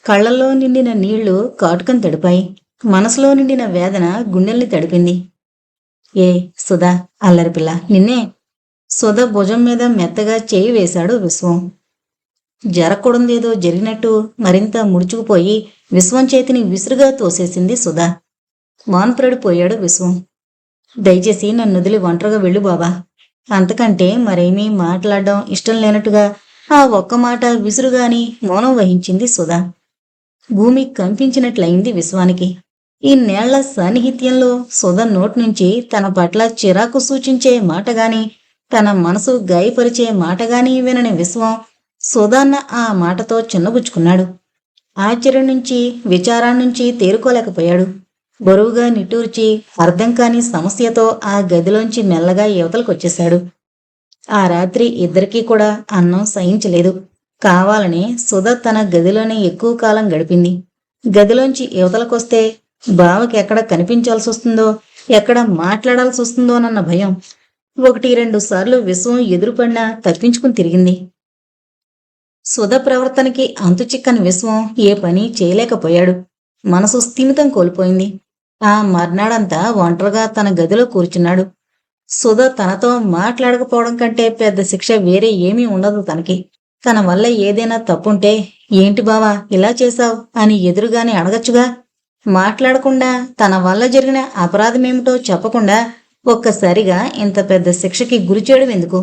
కళ్లల్లో నిండిన నీళ్లు కాటుకను తడిపాయి. మనసులో నిండిన వేదన గుండెల్ని తడిపింది. ఏ సుధా, అల్లరిపిల్ల, నిన్నే. సుధ భుజం మీద మెత్తగా చేయి వేశాడు విశ్వం. జరగకూడదేదో జరిగినట్టు మరింత ముడుచుకుపోయి విశ్వం చేతిని విసురుగా తోసేసింది సుధా. మాన్పడిపోయాడు విశ్వం. దయచేసి నన్ను వదిలి ఒంటరిగా వెళ్ళు బాబా. అంతకంటే మరేమీ మాట్లాడడం ఇష్టం లేనట్టుగా ఆ ఒక్క మాట విసురుగాని మౌనం వహించింది సుధా. భూమి కంపించినట్లయింది విశ్వానికి. ఈ నేళ్ల సాన్నిహిత్యంలో సుధ నోటి నుంచి తన పట్ల చిరాకు సూచించే మాటగాని, తన మనసు గాయపరిచే మాటగాని వినని విశ్వం సుధన్న ఆ మాటతో చిన్నబుచ్చుకున్నాడు. ఆశ్చర్యం నుంచి విచారాన్నించి తేరుకోలేకపోయాడు. బరువుగా నిట్టూర్చి అర్థం కాని సమస్యతో ఆ గదిలోంచి మెల్లగా యువతలకొచ్చేశాడు. ఆ రాత్రి ఇద్దరికీ కూడా అన్నం సహించలేదు. కావాలని సుధ తన గదిలోనే ఎక్కువ కాలం గడిపింది. గదిలోంచి యువతలకొస్తే బావకి ఎక్కడ కనిపించాల్సి వస్తుందో, ఎక్కడ మాట్లాడాల్సి వస్తుందోనన్న భయం. 1-2 సార్లు విశ్వం ఎదురుపడినా తప్పించుకుని తిరిగింది. సుధ ప్రవర్తనకి అంతుచిక్కని విశ్వం ఏ పని చేయలేకపోయాడు. మనసు స్థిమితం కోల్పోయింది. ఆ మర్నాడంతా ఒంటరిగా తన గదిలో కూర్చున్నాడు. సుధ తనతో మాట్లాడకపోవడం కంటే పెద్ద శిక్ష వేరే ఏమీ ఉండదు తనకి. తన వల్ల ఏదైనా తప్పుంటే, ఏంటి బావా ఇలా చేశావు అని ఎదురుగానే అడగచ్చుగా. మాట్లాడకుండా తన వల్ల జరిగిన అపరాధమేమిటో చెప్పకుండా ఒక్కసారిగా ఇంత పెద్ద శిక్షకి గురిచేయడం ఎందుకు?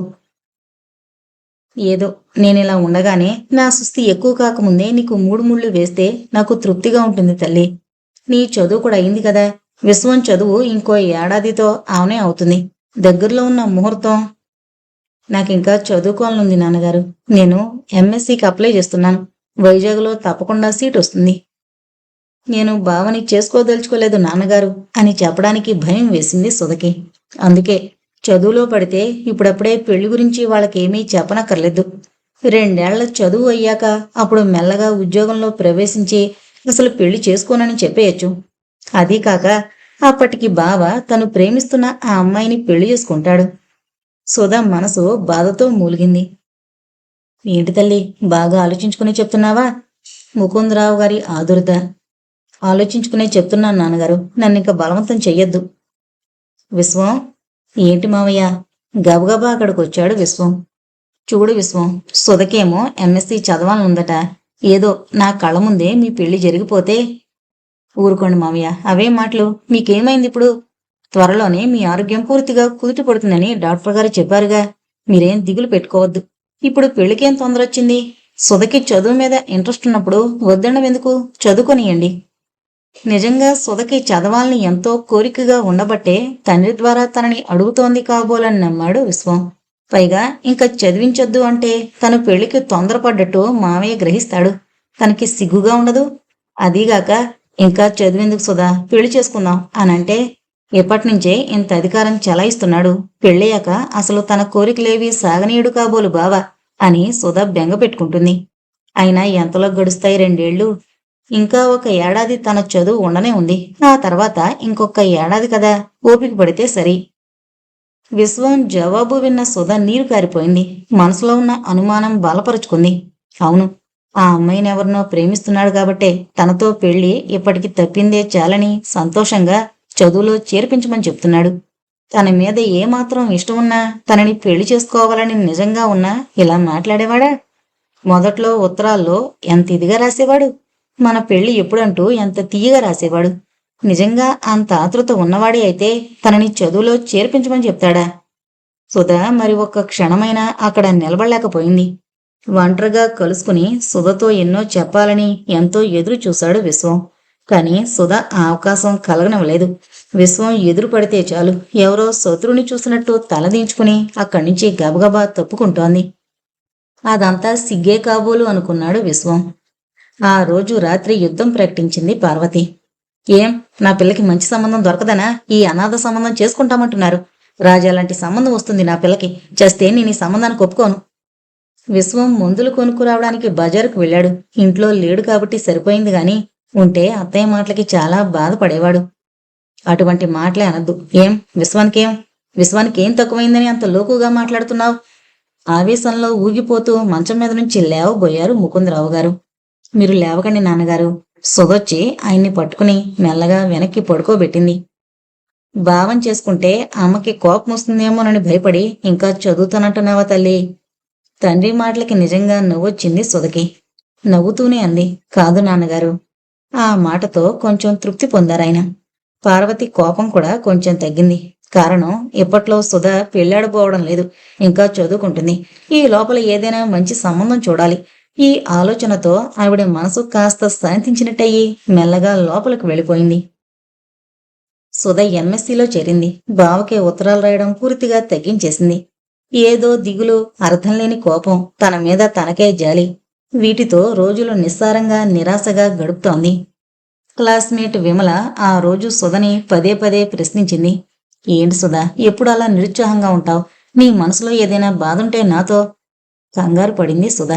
ఏదో నేనిలా ఉండగానే నా సుస్థి ఎక్కువ కాకముందే నీకు 3 ముళ్ళు వేస్తే నాకు తృప్తిగా ఉంటుంది తల్లి. నీ చదువు కూడా అయింది కదా. విశ్వం చదువు ఇంకో ఏడాదితో ఆమెనే అవుతుంది. దగ్గరలో ఉన్న ముహూర్తం. నాకింకా చదువుకోవాలనుంది నాన్నగారు. నేను ఎంఎస్సికి అప్లై చేస్తున్నాను. వైజాగ్లో తప్పకుండా సీట్ వస్తుంది. నేను బావని చేసుకోదలుచుకోలేదు నాన్నగారు అని చెప్పడానికి భయం వేసింది సుధకి. అందుకే చదువులో పడితే ఇప్పుడప్పుడే పెళ్లి గురించి వాళ్ళకేమీ చెప్పనక్కర్లేదు. 2 ఏళ్ల చదువు అయ్యాక అప్పుడు మెల్లగా ఉద్యోగంలో ప్రవేశించి అసలు పెళ్లి చేసుకోనని చెప్పేయచ్చు. అదీ కాక అప్పటికి బావ తను ప్రేమిస్తున్న ఆ అమ్మాయిని పెళ్లి చేసుకుంటాడు. సుధా మనసు బాధతో మూలిగింది. ఏంటి తల్లి, బాగా ఆలోచించుకుని చెప్తున్నావా? ముకుందరావు గారి ఆదుర్ద. ఆలోచించుకునే చెప్తున్నాను నాన్నగారు. నన్నింక బలవంతం చెయ్యొద్దు. విశ్వం. ఏంటి మావయ్య? గబగబా అక్కడికొచ్చాడు విశ్వం. చూడు విశ్వం, సుధకేమో ఎంఎస్సి చదవాలనుందట. ఏదో నా కళ్ళ ముందే మీ పెళ్లి జరిగిపోతే. ఊరుకోండి మావయ్య, అవే మాటలు. మీకేమైంది ఇప్పుడు? త్వరలోనే మీ ఆరోగ్యం పూర్తిగా కుదుట పడుతుందని డాక్టర్ గారు చెప్పారుగా. మీరేం దిగులు పెట్టుకోవద్దు. ఇప్పుడు పెళ్లికేం తొందర వచ్చింది? సుధకి చదువు మీద ఇంట్రెస్ట్ ఉన్నప్పుడు వద్దడం ఎందుకు? చదువుకొనియండి. నిజంగా సుధకి చదవాలని ఎంతో కోరికగా ఉండబట్టే తండ్రి ద్వారా తనని అడుగుతోంది కాబోలని నమ్మాడు విశ్వం. పైగా ఇంకా చదివించొద్దు అంటే తను పెళ్లికి తొందరపడ్డట్టు మావయ్య గ్రహిస్తాడు. తనకి సిగ్గుగా ఉండదు. అదీగాక ఇంకా చదివేందుకు సుధా, పెళ్లి చేసుకుందాం అనంటే ఎప్పటినుంచే ఇంత అధికారం చెలాయిస్తున్నాడు. పెళ్ళయ్యాక అసలు తన కోరికలేవి సాగనీయుడు కాబోలు బావా అని సుధ బెంగ పెట్టుకుంటుంది. అయినా ఎంతలో గడుస్తాయి 2 ఏళ్ళు. ఇంకా 1 ఏడాది తన చదువు ఉండనే ఉంది. ఆ తర్వాత ఇంకొక ఏడాది కదా, ఓపిక పడితే సరి. విశ్వం జవాబు విన్న సుధ నీరు కారిపోయింది. మనసులో ఉన్న అనుమానం బలపరుచుకుంది. అవును, ఆ అమ్మాయినెవరినో ప్రేమిస్తున్నాడు కాబట్టే తనతో పెళ్లి ఇప్పటికి తప్పిందే చాలని సంతోషంగా చదువులో చేర్పించమని చెప్తున్నాడు. తన మీద ఏమాత్రం ఇష్టం ఉన్నా, తనని పెళ్లి చేసుకోవాలని నిజంగా ఉన్నా ఇలా మాట్లాడేవాడా? మొదట్లో ఉత్తరాల్లో ఎంత ఇదిగా రాసేవాడు. మన పెళ్లి ఎప్పుడంటూ ఎంత తీయగా రాసేవాడు. నిజంగా అంత ఆతృత ఉన్నవాడే అయితే తనని చదువులో చేర్పించమని చెప్తాడా? సుధా మరి ఒక్క క్షణమైనా అక్కడ నిలబడలేకపోయింది. ఒంటరిగా కలుసుకుని సుధతో ఎన్నో చెప్పాలని ఎంతో ఎదురు చూశాడు విశ్వం. కాని సుధ ఆ అవకాశం కలగనివ్వలేదు. విశ్వం ఎదురు పడితే చాలు ఎవరో శత్రువుని చూసినట్టు తలదించుకుని అక్కడి నుంచి గబగబా తప్పుకుంటోంది. అదంతా సిగ్గే కాబోలు అనుకున్నాడు విశ్వం. ఆ రోజు రాత్రి యుద్ధం ప్రకటించింది పార్వతి. ఏం, నా పిల్లకి మంచి సంబంధం దొరకదనా ఈ అనాథ సంబంధం చేసుకుంటామంటున్నారు? రాజా లాంటి సంబంధం వస్తుంది నా పిల్లకి. చేస్తే నేను ఈ సంబంధానికి ఒప్పుకోను. విశ్వం మందులు కొనుక్కురావడానికి బజారుకు వెళ్ళాడు. ఇంట్లో లేడు కాబట్టి సరిపోయింది గాని ఉంటే అత్తయ్య మాటలకి చాలా బాధపడేవాడు. అటువంటి మాటలే అనద్దు. ఏం విశ్వానికేం తక్కువైందని అంత లోకుగా మాట్లాడుతున్నావు? ఆవేశంలో ఊగిపోతూ మంచం మీద నుంచి లేవబోయారు ముకుందరావు గారు. మీరు లేవకండి నాన్నగారు. సుధొచ్చి ఆయన్ని పట్టుకుని మెల్లగా వెనక్కి పడుకోబెట్టింది. భావం చేసుకుంటే అమ్మకి కోపం వస్తుందేమోనని భయపడి ఇంకా చదువుతానంటున్నావా తల్లి? తండ్రి మాటలకి నిజంగా నవ్వొచ్చింది సుధకి. నవ్వుతూనే అంది, కాదు నాన్నగారు. ఆ మాటతో కొంచెం తృప్తి పొందారాయన. పార్వతి కోపం కూడా కొంచెం తగ్గింది. కారణం, ఇప్పట్లో సుధ పెళ్ళాడబోవడం లేదు, ఇంకా చదువుకుంటుంది. ఈ లోపల ఏదైనా మంచి సంబంధం చూడాలి. ఈ ఆలోచనతో ఆవిడ మనసు కాస్త శాంతించినట్టయి మెల్లగా లోపలికి వెళ్ళిపోయింది. సుధ ఎంఎస్సీలో చేరింది. బావకే ఉత్తరాలు రాయడం పూర్తిగా తగ్గించేసింది. ఏదో దిగులు, అర్థం లేని కోపం, తన మీద తనకే జాలి, వీటితో రోజులు నిస్సారంగా నిరాశగా గడుపుతోంది. క్లాస్మేట్ విమల ఆ రోజు సుధని పదే పదే ప్రశ్నించింది. ఏంటి సుధా, ఎప్పుడు అలా నిరుత్సాహంగా ఉంటావు? నీ మనసులో ఏదైనా బాధుంటే నాతో. కంగారు పడింది సుధ.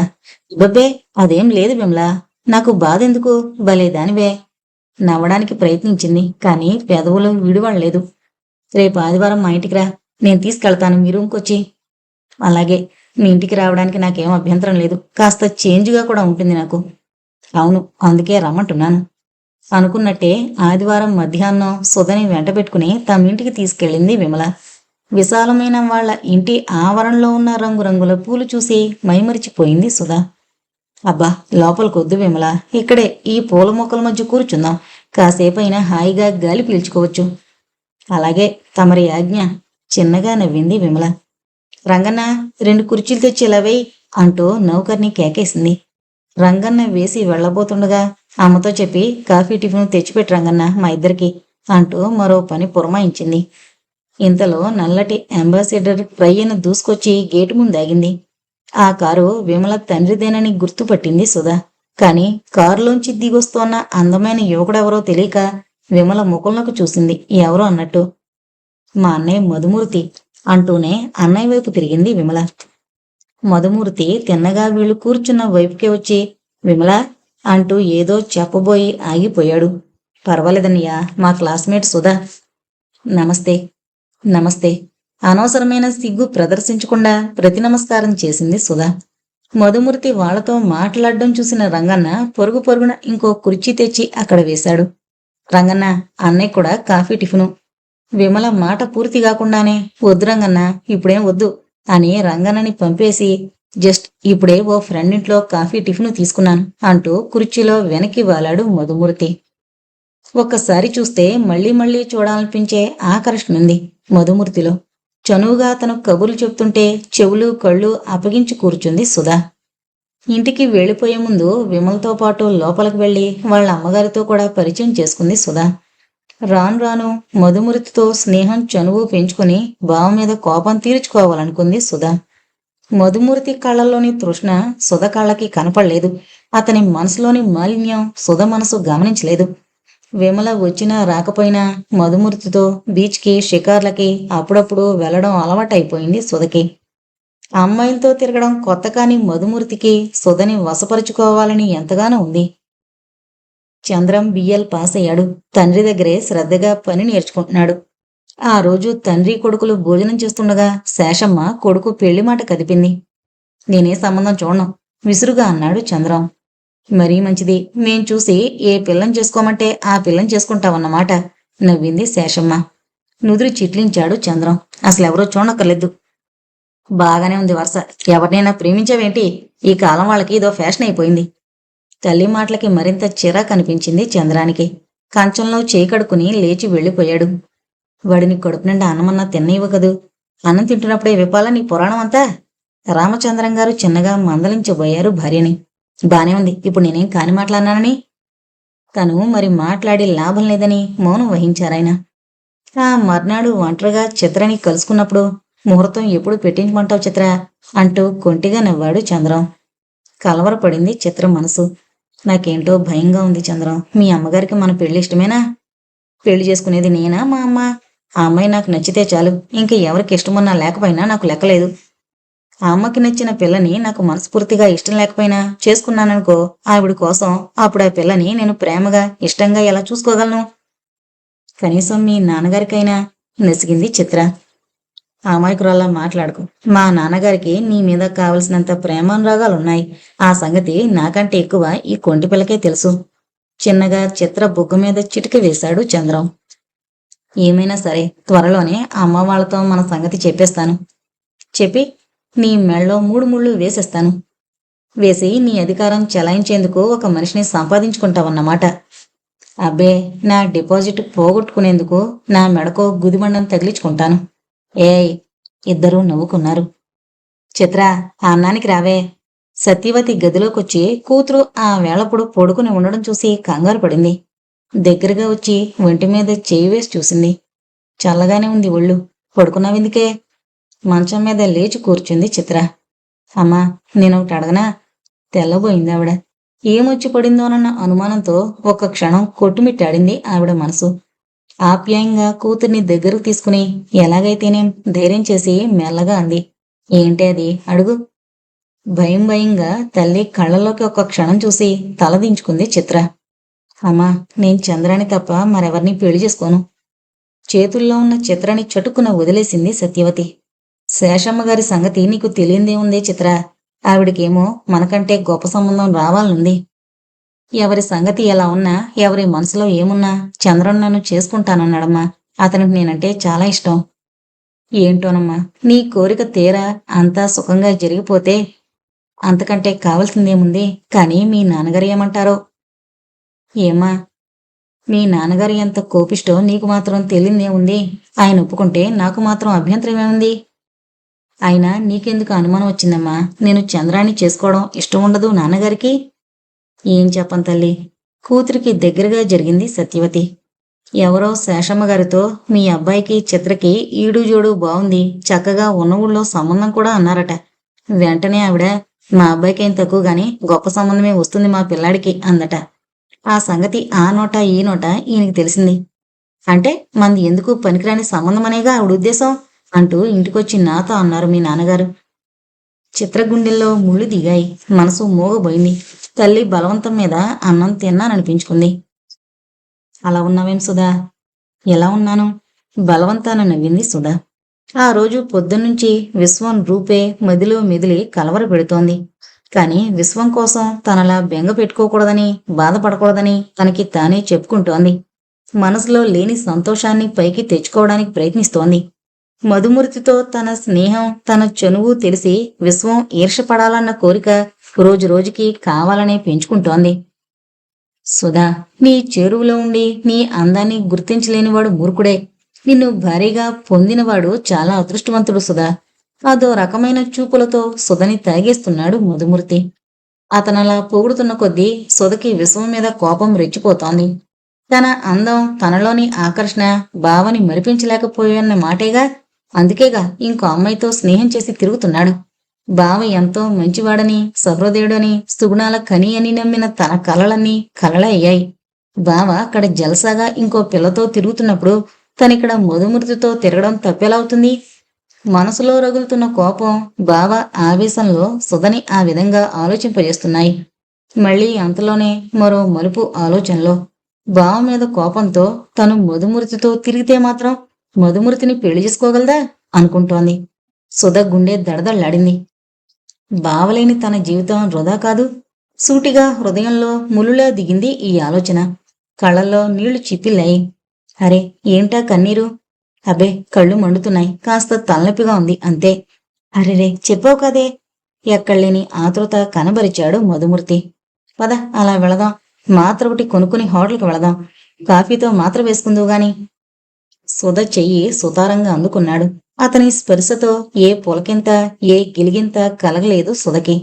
బబ్బే, అదేం లేదు విమల. నాకు బాధెందుకు? భలేదానివే. నవ్వడానికి ప్రయత్నించింది, కానీ పెదవులు విడివడలేదు. రేపు ఆదివారం మా ఇంటికి రా, నేను తీసుకెళ్తాను మీ రూమ్కొచ్చి. అలాగే, మీ ఇంటికి రావడానికి నాకేం అభ్యంతరం లేదు. కాస్త చేంజ్గా కూడా ఉంటుంది నాకు. అవును, అందుకే రమ్మంటున్నాను. అనుకున్నట్టే ఆదివారం మధ్యాహ్నం సుధని వెంటబెట్టుకుని తమింటికి తీసుకెళ్ళింది విమల. విశాలమైన వాళ్ల ఇంటి ఆవరణలో ఉన్న రంగురంగుల పూలు చూసి మైమరిచిపోయింది సుధ. అబ్బా, లోపలికొద్దు విమల, ఇక్కడే ఈ పూల మొక్కల మధ్య కూర్చుందాం. కాసేపైనా హాయిగా గాలి పీల్చుకోవచ్చు. అలాగే, తమరి ఆజ్ఞ. చిన్నగా నవ్వింది విమల. రంగన్న, 2 కుర్చీలు తెచ్చి ఇలా వేయి అంటూ నౌకర్ని కేకేసింది. రంగన్న వేసి వెళ్లబోతుండగా అమ్మతో చెప్పి కాఫీ టిఫిన్ తెచ్చిపెట్టి రంగన్న మా ఇద్దరికి అంటూ మరో పని పురమాయించింది. ఇంతలో నల్లటి అంబాసిడర్ ప్రయ్యను దూసుకొచ్చి గేటు ముందాగింది. ఆ కారు విమల తండ్రిదేనని గుర్తుపట్టింది సుధ. కాని కారులోంచి దిగొస్తోన్న అందమైన యువకుడెవరో తెలియక విమల ముఖంలోకి చూసింది, ఎవరో అన్నట్టు. మా అన్నయ్య మధుమూర్తి అంటూనే అన్నయ్య వైపు తిరిగింది విమల. మధుమూర్తి తిన్నగా వీళ్ళు కూర్చున్న వైపుకే వచ్చి విమల అంటూ ఏదో చెప్పబోయి ఆగిపోయాడు. పర్వాలేదన్నయ్యా, మా క్లాస్మేట్ సుధా. నమస్తే. నమస్తే. అనవసరమైన సిగ్గు ప్రదర్శించకుండా ప్రతి నమస్కారం చేసింది సుధా. మధుమూర్తి వాళ్లతో మాట్లాడడం చూసిన రంగన్న పొరుగు పొరుగున ఇంకో కుర్చీ తెచ్చి అక్కడ వేశాడు. రంగన్న, అన్నయ్య కూడా కాఫీ టిఫిను. విమల మాట పూర్తి కాకుండానే వద్దు రంగన్న, ఇప్పుడేం వద్దు అని రంగన్నని పంపేసి జస్ట్ ఇప్పుడే ఓ ఫ్రెండ్ ఇంట్లో కాఫీ టిఫిన్ తీసుకున్నాను అంటూ కుర్చీలో వెనక్కి వాలాడు మధుమూర్తి. ఒక్కసారి చూస్తే మళ్లీ మళ్లీ చూడాలనిపించే ఆకర్షణుంది మధుమూర్తిలో. చనువుగా తను కబుర్లు చెప్తుంటే చెవులు కళ్ళు అప్పగించి కూర్చుంది సుధా. ఇంటికి వెళ్ళిపోయే ముందు విమల్తో పాటు లోపలికి వెళ్ళి వాళ్ళ అమ్మగారితో కూడా పరిచయం చేసుకుంది సుధా. రాను రాను మధుమూర్తితో స్నేహం చనువు పెంచుకుని బావ మీద కోపం తీర్చుకోవాలనుకుంది సుధా. మధుమూర్తి కళ్ళల్లోని తృష్ణ సుధ కళ్ళకి కనపడలేదు. అతని మనసులోని మాలిన్యం సుధ మనసు గమనించలేదు. విమల వచ్చినా రాకపోయినా మధుమూర్తితో బీచ్కి షికార్లకి అప్పుడప్పుడు వెళ్లడం అలవాటైపోయింది సుధకి. అమ్మాయిలతో తిరగడం కొత్త కాని మధుమూర్తికి సుధని వశపరుచుకోవాలని ఎంతగానో ఉంది. చంద్రం బిఎల్ పాస్ అయ్యాడు. తండ్రి దగ్గరే శ్రద్ధగా పని నేర్చుకుంటున్నాడు. ఆ రోజు తండ్రి కొడుకులు భోజనం చేస్తుండగా శేషమ్మ కొడుకు పెళ్లి మాట కదిపింది. నేనే సంబంధం చూడను విసురుగా అన్నాడు చంద్రం. మరీ మంచిది, మేం చూసి ఏ పిల్లని చేసుకోమంటే ఆ పిల్లని చేసుకుంటావన్నమాట నవ్వింది శేషమ్మ. నుదురు చిట్లించాడు చంద్రం. అసలెవరో చూడక్కర్లేదు. బాగానే ఉంది వరుస. ఎవరినైనా ప్రేమించావేంటి? ఈ కాలం వాళ్ళకి ఇదో ఫ్యాషన్ అయిపోయింది. తల్లి మాటలకి మరింత చిరా కనిపించింది చంద్రానికి. కంచంలో చేయి కడుక్కుని లేచి వెళ్ళిపోయాడు. వాడిని కడుపు నిండా అన్నమన్నా తిన్నయ్యవు కదూ. అన్నం తింటున్నప్పుడే విప్పాలా నీ పురాణం అంతా? రామచంద్రం గారు చిన్నగా మందలించబోయారు భార్యని. బానే ఉంది, ఇప్పుడు నేనేం కాని మాట్లాడినానని. తను మరి మాట్లాడి లాభం లేదని మౌనం వహించారాయన. ఆ మర్నాడు ఒంటరిగా చిత్రని కలుసుకున్నప్పుడు ముహూర్తం ఎప్పుడు పెట్టించమంటావు చిత్ర అంటూ కొంటిగా నవ్వాడు చంద్రం. కలవరపడింది చిత్ర మనసు. నాకేంటో భయంగా ఉంది చంద్రం. మీ అమ్మగారికి మన పెళ్లి ఇష్టమేనా? పెళ్లి చేసుకునేది నేనా మా అమ్మ? ఆ అమ్మాయి నాకు నచ్చితే చాలు. ఇంక ఎవరికి ఇష్టమన్నా లేకపోయినా నాకు లెక్కలేదు. ఆ అమ్మకి నచ్చిన పిల్లని నాకు మనస్ఫూర్తిగా ఇష్టం లేకపోయినా చేసుకున్నాననుకో, ఆవిడ కోసం అప్పుడు ఆ పిల్లని నేను ప్రేమగా ఇష్టంగా ఎలా చూసుకోగలను? కనీసం మీ నాన్నగారికైనా నసిగింది చిత్ర. అమాయకురాల్లా మాట్లాడుకు. మా నాన్నగారికి నీ మీద కావలసినంత ప్రేమానురాగాలున్నాయి. ఆ సంగతి నాకంటే ఎక్కువ ఈ కొంటి పిల్లకే తెలుసు. చిన్నగా చిత్ర బుగ్గ మీద చిటిక వేశాడు చంద్రం. ఏమైనా సరే త్వరలోనే అమ్మ వాళ్ళతో మన సంగతి చెప్పేస్తాను. చెప్పి నీ మెళ్ళో 3 ముళ్ళు వేసేస్తాను. వేసి నీ అధికారం చెలాయించేందుకు ఒక మనిషిని సంపాదించుకుంటావన్నమాట. అబ్బే, నా డిపాజిట్ పోగొట్టుకునేందుకు నా మెడకో గుదిబండం తగిలించుకుంటాను. ఏయ్! ఇద్దరూ నవ్వుకున్నారు. చిత్ర, ఆ అన్నానికి రావే. సత్యవతి గదిలోకొచ్చి కూతురు ఆ వేళప్పుడు పడుకుని ఉండడం చూసి కంగారు పడింది. దగ్గరగా వచ్చి ఒంటి మీద చేయి వేసి చూసింది. చల్లగానే ఉంది ఒళ్ళు. పడుకున్నావెందుకే? మంచం మీద లేచి కూర్చుంది చిత్ర. అమ్మా, నేనొకటి అడగనా? తెల్లబోయింది ఆవిడ. ఏమొచ్చి పడిందోనన్న అనుమానంతో ఒక్క క్షణం కొట్టుమిట్టాడింది ఆవిడ మనసు. ఆప్యాయంగా కూతుర్ని దగ్గరకు తీసుకుని ఎలాగైతేనేం ధైర్యం చేసి మెల్లగా అంది. ఏంటి అది? అడుగు. భయం భయంగా తల్లి కళ్ళలోకి ఒక్క క్షణం చూసి తలదించుకుంది చిత్ర. అమ్మా, నేను చంద్రాని తప్ప మరెవరిని పెళ్లి చేసుకోను. చేతుల్లో ఉన్న చిత్రాన్ని చటుక్కున వదిలేసింది సత్యవతి. శేషమ్మ గారి సంగతి నీకు తెలియందేముందే చిత్ర. ఆవిడికేమో మనకంటే గొప్ప సంబంధం రావాలనుంది. ఎవరి సంగతి ఎలా ఉన్నా, ఎవరి మనసులో ఏమున్నా చంద్రం నన్ను చేసుకుంటానన్నాడమ్మా. అతనికి నేనంటే చాలా ఇష్టం. ఏంటోనమ్మా, నీ కోరిక తీరా అంతా సుఖంగా జరిగిపోతే అంతకంటే కావలసిందేముంది? కానీ మీ నాన్నగారు ఏమంటారో? ఏమా, మీ నాన్నగారు ఎంత కోపిష్టో నీకు మాత్రం తెలియదేముంది? ఆయన ఒప్పుకుంటే నాకు మాత్రం అభ్యంతరం ఏముంది? అయినా నీకెందుకు అనుమానం వచ్చిందమ్మా? నేను చంద్రాన్ని చేసుకోవడం ఇష్టం ఉండదు నాన్నగారికి? ఏం చెప్పను తల్లి. కూతురికి దగ్గరగా జరిగింది సత్యవతి. ఎవరో శేషమ్మ గారితో మీ అబ్బాయికి చిత్రకి ఈడు జోడు బాగుంది, చక్కగా ఉన్న ఊళ్ళో సంబంధం కూడా అన్నారట. వెంటనే ఆవిడ, మా అబ్బాయికి ఏం తక్కువ గాని గొప్ప సంబంధమే వస్తుంది మా పిల్లాడికి అందట. ఆ సంగతి ఆ నోట ఈ నోట ఈయనకి తెలిసింది. అంటే మంది ఎందుకు పనికిరాని సంబంధం అనేగా ఆవిడ ఉద్దేశం అంటూ ఇంటికొచ్చి నాతో అన్నారు మీ నాన్నగారు. చిత్రగుండెల్లో ముళ్ళు దిగాయి. మనసు మోగబోయింది. తల్లి బలవంతం మీద అన్నం తిన్నాననిపించుకుంది. అలా ఉన్నావేం సుధా? ఎలా ఉన్నాను? బలవంతాన నవ్వింది సుధా. ఆ రోజు పొద్దున్నుంచి విశ్వం రూపే మదిలో మెదిలి కలవర పెడుతోంది. కాని విశ్వం కోసం తనలా బెంగ పెట్టుకోకూడదని, బాధపడకూడదని తనకి తానే చెప్పుకుంటోంది. మనసులో లేని సంతోషాన్ని పైకి తెచ్చుకోవడానికి ప్రయత్నిస్తోంది. మధుమూర్తితో తన స్నేహం, తన చనువు తెలిసి విశ్వం ఈర్షపడాలన్న కోరిక రోజు రోజుకి కావాలనే పెంచుకుంటోంది. సుధా, నీ చేరువలో ఉండి నీ అందాన్ని గుర్తించలేనివాడు మూర్ఖుడే. నిన్ను భారీగా పొందినవాడు చాలా అదృష్టవంతుడు సుధా. అదో రకమైన చూపులతో సుధని తాగేస్తున్నాడు మధుమూర్తి. అతనలా పొగుడుతున్న కొద్దీ సుధకి విశ్వం మీద కోపం రెచ్చిపోతోంది. తన అందం, తనలోని ఆకర్షణ బావని మరిపించలేకపోయాన్న మాటేగా. అందుకేగా ఇంకో అమ్మాయితో స్నేహం చేసి తిరుగుతున్నాడు. బావ ఎంతో మంచివాడని, సహృదయుడని, సుగుణాల కని అని నమ్మిన తన కలలన్నీ కలలే అయ్యాయి. బావ అక్కడ జలసాగా ఇంకో పిల్లతో తిరుగుతున్నప్పుడు తనిక్కడ మధుమృతితో తిరగడం తప్పెలా అవుతుంది? మనసులో రగులుతున్న కోపం, బావ ఆవేశంలో సుధని ఆ విధంగా ఆలోచింపజేస్తున్నాయి. మళ్ళీ అంతలోనే మరో మలుపు ఆలోచనలో. బావ మీద కోపంతో తను మధుమూర్తితో తిరిగితే మాత్రం మధుమూర్తిని పెళ్లి చేసుకోగలదా అనుకుంటోంది. సుధ గుండె దడదళ్లాడింది. బావలేని తన జీవితం వృధా కాదు. సూటిగా హృదయంలో ములులా దిగింది ఈ ఆలోచన. కళ్ళల్లో నీళ్లు చిప్పిల్లాయి. అరే, ఏంటా కన్నీరు? అబ్బే, కళ్ళు మండుతున్నాయి. కాస్త తలనొప్పిగా ఉంది అంతే. అరెరే, చెప్పావు కదే. ఎక్కడలేని ఆతృత కనబరిచాడు మధుమూర్తి. పద, అలా వెళదాం. మాత్ర ఒకటి కొనుక్కుని హోటల్కి వెళదాం. కాఫీతో మాత్ర వేసుకుందువు గాని. సుధ చెయ్యి సుతారంగా అందుకున్నాడు. అతని స్పర్శతో ఏ పులకింత, ఏ గిలిగింత కలగలేదు సుధకి.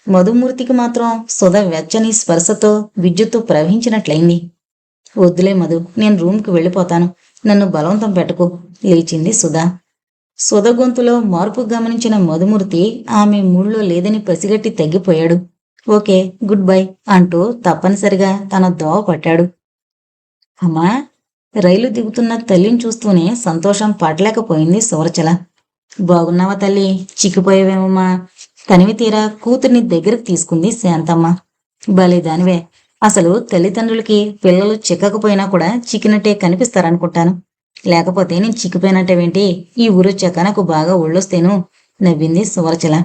మధుమూర్తికి మాత్రం సుధ వెచ్చని స్పర్శతో విద్యుత్తు ప్రవహించినట్లయింది. వద్దులే మధు, నేను రూమ్కి వెళ్ళిపోతాను. నన్ను బలవంతం పెట్టకు, లేచింది సుధ. సుధ గొంతులో మార్పు గమనించిన మధుమూర్తి ఆమె మూళ్ళో లేదని పసిగట్టి తగ్గిపోయాడు. ఓకే, గుడ్ బై అంటూ తప్పనిసరిగా తన దోవ పట్టాడు. అమ్మా, రైలు దిగుతున్న తల్లిని చూస్తూనే సంతోషం పడలేకపోయింది సువర్చల. బాగున్నావా తల్లి? చిక్కిపోయావేమమ్మా. తనివి తీరా కూతుర్ని దగ్గరకు తీసుకుంది శాంతమ్మ. భలే దానివే. అసలు తల్లిదండ్రులకి పిల్లలు చిక్కకపోయినా కూడా చిక్కినట్టే కనిపిస్తారనుకుంటాను. లేకపోతే నేను చిక్కిపోయినట్టేవేంటి? ఈ ఊరొచ్చాక నాకు బాగా ఒళ్ళొస్తేను, నవ్వింది సువర్చల.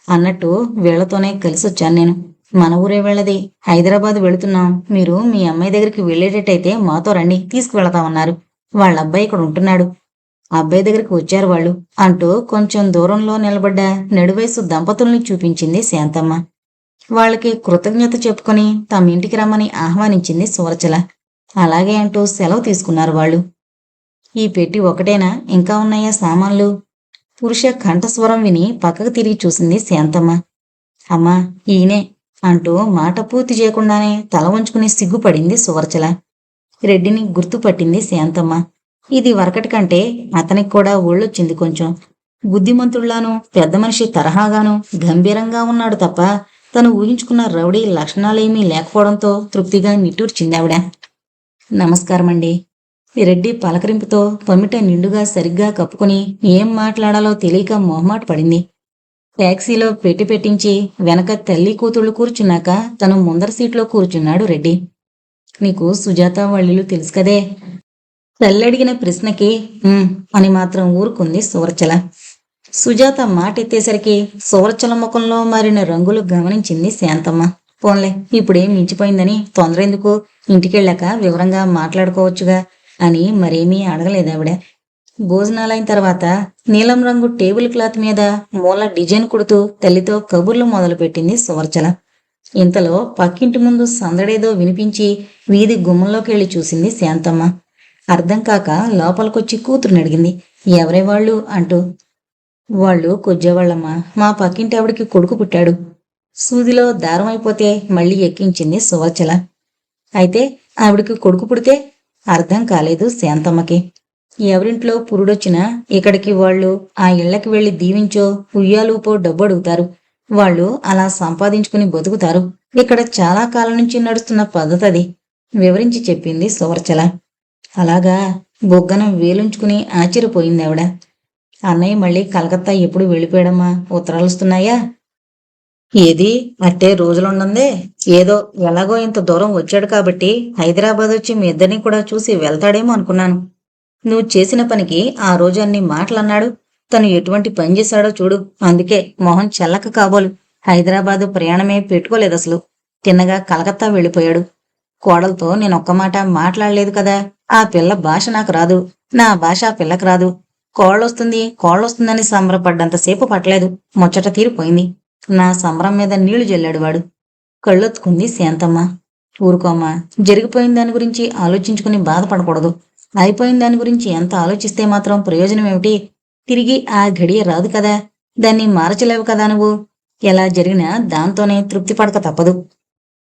అన్నట్టు వీళ్లతోనే కలిసొచ్చాను నేను. మన ఊరే వెళ్ళది. హైదరాబాద్ వెళుతున్నాం. మీరు మీ అమ్మాయి దగ్గరికి వెళ్ళేటట్టయితే మాతో రండి, తీసుకువెళతామన్నారు. వాళ్ళ అబ్బాయి ఇక్కడ ఉంటున్నాడు. అబ్బాయి దగ్గరికి వచ్చారు వాళ్ళు అంటూ కొంచెం దూరంలో నిలబడ్డ నడివయసు దంపతుల్ని చూపించింది శాంతమ్మ. వాళ్ళకి కృతజ్ఞత చెప్పుకొని తమ ఇంటికి రమ్మని ఆహ్వానించింది సువర్చల. అలాగే అంటూ సెలవు తీసుకున్నారు వాళ్ళు. ఈ పెట్టి ఒకటేనా, ఇంకా ఉన్నాయా సామాన్లు? పురుష కంఠస్వరం విని పక్కకు తిరిగి చూసింది శాంతమ్మ. అమ్మా, ఈయనే అంటూ మాట పూర్తి చేయకుండానే తల వంచుకుని సిగ్గుపడింది సువర్చల. రెడ్డిని గుర్తుపట్టింది శాంతమ్మ. ఇది వరకటి కంటే అతనికి కూడా ఒళ్ళొచ్చింది కొంచెం. బుద్ధిమంతుళ్లాను, పెద్ద మనిషి తరహాగాను గంభీరంగా ఉన్నాడు తప్ప తను ఊహించుకున్న రౌడీ లక్షణాలేమీ లేకపోవడంతో తృప్తిగా నిట్టూర్చిందావిడ. నమస్కారమండి. రెడ్డి పలకరింపుతో పమిట నిండుగా సరిగ్గా కప్పుకుని ఏం మాట్లాడాలో తెలియక మొహమాట పడింది. టాక్సీలో పెట్టించి వెనక తల్లి కూతుళ్ళు కూర్చున్నాక తను ముందర సీట్లో కూర్చున్నాడు రెడ్డి. నీకు సుజాత వాళ్ళిల్లు తెలుసు కదే? తల్లడిగిన ప్రశ్నకి అని మాత్రం ఊరుకుంది సువర్చల. సుజాత మాట ఎత్తేసరికి సువర్చల ముఖంలో మారిన రంగులు గమనించింది శాంతమ్మ. పోన్లే, ఇప్పుడేం మించిపోయిందని తొందర ఎందుకు, ఇంటికెళ్ళాక వివరంగా మాట్లాడుకోవచ్చుగా అని మరేమీ అడగలేదావిడ. భోజనాలైన తర్వాత నీలం రంగు టేబుల్ క్లాత్ మీద మూల డిజైన్ కుడుతూ తల్లితో కబుర్లు మొదలుపెట్టింది సువర్చల. ఇంతలో పక్కింటి ముందు సందడేదో వినిపించి వీధి గుమ్మంలోకి వెళ్ళి చూసింది శాంతమ్మ. అర్థం కాక లోపలికొచ్చి కూతురుని అడిగింది, ఎవరే వాళ్ళు అంటూ. వాళ్ళు కొజ్జేవాళ్ళమ్మా. మా పక్కింటి ఆవిడికి కొడుకు పుట్టాడు. సూదిలో దారం అయిపోతే మళ్ళీ ఎక్కించింది సువర్చల. అయితే ఆవిడికి కొడుకు పుడితే? అర్థం కాలేదు శాంతమ్మకి. ఎవరింట్లో పురుడొచ్చినా ఇక్కడికి వాళ్ళు ఆ ఇళ్లకి వెళ్లి దీవించో ఉయ్యాలూపో డబ్బు అడుగుతారు. వాళ్ళు అలా సంపాదించుకుని బతుకుతారు. ఇక్కడ చాలా కాలం నుంచి నడుస్తున్న పద్ధతి అది, వివరించి చెప్పింది సువర్చల. అలాగా? బొగ్గన వేలుంచుకుని ఆశ్చర్యపోయింది ఆవిడ. అన్నయ్య మళ్ళీ కలకత్తా ఎప్పుడు వెళ్ళిపోయాడమ్మా? ఉత్తరాలు వస్తున్నాయా? ఏది, అట్టే రోజులుండందే. ఏదో ఎలాగో ఇంత దూరం వచ్చాడు కాబట్టి హైదరాబాద్ వచ్చి మీ ఇద్దరిని కూడా చూసి వెళ్తాడేమో అనుకున్నాను. నువ్వు చేసిన పనికి ఆ రోజు అన్ని మాటలన్నాడు. తను ఎటువంటి పని చేశాడో చూడు. అందుకే మొహం చెల్లక కాబోలు హైదరాబాదు ప్రయాణమే పెట్టుకోలేదు అసలు. తిన్నగా కలకత్తా వెళ్ళిపోయాడు. కోడలతో నేనొక్క మాట మాట్లాడలేదు కదా. ఆ పిల్ల భాష నాకు రాదు, నా భాష ఆ పిల్లకి రాదు. కోళ్ళొస్తుందని సంబరపడ్డంతసేపు పట్టలేదు, ముచ్చట తీరిపోయింది. నా సంబరం మీద నీళ్లు జల్లాడు వాడు. కళ్ళొత్తుకుంది శాంతమ్మ. ఊరుకోమ్మా, జరిగిపోయిన దాని గురించి ఆలోచించుకుని బాధపడకూడదు. అయిపోయిన దాని గురించి ఎంత ఆలోచిస్తే మాత్రం ప్రయోజనం ఏమిటి? తిరిగి ఆ ఘడియ రాదు కదా, దాన్ని మార్చలేవు కదా నువ్వు. ఎలా జరిగినా దాంతోనే తృప్తి పడక తప్పదు.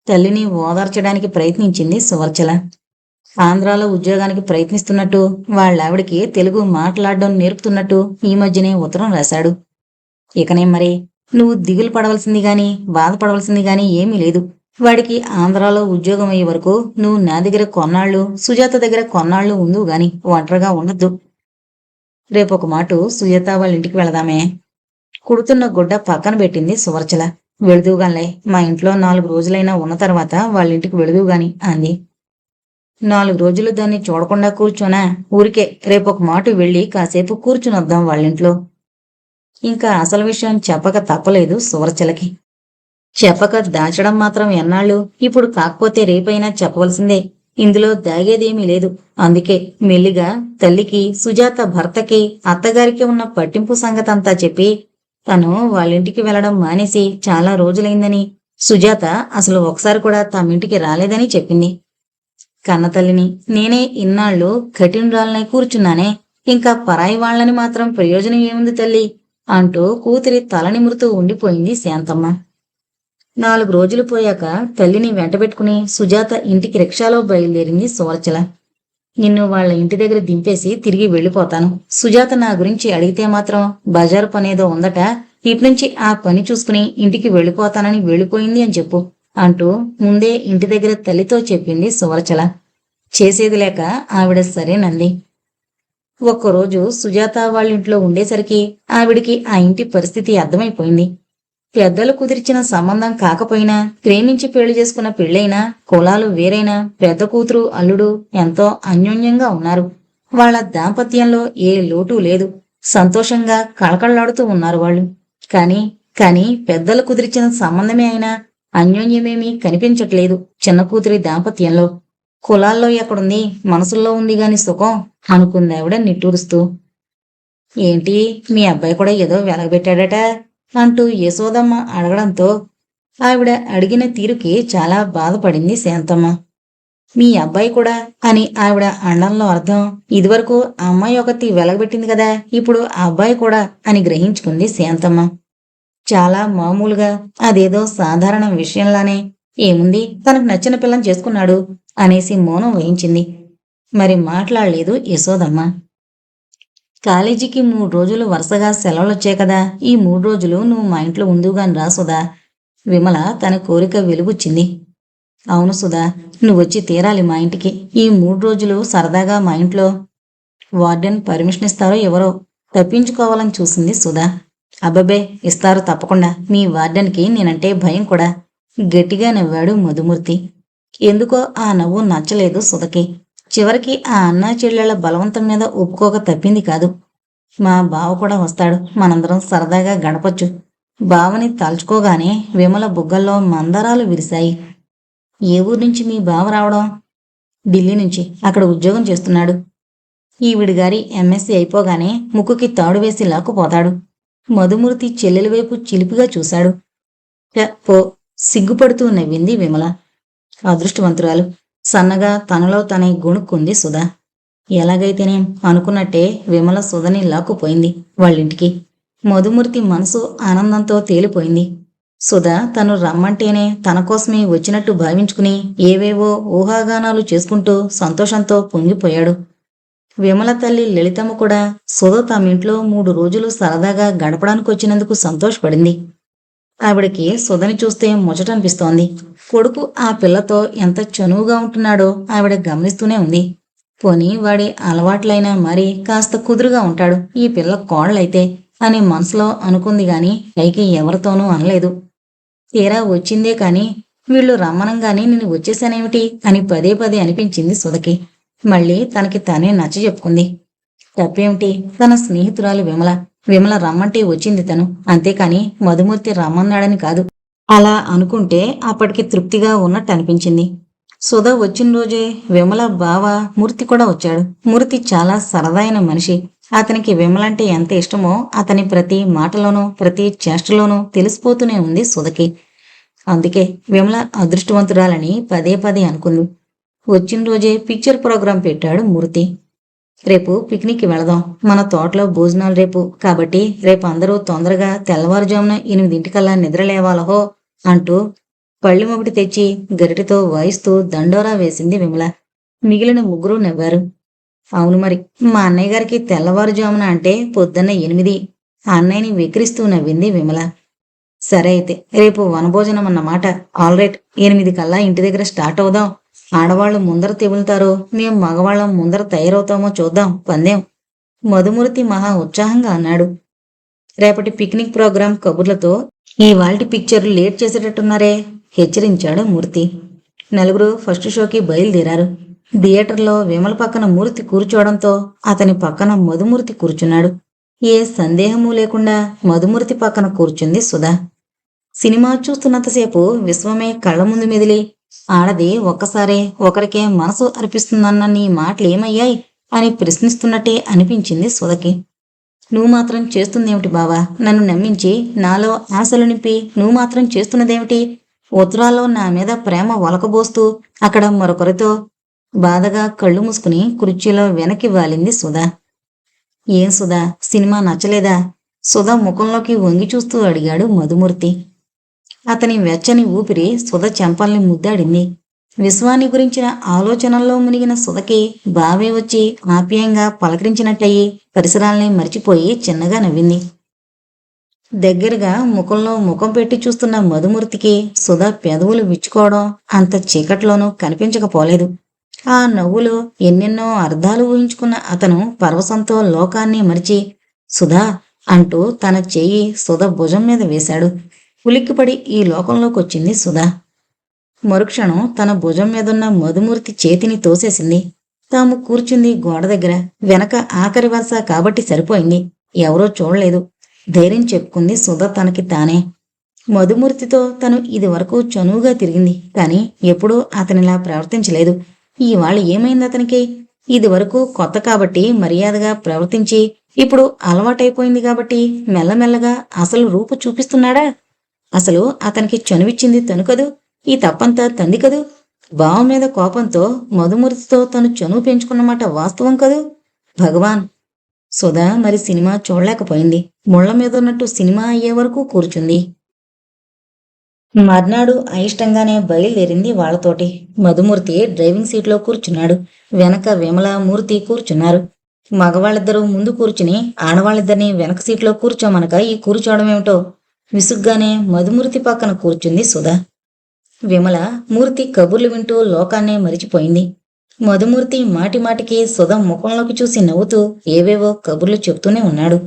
తల్లిని ఓదార్చడానికి ప్రయత్నించింది సువర్చల. ఆంధ్రాలో ఉద్యోగానికి ప్రయత్నిస్తున్నట్టు, వాళ్ళావిడికి తెలుగు మాట్లాడడం నేర్పుతున్నట్టు ఈ మధ్యనే ఉత్తరం రాశాడు. ఇకనే మరి నువ్వు దిగులు పడవలసింది గాని, బాధపడవలసింది గాని ఏమీ లేదు. వాడికి ఆంధ్రాలో ఉద్యోగం అయ్యే వరకు నువ్వు నా దగ్గర కొన్నాళ్ళు, సుజాత దగ్గర కొన్నాళ్ళు ఉందువు గాని ఒంటరిగా ఉండద్దు. రేపొక మాటు సుజాత వాళ్ళ ఇంటికి వెళదామే. కుడుతున్న గుడ్డ పక్కన పెట్టింది సువర్చల. వెళుదువుగానిలే, మా ఇంట్లో 4 రోజులైనా ఉన్న తర్వాత వాళ్ళింటికి వెళుదువుగాని అంది. 4 రోజులు దాన్ని చూడకుండా కూర్చోనా? ఊరికే రేపొక మాటు వెళ్ళి కాసేపు కూర్చునొద్దాం వాళ్ళింట్లో. ఇంకా అసలు విషయం చెప్పక తప్పలేదు సువర్చలకి. చెప్పక దాచడం మాత్రం ఎన్నాళ్ళు? ఇప్పుడు కాకపోతే రేపైనా చెప్పవలసిందే. ఇందులో దాగేదేమీ లేదు. అందుకే మెల్లిగా తల్లికి, సుజాత భర్తకి, అత్తగారికి ఉన్న పట్టింపు సంగతంతా చెప్పి తను వాళ్ళింటికి వెళ్లడం మానేసి చాలా రోజులైందని, సుజాత అసలు ఒకసారి కూడా తమింటికి రాలేదని చెప్పింది. కన్నతల్లిని నేనే ఇన్నాళ్ళు కఠినరాలనై కూర్చున్నానే, ఇంకా పరాయి వాళ్లని మాత్రం ప్రయోజనం ఏముంది తల్లి అంటూ కూతురి తల నిమురుతూ ఉండిపోయింది శాంతమ్మ. 4 రోజులు పోయాక తల్లిని వెంటబెట్టుకుని సుజాత ఇంటికి రిక్షాలో బయలుదేరింది సువర్చల. నిన్ను వాళ్ళ ఇంటి దగ్గర దింపేసి తిరిగి వెళ్ళిపోతాను. సుజాత నా గురించి అడిగితే మాత్రం బజారు పనేదో ఉందట, ఇట్నుంచి ఆ పని చూసుకుని ఇంటికి వెళ్ళిపోతానని వెళ్ళిపోయింది అని చెప్పు అంటూ ముందే ఇంటి దగ్గర తల్లితో చెప్పింది సువర్చల. చేసేది లేక ఆవిడ సరేనంది. ఒక్కరోజు సుజాత వాళ్ళింట్లో ఉండేసరికి ఆవిడికి ఆ ఇంటి పరిస్థితి అర్థమైపోయింది. పెద్దలు కుదిర్చిన సంబంధం కాకపోయినా, ప్రేమించి పెళ్లి చేసుకున్న పెళ్ళైనా, కులాలు వేరైనా పెద్ద కూతురు అల్లుడు ఎంతో అన్యోన్యంగా ఉన్నారు. వాళ్ల దాంపత్యంలో ఏ లోటు లేదు. సంతోషంగా కళకళ్లాడుతూ ఉన్నారు వాళ్ళు. కాని పెద్దలు కుదిర్చిన సంబంధమే అయినా అన్యోన్యమేమీ కనిపించట్లేదు చిన్న కూతురి దాంపత్యంలో. కులాల్లో ఎక్కడుంది, మనసుల్లో ఉంది గాని సుఖం అనుకుందావిడ నిట్టూరుస్తూ. ఏంటి, మీ అబ్బాయి కూడా ఏదో వెలగబెట్టాడట అంటూ యశోదమ్మ అడగడంతో ఆవిడ అడిగిన తీరుకి చాలా బాధపడింది శాంతమ్మ. మీ అబ్బాయి కూడా అని ఆవిడ అండంలో అర్థం, ఇదివరకు అమ్మాయి ఒకటి వెలగబెట్టింది కదా, ఇప్పుడు ఆ అబ్బాయి కూడా అని గ్రహించుకుంది శాంతమ్మ. చాలా మామూలుగా, అదేదో సాధారణ విషయంలానే, ఏముంది తనకు నచ్చిన పిల్లని చేసుకున్నాడు అనేసి మౌనం వహించింది. మరి మాట్లాడలేదు యశోదమ్మ. కాలేజీకి 3 రోజులు వరుసగా సెలవులొచ్చాయి కదా, ఈ 3 రోజులు నువ్వు మా ఇంట్లో ఉందువుగాని రా సుధా. విమల తన కోరిక వెలుబుచ్చింది. అవును సుధా, నువ్వొచ్చి తీరాలి మా ఇంటికి. ఈ 3 రోజులు సరదాగా మా ఇంట్లో. వార్డెన్ పర్మిషన్ ఇస్తారో ఎవరో తప్పించుకోవాలని చూసింది సుధా. అబ్బబ్బే, ఇస్తారు తప్పకుండా. మీ వార్డెన్కి నేనంటే భయం కూడా గట్టిగా నవ్వాడు మధుమూర్తి. ఎందుకో ఆ నవ్వు నచ్చలేదు సుధకి. చివరికి ఆ అన్నా చెల్లెళ్ల బలవంతం మీద ఒప్పుకోక తప్పింది కాదు. మా బావ కూడా వస్తాడు, మనందరం సరదాగా గడపొచ్చు. బావని తలుచుకోగానే విమల బుగ్గల్లో మందారాలు విరిశాయి. ఏ ఊరు నుంచి మీ బావ రావడం? ఢిల్లీ నుంచి, అక్కడ ఉద్యోగం చేస్తున్నాడు. ఈవిడిగారి ఎంఎస్సీ అయిపోగానే ముక్కుకి తాడు వేసి లాక్కుపోతాడు. మధుమూర్తి చెల్లెల వైపు చిలిపిగా చూశాడు. పో, సిగ్గుపడుతూ నవ్వింది విమల. అదృష్టవంతురాలు సన్నగా తనలో తనే గొణుక్కుంది సుధా. ఎలాగైతేనే అనుకున్నట్టే విమల సుధని లాక్కుపోయింది వాళ్ళింటికి. మధుమూర్తి మనసు ఆనందంతో తేలిపోయింది. సుధ తను రమ్మంటేనే తన కోసమే వచ్చినట్టు భావించుకుని ఏవేవో ఊహాగానాలు చేసుకుంటూ సంతోషంతో పొంగిపోయాడు. విమల తల్లి లలితమ్మ కూడా సుధ తమింట్లో 3 రోజులు సరదాగా గడపడానికి వచ్చినందుకు సంతోషపడింది. ఆవిడకి సుధని చూస్తే ముచ్చటనిపిస్తోంది. కొడుకు ఆ పిల్లతో ఎంత చనువుగా ఉంటున్నాడో ఆవిడ గమనిస్తూనే ఉంది. పోనీ వాడి అలవాట్లైనా మరి కాస్త కుదురుగా ఉంటాడు ఈ పిల్ల కోళ్ళైతే అని మనసులో అనుకుంది గాని పైకి ఎవరితోనూ అనలేదు. తీరా వచ్చిందే కాని వీళ్ళు రమ్మనంగానే నేను వచ్చేసానేమిటి అని పదే పదే అనిపించింది సుధకి. మళ్ళీ తనకి తానే నచ్చ చెప్పుకుంది. తప్పేమిటి, తన స్నేహితురాలు విమల రమ్మంటే వచ్చింది తను, అంతేకాని మధుమూర్తి రమ్మన్నాడని కాదు. అలా అనుకుంటే అప్పటికి తృప్తిగా ఉన్నట్టు అనిపించింది. సుధ వచ్చిన రోజే విమల బావ మూర్తి కూడా వచ్చాడు. మూర్తి చాలా సరదాయిన మనిషి. అతనికి విమలంటే ఎంత ఇష్టమో అతని ప్రతి మాటలోనూ ప్రతి చేష్టలోనూ తెలిసిపోతూనే ఉంది సుధకి. అందుకే విమల అదృష్టవంతురాలని పదే పదే అనుకుంది. వచ్చిన రోజే పిక్చర్ ప్రోగ్రాం పెట్టాడు మూర్తి. రేపు పిక్నిక్కి వెళదాం. మన తోటలో భోజనాలు రేపు కాబట్టి రేపు అందరూ తొందరగా తెల్లవారుజామున 8 నిద్రలేవాలహో అంటూ పళ్ళెమొకటి తెచ్చి గరిటెతో వాయిస్తూ దండోరా వేసింది విమల. మిగిలిన ముగ్గురు నవ్వారు. అవును మరి, మా అన్నయ్య గారికి తెల్లవారుజామున అంటే పొద్దున్న 8. అన్నయ్యని వెక్కిరిస్తూ నవ్వింది విమల. సరే అయితే రేపు వనభోజనం అన్నమాట. ఆల్రైట్, 8 ఇంటి దగ్గర స్టార్ట్ అవుదాం. ఆడవాళ్లు ముందర తెములుతారో మేం మగవాళ్ళం ముందర తయారవుతామో చూద్దాం పందెం. మధుమూర్తి మహా ఉత్సాహంగా అన్నాడు. రేపటి పిక్నిక్ ప్రోగ్రాం కబుర్లతో ఇవాల్టి పిక్చర్లు లేట్ చేసేటట్టున్నారే హెచ్చరించాడు మూర్తి. నలుగురు ఫస్ట్ షోకి బయలుదేరారు. థియేటర్లో విమల పక్కన మూర్తి కూర్చోవడంతో అతని పక్కన మధుమూర్తి కూర్చున్నాడు. ఏ సందేహమూ లేకుండా మధుమూర్తి పక్కన కూర్చుంది సుధా. సినిమా చూస్తున్నంతసేపు విశ్వమే కళ్ల ముందు మెదిలి, ఆడది ఒక్కసారే ఒకరికే మనసు అర్పిస్తుందన్న నీ మాటలేమయ్యాయి అని ప్రశ్నిస్తున్నట్టే అనిపించింది సుధకి. నువ్వు మాత్రం చేస్తుందేమిటి బావా? నన్ను నమ్మించి నాలో ఆశలు నింపి నువ్వు మాత్రం చేస్తున్నదేమిటి? ఉత్తరాల్లో నా మీద ప్రేమ ఒలకబోస్తూ అక్కడ మరొకరితో బాధగా కళ్ళు మూసుకుని కుర్చీలో వెనక్కి వాలింది సుధా. ఏం సుధా, సినిమా నచ్చలేదా? సుధా ముఖంలోకి వంగి చూస్తూ అడిగాడు మధుమూర్తి. అతని వెచ్చని ఊపిరి సుధ చెంపల్ని ముద్దాడింది. విశ్వాన్ని గురించిన ఆలోచనల్లో మునిగిన సుధకి బావే వచ్చి ఆప్యాయంగా పలకరించినట్టయి పరిసరాల్ని మరిచిపోయి చిన్నగా నవ్వింది. దగ్గరగా ముఖంలో ముఖం పెట్టి చూస్తున్న మధుమూర్తికి సుధ పెదవులు విచ్చుకోవడం అంత చీకట్లోనూ కనిపించకపోలేదు. ఆ నవ్వులో ఎన్నెన్నో అర్థాలు ఊహించుకున్న అతను పరవశంతో లోకాన్ని మరిచి సుధా అంటూ తన చెయ్యి సుధ భుజం మీద వేశాడు. ఉలిక్కిపడి ఈ లోకంలోకొచ్చింది సుధా. మరుక్షణం తన భుజం మీదున్న మధుమూర్తి చేతిని తోసేసింది. తాము కూర్చుంది గోడ దగ్గర, వెనక ఆఖరి వరుస కాబట్టి సరిపోయింది. ఎవరో చూడలేదు. ధైర్యం చెప్పుకుంది సుధ తనకి తానే. మధుమూర్తితో తను ఇదివరకు చనువుగా తిరిగింది, కాని ఎప్పుడూ అతనిలా ప్రవర్తించలేదు. ఇవాళ ఏమైంది అతనికి? ఇదివరకు కొత్త కాబట్టి మర్యాదగా ప్రవర్తించి ఇప్పుడు అలవాటైపోయింది కాబట్టి మెల్లమెల్లగా అసలు రూపు చూపిస్తున్నాడా? అసలు అతనికి చనువిచ్చింది తను కదూ, ఈ తప్పంతా తంది కదూ. బావ మీద కోపంతో మధుమూర్తితో తను చనువు పెంచుకున్నమాట వాస్తవం కదూ. భగవాన్! సుధా మరి సినిమా చూడలేకపోయింది. ముళ్ల మీదున్నట్టు సినిమా అయ్యే వరకు కూర్చుంది. మర్నాడు అయిష్టంగానే బయలుదేరింది వాళ్లతోటి. మధుమూర్తి డ్రైవింగ్ సీట్లో కూర్చున్నాడు. వెనక విమల, మూర్తి కూర్చున్నారు. మగవాళ్ళిద్దరూ ముందు కూర్చుని ఆడవాళ్ళిద్దరినీ వెనక సీట్లో కూర్చోమనక ఈ కూర్చోవడమేమిటో విసుగ్గానే మధుమూర్తి పక్కన కూర్చుంది సుధా. విమల, మూర్తి కబుర్లు వింటూ లోకాన్నే మరిచిపోయింది. మధుమూర్తి మాటిమాటికి సుధ ముఖంలోకి చూసి నవ్వుతూ ఏవేవో కబుర్లు చెప్తూనే ఉన్నాడు.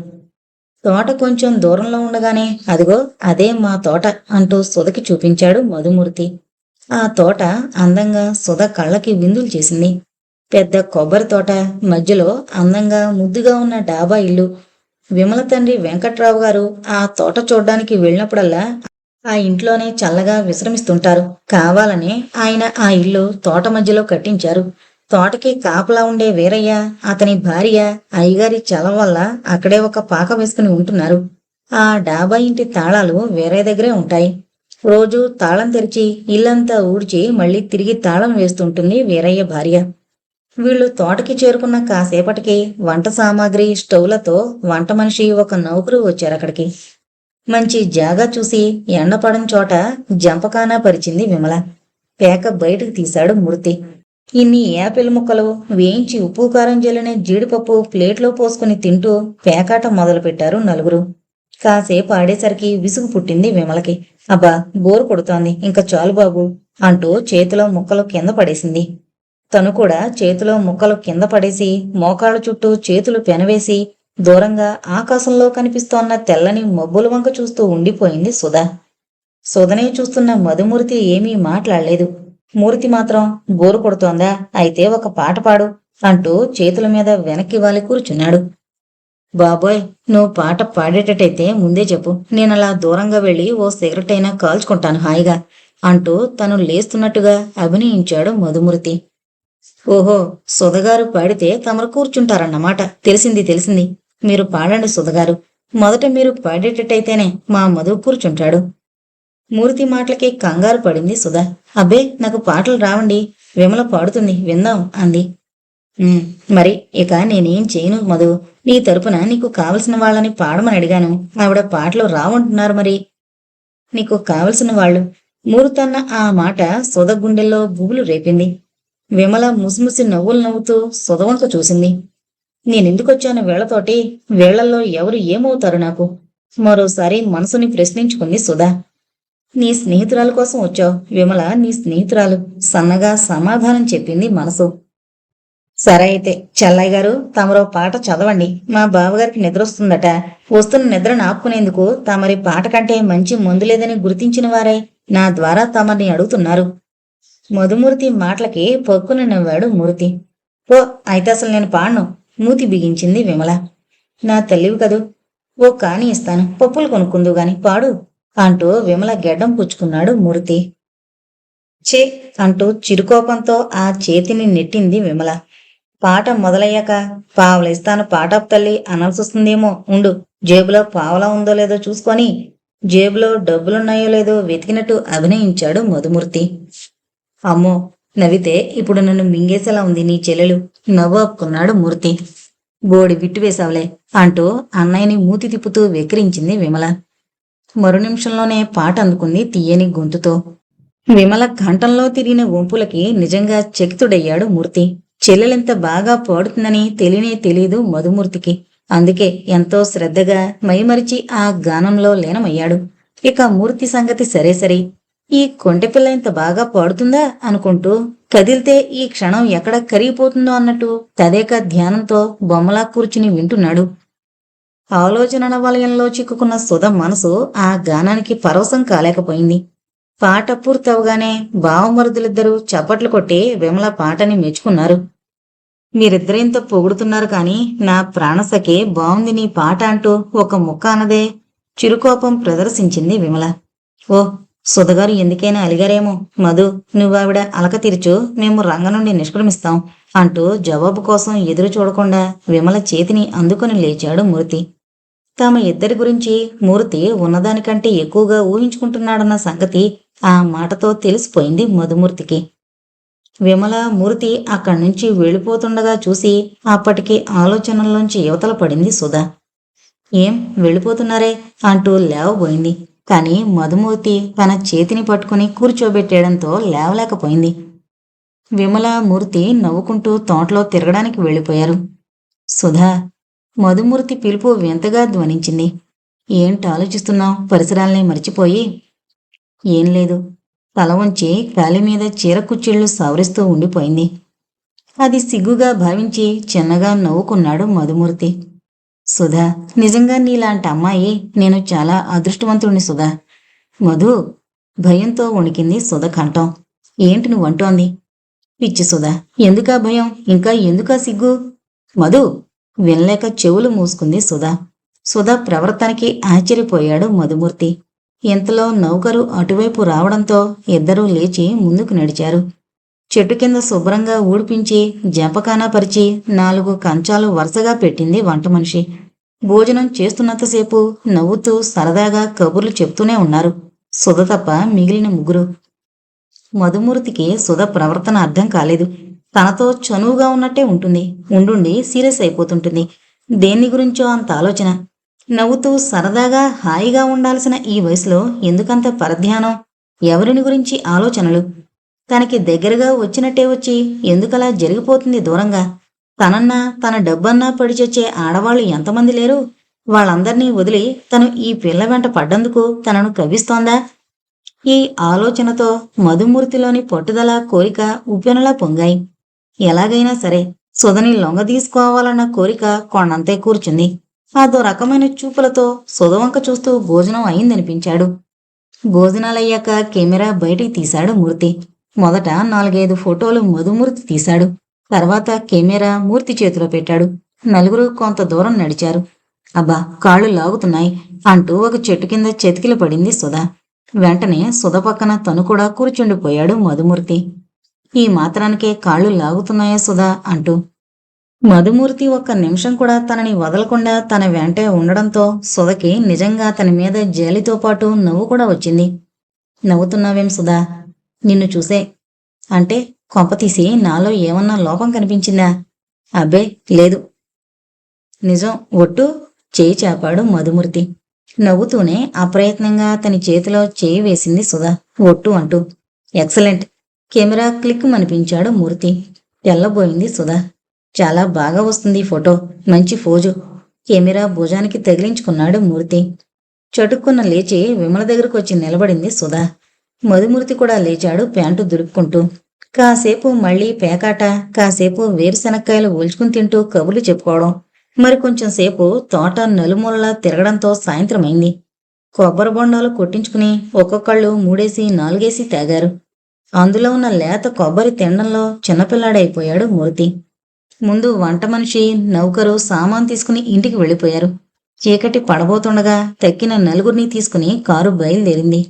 తోట కొంచెం దూరంలో ఉండగానే అదిగో అదే మా తోట అంటూ సుధకి చూపించాడు మధుమూర్తి. ఆ తోట అందంగా సుధ కళ్ళకి విందులు చేసింది. పెద్ద కొబ్బరి తోట, మధ్యలో అందంగా ముద్దుగా ఉన్న డాబా ఇల్లు. విమల తండ్రి వెంకట్రావు గారు ఆ తోట చూడ్డానికి వెళ్ళినప్పుడల్లా ఆ ఇంట్లోనే చల్లగా విశ్రమిస్తుంటారు. కావాలని ఆయన ఆ ఇల్లు తోట మధ్యలో కట్టించారు. తోటకి కాపలా ఉండే వీరయ్య, అతని భార్య అయ్యగారి చలం వల్ల అక్కడే ఒక పాక వేసుకుని ఉంటున్నారు. ఆ డాబా ఇంటి తాళాలు వేరే దగ్గరే ఉంటాయి. రోజు తాళం తెరిచి ఇల్లంతా ఊడ్చి మళ్ళీ తిరిగి తాళం వేస్తుంటుంది వీరయ్య భార్య. వీళ్ళు తోటకి చేరుకున్న కాసేపటికి వంట సామాగ్రి, స్టవ్లతో వంట మనిషి, ఒక నౌకరు వచ్చారక్కడికి. మంచి జాగా చూసి ఎండపడని చోట జంపకానా పరిచింది విమల. పేక బయటకు తీశాడు మూర్తి. ఇన్ని యాపిల్ ముక్కలు వేయించి ఉప్పు కారం జల్లిన జీడిపప్పు ప్లేట్లో పోసుకుని తింటూ పేకాట మొదలుపెట్టారు నలుగురు. కాసేపు ఆడేసరికి విసుగు పుట్టింది విమలకి. అబ్బా, బోరు కొడుతోంది, ఇంకా చాలు బాబు అంటూ చేతిలో ముక్కలు కింద పడేసింది. తను కూడా చేతిలో ముక్కలు కింద పడేసి మోకాళ్ళ చుట్టూ చేతులు పెనవేసి దూరంగా ఆకాశంలో కనిపిస్తోన్న తెల్లని మబ్బుల వంక చూస్తూ ఉండిపోయింది సుధ. సుధనే చూస్తున్న మధుమూర్తి ఏమీ మాట్లాడలేదు. మూర్తి మాత్రం బోరు కొడుతోందా, అయితే ఒక పాట పాడు అంటూ చేతుల మీద వెనక్కి వాలి కూర్చున్నాడు. బాబోయ్, నువ్వు పాట పాడేటట్టయితే ముందే చెప్పు, నేనలా దూరంగా వెళ్ళి ఓ సిగరెట్ అయినా కాల్చుకుంటాను హాయిగా అంటూ తను లేస్తున్నట్టుగా అభినయించాడు మధుమూర్తి. ఓహో, సుధగారు పాడితే తమరు కూర్చుంటారన్నమాట. తెలిసింది. మీరు పాడండి సుధగారు. మొదట మీరు పాడేటట్టయితేనే మా మధు కూర్చుంటాడు. మూర్తి మాటలకి కంగారు పడింది సుధ. అబ్బే, నాకు పాటలు రావండి, విమల పాడుతుంది, విందాం అంది. "ఉమ్, మరి ఇక నేనేం చేయను మధు. నీ తరపున నీకు కావలసిన వాళ్ళని పాడమని అడిగాను. ఆవిడ పాటలు రావంటున్నారు మరి. నీకు కావలసిన వాళ్ళు." మూరుతన్న ఆ మాట సుధ గుండెల్లో బుగులు రేపింది. విమల ముసిముసి నవ్వులు నవ్వుతూ సుధవంక చూసింది. నేనెందుకొచ్చాను వీళ్లతోటి? వీళ్లల్లో ఎవరు ఏమవుతారు నాకు? మరోసారి మనసుని ప్రశ్నించుకుంది సుధా. నీ స్నేహితురాలు కోసం వచ్చావు విమల, నీ స్నేహితురాలు, సన్నగా సమాధానం చెప్పింది మనసు. సరే అయితే చెల్లయ్య గారు, తమరో పాట చదవండి. మా బావగారికి నిద్రొస్తుందట. వస్తున్న నిద్రను ఆపుకునేందుకు తమరి పాట కంటే మంచి మందు లేదని గుర్తించిన వారై నా ద్వారా తమరిని అడుగుతున్నారు. మధుమూర్తి మాటలకి పక్కున నవ్వాడు మూర్తి. ఓ, అయితే అసలు నేను పాడను, మూతి బిగించింది విమల. నా తల్లివి కదూ, ఓ కాని ఇస్తాను, పప్పులు కొనుక్కుందు గాని పాడు అంటూ విమల గెడ్డం పుచ్చుకున్నాడు మూర్తి. చే అంటూ చిరుకోపంతో ఆ చేతిని నెట్టింది విమల. పాట మొదలయ్యాక పావలిస్తాను పాటాపు తల్లి అనాల్సొస్తుందేమో, ఉండు, జేబులో పావలా ఉందో లేదో చూసుకొని జేబులో డబ్బులున్నాయో లేదో వెతికినట్టు అభినయించాడు మధుమూర్తి. అమ్మో, నవ్వితే ఇప్పుడు నన్ను మింగేసేలా ఉంది నీ చెల్లెలు, నవ్వు ఆపుకున్నాడు మూర్తి. బోడి విట్టు వేశావులే అంటూ అన్నయ్యని మూతి తిప్పుతూ వెక్కిరించింది విమల. మరు నిమిషంలోనే పాట అందుకుంది తీయని గొంతుతో. విమల కంఠంలో తిరిగిన వంపులకి నిజంగా చకితుడయ్యాడు మూర్తి. చెల్లెలెంత బాగా పాడుతుందని తెలీదు మధుమూర్తికి. అందుకే ఎంతో శ్రద్ధగా మైమరిచి ఆ గానంలో లీనమయ్యాడు. ఇక మూర్తి సంగతి సరే సరే, ఈ కొంటెపిల్ల ఇంత బాగా పాడుతుందా అనుకుంటూ కదిలితే ఈ క్షణం ఎక్కడ కరిగిపోతుందో అన్నట్టు తదేక ధ్యానంతో బొమ్మలా కూర్చుని వింటున్నాడు. ఆలోచనల వలయంలో చిక్కుకున్న సుధ మనసు ఆ గానానికి పరవశం కాలేకపోయింది. పాట పూర్తవగానే బావమరుదులిద్దరూ చప్పట్లు కొట్టి విమల పాటని మెచ్చుకున్నారు. మీరిద్దరింత పొగుడుతున్నారు కాని నా ప్రాణసఖి బావుంది నీ పాట అంటూ ఒక ముక్క అన్నదే చిరుకోపం ప్రదర్శించింది విమల. ఓ, సుధగారు ఎందుకైనా అలిగారేమో. మధు, నువ్వావిడ అలక తీర్చు, మేము రంగ నుండి నిష్క్రమిస్తాం అంటూ జవాబు కోసం ఎదురు చూడకుండా విమల చేతిని అందుకొని లేచాడు మూర్తి. తమ ఇద్దరి గురించి మూర్తి ఉన్నదానికంటే ఎక్కువగా ఊహించుకుంటున్నాడన్న సంగతి ఆ మాటతో తెలిసిపోయింది మధుమూర్తికి. విమల మూర్తి అక్కడి నుంచి వెళ్ళిపోతుండగా చూసి అప్పటికి ఆలోచనల్లోంచి యువతల పడింది సుధ. ఏం వెళ్ళిపోతున్నారే అంటూ లేవబోయింది. కాని మధుమూర్తి తన చేతిని పట్టుకుని కూర్చోబెట్టేయడంతో లేవలేకపోయింది. విమల మూర్తి నవ్వుకుంటూ తోటలో తిరగడానికి వెళ్ళిపోయారు. సుధా, మధుమూర్తి పిలుపు వింతగా ధ్వనించింది. ఏంటి ఆలోచిస్తున్నావు పరిసరాల్ని మరిచిపోయి? ఏం లేదు, తల వంచి కాలి మీద చీర కుచ్చిళ్ళు సవరిస్తూ ఉండిపోయింది. అది సిగ్గుగా భావించి చిన్నగా నవ్వుకున్నాడు మధుమూర్తి. సుధా, నిజంగా నీలాంటి అమ్మాయి నేను చాలా అదృష్టవంతుడిని సుధా. మధు, భయంతో వణికింది సుధ కంఠం. ఏంటి నువ్వంటోంది? పిచ్చి సుధా, ఎందుకా భయం, ఇంకా ఎందుకా సిగ్గు? మధు, వినలేక చెవులు మూసుకుంది సుధ. సుధ ప్రవర్తనకి ఆశ్చర్యపోయాడు మధుమూర్తి. ఇంతలో నౌకరు అటువైపు రావడంతో ఇద్దరూ లేచి ముందుకు నడిచారు. చెట్టు కింద శుభ్రంగా ఊడిపించి జంపకానా పరిచి 4 కంచాలు వరుసగా పెట్టింది వంట మనిషి. భోజనం చేస్తున్నంతసేపు నవ్వుతూ సరదాగా కబుర్లు చెప్తూనే ఉన్నారు సుధ తప్ప మిగిలిన ముగ్గురు. మధుమూర్తికి సుధ ప్రవర్తన అర్థం కాలేదు. తనతో చనువుగా ఉన్నట్టే ఉంటుంది, ఉండుండి సీరియస్ అయిపోతుంటుంది. దేన్ని గురించో అంత ఆలోచన. నవ్వుతూ సరదాగా హాయిగా ఉండాల్సిన ఈ వయసులో ఎందుకంత పరధ్యానం? ఎవరిని గురించి ఆలోచనలు? తనకి దగ్గరగా వచ్చినట్టే వచ్చి ఎందుకలా జరిగిపోతుంది దూరంగా? తనన్నా తన డబ్బన్నా పడిచొచ్చే ఆడవాళ్లు ఎంతమంది లేరు? వాళ్ళందర్నీ వదిలి తను ఈ పిల్ల వెంట పడ్డందుకు తనను కవ్విస్తోందా? ఈ ఆలోచనతో మధుమూర్తిలోని పట్టుదల కోరిక ఉప్పెనలా పొంగాయి. ఎలాగైనా సరే సుధని లొంగదీసుకోవాలన్న కోరిక కొండంతే కూర్చుంది. అదో రకమైన చూపులతో సుధవంక చూస్తూ భోజనం అయిందనిపించాడు. భోజనాలయ్యాక కెమెరా బయటికి తీశాడు మూర్తి. మొదట 4-5 ఫోటోలు మధుమూర్తి తీశాడు. తర్వాత కెమెరా మూర్తి చేతిలో పెట్టాడు. నలుగురు కొంత దూరం నడిచారు. అబ్బా, కాళ్ళు లాగుతున్నాయి అంటూ ఒక చెట్టు కింద చెతికిల పడింది సుధ. వెంటనే సుధ పక్కన తను కూడా కూర్చుండిపోయాడు మధుమూర్తి. ఈ మాత్రానికే కాళ్ళు లాగుతున్నాయా సుధా అంటూ. మధుమూర్తి ఒక్క నిమిషం కూడా తనని వదలకుండా తన వెంటే ఉండడంతో సుధకి నిజంగా తన మీద జాలితో పాటు నవ్వు కూడా వచ్చింది. నవ్వుతున్నావేం సుధా? నిన్ను చూసే. అంటే కొంపతీసి నాలో ఏమన్నా లోపం కనిపించిందా? అబ్బే లేదు. నిజం ఒట్టు. చేయి చాపాడు మధుమూర్తి. నవ్వుతూనే అప్రయత్నంగా అతని చేతిలో చేయి వేసింది సుధా ఒట్టు అంటూ. ఎక్సలెంట్. కెమెరా క్లిక్ మనిపించాడు మూర్తి. తెల్లబోయింది సుధా. చాలా బాగా వస్తుంది ఫోటో. మంచి ఫోజు. కెమెరా భుజానికి తగిలించుకున్నాడు మూర్తి. చటుక్కున లేచి విమల దగ్గరకు వచ్చి నిలబడింది సుధా. మధుమూర్తి కూడా లేచాడు ప్యాంటు దులుపుకుంటూ. కాసేపు మళ్లీ పేకాట, కాసేపు వేరుశనక్కాయలు ఒల్చుకుని తింటూ కబుర్లు చెప్పుకోవడం, మరి కొంచెం సేపు తోట నలుమూలలా తిరగడంతో సాయంత్రమైంది. కొబ్బరి బొండాలు కొట్టించుకుని ఒక్కొక్కళ్ళు 3 4 తాగారు. అందులో ఉన్న లేత కొబ్బరి తినడంలో చిన్నపిల్లాడైపోయాడు మూర్తి. ముందు వంట మనిషి, నౌకరు సామాన్ తీసుకుని ఇంటికి వెళ్ళిపోయారు. చీకటి పడబోతుండగా తక్కిన నలుగురిని తీసుకుని కారు బయలుదేరింది.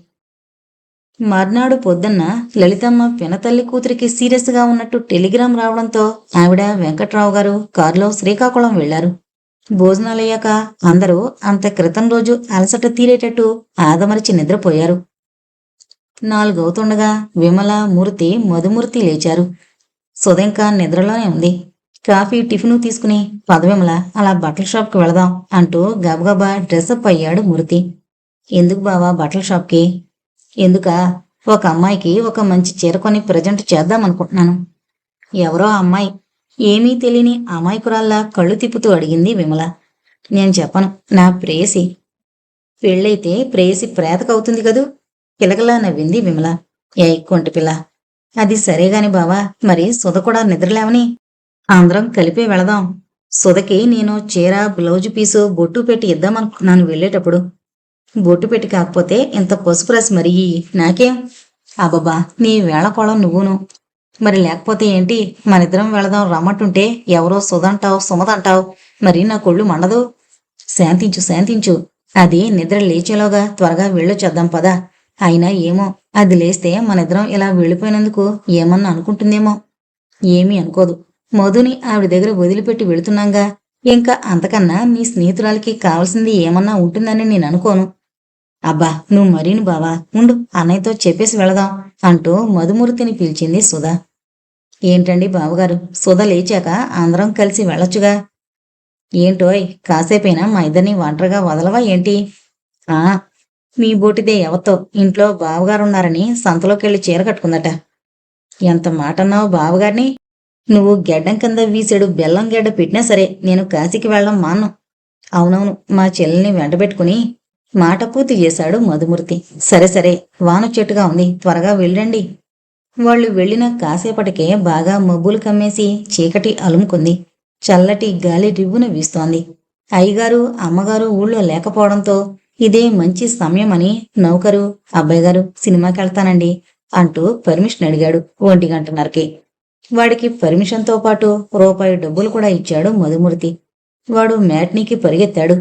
మర్నాడు పొద్దున్న లలితమ్మ పినతల్లి కూతురికి సీరియస్గా ఉన్నట్టు టెలిగ్రామ్ రావడంతో ఆవిడ, వెంకట్రావు గారు కారులో శ్రీకాకుళం వెళ్లారు. భోజనాలయ్యాక అందరూ అంత క్రితం రోజు అలసట తీరేటట్టు ఆదమరిచి నిద్రపోయారు. 4 అవుతుండగా విమల, మూర్తి, మధుమూర్తి లేచారు. సుధంక నిద్రలోనే ఉంది. కాఫీ, టిఫిను తీసుకుని పదవిమల అలా బట్టల షాప్కి వెళదాం అంటూ గబగబా డ్రెస్అప్ అయ్యాడు మూర్తి. ఎందుకు బావా బట్టల షాప్కి? ఎందుకా? ఒక అమ్మాయికి ఒక మంచి చీర కొని ప్రజెంట్ చేద్దామనుకుంటున్నాను. ఎవరో అమ్మాయి, ఏమీ తెలియని అమాయకురాల్లా కళ్ళు తిప్పుతూ అడిగింది విమల. నేను చెప్పను, నా ప్రేయసి. పెళ్ళైతే ప్రేయసి ప్రేతకవుతుంది కదూ? పిలకలా నవ్వింది విమల. ఏ కొంటి పిల్ల. అది సరేగాని బావా, మరి సుధ కూడా నిద్రలేవని? అందరం కలిపే వెళదాం. సుధకి నేను చీర, బ్లౌజు పీసు, బొట్టు పెట్టి ఇద్దామనుకున్నాను వెళ్ళేటప్పుడు. బొట్టు పెట్టి కాకపోతే ఇంత పసుపు రాసి మరి నాకేం? అబ్బబ్బా, నీ వేళకోళం నువ్వును. మరి లేకపోతే ఏంటి? మనిద్దరం వెళదాం రమ్మంటుంటే ఎవరో సుధంటావు, సుమదంటావు. మరి నా కొళ్ళు మండదు. శాంతించు, శాంతించు. అది నిద్ర లేచేలోగా త్వరగా వెళ్ళొచ్చేద్దాం పదా. అయినా ఏమో, అది లేస్తే మనిద్దరం ఇలా వెళ్ళిపోయినందుకు ఏమన్నా అనుకుంటుందేమో. ఏమీ అనుకోదు. మధుని ఆవిడ దగ్గర వదిలిపెట్టి వెళుతున్నాగా. ఇంకా అంతకన్నా నీ స్నేహితురాలికి కావాల్సింది ఏమన్నా ఉంటుందని నేను అనుకోను. అబ్బా, నువ్వు మరీను బావా. ఉండు, అన్నయ్యతో చెప్పేసి వెళదాం అంటూ మధుమూర్తిని పిలిచింది సుధ. ఏంటండి బావగారు, సుధ లేచాక అందరం కలిసి వెళ్ళొచ్చుగా. ఏంటోయ్, కాసేపైనా మా ఇద్దరిని ఒంటరిగా వదలవా ఏంటి? ఆ, మీ బోటిదే ఎవతో ఇంట్లో బావగారున్నారని సంతలోకెళ్ళి చీర కట్టుకుందట. ఎంత మాటన్నావు బావగారిని? నువ్వు గెడ్డం కింద వీసాడు బెల్లం గెడ్డ పెట్టినా సరే నేను కాశీకి వెళ్ళడం మాన్ను. అవునవును, మా చెల్లెల్ని వెంటబెట్టుకుని మాట పూర్తి చేశాడు మధుమూర్తి. సరే సరే, వాన చెట్టుగా ఉంది, త్వరగా వెళ్ళండి. వాళ్ళు వెళ్లిన కాసేపటికే బాగా మబ్బులు కమ్మేసి చీకటి అలుముకుంది. చల్లటి గాలి రివ్వున వీస్తోంది. అయ్యగారు, అమ్మగారు ఊళ్ళో లేకపోవడంతో ఇదే మంచి సమయమని నౌకరు, అబ్బాయిగారు సినిమాకెళ్తానండి అంటూ పర్మిషన్ అడిగాడు 1:30కి. వాడికి పర్మిషన్తో పాటు రూపాయి డబ్బులు కూడా ఇచ్చాడు మధుమూర్తి. వాడు మ్యాట్నీకి పరిగెత్తాడు.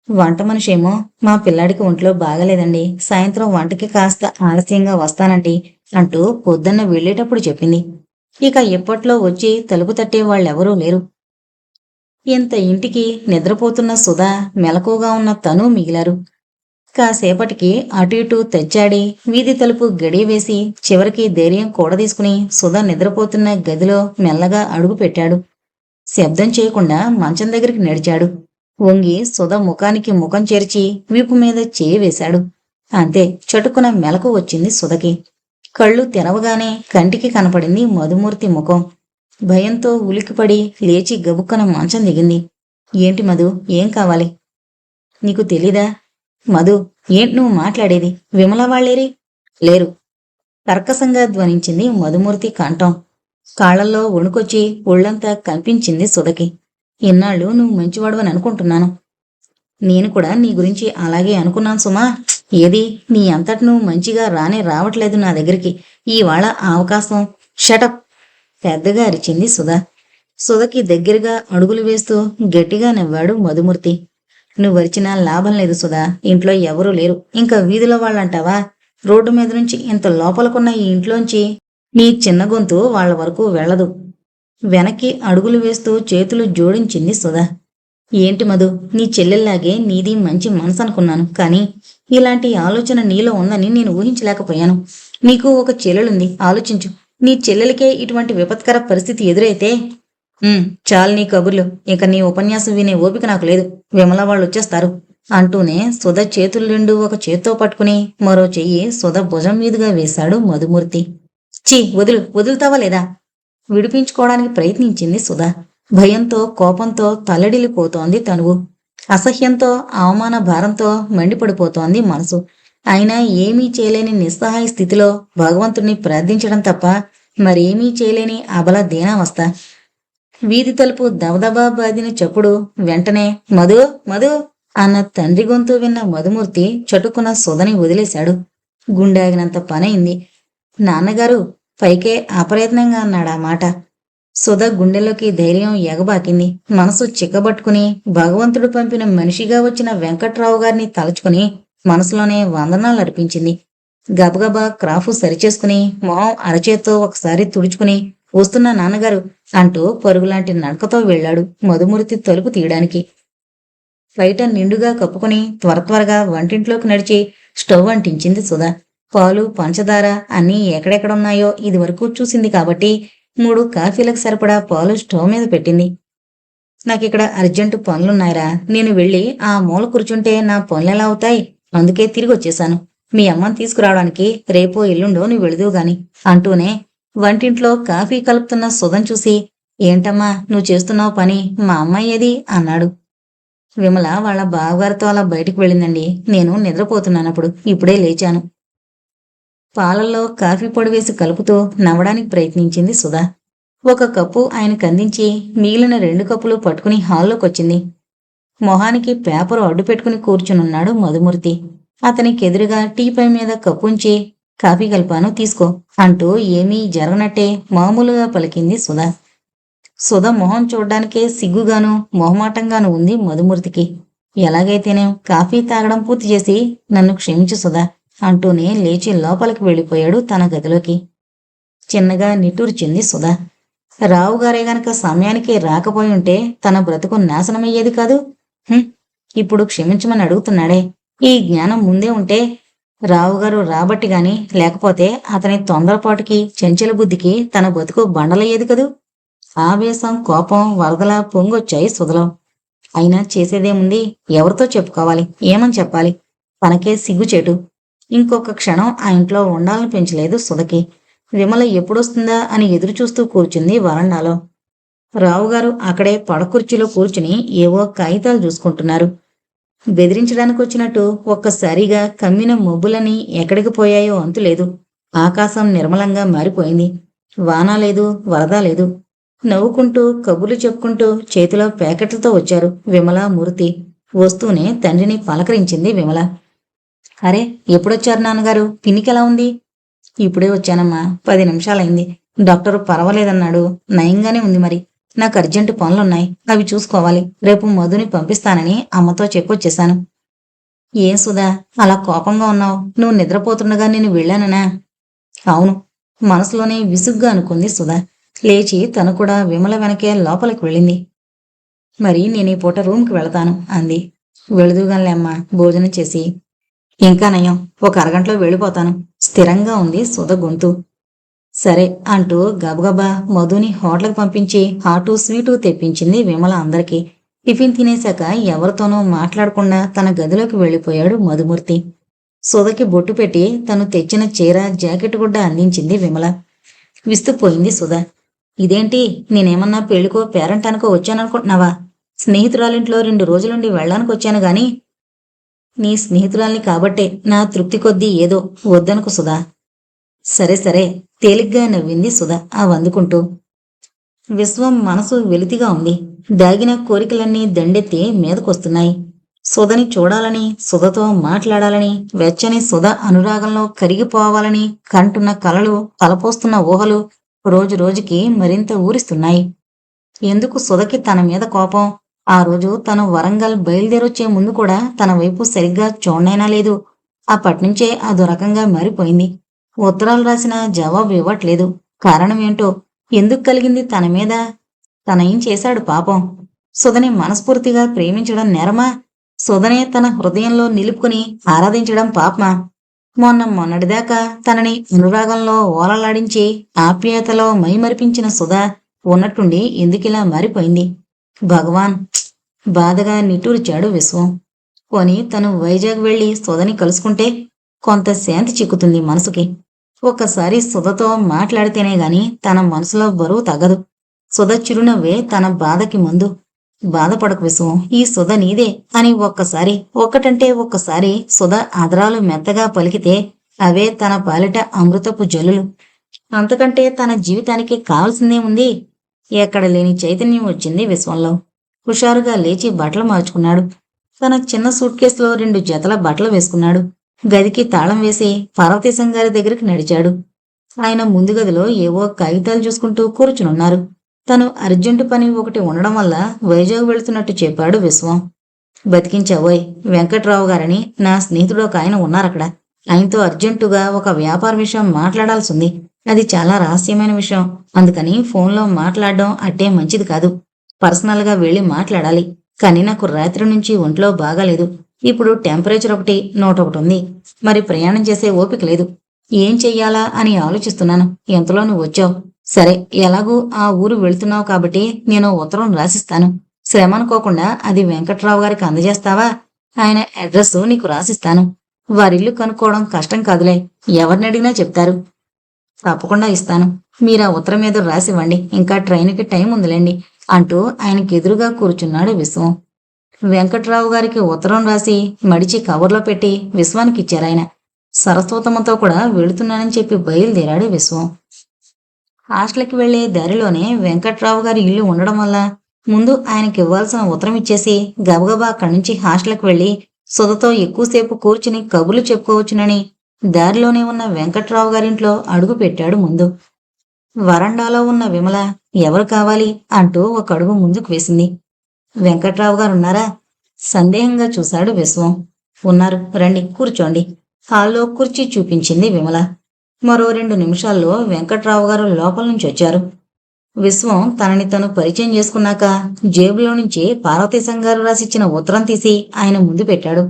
వంట మనిషేమో, మా పిల్లాడికి ఒంట్లో బాగలేదండి, సాయంత్రం వంటకి కాస్త ఆలస్యంగా వస్తానండి అంటూ పొద్దున్న వెళ్ళేటప్పుడు చెప్పింది. ఇక ఎప్పట్లో వచ్చి తలుపు తట్టే వాళ్ళెవరూ లేరు. ఇంత ఇంటికి నిద్రపోతున్న సుధా, మెలకుగా ఉన్న తను మిగిలారు. కాసేపటికి అటు ఇటు తెచ్చాడి వీధి తలుపు గడియవేసి చివరికి ధైర్యం కూడదీసుకుని సుధ నిద్రపోతున్న గదిలో మెల్లగా అడుగు పెట్టాడు. శబ్దం చేయకుండా మంచం దగ్గరికి నడిచాడు. వంగి సుధ ముఖానికి ముఖం చేర్చి వీపు మీద చేయి వేశాడు. అంతే, చటుకున మెలకు వచ్చింది సుధకి. కళ్ళు తెరవగానే కంటికి కనపడింది మధుమూర్తి ముఖం. భయంతో ఉలిక్కిపడి లేచి గబుక్కన మంచం దిగింది. ఏంటి మధు, ఏం కావాలి? నీకు తెలీదా? మధు, ఏంటి నువ్వు మాట్లాడేది? విమల వాళ్ళేరి? లేరు. కర్కశంగా ధ్వనించింది మధుమూర్తి కంఠం. కాళ్లల్లో వణుకొచ్చి ఒళ్లంతా కంపించింది సుధకి. ఇన్నాళ్ళు నువ్వు మంచివాడువని అనుకుంటున్నాను. నేను కూడా నీ గురించి అలాగే అనుకున్నాను సుమా. ఏది, నీ అంతటి నువ్వు మంచిగా రానే రావట్లేదు నా దగ్గరికి. ఇవాళ అవకాశం. షటప్! పెద్దగా అరిచింది సుధ. సుధకి దగ్గరగా అడుగులు వేస్తూ గట్టిగా నవ్వాడు మధుమూర్తి. నువ్వరిచినా లాభం లేదు సుధా, ఇంట్లో ఎవరూ లేరు. ఇంకా వీధిలో వాళ్ళంటావా? రోడ్డు మీద నుంచి ఇంత లోపలకున్న ఈ ఇంట్లోంచి నీ చిన్న గొంతు వాళ్ల వరకు వెళ్లదు. వెనక్కి అడుగులు వేస్తూ చేతులు జోడించింది సుధ. ఏంటి మధు, నీ చెల్లెల్లాగే నీది మంచి మనసు అనుకున్నాను, కానీ ఇలాంటి ఆలోచన నీలో ఉందని నేను ఊహించలేకపోయాను. నీకు ఒక చెల్లెలుంది, ఆలోచించు. నీ చెల్లెలికే ఇటువంటి విపత్కర పరిస్థితి ఎదురైతే చాలు నీ కబుర్లు. ఇక నీ ఉపన్యాసం వినే ఓపిక నాకు లేదు. విమల వాళ్ళు వచ్చేస్తారు అంటూనే సుధ చేతులు రెండు ఒక చేత్తో పట్టుకుని మరో చెయ్యి సుధ భుజం మీదుగా వేశాడు మధుమూర్తి. చీ, వదులుతావా లేదా? విడిపించుకోవడానికి ప్రయత్నించింది సుధ. భయంతో కోపంతో తల్లడిల్లిపోతోంది తనువు. అసహ్యంతో అవమాన భారంతో మండిపడిపోతోంది మనసు. అయినా ఏమీ చేయలేని నిస్సహాయ స్థితిలో భగవంతుణ్ణి ప్రార్థించడం తప్ప మరేమీ చేయలేని అబల దీనావస్థ. వీధి తలుపు దబదబా బాదిన చప్పుడు వెంటనే మధు మధు అన్న తండ్రి గొంతు విన్న మధుమూర్తి చటుకున సుధని వదిలేశాడు. గుండాగినంత పనైంది. నాన్నగారు పైకే అప్రయత్నంగా అన్నాడా మాట. సుధ గుండెల్లోకి ధైర్యం ఎగబాకింది. మనసు చిక్కబట్టుకుని భగవంతుడు పంపిన మనిషిగా వచ్చిన వెంకట్రావు గారిని తలుచుకుని మనసులోనే వందనాలు అర్పించింది. గబగబా క్రాఫు సరిచేసుకుని మొహం అరచేత్తో ఒకసారి తుడుచుకుని వస్తున్నా నాన్నగారు అంటూ పరుగులాంటి నడకతో వెళ్లాడు మధుమూర్తి తలుపు తీయడానికి. బయట నిండుగా కప్పుకుని త్వరగా వంటింట్లోకి నడిచి స్టవ్ అంటించింది సుధ. పాలు పంచదార అన్నీ ఎక్కడెక్కడున్నాయో ఇది వరకు చూసింది కాబట్టి 3 కాఫీలకు సరిపడా పాలు స్టవ్ మీద పెట్టింది. నాకిక్కడ అర్జెంటు పనులున్నాయిరా. నేను వెళ్ళి ఆ మూల కూర్చుంటే నా పనులెలా అవుతాయి? అందుకే తిరిగి వచ్చేశాను. మీ అమ్మని తీసుకురావడానికి రేపో ఎల్లుండో నువ్వు వెళుదువు గాని అంటూనే వంటింట్లో కాఫీ కలుపుతున్న సుధం చూసి ఏంటమ్మా నువ్వు చేస్తున్నావు పని? మా అమ్మాయి ఏది అన్నాడు. విమల వాళ్ళ బావగారితో అలా బయటికి వెళ్ళిందండి. నేను నిద్రపోతున్నానప్పుడు ఇప్పుడే లేచాను. పాలల్లో కాఫీ పొడి వేసి కలుపుతూ నవ్వడానికి ప్రయత్నించింది సుధా. ఒక కప్పు ఆయనకు అందించి మిగిలిన 2 కప్పులు పట్టుకుని హాల్లోకొచ్చింది. మొహానికి పేపరు అడ్డు పెట్టుకుని కూర్చునున్నాడు మధుమూర్తి. అతనికి ఎదురుగా టీపై మీద కప్పుంచి కాఫీ కలిపాను తీసుకో అంటూ ఏమీ జరగనట్టే మామూలుగా పలికింది సుధ. సుధ మొహం చూడ్డానికే సిగ్గుగాను మొహమాటంగాను ఉంది మధుమూర్తికి. ఎలాగైతేనే కాఫీ తాగడం పూర్తి చేసి నన్ను క్షమించు సుధా అంటూనే లేచి లోపలికి వెళ్ళిపోయాడు తన గదిలోకి. చిన్నగా నిట్టూర్చింది సుధ. రావుగారే గనక సమయానికి రాకపోయి ఉంటే తన బ్రతుకు నాశనమయ్యేది కాదు. ఇప్పుడు క్షమించమని అడుగుతున్నాడే, ఈ జ్ఞానం ముందే ఉంటే రావుగారు రాబట్టి గాని లేకపోతే అతని తొందరపాటుకి చెంచల బుద్ధికి తన బతుకు బండలయ్యేది కదూ. ఆవేశం కోపం వరదలా పొంగొచ్చాయి సుధలో. అయినా చేసేదేముంది? ఎవరితో చెప్పుకోవాలి? ఏమని చెప్పాలి? తనకే సిగ్గుచేటు. ఇంకొక క్షణం ఆ ఇంట్లో ఉండాలని పెంచలేదు సుధకి. విమల ఎప్పుడొస్తుందా అని ఎదురుచూస్తూ కూర్చుంది వరండాలో. రావుగారు అక్కడే పడకుర్చీలో కూర్చుని ఏవో కాగితాలు చూసుకుంటున్నారు. బెదిరించడానికి వచ్చినట్టు ఒక్కసారిగా కమ్మిన మబ్బులని ఎక్కడికి పోయాయో అంతులేదు. ఆకాశం నిర్మలంగా మారిపోయింది. వాన లేదు, వరద లేదు. నవ్వుకుంటూ కబుర్లు చెప్పుకుంటూ చేతిలో ప్యాకెట్లతో వచ్చారు విమల మూర్తి. వస్తూనే తండ్రిని పలకరించింది విమల. అరే, ఎప్పుడొచ్చారు నాన్నగారు? పిన్నికెలా ఉంది? ఇప్పుడే వచ్చానమ్మా, 10 నిమిషాలైంది. డాక్టరు పర్వాలేదన్నాడు. నయంగానే ఉంది. మరి నాకు అర్జెంటు పనులున్నాయి, అవి చూసుకోవాలి. రేపు మధుని పంపిస్తానని అమ్మతో చెప్పొచ్చేశాను. ఏం సుధా అలా కోపంగా ఉన్నావు? నువ్వు నిద్రపోతుండగా నేను వెళ్ళాననా? అవును, మనసులోనే విసుగ్గా అనుకుంది సుధా. లేచి తను కూడా విమల వెనకే లోపలికి వెళ్ళింది. మరి నేను ఈ పూట రూమ్కి వెళతాను అంది. వెళుదుగానిలేమ్మా, భోజనం చేసి. ఇంకా నయం, ఒక అరగంటలో వెళ్ళిపోతాను స్థిరంగా ఉంది సుధ గొంతు. సరే అంటూ గబగబా మధుని హోటల్కి పంపించి హాటు స్వీటు తెప్పించింది విమల అందరికీ. టిఫిన్ తినేశాక ఎవరితోనూ మాట్లాడకుండా తన గదిలోకి వెళ్ళిపోయాడు మధుమూర్తి. సుధకి బొట్టు పెట్టి తను తెచ్చిన చీర జాకెట్ గుడ్డ అందించింది విమల. విస్తుపోయింది సుధ. ఇదేంటి, నేనేమన్నా పెళ్లికో పేరంటానికో వచ్చాననుకుంటున్నావా? స్నేహితురాలింట్లో 2 రోజులుండి వెళ్ళడానికి వచ్చాను గాని నీ స్నేహితురాల్ని కాబట్టే నా తృప్తి కొద్దీ ఏదో వద్దనుకు సుధా. సరే సరే తేలిగ్గా నవ్వింది సుధ అందుకుంటూ. విశ్వం మనసు వెలితిగా ఉంది. దాగిన కోరికలన్నీ దండెత్తి మీదకొస్తున్నాయి. సుధని చూడాలని, సుధతో మాట్లాడాలని, వెచ్చని సుధ అనురాగంలో కరిగిపోవాలని కంటున్న కలలు, తలపోస్తున్న ఊహలు రోజు రోజుకి మరింత ఊరిస్తున్నాయి. ఎందుకు సుధకి తన మీద కోపం? ఆ రోజు తను వరంగల్ బయలుదేరొచ్చే ముందు కూడా తన వైపు సరిగ్గా చూడనైనా లేదు. అప్పట్నుంచే అదో రకంగా మారిపోయింది. ఉత్తరాలు రాసినా జవాబు ఇవ్వట్లేదు. కారణమేంటో? ఎందుకు కలిగింది తన మీద? తనేం చేశాడు పాపం? సుధని మనస్ఫూర్తిగా ప్రేమించడం నేరమా? సుధనే తన హృదయంలో నిలుపుకుని ఆరాధించడం పాపమా? మొన్నటిదాకా తనని అనురాగంలో ఓలలాడించి ఆప్యాయతలో మైమరిపించిన సుధ ఉన్నట్టుండి ఎందుకిలా మారిపోయింది? భగవాన్! బాధగా నిట్టూర్చాడు విశ్వం. పోని తను వైజాగ్ వెళ్లి సుధని కలుసుకుంటే కొంత శాంతి చిక్కుతుంది మనసుకి. ఒక్కసారి సుధతో మాట్లాడితేనే గాని తన మనసులో బరువు తగ్గదు. సుధ చిరునవ్వే తన బాధకి మందు. బాధపడకు విశ్వం, ఈ సుధ నీదే అని ఒక్కసారి సుధ ఆదరాలు మెత్తగా పలికితే అవే తన పాలిట అమృతపు జల్లులు. అంతకంటే తన జీవితానికి కావాల్సిందే ఉంది. ఎక్కడ లేని చైతన్యం వచ్చింది విశ్వంలో. హుషారుగా లేచి బట్టలు మార్చుకున్నాడు. తన చిన్న సూట్ కేసులో 2 జతల బట్టలు వేసుకున్నాడు. గదికి తాళం వేసి పార్వతీశం గారి దగ్గరికి నడిచాడు. ఆయన ముందు గదిలో ఏవో కాగితాలు చూసుకుంటూ కూర్చునున్నారు. తను అర్జెంటు పని ఒకటి ఉండడం వల్ల వైజాగ్ వెళుతున్నట్టు చెప్పాడు విశ్వం. బతికించావోయ్, వెంకట్రావు గారని నా స్నేహితుడు ఒక ఆయన ఉన్నారక్కడ. ఆయనతో అర్జెంటుగా ఒక వ్యాపార విషయం మాట్లాడాల్సింది. అది చాలా రహస్యమైన విషయం. అందుకని ఫోన్లో మాట్లాడడం అట్టే మంచిది కాదు. పర్సనల్ గా వెళ్లి మాట్లాడాలి. కానీ నాకు రాత్రి నుంచి ఒంట్లో బాగాలేదు. ఇప్పుడు టెంపరేచర్ 101 ఉంది. మరి ప్రయాణం చేసే ఓపిక లేదు. ఏం చెయ్యాలా అని ఆలోచిస్తున్నాను. ఎంతలో నువ్వు వచ్చావు. సరే, ఎలాగూ ఆ ఊరు వెళ్తున్నావు కాబట్టి నేను ఉత్తరం రాసిస్తాను. శ్రమ అనుకోకుండా అది వెంకట్రావు గారికి అందజేస్తావా? ఆయన అడ్రస్ నీకు రాసిస్తాను. వారిల్లు కనుక్కోవడం కష్టం కాదులే. ఎవరిని అడిగినా చెప్తారు. తప్పకుండా ఇస్తాను. మీరా ఉత్తరం మీద రాసివ్వండి. ఇంకా ట్రైన్కి టైం ఉందిలేండి అంటూ ఆయనకి ఎదురుగా కూర్చున్నాడు విశ్వం. వెంకట్రావు గారికి ఉత్తరం రాసి మడిచి కవర్లో పెట్టి విశ్వానికి ఇచ్చారాయన. సరస్వతమ్మతో కూడా వెళుతున్నానని చెప్పి బయలుదేరాడు విశ్వం. హాస్టల్కి వెళ్లే దారిలోనే వెంకట్రావు గారి ఇల్లు ఉండడం వల్ల ముందు ఆయనకి ఇవ్వాల్సిన ఉత్తరం ఇచ్చేసి గబగబా అక్కడి నుంచి హాస్టల్కి వెళ్లి సుధతో ఎక్కువసేపు కూర్చుని కబుర్లు చెప్పుకోవచ్చునని దారిలోనే ఉన్న వెంకట్రావు గారింట్లో అడుగు పెట్టాడు ముందు. వరండాలో ఉన్న విమల ఎవరు కావాలి అంటూ ఒక అడుగు ముందుకు వేసింది. వెంకట్రావు గారు ఉన్నారా? సందేహంగా చూశాడు విశ్వం. ఉన్నారు, రండి కూర్చోండి. హాల్లో కుర్చీ చూపించింది విమల. మరో 2 నిమిషాల్లో వెంకట్రావు గారు లోపల నుంచి వచ్చారు. విశ్వం తనని తను పరిచయం చేసుకున్నాక జేబులో నుంచి పార్వతీశం గారు రాసిచ్చిన ఉత్తరం తీసి ఆయన ముందు పెట్టాడు.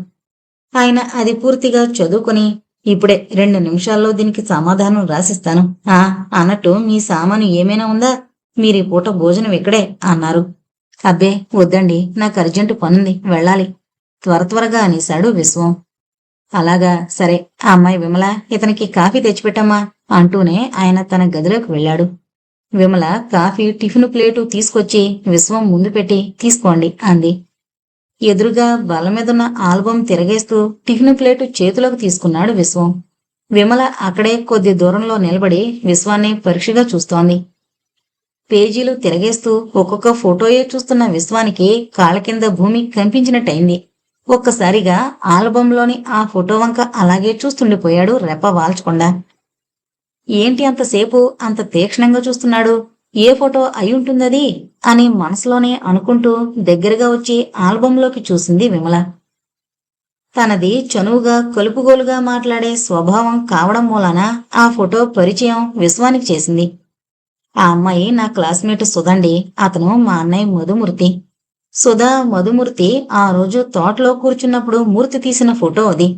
ఆయన అది పూర్తిగా చదువుకుని, ఇప్పుడే 2 నిమిషాల్లో దీనికి సమాధానం రాసిస్తాను అన్నట్టు, మీ సామాను ఏమైనా ఉందా? మీరీ పూట భోజనం ఇక్కడే అన్నారు. అబ్బే వద్దండి, నాకు అర్జెంటు పనుంది, వెళ్ళాలి త్వరగా అనేశాడు విశ్వం. అలాగా, సరే. ఆ అమ్మాయి విమల, ఇతనికి కాఫీ తెచ్చిపెట్టమ్మా అంటూనే ఆయన తన గదిలోకి వెళ్ళాడు. విమల కాఫీ టిఫిన్ ప్లేటు తీసుకొచ్చి విశ్వం ముందు పెట్టి తీసుకోండి అంది. ఎదురుగా బల్ల మీదున్న ఆల్బం తిరగేస్తూ టిఫిన్ ప్లేటు చేతిలోకి తీసుకున్నాడు విశ్వం. విమల అక్కడే కొద్ది దూరంలో నిలబడి విశ్వాన్ని పరీక్షగా చూస్తోంది. పేజీలు తిరగేస్తూ ఒక్కొక్క ఫోటోయే చూస్తున్న విశ్వానికి కాళ్ళ కింద భూమి కంపించినట్టయింది. ఒక్కసారిగా ఆల్బంలోని ఆ ఫోటో వంక అలాగే చూస్తుండిపోయాడు రెప్ప వాల్చకుండా. ఏంటి అంతసేపు అంత తీక్షణంగా చూస్తున్నాడు? ఏ ఫోటో అయి ఉంటుందది అని మనసులోనే అనుకుంటూ దగ్గరగా వచ్చి ఆల్బంలోకి చూసింది విమల. తనది చనువుగా కలుపుగోలుగా మాట్లాడే స్వభావం కావడం మూలాన ఆ ఫోటో పరిచయం విశ్వానికి చేసింది. ఆ అమ్మాయి నా క్లాస్మేట్ సుధండి. అతను మా అన్నయ్య మధుమూర్తి. సుధా మధుమూర్తి ఆ రోజు తోటలో కూర్చున్నప్పుడు మూర్తి తీసిన ఫోటో అది.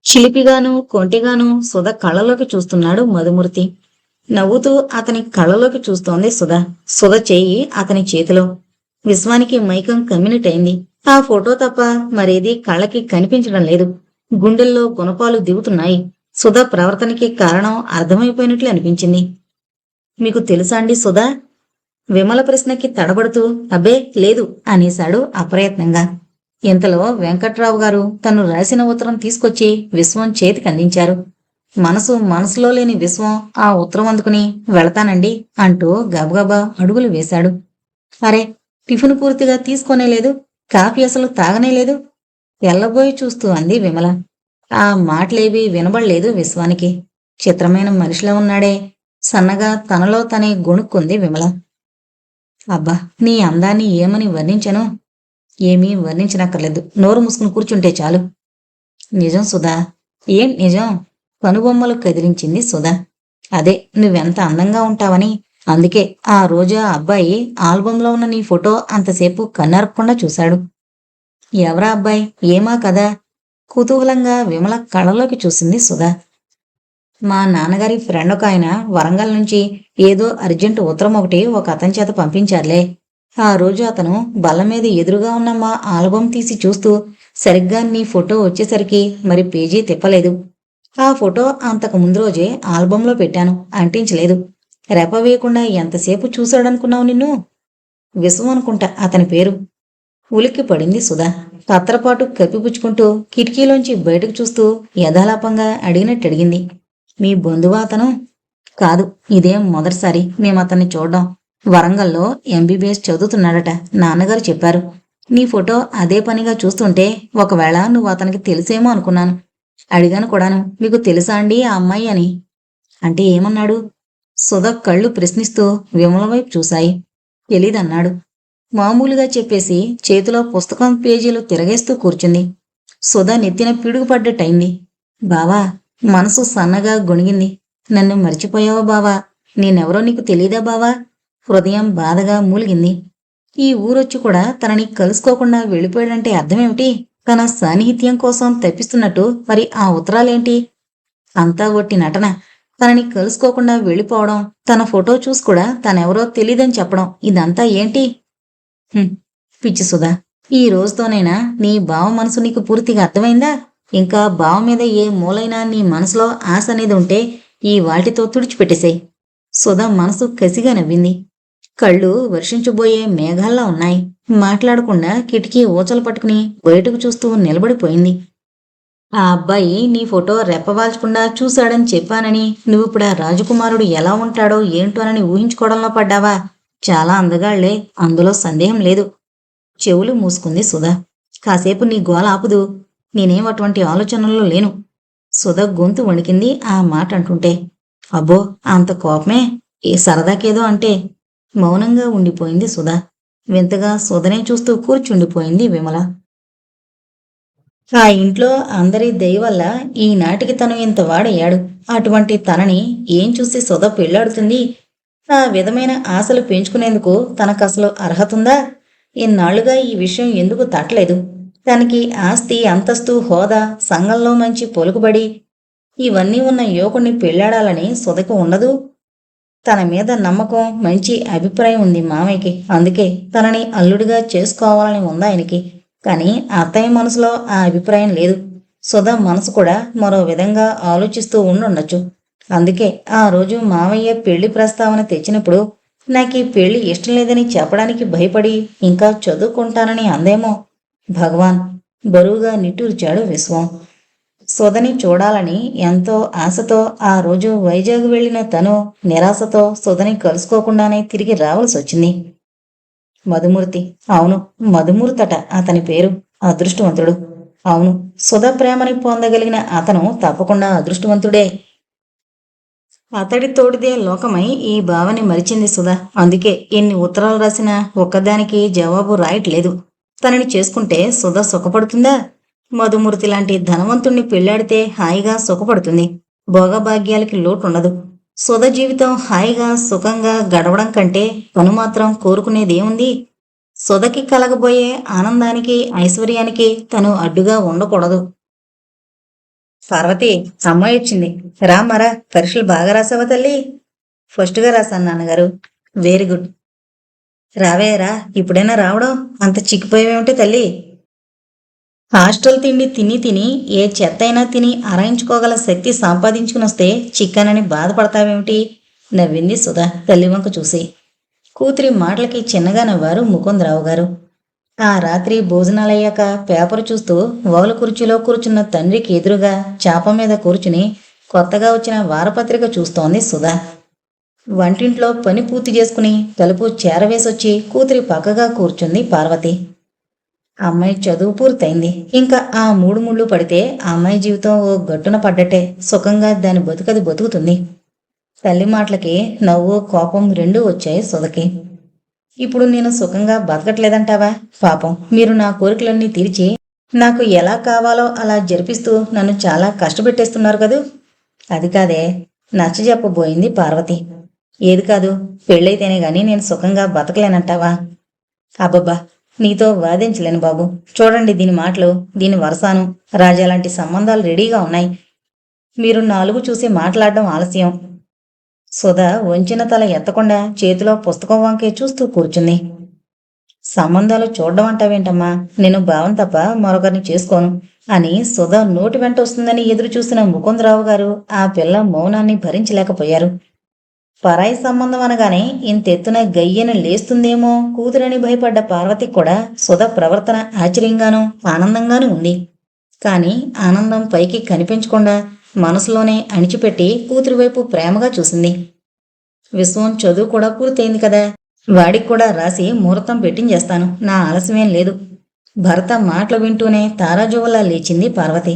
చిలిపిగాను కొంటిగాను సుధ కళ్ళలోకి చూస్తున్నాడు మధుమూర్తి. నవ్వుతూ అతని కళ్ళలోకి చూస్తోంది సుధ. సుధ చేయి అతని చేతిలో. విశ్వానికి మైకం కమ్మినట్టయింది. ఆ ఫోటో తప్ప మరేది కళ్ళకి కనిపించడం లేదు. గుండెల్లో గుణపాలు దిగుతున్నాయి. సుధ ప్రవర్తనకి కారణం అర్థమైపోయినట్లు అనిపించింది. మీకు తెలుసా అండి సుధా? విమల ప్రశ్నకి తడబడుతూ అబ్బే లేదు అనేశాడు అప్రయత్నంగా. ఇంతలో వెంకట్రావు గారు తను రాసిన ఉత్తరం తీసుకొచ్చి విశ్వం చేతికి అందించారు. మనసులో లేని విశ్వం ఆ ఉత్తరం అందుకుని వెళతానండి అంటూ గబగబా అడుగులు వేశాడు. అరే, టిఫిన్ పూర్తిగా తీసుకోనేలేదు, కాఫీ అసలు తాగనేలేదు తెల్లబోయి చూస్తూ అంది విమల. ఆ మాటలేవి వినబడలేదు విశ్వానికి. చిత్రమైన మనిషిలో ఉన్నాడే సన్నగా తనలో తనే గొణుక్కుంది విమల. అబ్బా, నీ అందాన్ని ఏమని వర్ణించను? ఏమీ వర్ణించనక్కర్లేదు, నోరు మూసుకుని కూర్చుంటే చాలు. నిజం సుధా. ఏం నిజం? కనుబొమ్మలు కదిలించింది సుధా. అదే, నువ్వెంత అందంగా ఉంటావని. అందుకే ఆ రోజు ఆ అబ్బాయి ఆల్బంలో ఉన్న నీ ఫోటో అంతసేపు కన్నరకుండా చూశాడు. ఎవరా అబ్బాయి, ఏమా కదా? కుతూహలంగా విమల కళ్ళలోకి చూసింది సుధా. మా నాన్నగారి ఫ్రెండ్ ఒక ఆయన వరంగల్ నుంచి ఏదో అర్జెంట్ ఉత్తరం ఒకటి ఒక అతని చేత పంపించారులే. ఆ రోజు అతను బల్ల మీద ఎదురుగా ఉన్న మా ఆల్బమ్ తీసి చూస్తూ సరిగ్గా నీ ఫోటో వచ్చేసరికి మరి పేజీ తిప్పలేదు. ఆ ఫోటో అంతకు ముందు రోజే ఆల్బంలో పెట్టాను, అంటించలేదు. రెప వేయకుండా ఎంతసేపు చూశాడనుకున్నావు నిన్ను? విశ్వం అనుకుంటా అతని పేరు. ఉలిక్కి పడింది సుధా. పత్రపాటు కప్పిపుచ్చుకుంటూ కిటికీలోంచి బయటకు చూస్తూ యథాలాపంగా అడిగినట్టడిగింది. మీ బంధువా అతను? కాదు, ఇదేం మొదటిసారి మేము అతన్ని చూడ్డం. వరంగల్లో ఎంబీబీఎస్ చదువుతున్నాడట, నాన్నగారు చెప్పారు. నీ ఫోటో అదే పనిగా చూస్తుంటే ఒకవేళ నువ్వు అతనికి తెలిసేమో అనుకున్నాను. అడిగాను కూడాను, మీకు తెలుసా అండి ఆ అమ్మాయి అని. అంటే ఏమన్నాడు? సుధ కళ్ళు ప్రశ్నిస్తూ విమల వైపు చూశాయి. తెలీదన్నాడు. మామూలుగా చెప్పేసి చేతిలో పుస్తకం పేజీలు తిరగేస్తూ కూర్చుంది. సుధ నెత్తిన పిడుగుపడ్డట్టయింది. బావా, మనసు సన్నగా గొణిగింది. నన్ను మర్చిపోయావా బావా? నేనెవరో నీకు తెలీదా బావా? హృదయం బాధగా మూలిగింది. ఈ ఊరొచ్చి కూడా తనని కలుసుకోకుండా వెళ్ళిపోయాడంటే అర్థమేమిటి? తన సాన్నిహిత్యం కోసం తప్పిస్తున్నట్టు మరి ఆ ఉత్తరాలేంటి? అంతా ఒట్టి నటన. తనని కలుసుకోకుండా వెళ్ళిపోవడం, తన ఫోటో చూసి కూడా తనెవరో తెలీదని చెప్పడం, ఇదంతా ఏంటి? పిచ్చి సుధా, ఈ రోజుతోనైనా నీ బావ మనసు నీకు పూర్తిగా అర్థమైందా? ఇంకా బావ మీద ఏ మూలైనా నీ మనసులో ఆశ అనేది ఉంటే ఈ వాటితో తుడిచిపెట్టేసేయ్. సుధ మనసు కసిగా నవ్వింది. కళ్ళు వర్షించబోయే మేఘాల్లా ఉన్నాయి. మాట్లాడకుండా కిటికీ ఊచలు పట్టుకుని బయటకు చూస్తూ నిలబడిపోయింది. ఆ అబ్బాయి నీ ఫోటో రెప్పవాల్చకుండా చూశాడని చెప్పానని నువ్విప్పుడు ఆ రాజకుమారుడు ఎలా ఉంటాడో ఏంటోనని ఊహించుకోవడంలో పడ్డావా? చాలా అందగాళ్లే, అందులో సందేహం లేదు. చెవులు మూసుకుంది సుధ. కాసేపు నీ గోల ఆపుదు. నేనేం అటువంటి ఆలోచనల్లో లేను. సుధ గొంతు వణికింది ఆ మాట అంటుంటే. అబ్బో, అంత కోపమే? ఏ సరదాకేదో అంటే. మౌనంగా ఉండిపోయింది సుధ. వింతగా సుధనే చూస్తూ కూర్చుండిపోయింది విమల. ఆ ఇంట్లో అందరి దయ వల్ల ఈనాటికి తను ఇంత వాడయ్యాడు. అటువంటి తనని ఏం చూసి సుధ పెళ్లాడుతుంది? ఆ విధమైన ఆశలు పెంచుకునేందుకు తనకసలు అర్హతుందా? ఇన్నాళ్లుగా ఈ విషయం ఎందుకు తట్టలేదు? తనకి ఆస్తి, అంతస్తు, హోదా, సంఘంలో మంచి పలుకుబడి ఇవన్నీ ఉన్న యువకుణ్ణి పెళ్లాడాలని సుధకు ఉండదు. తన మీద నమ్మకం, మంచి అభిప్రాయం ఉంది మామయ్యకి. అందుకే తనని అల్లుడిగా చేసుకోవాలని ఉందాయనకి. కానీ అత్తయ్య మనసులో ఆ అభిప్రాయం లేదు. సుధ మనసు కూడా మరో విధంగా ఆలోచిస్తూ ఉండుండొచ్చు. అందుకే ఆ రోజు మావయ్య పెళ్లి ప్రస్తావన తెచ్చినప్పుడు నాకీ పెళ్లి ఇష్టం లేదని చెప్పడానికి భయపడి ఇంకా చదువుకుంటానని అందేమో. భగవాన్! బరువుగా నిట్టూర్చాడు విశ్వం. సుధని చూడాలని ఎంతో ఆశతో ఆ రోజు వైజాగ్ వెళ్లిన తను నిరాశతో సుధని కలుసుకోకుండానే తిరిగి రావాల్సి వచ్చింది. మధుమూర్తి. అవును, మధుమూర్తట అతని పేరు. అదృష్టవంతుడు. అవును, సుధ ప్రేమని పొందగలిగిన అతను తప్పకుండా అదృష్టవంతుడే. అతడి తోడిదే లోకమై ఈ భావని మరిచింది సుధ. అందుకే ఎన్ని ఉత్తరాలు రాసినా ఒక్కదానికి జవాబు రాయట్లేదు. తనని చేసుకుంటే సుధ సుఖపడుతుందా? మధుమూర్తి లాంటి ధనవంతుణ్ణి పెళ్లాడితే హాయిగా సుఖపడుతుంది. భోగభాగ్యాలకి లోటుండదు. సుధ జీవితం హాయిగా సుఖంగా గడవడం కంటే తను మాత్రం కోరుకునేదేముంది? సుధకి కలగబోయే ఆనందానికి, ఐశ్వర్యానికి తను అడ్డుగా ఉండకూడదు. పార్వతి, అమ్మాయి వచ్చింది. రామరా, పరీక్షలు బాగా రాసావా తల్లి? ఫస్ట్గా రాశాను నాన్నగారు. Very good. రావేరా, ఇప్పుడైనా రావడం? అంత చిక్కిపోయావేమిటి తల్లి? హాస్టల్ తిండి తిని తిని ఏ చెత్తైనా తిని అరాయించుకోగల శక్తి సంపాదించుకుని వస్తే చిక్కనని బాధపడతావేమిటి? నవ్వింది సుధా తల్లివంక చూసి. కూతురి మాటలకి చిన్నగా నవ్వారు ముకుందరావు గారు. ఆ రాత్రి భోజనాలయ్యాక పేపర్ చూస్తూ వగల కుర్చీలో కూర్చున్న తండ్రికి ఎదురుగా చాప మీద కూర్చుని కొత్తగా వచ్చిన వారపత్రిక చూస్తోంది సుధా. వంటింట్లో పని పూర్తి చేసుకుని తలుపు చేరవేసొచ్చి కూతురి పక్కగా కూర్చుంది పార్వతి. అమ్మాయి చదువు పూర్తయింది. ఇంకా ఆ మూడు ముళ్ళు పడితే ఆ అమ్మాయి జీవితం ఓ గట్టున పడ్డట్టే. సుఖంగా దాని బతుకది బతుకుతుంది. తల్లి మాటలకి నవ్వు, కోపం రెండూ వచ్చాయి సుధకి. ఇప్పుడు నేను సుఖంగా బతకట్లేదంటావా? పాపం, మీరు నా కోరికలన్నీ తీర్చి నాకు ఎలా కావాలో అలా జరిపిస్తూ నన్ను చాలా కష్టపెట్టేస్తున్నారు కదూ. అది కాదే, నచ్చజెప్పబోయింది పార్వతి. ఏది కాదు, పెళ్ళైతేనే గాని నేను సుఖంగా బతకలేనంటావా? అబ్బబ్బా, నీతో వాదించలేను బాబు. చూడండి దీని మాటలు, దీని వరసాను. రాజా లాంటి సంబంధాలు రెడీగా ఉన్నాయి. మీరు నాలుగు చూసి మాట్లాడడం ఆలస్యం. సుధా వంచిన తల ఎత్తకుండా చేతిలో పుస్తకం వంకే చూస్తూ కూర్చుంది. సంబంధాలు చూడడం అంటావేంటమ్మా? నేను భావం తప్ప మరొకరిని చేసుకోను అని సుధా నోటి వెంట వస్తుందని ఎదురు చూసిన ముకుందరావు గారు ఆ పిల్ల మౌనాన్ని భరించలేకపోయారు. పరాయి సంబంధం అనగానే ఇంతెత్తున గయ్యను లేస్తుందేమో కూతురని భయపడ్డ పార్వతికి కూడా సుధ ప్రవర్తన ఆశ్చర్యంగానూ ఆనందంగానూ ఉంది. కాని ఆనందం పైకి కనిపించకుండా మనసులోనే అణిచిపెట్టి కూతురి వైపు ప్రేమగా చూసింది. విశ్వం చదువు కూడా పూర్తయింది కదా, వాడికి కూడా రాసి ముహూర్తం పెట్టించేస్తాను, నా ఆలస్యమేం లేదు. భర్త మాటలు వింటూనే తారాజువలా లేచింది పార్వతి.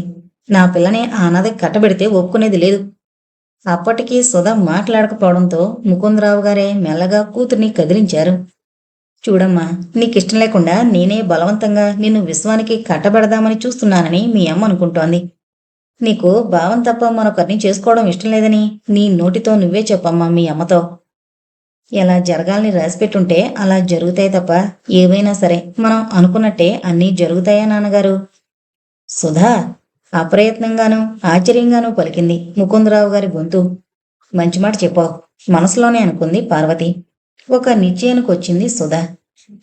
నా పిల్లని ఆ అనాథకి కట్టబెడితే ఒప్పుకునేది లేదు. అప్పటికీ సుధ మాట్లాడకపోవడంతో ముకుందరావు గారే మెల్లగా కూతుర్ని కదిలించారు. చూడమ్మా, నీకిష్టం లేకుండా నేనే బలవంతంగా నిన్ను విశ్వానికి కట్టబెడదామని చూస్తున్నానని మీ అమ్మ అనుకుంటోంది. నీకు భావం తప్ప మరొకరిని చేసుకోవడం ఇష్టం లేదని నీ నోటితో నువ్వే చెప్పమ్మా మీ అమ్మతో. ఎలా జరగాలని రాసిపెట్టుంటే అలా జరుగుతాయి తప్ప ఏవైనా సరే మనం అనుకున్నట్టే అన్నీ జరుగుతాయా నాన్నగారు? సుధా అప్రయత్నంగానూ ఆశ్చర్యంగానూ పలికింది ముకుందరావు గారి గొంతు. మంచి మాట చెప్పావు, మనసులోనే అనుకుంది పార్వతి. ఒక నిశ్చయానికి వచ్చింది సుధా.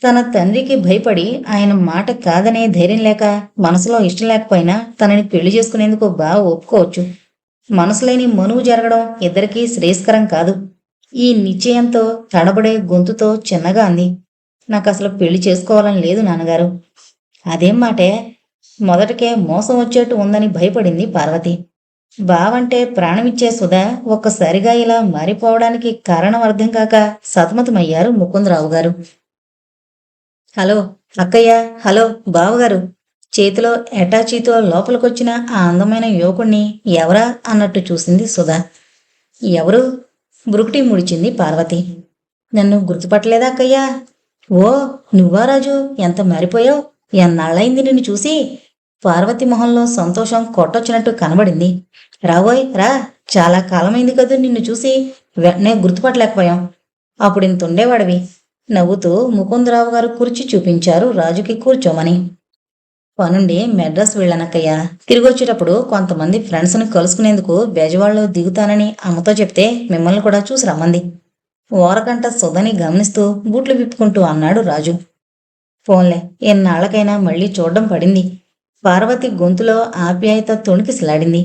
తన తండ్రికి భయపడి ఆయన మాట కాదనే ధైర్యం లేక మనసులో ఇష్టం లేకపోయినా తనని పెళ్లి చేసుకునేందుకు బాగా ఒప్పుకోవచ్చు. మనసులేని మనువు జరగడం ఇద్దరికీ శ్రేయస్కరం కాదు. ఈ నిశ్చయంతో తడబడే గొంతుతో చిన్నగా అంది. నాకు అసలు పెళ్లి చేసుకోవాలని లేదు నాన్నగారు. అదేం మాటే? మొదటికే మోసం వచ్చేట్టు ఉందని భయపడింది పార్వతి. బావంటే ప్రాణమిచ్చే సుధా ఒక్కసారిగా ఇలా మారిపోవడానికి కారణం అర్థం కాక సతమతమయ్యారు ముకుందరావు గారు. హలో అక్కయ్య, హలో బావగారు. చేతిలో ఎటాచీతో లోపలికొచ్చిన ఆ అందమైన యువకుణ్ణి ఎవరా అన్నట్టు చూసింది సుధా. ఎవరు? బ్రుకుటి ముడిచింది పార్వతి. నన్ను గుర్తుపట్టలేదా అక్కయ్యా? ఓ నువ్వా రాజు, ఎంత మారిపోయావు, ఎన్నాళ్ళైంది నిన్ను చూసి. పార్వతి మొహంలో సంతోషం కొట్టొచ్చినట్టు కనబడింది. రావోయ్ రా, చాలా కాలమైంది కదూ నిన్ను చూసి, వెంటనే గుర్తుపట్టలేకపోయాం. అప్పుడింతుండేవాడివి. నవ్వుతూ ముకుందరావు గారు కుర్చీ చూపించారు రాజుకి కూర్చోమని. పనుండి మెడ్రాస్ వెళ్ళనక్కయ్యా. తిరిగొచ్చేటప్పుడు కొంతమంది ఫ్రెండ్స్ని కలుసుకునేందుకు బెజవాడలో దిగుతానని అమ్మతో చెప్తే మిమ్మల్ని కూడా చూసి రమ్మంది. ఓరకంట సుధని గమనిస్తూ బూట్లు విప్పుకుంటూ అన్నాడు రాజు. ఫోన్లే, ఎన్నాళ్లకైనా మళ్ళీ చూడడం పడింది. పార్వతి గొంతులో ఆప్యాయత తొణికిసలాడింది.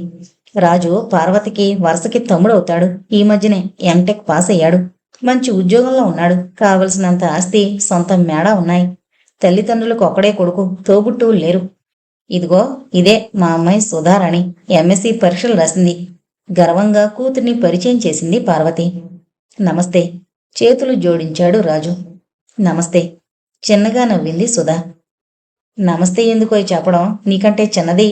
రాజు పార్వతికి వరుసకి తమ్ముడవుతాడు. ఈ మధ్యనే ఎంటెక్ పాస్ అయ్యాడు. మంచి ఉద్యోగంలో ఉన్నాడు. కావలసినంత ఆస్తి, సొంత మేడ ఉన్నాయి. తల్లిదండ్రులకు ఒక్కడే కొడుకు, తోబుట్టువులు లేరు. ఇదిగో ఇదే మా అమ్మాయి సుధారాణి, ఎంఎస్సి పరీక్షలు రాసింది. గర్వంగా కూతుర్ని పరిచయం చేసింది పార్వతి. నమస్తే, చేతులు జోడించాడు రాజు. నమస్తే, చిన్నగా నవ్వింది సుధా. నమస్తే ఎందుకో చెప్పడం, నీకంటే చిన్నది.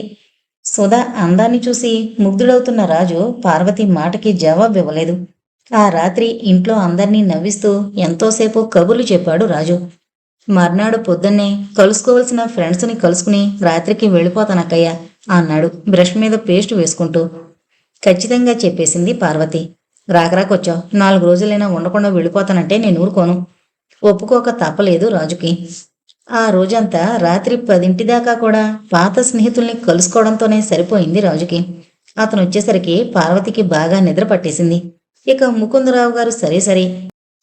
సుధా అందాన్ని చూసి ముగ్ధుడవుతున్న రాజు పార్వతి మాటకి జవాబు ఇవ్వలేదు. ఆ రాత్రి ఇంట్లో అందర్నీ నవ్విస్తూ ఎంతోసేపు కబుర్లు చెప్పాడు రాజు. మర్నాడు పొద్దున్నే కలుసుకోవలసిన ఫ్రెండ్స్ని కలుసుకుని రాత్రికి వెళ్ళిపోతానక్కయ్య అన్నాడు బ్రష్ మీద పేస్ట్ వేసుకుంటూ. ఖచ్చితంగా చెప్పేసింది పార్వతి. రాకరాకొచ్చావు, 4 రోజులైనా ఉండకుండా వెళ్ళిపోతానంటే నేను ఊరుకోను. ఒప్పుకోక తప్పలేదు రాజుకి. ఆ రోజంతా రాత్రి 10 దాకా కూడా పాత స్నేహితుల్ని కలుసుకోవడంతోనే సరిపోయింది రాజుకి. అతను వచ్చేసరికి పార్వతికి బాగా నిద్ర పట్టేసింది. ఇక ముకుందరావు గారు సరే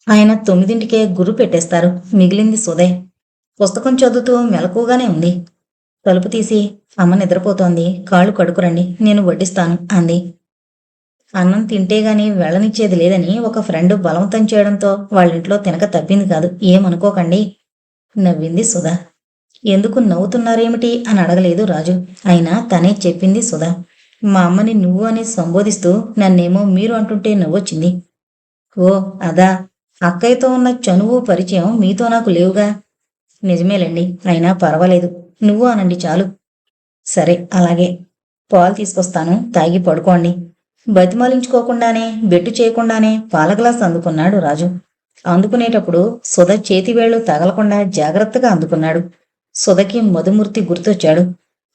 ఆయన 9కే గుర్రు పెట్టేస్తారు. మిగిలింది సుధే. పుస్తకం చదువుతూ మెలకుగానే ఉంది. తలుపు తీసి, అమ్మ నిద్రపోతోంది, కాళ్ళు కడుకురండి, నేను వడ్డిస్తాను అంది. అన్నం తింటేగాని వెళ్ళనిచ్చేది లేదని ఒక ఫ్రెండ్ బలవంతం చేయడంతో వాళ్ళింట్లో తినక తప్పింది కాదు, ఏమనుకోకండి నవ్వింది సుధా. ఎందుకు నవ్వుతున్నారేమిటి అని అడగలేదు రాజు. అయినా తనే చెప్పింది సుధా. మా అమ్మని నువ్వు అని సంబోధిస్తూ నన్నేమో మీరు అంటుంటే నవ్వొచ్చింది. ఓ అదా, అక్కయ్యతో ఉన్న చనువు పరిచయం మీతో నాకు లేవుగా. నిజమేలండి, అయినా పర్వాలేదు, నువ్వు అనండి చాలు. సరే అలాగే, పాలు తీసుకొస్తాను, తాగి పడుకోండి. బతిమాలించుకోకుండానే బెట్టు చేయకుండానే పాల గ్లాస్ అందుకున్నాడు రాజు. అందుకునేటప్పుడు సుధ చేతివేళ్లు తగలకుండా జాగ్రత్తగా అందుకున్నాడు. సుధకి మధుమూర్తి గుర్తొచ్చాడు.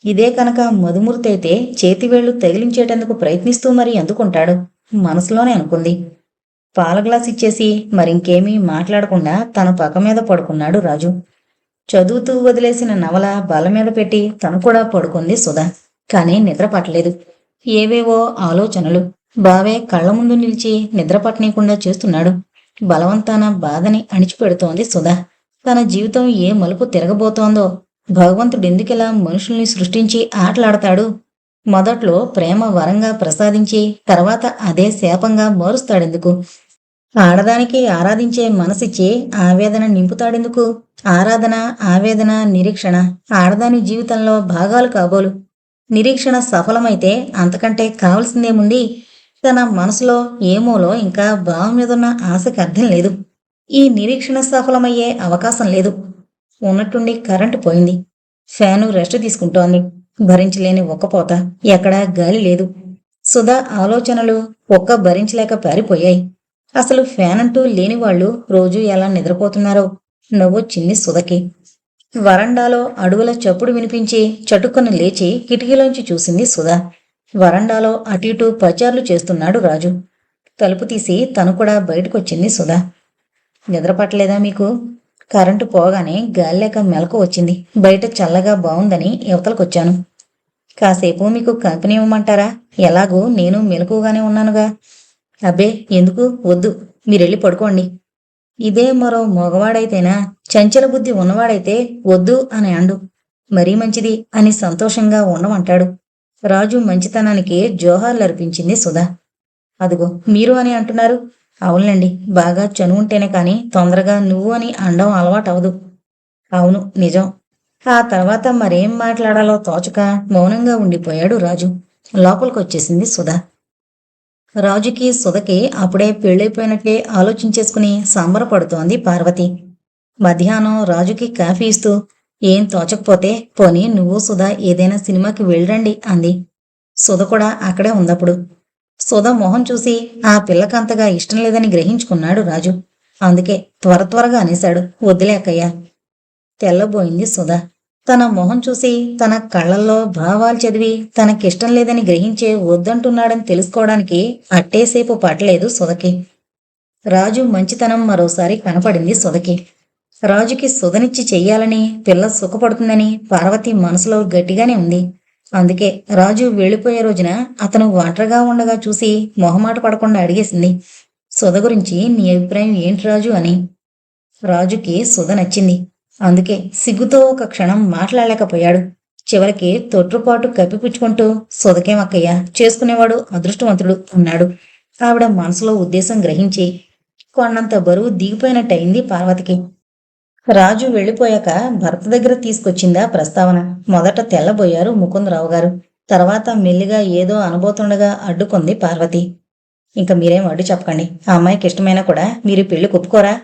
ఇదే కనుక మధుమూర్తి అయితే చేతివేళ్లు తగిలించేటందుకు ప్రయత్నిస్తూ మరీ అందుకుంటాడు మనసులోనే అనుకుంది. పాల గ్లాస్ ఇచ్చేసి మరింకేమీ మాట్లాడకుండా తన పక్క మీద పడుకున్నాడు రాజు. చదువుతూ వదిలేసిన నవల బల్ల మీద పెట్టి తను కూడా పడుకుంది సుధ. కానీ నిద్ర పట్టలేదు. ఏవేవో ఆలోచనలు. బావే కళ్ళ ముందు నిలిచి నిద్ర పట్టనీయకుండా చేస్తున్నాడు. బలవంతాన బాధని అణిచిపెడుతోంది సుధా. తన జీవితం ఏ మలుపు తిరగబోతోందో. భగవంతుడెందుకిలా మనుషుల్ని సృష్టించి ఆటలాడతాడు? మొదట్లో ప్రేమ వరంగా ప్రసాదించి తర్వాత అదే శాపంగా మారుస్తాడెందుకు? ఆడదానికి ఆరాధించే మనసిచ్చి ఆవేదన నింపుతాడెందుకు? ఆరాధన, ఆవేదన, నిరీక్షణ ఆడదాని జీవితంలో భాగాలు కాబోలు. నిరీక్షణ సఫలమైతే అంతకంటే కావలసిందేముంది? తన మనసులో ఏమోలో ఇంకా బావ మీదున్న ఆశకి అర్థం లేదు. ఈ నిరీక్షణ సఫలమయ్యే అవకాశం లేదు. ఉన్నట్టుండి కరెంటు పోయింది. ఫ్యాను రెస్ట్ తీసుకుంటోంది. భరించలేని ఒక్కపోత. ఎక్కడా గాలి లేదు. సుధా ఆలోచనలు ఒక్క భరించలేక పారిపోయాయి. అసలు ఫ్యాన్ అంటూ లేనివాళ్లు రోజూ ఎలా నిద్రపోతున్నారో నవ్వొచ్చింది సుధకి. వరండాలో అడుగుల చప్పుడు వినిపించి చటుక్కున లేచి కిటికీలోంచి చూసింది సుధా. వరండాలో అటు ఇటు పచార్లు చేస్తున్నాడు రాజు. తలుపు తీసి తను కూడా బయటకొచ్చింది సుధా. నిద్రపట్టలేదా మీకు? కరెంటు పోగానే గాలిలేక మెలకు వచ్చింది. బయట చల్లగా బావుందని యువతలకొచ్చాను. కాసేపు మీకు కంపెనీ ఇవ్వమంటారా? ఎలాగూ నేను మెలకుగానే ఉన్నానుగా. అబ్బే ఎందుకు? వద్దు, మీరెళ్ళి పడుకోండి. ఇదే మరో మగవాడైతేనా, చంచల బుద్ధి ఉన్నవాడైతే వద్దు అని అండు. మరీ మంచిది అని సంతోషంగా ఉండమంటాడు. రాజు మంచితనానికి జోహార్లర్పించింది సుధా. అదుగో మీరు అని అంటున్నారు. అవునులేండి, బాగా చనువుంటేనే కాని తొందరగా నువ్వు అని అండం అలవాటవదు. అవును, నిజం. ఆ తర్వాత మరేం మాట్లాడాలో తోచక మౌనంగా ఉండిపోయాడు రాజు. లోపలికొచ్చేసింది సుధా. రాజుకి సుధకి అప్పుడే పెళ్ళైపోయినట్లే ఆలోచించేసుకుని సంబరపడుతోంది పార్వతి. మధ్యాహ్నం రాజుకి కాఫీ ఇస్తూ, ఏం తోచకపోతే పోనీ నువ్వు సుధా ఏదైనా సినిమాకి వెళ్ళరండి అంది. సుధ కూడా అక్కడే ఉందప్పుడు. సుధ మొహం చూసి ఆ పిల్లకంతగా ఇష్టం లేదని గ్రహించుకున్నాడు రాజు. అందుకే త్వరగా అనేశాడు, వద్దులే అక్కయ్యా. తెల్లబోయింది సుధ. తన మొహం చూసి తన కళ్ళల్లో భావాలు చదివి తనకిష్టం లేదని గ్రహించే వద్దంటున్నాడని తెలుసుకోవడానికి అట్టేసేపు పట్టలేదు సుధకి. రాజు మంచితనం మరోసారి కనపడింది సుధకి. రాజుకి సుధనిచ్చి చెయ్యాలని, పిల్ల సుఖపడుతుందని పార్వతి మనసులో గట్టిగానే ఉంది. అందుకే రాజు వెళ్ళిపోయే రోజున అతను ఒంటరిగా ఉండగా చూసి మొహమాట పడకుండా అడిగేసింది, సుధ గురించి నీ అభిప్రాయం ఏంటి రాజు అని. రాజుకి సుధ నచ్చింది. అందుకే సిగ్గుతో ఒక క్షణం మాట్లాడలేకపోయాడు. చివరికి తొట్రుపాటు కప్పిపుచ్చుకుంటూ, సుధకేమక్కయ్య, చేసుకునేవాడు అదృష్టవంతుడు అన్నాడు. ఆవిడ మనసులో ఉద్దేశం గ్రహించి కొన్నంత బరువు దిగిపోయినట్టయింది పార్వతికి. రాజు వెళ్ళిపోయాక భర్త దగ్గర తీసుకొచ్చిందా ప్రస్తావన. మొదట తెల్లబోయారు ముకుందరావు గారు. తర్వాత మెల్లిగా ఏదో అనబోతుండగా అడ్డుకుంది పార్వతి. ఇంక మీరేం అడ్డు చెప్పకండి. ఆ అమ్మాయికి ఇష్టమైనా కూడా మీరు పెళ్లి ఒప్పుకోరా?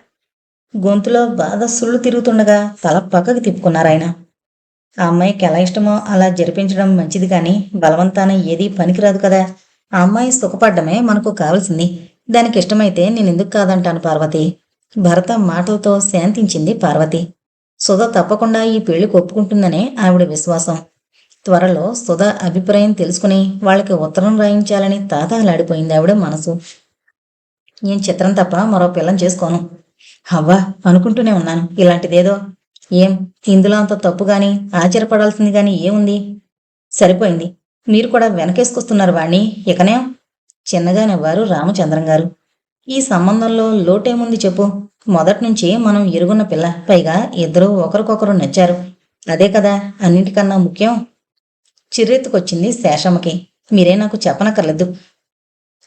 గొంతులో బాధ సుళ్ళు తిరుగుతుండగా తల పక్కకి తిప్పుకున్నారాయన. ఆ అమ్మాయికి ఎలా ఇష్టమో అలా జరిపించడం మంచిది కాని బలవంతాన ఏదీ పనికిరాదు కదా. ఆ అమ్మాయి సుఖపడ్డమే మనకు కావలసింది. దానికి ఇష్టమైతే నేనెందుకు కాదంటాను పార్వతి. భరత మాటలతో శాంతించింది పార్వతి. సుధ తప్పకుండా ఈ పెళ్లికి ఒప్పుకుంటుందనే ఆవిడ విశ్వాసం. త్వరలో సుధ అభిప్రాయం తెలుసుకుని వాళ్ళకి ఉత్తరం రాయించాలని తాతాలాడిపోయింది ఆవిడ మనసు. ఏం చిత్రం తప్ప మరో పిల్లని చేసుకోను. అవ్వా, అనుకుంటూనే ఉన్నాను ఇలాంటిదేదో. ఏం ఇందులో అంత తప్పు గాని ఆశ్చర్యపడాల్సింది గాని ఏముంది? సరిపోయింది, మీరు కూడా వెనకేసుకొస్తున్నారు వాణ్ణి. ఇకనే చిన్నగా నవ్వారు రామచంద్రం గారు. ఈ సంబంధంలో లోటేముంది చెప్పు. మొదట్నుంచి మనం ఎరుగున్న పిల్ల. పైగా ఇద్దరూ ఒకరికొకరు నచ్చారు. అదే కదా అన్నింటికన్నా ముఖ్యం. చిర్రెత్తుకొచ్చింది శేషమ్మకి. మీరే నాకు చెప్పనక్కర్లేదు.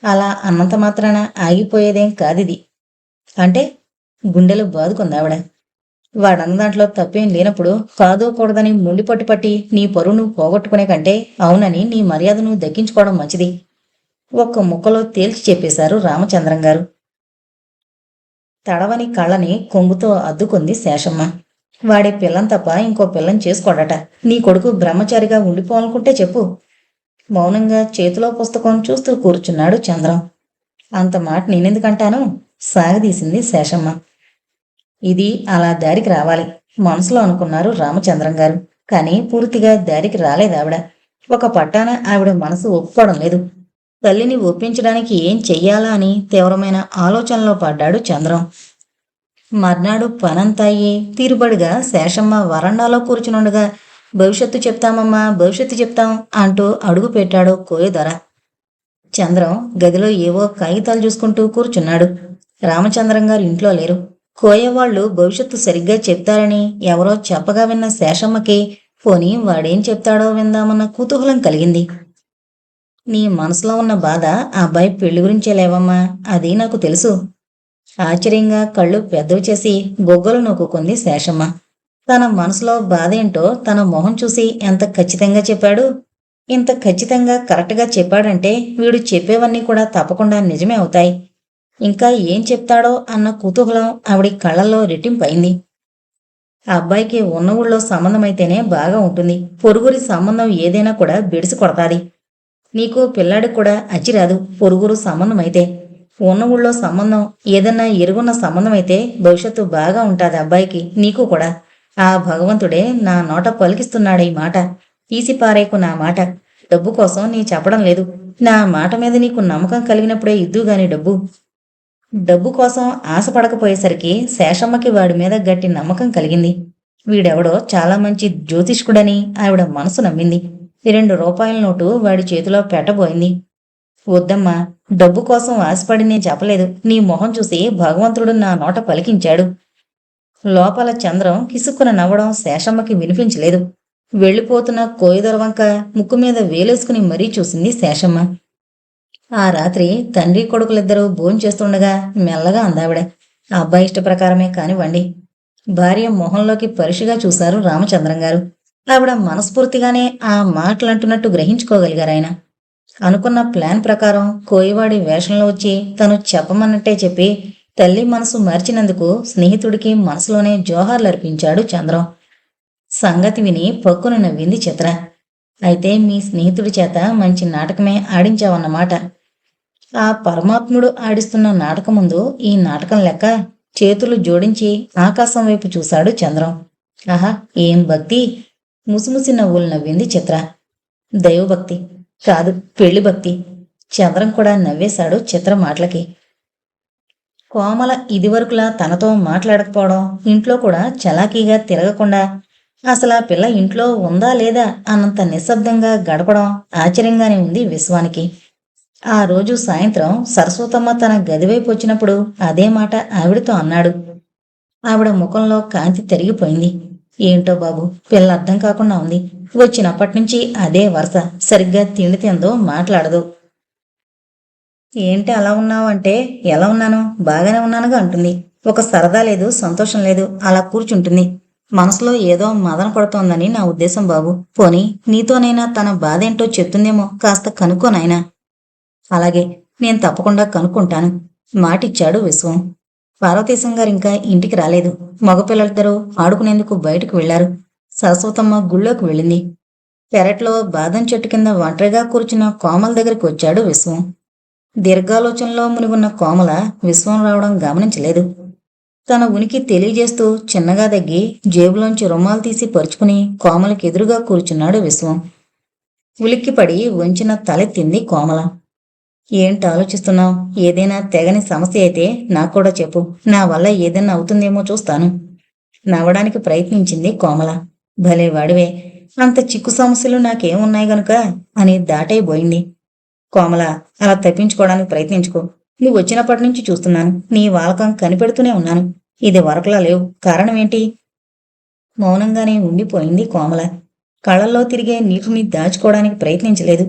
అలా అన్నంత మాత్రాన ఆగిపోయేదేం కాదిది. అంటే గుండెలు బాదుకుందావిడ. వాడన్న దాంట్లో తప్పేం లేనప్పుడు కాదో కూడదని మొండి పట్టుపట్టి నీ పరువు నువ్వు పోగొట్టుకునే కంటే అవునని నీ మర్యాదను దక్కించుకోవడం మంచిది. ఒక్క ముక్కలో తేల్చి చెప్పేశారు రామచంద్రం గారు. తడవని కళ్ళని కొంగుతో అద్దుకుంది శేషమ్మ. వాడే పిల్లం తప్ప ఇంకో పిల్లని చేసుకోడట. నీ కొడుకు బ్రహ్మచారిగా ఉండిపోవాలనుకుంటే చెప్పు. మౌనంగా చేతిలో పుస్తకం చూస్తూ కూర్చున్నాడు చంద్రం. అంత మాట నేనెందుకంటాను? సాగదీసింది శేషమ్మ. ఇది అలా దారికి రావాలి మనసులో అనుకున్నారు రామచంద్రం గారు. కానీ పూర్తిగా దారికి రాలేదావిడ. ఒక పట్టాన ఆవిడ మనసు ఒప్పుకోవడం లేదు. తల్లిని ఒప్పించడానికి ఏం చెయ్యాలా అని తీవ్రమైన ఆలోచనలో పడ్డాడు చంద్రం. మర్నాడు పనంతాయి తీరుబడిగా శేషమ్మ వరండాలో కూర్చునుండగా భవిష్యత్తు చెప్తామమ్మా, భవిష్యత్తు చెప్తాం అంటూ అడుగు పెట్టాడు కోయదొర. చంద్రం గదిలో ఏవో కాగితాలు చూసుకుంటూ కూర్చున్నాడు. రామచంద్రం గారు ఇంట్లో లేరు. కోయవాళ్లు భవిష్యత్తు సరిగ్గా చెప్తారని ఎవరో చెప్పగా విన్న శేషమ్మకి పోనీ వాడేం చెప్తాడో విందామన్న కుతూహలం కలిగింది. నీ మనసులో ఉన్న బాధ ఆ అబ్బాయి పెళ్లి గురించే లేవమ్మా, అది నాకు తెలుసు. ఆశ్చర్యంగా కళ్ళు పెద్దవి చేసి బొగ్గలు నొక్కుకుంది శేషమ్మ. తన మనసులో బాధ ఏంటో తన మొహం చూసి ఎంత ఖచ్చితంగా చెప్పాడు. ఇంత ఖచ్చితంగా కరెక్ట్గా చెప్పాడంటే వీడు చెప్పేవన్నీ కూడా తప్పకుండా నిజమే అవుతాయి. ఇంకా ఏం చెప్తాడో అన్న కుతూహలం ఆవిడి కళ్ళల్లో రెట్టింపైంది. ఆ అబ్బాయికి ఉన్న ఊళ్ళో సంబంధమైతేనే బాగా ఉంటుంది. పొరుగురి సంబంధం ఏదైనా కూడా బెడిసి కొడతాది. నీకు పిల్లాడికి కూడా అచ్చిరాదు పొరుగురు సంబంధం అయితే. ఉన్న ఊళ్ళో సంబంధం ఏదన్నా ఎరుగున్న సంబంధం అయితే భవిష్యత్తు బాగా ఉంటాది అబ్బాయికి, నీకు కూడా. ఆ భగవంతుడే నా నోట పలికిస్తున్నాడు ఈ మాట. తీసిపారేకు నా మాట. డబ్బు కోసం నీ చెప్పడం లేదు. నా మాట మీద నీకు నమ్మకం కలిగినప్పుడే ఇద్దుగాని డబ్బు. డబ్బు కోసం ఆశపడకపోయేసరికి శేషమ్మకి వాడి మీద గట్టి నమ్మకం కలిగింది. వీడెవడో చాలా మంచి జ్యోతిష్కుడని ఆవిడ మనసు నమ్మింది. 2 రూపాయల నోటు వాడి చేతిలో పెట్టబోయింది. వద్దమ్మా, డబ్బు కోసం ఆశపడి నేను చెప్పలేదు. నీ మొహం చూసి భగవంతుడు నా నోట పలికించాడు. లోపల చంద్రం కిసుక్కున నవ్వడం శేషమ్మకి వినిపించలేదు. వెళ్ళిపోతున్న కోయిదొర వంక ముక్కు మీద వేలేసుకుని మరీ చూసింది శేషమ్మ. ఆ రాత్రి తండ్రి కొడుకులిద్దరూ భోంచేస్తుండగా మెల్లగా అందావిడ, ఆ అబ్బాయి ఇష్ట ప్రకారమే కానివ్వండి. భార్య మొహంలోకి పరుషిగా చూశారు రామచంద్రం గారు. ఆవిడ మనస్ఫూర్తిగానే ఆ మాటలంటున్నట్టు గ్రహించుకోగలిగారాయన. అనుకున్న ప్లాన్ ప్రకారం కోయివాడి వేషంలో వచ్చి తను చెప్పమన్నట్టే చెప్పి తల్లి మనసు మార్చినందుకు స్నేహితుడికి మనసులోనే జోహార్లర్పించాడు చంద్రం. సంగతి విని పక్కున నవ్వింది చిత్ర. అయితే మీ స్నేహితుడి చేత మంచి నాటకమే ఆడించావన్నమాట. ఆ పరమాత్ముడు ఆడిస్తున్న నాటకం ముందు ఈ నాటకం లెక్క. చేతులు జోడించి ఆకాశం వైపు చూశాడు చంద్రం. ఆహా, ఏం భక్తి! ముసిముసి నవ్వులు నవ్వింది చిత్ర. దైవభక్తి కాదు, పెళ్లి భక్తి. చంద్రం కూడా నవ్వేశాడు చిత్ర మాటలకి. కోమల ఇదివరకులా తనతో మాట్లాడకపోవడం, ఇంట్లో కూడా చలాకీగా తిరగకుండా, అసలు ఆ పిల్ల ఇంట్లో ఉందా లేదా అన్నంత నిశ్శబ్దంగా గడపడం ఆశ్చర్యంగానే ఉంది విశ్వానికి. ఆ రోజు సాయంత్రం సరస్వతమ్మ తన గదివైపు వచ్చినప్పుడు అదే మాట ఆవిడతో అన్నాడు. ఆవిడ ముఖంలో కాంతి తరిగిపోయింది. ఏంటో బాబు, పిల్ల అర్థం కాకుండా ఉంది. వచ్చినప్పటి నుంచి అదే వరుస. సరిగ్గా తిండి తిందో మాట్లాడదు. ఏంటి అలా ఉన్నావు అంటే, ఎలా ఉన్నాను, బాగానే ఉన్నానుగా అంటుంది. ఒక సరదా లేదు, సంతోషం లేదు, అలా కూర్చుంటుంది. మనసులో ఏదో మదన పడుతోందని నా ఉద్దేశం బాబు. పోనీ నీతోనైనా తన బాధేంటో చెప్తుందేమో, కాస్త కనుక్కోనాయనా. అలాగే, నేను తప్పకుండా కనుక్కుంటాను మాటిచ్చాడు విశ్వం. పార్వతీశం గారు ఇంకా ఇంటికి రాలేదు. మగపిల్లలిద్దరూ ఆడుకునేందుకు బయటకు వెళ్లారు. సరస్వతమ్మ గుళ్ళోకి వెళ్ళింది. పెరట్లో బాదం చెట్టు కింద ఒంటరిగా కూర్చున్న కోమల దగ్గరికి వచ్చాడు విశ్వం. దీర్ఘాలోచనలో మునిగున్న కోమల విశ్వం రావడం గమనించలేదు. తన ఉనికి తెలియజేస్తూ చిన్నగా దగ్గి జేబులోంచి రుమాలు తీసి పరుచుకుని కోమలకి ఎదురుగా కూర్చున్నాడు విశ్వం. ఉలిక్కిపడి వంచిన తలెత్తింది కోమల. ఏంటి ఆలోచిస్తున్నావు? ఏదైనా తెగని సమస్య అయితే నాకు కూడా చెప్పు. నా వల్ల ఏదైనా అవుతుందేమో చూస్తాను. నవ్వడానికి ప్రయత్నించింది కోమల. భలే వాడివే, అంత చిక్కు సమస్యలు నాకేమున్నాయి గనుక అని దాటైపోయింది. కోమల, అలా తప్పించుకోవడానికి ప్రయత్నించుకో. నువ్వు వచ్చినప్పటి నుంచి చూస్తున్నాను. నీ వాలకం కనిపెడుతూనే ఉన్నాను. ఇది వరకులా లేవు. కారణం ఏంటి? మౌనంగానే ఉండిపోయింది కోమల. కళ్ళల్లో తిరిగే నీటిని దాచుకోవడానికి ప్రయత్నించలేదు.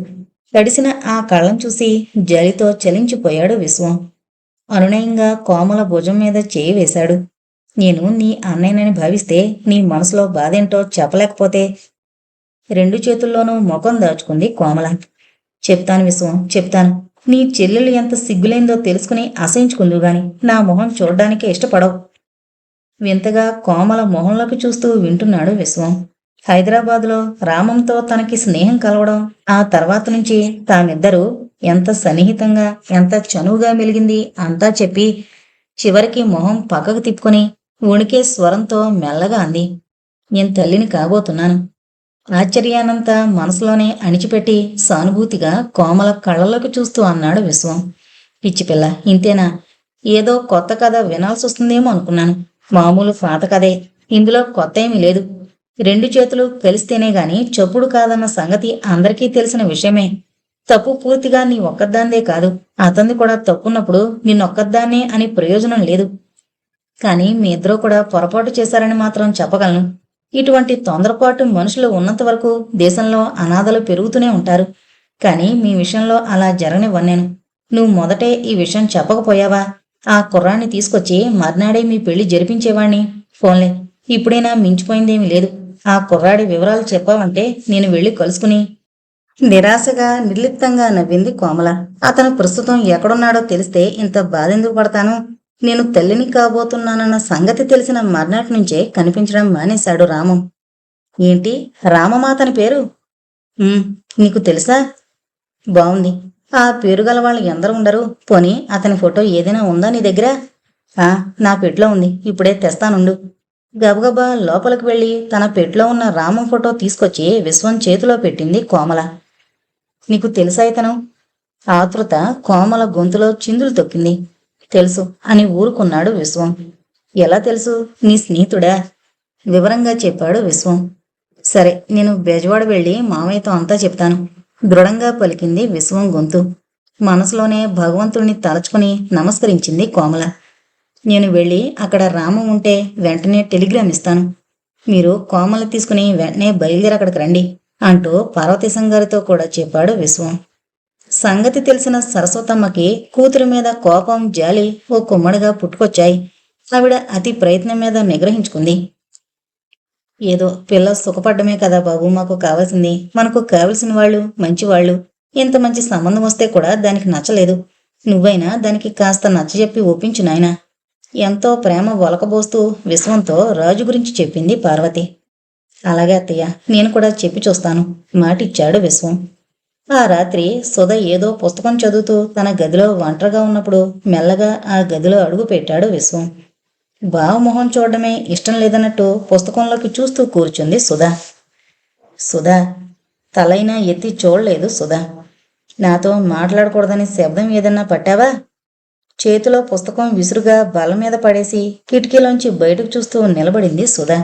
తడిసిన ఆ కళ్ళం చూసి జలితో చలించిపోయాడు విశ్వం. అనునయంగా కోమల భుజం మీద చేయి వేశాడు. నేను నీ అన్నయ్యనని భావిస్తే నీ మనసులో బాధేంటో చెప్పలేకపోతే. 2 చేతుల్లోనూ ముఖం దాచుకుంది కోమల. చెప్తాను విశ్వం, చెప్తాను. నీ చెల్లెలు ఎంత సిగ్గులైందో తెలుసుకుని అసహించుకుందు గాని నా మొహం చూడ్డానికే ఇష్టపడవు. వింతగా కోమల మొహంలోకి చూస్తూ వింటున్నాడు విశ్వం. హైదరాబాదులో రామంతో తనకి స్నేహం కలవడం, ఆ తర్వాత నుంచి తామిద్దరూ ఎంత సన్నిహితంగా, ఎంత చనువుగా మెలిగింది అంతా చెప్పి చివరికి మొహం పక్కకు తిప్పుకొని వణికే స్వరంతో మెల్లగా అంది. నేను తల్లిని కాబోతున్నాను. ఆశ్చర్యానంతా మనసులోనే అణిచిపెట్టి సానుభూతిగా కోమల కళ్ళలోకి చూస్తూ అన్నాడు విశ్వం. పిచ్చిపిల్ల, ఇంతేనా? ఏదో కొత్త కథ వినాల్సి వస్తుందేమో అనుకున్నాను. మామూలు పాత కథే. ఇందులో కొత్త ఏమీ లేదు. రెండు చేతులు కలిస్తేనే గాని చప్పుడు కాదన్న సంగతి అందరికీ తెలిసిన విషయమే. తప్పు పూర్తిగా నీ ఒక్కదాందే కాదు, అతనిది కూడా తప్పున్నప్పుడు నిన్నొక్కదాన్నే అని ప్రయోజనం లేదు. కానీ మీ ఇద్దరూ కూడా పొరపాటు చేశారని మాత్రం చెప్పగలను. ఇటువంటి తొందరపాటు మనుషులు ఉన్నంత వరకు దేశంలో అనాథలు పెరుగుతూనే ఉంటారు. కానీ మీ విషయంలో అలా జరగనివ్వను. నువ్వు మొదటే ఈ విషయం చెప్పకపోయావా, ఆ కుర్రాన్ని తీసుకొచ్చి మర్నాడే మీ పెళ్లి జరిపించేవాణ్ణి. ఫోన్లే, ఇప్పుడైనా మించిపోయిందేమీ లేదు. ఆ కుర్రాడి వివరాలు చెప్పావంటే నేను వెళ్ళి కలుసుకుని. నిరాశగా నిర్లిప్తంగా నవ్వింది కోమల. అతను ప్రస్తుతం ఎక్కడున్నాడో తెలిస్తే ఇంత బాధెందుకు పడతాను? నేను తల్లిని కాబోతున్నానన్న సంగతి తెలిసిన మర్నాటి నుంచే కనిపించడం మానేశాడు రామం. ఏంటి, రామమాతని పేరు? నీకు తెలుసా? బావుంది. ఆ పేరు గల వాళ్ళు ఎందరూ ఉండరు. పోనీ అతని ఫోటో ఏదైనా ఉందా నీ దగ్గర? నా పెట్లో ఉంది, ఇప్పుడే తెస్తానుండు. గబగబా లోపలికి వెళ్ళి తన పెట్లో ఉన్న రామం ఫోటో తీసుకొచ్చి విశ్వం చేతిలో పెట్టింది కోమల. నీకు తెలుసా ఇతను? ఆతృత కోమల గొంతులో చిందులు తొక్కింది. తెలుసు అని ఊరుకున్నాడు విశ్వం. ఎలా తెలుసు? నీ స్నేహితుడా? వివరంగా చెప్పాడు విశ్వం. సరే, నేను బెజవాడ వెళ్ళి మామయ్యతో అంతా చెప్తాను, దృఢంగా పలికింది విశ్వం గొంతు. మనసులోనే భగవంతుణ్ణి తలచుకుని నమస్కరించింది కోమల. నేను వెళ్ళి అక్కడ రామం ఉంటే వెంటనే టెలిగ్రామ్ ఇస్తాను. మీరు కోమల తీసుకుని వెంటనే బయలుదేరి అక్కడికి రండి అంటూ పార్వతీశం గారితో కూడా చెప్పాడు విశ్వం. సంగతి తెలిసిన సరస్వతమ్మకి కూతురి మీద కోపం, జాలి ఓ కుమ్మడిగా పుట్టుకొచ్చాయి. ఆవిడ అతి ప్రయత్నం మీద నిగ్రహించుకుంది. ఏదో పిల్ల సుఖపడ్డమే కదా బాబు మాకు కావాల్సింది. మనకు కావలసిన వాళ్ళు మంచివాళ్ళు. ఇంత మంచి సంబంధం వస్తే కూడా దానికి నచ్చలేదు. నువ్వైనా దానికి కాస్త నచ్చజెప్పి ఒప్పించు నాయనా. ఎంతో ప్రేమ ఒలకబోస్తూ విశ్వంతో రాజు గురించి చెప్పింది పార్వతి. అలాగే అత్తయ్య, నేను కూడా చెప్పి చూస్తాను మాటిచ్చాడు విశ్వం. ఆ రాత్రి సుధ ఏదో పుస్తకం చదువుతూ తన గదిలో ఒంటరిగా ఉన్నప్పుడు మెల్లగా ఆ గదిలో అడుగు పెట్టాడు విశ్వం. బావమొహం చూడడమే ఇష్టం లేదన్నట్టు పుస్తకంలోకి చూస్తూ కూర్చుంది సుధా. సుధా తలైనా ఎత్తి చూడలేదు సుధా. నాతో మాట్లాడకూడదని శబ్దం ఏదన్నా పట్టావా? చేతిలో పుస్తకం విసురుగా బల్ల మీద పడేసి కిటికీలోంచి బయటకు చూస్తూ నిలబడింది సుధా.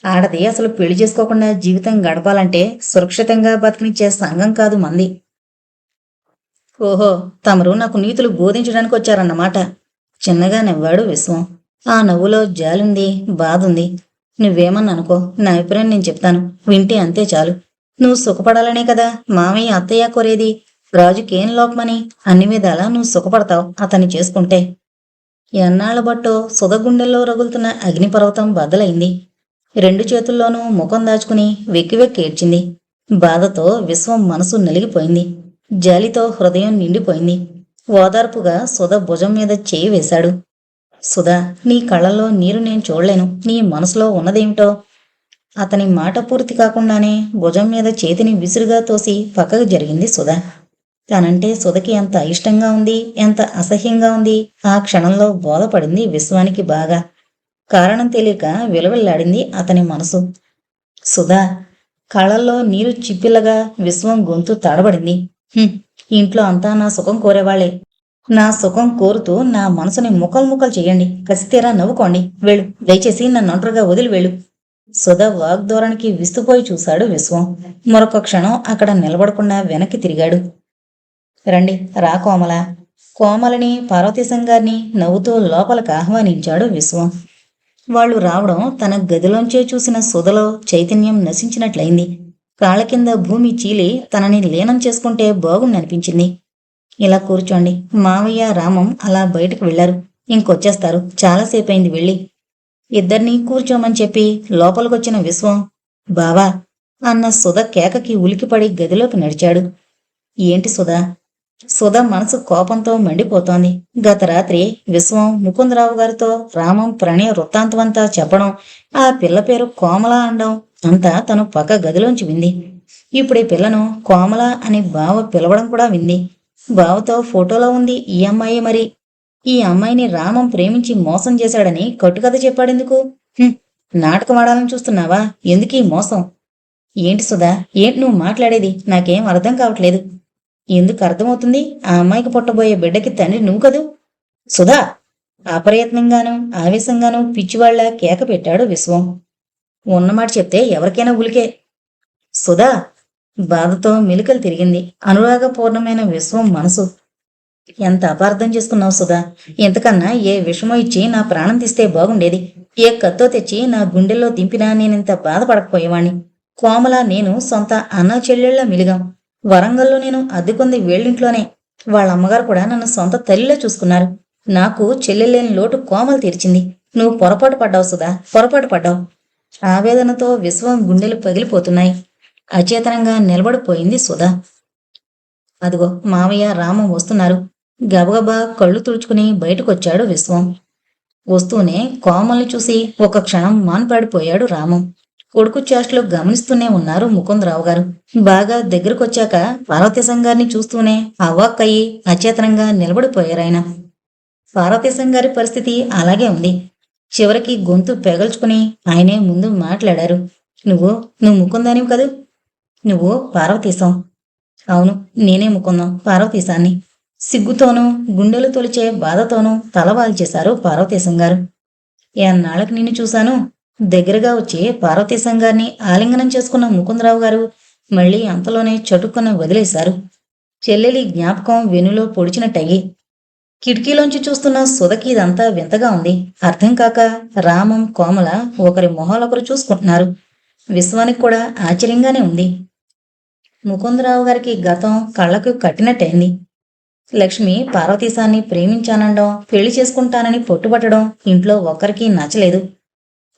ఆడది అసలు పెళ్లి చేసుకోకుండా జీవితం గడపాలంటే సురక్షితంగా బతికినిచ్చే సంఘం కాదు మంది. ఓహో, తమరు నాకు నీతులు బోధించడానికి వచ్చారన్నమాట. చిన్నగా నవ్వాడు విశ్వం. ఆ నవ్వులో జాలుంది, బాధుంది. నువ్వేమన్నా అనుకో, నా అభిప్రాయం నేను చెప్తాను, వింటే అంతే చాలు. నువ్వు సుఖపడాలనే కదా మామయ్య అత్తయ్య కోరేది. రాజుకేం లోపమని? అన్ని విధాలా నువ్వు సుఖపడతావు అతన్ని చేసుకుంటే. ఎన్నాళ్ల బట్టో సుధగుండెల్లో రగులుతున్న అగ్నిపర్వతం బద్దలైంది. రెండు చేతుల్లోనూ ముఖం దాచుకుని వెక్కి వెక్కి ఏడ్చింది. బాధతో విశ్వం మనసు నలిగిపోయింది. జాలితో హృదయం నిండిపోయింది. ఓదార్పుగా సుధ భుజం మీద చేయి వేశాడు. సుధా, నీ కళ్ళల్లో నీరు నేను చూడలేను. నీ మనసులో ఉన్నదేమిటో? అతని మాట పూర్తి కాకుండానే భుజం మీద చేతిని విసురుగా తోసి పక్కకు జరిగింది సుధ. తనంటే సుధకి ఎంత ఇష్టంగా ఉంది, ఎంత అసహ్యంగా ఉంది ఆ క్షణంలో బోధపడింది విశ్వానికి బాగా. కారణం తెలియక విలవిల్లాడింది అతని మనసు. సుధా, కళ్ళల్లో నీరు చిప్పిల్లగా విశ్వం గొంతు తడబడింది. ఇంట్లో అంతా నా సుఖం కోరేవాళ్లే. నా సుఖం కోరుతూ నా మనసుని ముక్కలు ముక్కలు చెయ్యండి, కసితీరా నవ్వుకోండి. వెళ్ళు, దయచేసి నన్ను ఒంటరిగా వదిలి వెళ్ళు. సుధ వాగ్ధోరణికి విస్తుపోయి చూశాడు విశ్వం. మరొక క్షణం అక్కడ నిలబడకుండా వెనక్కి తిరిగాడు. రండి, రా కోమల. కోమలని పార్వతీశం గారిని నవ్వుతూ లోపలికి ఆహ్వానించాడు విశ్వం. వాళ్లు రావడం తన గదిలోంచే చూసిన సుధలో చైతన్యం నశించినట్లయింది. కాళ్ళ కింద భూమి చీలి తనని లీనం చేసుకుంటే బాగుందనిపించింది. ఇలా కూర్చోండి. మావయ్య, రామం అలా బయటకు వెళ్లారు, ఇంకొచ్చేస్తారు. చాలాసేపైంది వెళ్ళి. ఇద్దరినీ కూర్చోమని చెప్పి లోపలికొచ్చిన విశ్వం, బావా అన్న సుధ కేకకి ఉలికిపడి గదిలోకి నడిచాడు. ఏంటి సుధా? సుధ మనసు కోపంతో మండిపోతోంది. గత రాత్రి విశ్వం ముకుందరావు గారితో రామం ప్రణయ వృత్తాంతమంతా చెప్పడం, ఆ పిల్ల పేరు కోమల అనడం అంతా తను పక్క గదిలోంచి వింది. ఇప్పుడు ఈ పిల్లను కోమల అని బావ పిలవడం కూడా వింది. బావతో ఫోటోలో ఉంది ఈ అమ్మాయి. మరి ఈ అమ్మాయిని రామం ప్రేమించి మోసం చేశాడని కట్టుకథ చెప్పాడెందుకు? నాటకం ఆడాలని చూస్తున్నావా? ఎందుకీ మోసం? ఏంటి సుధా, ఏంటి నువ్వు మాట్లాడేది? నాకేం అర్థం కావట్లేదు. ఎందుకు అర్థమవుతుంది? ఆ అమ్మాయికి పుట్టబోయే బిడ్డకి తండ్రి నువ్వు కదూ. సుధా! అప్రయత్నంగానూ ఆవేశంగానూ పిచ్చివాళ్లా కేక పెట్టాడు విశ్వం. ఉన్నమాట చెప్తే ఎవరికైనా ఉలికే. సుధా! బాధతో మెలికలు తిరిగింది అనురాగపూర్ణమైన విశ్వం మనసు. ఎంత అపార్థం చేసుకున్నావు సుధా! ఇంతకన్నా ఏ విషమో ఇచ్చి నా ప్రాణం తీస్తే బాగుండేది. ఏ కత్తో తెచ్చి నా గుండెల్లో దింపినా నేనింత బాధపడకపోయేవాణ్ణి. కోమల నేను సొంత అన్నా చెల్లెళ్ళ మిలిగాం. వరంగల్లో నేను అద్దెకుంది వీళ్ళింట్లోనే. వాళ్ళ అమ్మగారు కూడా నన్ను సొంత తల్లిలో చూసుకున్నారు. నాకు చెల్లెలేని లోటు కోమలు తీర్చింది. నువ్వు పొరపాటు పడ్డావు సుధా, పొరపాటు పడ్డావు. ఆవేదనతో విశ్వం గుండెలు పగిలిపోతున్నాయి. అచేతనంగా నిలబడిపోయింది సుధా. అదిగో మావయ్య రామం వస్తున్నారు. గబగబా కళ్ళు తుడుచుకుని బయటకొచ్చాడు విశ్వం. వస్తూనే కోమల్ని చూసి ఒక క్షణం మాన్పాడిపోయాడు రామం. కొడుకు చేష్టలు గమనిస్తూనే ఉన్నారు ముకుందరావు గారు. బాగా దగ్గరకొచ్చాక పార్వతీశం గారిని చూస్తూనే అవాక్కయ్యి అచేతనంగా నిలబడిపోయారాయన. పార్వతీశం గారి పరిస్థితి అలాగే ఉంది. చివరికి గొంతు పెగల్చుకుని ఆయనే ముందు మాట్లాడారు. నువ్వు ముకుందానివి కదూ? నువ్వు పార్వతీశం. అవును, నేనే ముకుందం, పార్వతీశాన్ని. సిగ్గుతోనూ గుండెలు తొలిచే బాధతోనూ తలవాల్చేశారు పార్వతీశం గారు. ఎన్నాళ్ళకి నిన్ను చూశాను. దగ్గరగా వచ్చి పార్వతీశం గారిని ఆలింగనం చేసుకున్న ముకుందరావు గారు మళ్ళీ అంతలోనే చటుక్కున వదిలేశారు. చెల్లెలి జ్ఞాపకం వెనులో పొడిచినట్టయి. కిటికీలోంచి చూస్తున్న సుధకి ఇదంతా వింతగా ఉంది. అర్థం కాక రామం కోమల ఒకరి మొహాలొకరు చూసుకుంటున్నారు. విశ్వానికి కూడా ఆశ్చర్యంగానే ఉంది. ముకుందరావు గారికి గతం కళ్ళకు కట్టినట్టయింది. లక్ష్మి పార్వతీశాన్ని ప్రేమించానండం, పెళ్లి చేసుకుంటానని పొట్టుపట్టడం ఇంట్లో ఒక్కరికీ నచ్చలేదు.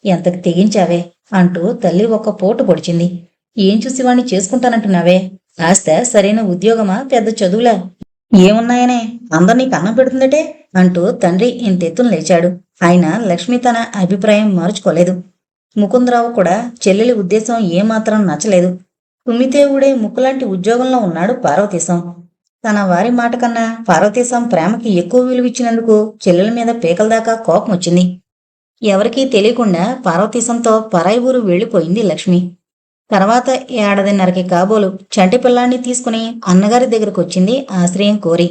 ఎంతకు తెగించావే అంటూ తల్లి ఒక్క పోటు పొడిచింది. ఏం చూసి వాణ్ణి చేసుకుంటానంటున్నావే? ఆస్త సరైన ఉద్యోగమా, పెద్ద చదువులా? ఏమున్నాయనే అందరినీ కన్నం పెడుతుందటే అంటూ తండ్రి ఇంతెత్తున లేచాడు. ఆయన లక్ష్మి తన అభిప్రాయం మార్చుకోలేదు. ముకుందరావు కూడా చెల్లెలి ఉద్దేశం ఏమాత్రం నచ్చలేదు. తుమ్మితే ఊడే ముక్కులాంటి ఉద్యోగంలో ఉన్నాడు పార్వతీశం. తన వారి మాట కన్నా పార్వతీశం ప్రేమకి ఎక్కువ విలువిచ్చినందుకు చెల్లెల మీద పీకల దాకా కోపం వచ్చింది. ఎవరికీ తెలియకుండా పార్వతీశంతో పరాయి ఊరు వెళ్లిపోయింది లక్ష్మి. తర్వాత ఏడాదిన్నరకి కాబోలు చంటి పిల్లాన్ని తీసుకుని అన్నగారి దగ్గరకొచ్చింది ఆశ్రయం కోరి.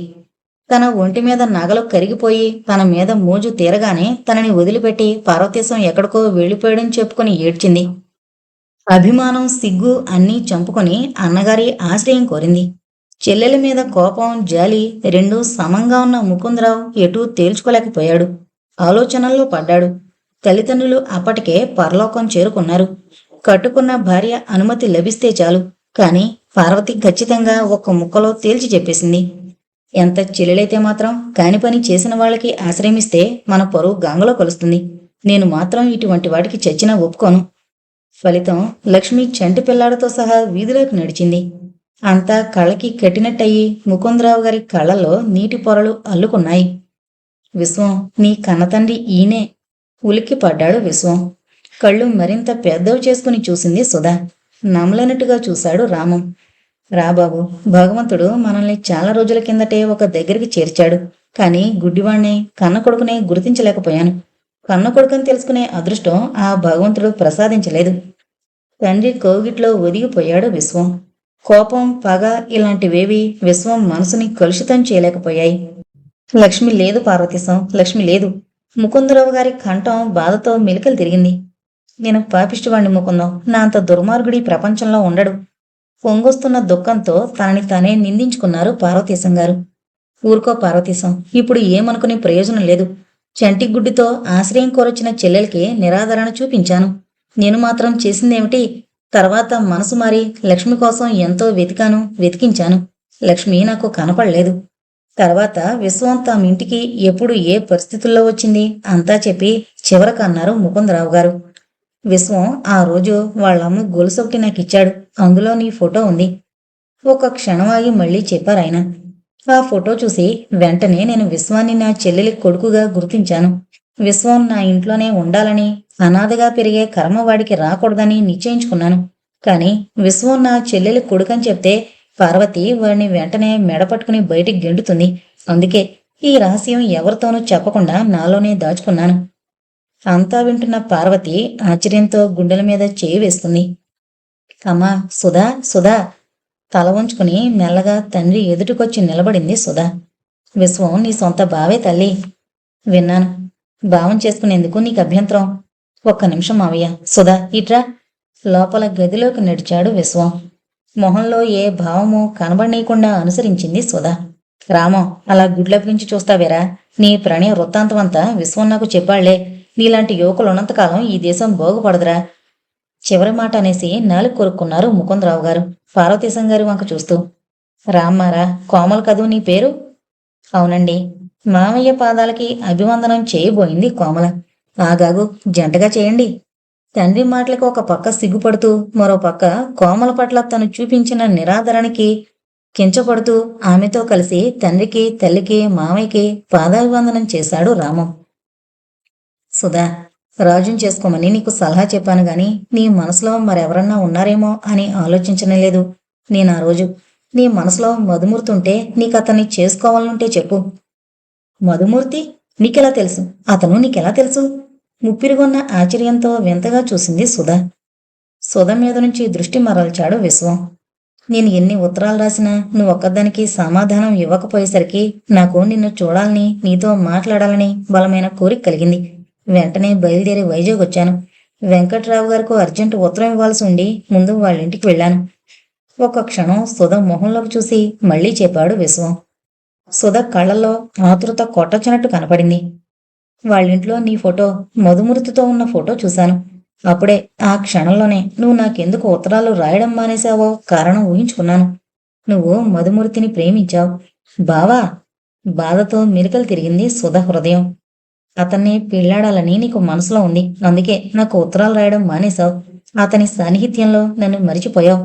తన ఒంటి మీద నగలు కరిగిపోయి తన మీద మోజు తీరగానే తనని వదిలిపెట్టి పార్వతీశం ఎక్కడికో వెళ్లిపోయాడని చెప్పుకుని ఏడ్చింది. అభిమానం, సిగ్గు అన్నీ చంపుకొని అన్నగారి ఆశ్రయం కోరింది. చెల్లెల మీద కోపం, జాలి రెండూ సమంగా ఉన్న ముకుందరావు ఎటూ తేల్చుకోలేకపోయాడు. ఆలోచనల్లో పడ్డాడు. తల్లిదండ్రులు అప్పటికే పరలోకం చేరుకున్నారు. కట్టుకున్న భార్య అనుమతి లభిస్తే చాలు. కాని పార్వతి ఖచ్చితంగా ఒక్క ముక్కలో తేల్చి చెప్పేసింది. ఎంత చెల్లెలైతే మాత్రం కాని పని చేసిన వాళ్ళకి ఆశ్రయమిస్తే మన పరువు గంగలో కలుస్తుంది. నేను మాత్రం ఇటువంటి వాటికి చచ్చినా ఒప్పుకోను. ఫలితం లక్ష్మి చంటి పిల్లాడితో సహా వీధిలోకి నడిచింది. అంతా కళ్ళకి కట్టినట్టయి ముకుందరావు గారి కళ్ళల్లో నీటి పొరలు అల్లుకున్నాయి. విశ్వం, నీ కన్నతండ్రి ఈయనే. ఉలిక్కి పడ్డాడు విశ్వం. కళ్ళు మరింత పెద్దవి చేసుకుని చూసింది సుధా. నమ్మలేనట్టుగా చూశాడు రామం. రాబాబు, భగవంతుడు మనల్ని చాలా రోజుల కిందటే ఒక దగ్గరికి చేర్చాడు. కాని గుడ్డివాణ్ణే, కన్న కొడుకునే గుర్తించలేకపోయాను. కన్న కొడుకుని తెలుసుకునే అదృష్టం ఆ భగవంతుడు ప్రసాదించలేదు. తండ్రి కోగిట్లో ఒదిగిపోయాడు విశ్వం. కోపం, పగ ఇలాంటివేవి విశ్వం మనసుని కలుషితం చేయలేకపోయాయి. లక్ష్మి లేదు పార్వతీశం, లక్ష్మి లేదు. ముకుందరావు గారి కంఠం బాధతో మెలికలు తిరిగింది. నేను పాపిష్టివాణ్ణి ముకుందం, నా అంత దుర్మార్గుడి ప్రపంచంలో ఉండడు. పొంగొస్తున్న దుఃఖంతో తనని తానే నిందించుకున్నారు పార్వతీశం గారు. ఊరుకో పార్వతీశం, ఇప్పుడు ఏమనుకునే ప్రయోజనం లేదు. చంటి గుడ్డితో ఆశ్రయం కోరొచ్చిన చెల్లెలకి నిరాదరణ చూపించాను. నేను మాత్రం చేసిందేమిటి? తర్వాత మనసు మారి లక్ష్మి కోసం ఎంతో వెతికించాను. లక్ష్మి నాకు కనపడలేదు. తర్వాత విశ్వం తమింటికి ఎప్పుడు ఏ పరిస్థితుల్లో వచ్చింది అంతా చెప్పి చివరకు అన్నారు ముకుందరావు గారు. విశ్వం ఆ రోజు వాళ్ళమ్మ గొలుసొకటి నాకిచ్చాడు. అందులో నీ ఫోటో ఉంది. ఒక క్షణం ఆగి మళ్ళీ చెప్పారాయన. ఆ ఫోటో చూసి వెంటనే నేను విశ్వాన్ని నా చెల్లెలి కొడుకుగా గుర్తించాను. విశ్వం నా ఇంట్లోనే ఉండాలని, అనాథగా పెరిగే కర్మ వాడికి రాకూడదని నిశ్చయించుకున్నాను. కాని విశ్వం నా చెల్లెలి కొడుకని చెప్తే పార్వతి వాడిని వెంటనే మెడపట్టుకుని బయటికి గెంటుతుంది. అందుకే ఈ రహస్యం ఎవరితోనూ చెప్పకుండా నాలోనే దాచుకున్నాను. అంతా వింటున్న పార్వతి ఆశ్చర్యంతో గుండెల మీద చేయి వేస్తుంది. అమ్మా, సుధా, సుధా! తల వంచుకుని మెల్లగా తండ్రి ఎదుటికొచ్చి నిలబడింది సుధా. విశ్వం నీ సొంత బావే తల్లి. విన్నాను. భావం చేసుకునేందుకు నీకు అభ్యంతరం? ఒక్క నిమిషం మావయ్య. సుధా ఇట్రా. లోపల గదిలోకి నడిచాడు విశ్వం. మొహంలో ఏ భావము కనబడనీయకుండా అనుసరించింది సుధా. రామం, అలా గుడ్లపించి చూస్తావేరా? నీ ప్రణయ వృత్తాంతమంతా విశ్వం నాకు చెప్పాళ్లే. నీలాంటి యువకులు ఉన్నంతకాలం ఈ దేశం బాగుపడదురా. చివరి మాట అనేసి నాలుగు కొరుక్కున్నారు ముకుందరావు గారు పార్వతీశం గారి వంక చూస్తూ. రామ్మారా, కోమల్ కదూ నీ పేరు? అవునండి. మామయ్య పాదాలకి అభివందనం చేయబోయింది కోమల. ఆగాగు, జంటగా చేయండి. తండ్రి మాటలకు ఒక పక్క సిగ్గుపడుతూ మరో పక్క కోమల పట్ల తను చూపించిన నిరాదరణకి కించపడుతూ ఆమెతో కలిసి తండ్రికి, తల్లికి, మామయ్యకి పాదాభివందనం చేశాడు రామం. సుధా, రాజుని చేసుకోమని నీకు సలహా చెప్పాను గాని నీ మనసులో మరెవరన్నా ఉన్నారేమో అని ఆలోచించనేలేదు. నేను ఆ రోజు నీ మనసులో మధుమూర్తుంటే నీకు అతన్ని చేసుకోవాలనుంటే చెప్పు. మధుమూర్తి? నీకెలా తెలుసు? అతను నీకెలా తెలుసు? ముప్పిరిగొన్న ఆశ్చర్యంతో వింతగా చూసింది సుధా. సుధ మీద నుంచి దృష్టి మరల్చాడు విశ్వం. నేను ఎన్ని ఉత్తరాలు రాసినా నువ్వు ఒక్కదానికి సమాధానం ఇవ్వకపోయేసరికి నాకు నిన్ను చూడాలని, నీతో మాట్లాడాలని బలమైన కోరిక కలిగింది. వెంటనే బయలుదేరి వైజాగ్ వచ్చాను. వెంకట్రావు గారికి అర్జెంటు ఉత్తరం ఇవ్వాల్సి ఉండి ముందు వాళ్ళింటికి వెళ్ళాను. ఒక క్షణం సుధ మొహంలోకి చూసి మళ్లీ చెప్పాడు విశ్వం. సుధ కళ్ళల్లో ఆతృత కొట్టొచ్చినట్టు కనపడింది. వాళ్ళింట్లో నీ ఫోటో, మధుమూర్తితో ఉన్న ఫోటో చూశాను. అప్పుడే ఆ క్షణంలోనే నువ్వు నాకెందుకు ఉత్తరాలు రాయడం మానేశావో కారణం ఊహించుకున్నాను. నువ్వు మధుమూర్తిని ప్రేమించావు. బావా? బాధతో మెలికలు తిరిగింది సుధ హృదయం. అతన్ని పెళ్లాడాలని నీకు మనసులో ఉంది. అందుకే నాకు ఉత్తరాలు రాయడం మానేశావు. అతని సాన్నిహిత్యంలో నన్ను మరిచిపోయావు.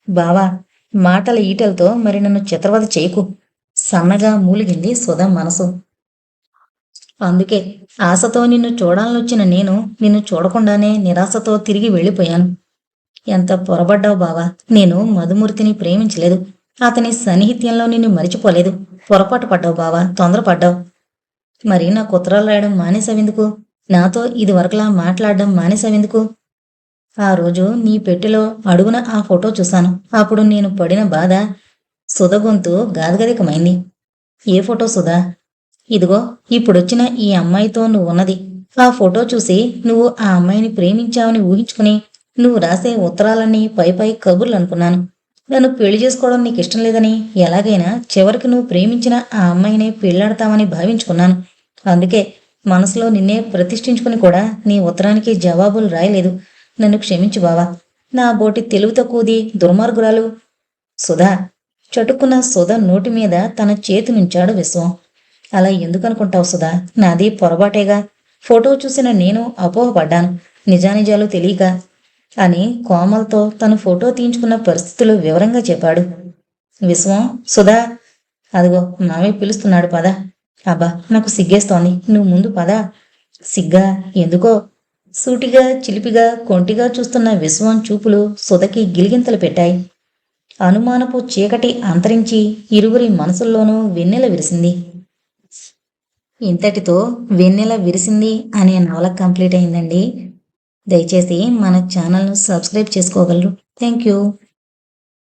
బావా, మాటల ఈటలతో మరి నన్ను చిత్రవద చేయకు. సన్నగా మూలిగింది సుధ మనసు. అందుకే ఆశతో నిన్ను చూడాలనొచ్చిన నేను నిన్ను చూడకుండానే నిరాశతో తిరిగి వెళ్ళిపోయాను. ఎంత పొరబడ్డావు బావా. నేను మధుమూర్తిని ప్రేమించలేదు. అతని సన్నిహిత్యంలో నిన్ను మరిచిపోలేదు. పొరపాటు పడ్డావు బావా, తొందరపడ్డావు. మరి నాకు ఉత్తరాలు రాయడం మానేసావెందుకు? నాతో ఇది వరకులా మాట్లాడడం మానేసావెందుకు? ఆ రోజు నీ పెట్టెలో అడుగున ఆ ఫోటో చూశాను. అప్పుడు నేను పడిన బాధ. సుధ గొంతు గాదగదికమైంది. ఏ ఫోటో సుధా? ఇదిగో ఇప్పుడొచ్చిన ఈ అమ్మాయితో నువ్వు ఉన్నది. ఆ ఫోటో చూసి నువ్వు ఆ అమ్మాయిని ప్రేమించావని ఊహించుకుని నువ్వు రాసే ఉత్తరాలన్నీ పై కబుర్లు అనుకున్నాను. నన్ను పెళ్లి చేసుకోవడం నీకు ఇష్టం లేదని, ఎలాగైనా చివరికి నువ్వు ప్రేమించిన ఆ అమ్మాయినే పెళ్లాడతావని భావించుకున్నాను. అందుకే మనసులో నిన్నే ప్రతిష్ఠించుకుని కూడా నీ ఉత్తరానికి జవాబులు రాయలేదు. నన్ను క్షమించు బావా. నా బోటి తెలివి తక్కువది, దుర్మార్గురాలు. సుధా! చటుక్కున్న సుధ నోటి మీద తన చేతి నుంచాడు విశ్వం. అలా ఎందుకనుకుంటావు సుధా? నాది పొరపాటేగా. ఫోటో చూసిన నేను అపోహపడ్డాను, నిజానిజాలు తెలియక అని కోమల్తో తను ఫోటో తీయించుకున్న పరిస్థితులు వివరంగా చెప్పాడు విశ్వం. సుధా, అదిగో మావయ్య పిలుస్తున్నాడు, పద. అబ్బా, నాకు సిగ్గేస్తోంది, నువ్వు ముందు పద. సిగ్గా? ఎందుకో? సూటిగా, చిలిపిగా, కొంటిగా చూస్తున్న విశ్వం చూపులు సుధకి గిలిగింతలు పెట్టాయి. అనుమానపు చీకటి అంతరించి ఇరువురి మనసుల్లోనూ వెన్నెల విరిసింది. ఇంతటితో వెన్నెల విరిసింది అనే నవల కంప్లీట్ అయిందండి. దయచేసి మన ఛానల్ను సబ్స్క్రైబ్ చేసుకోగలరు. Thank you.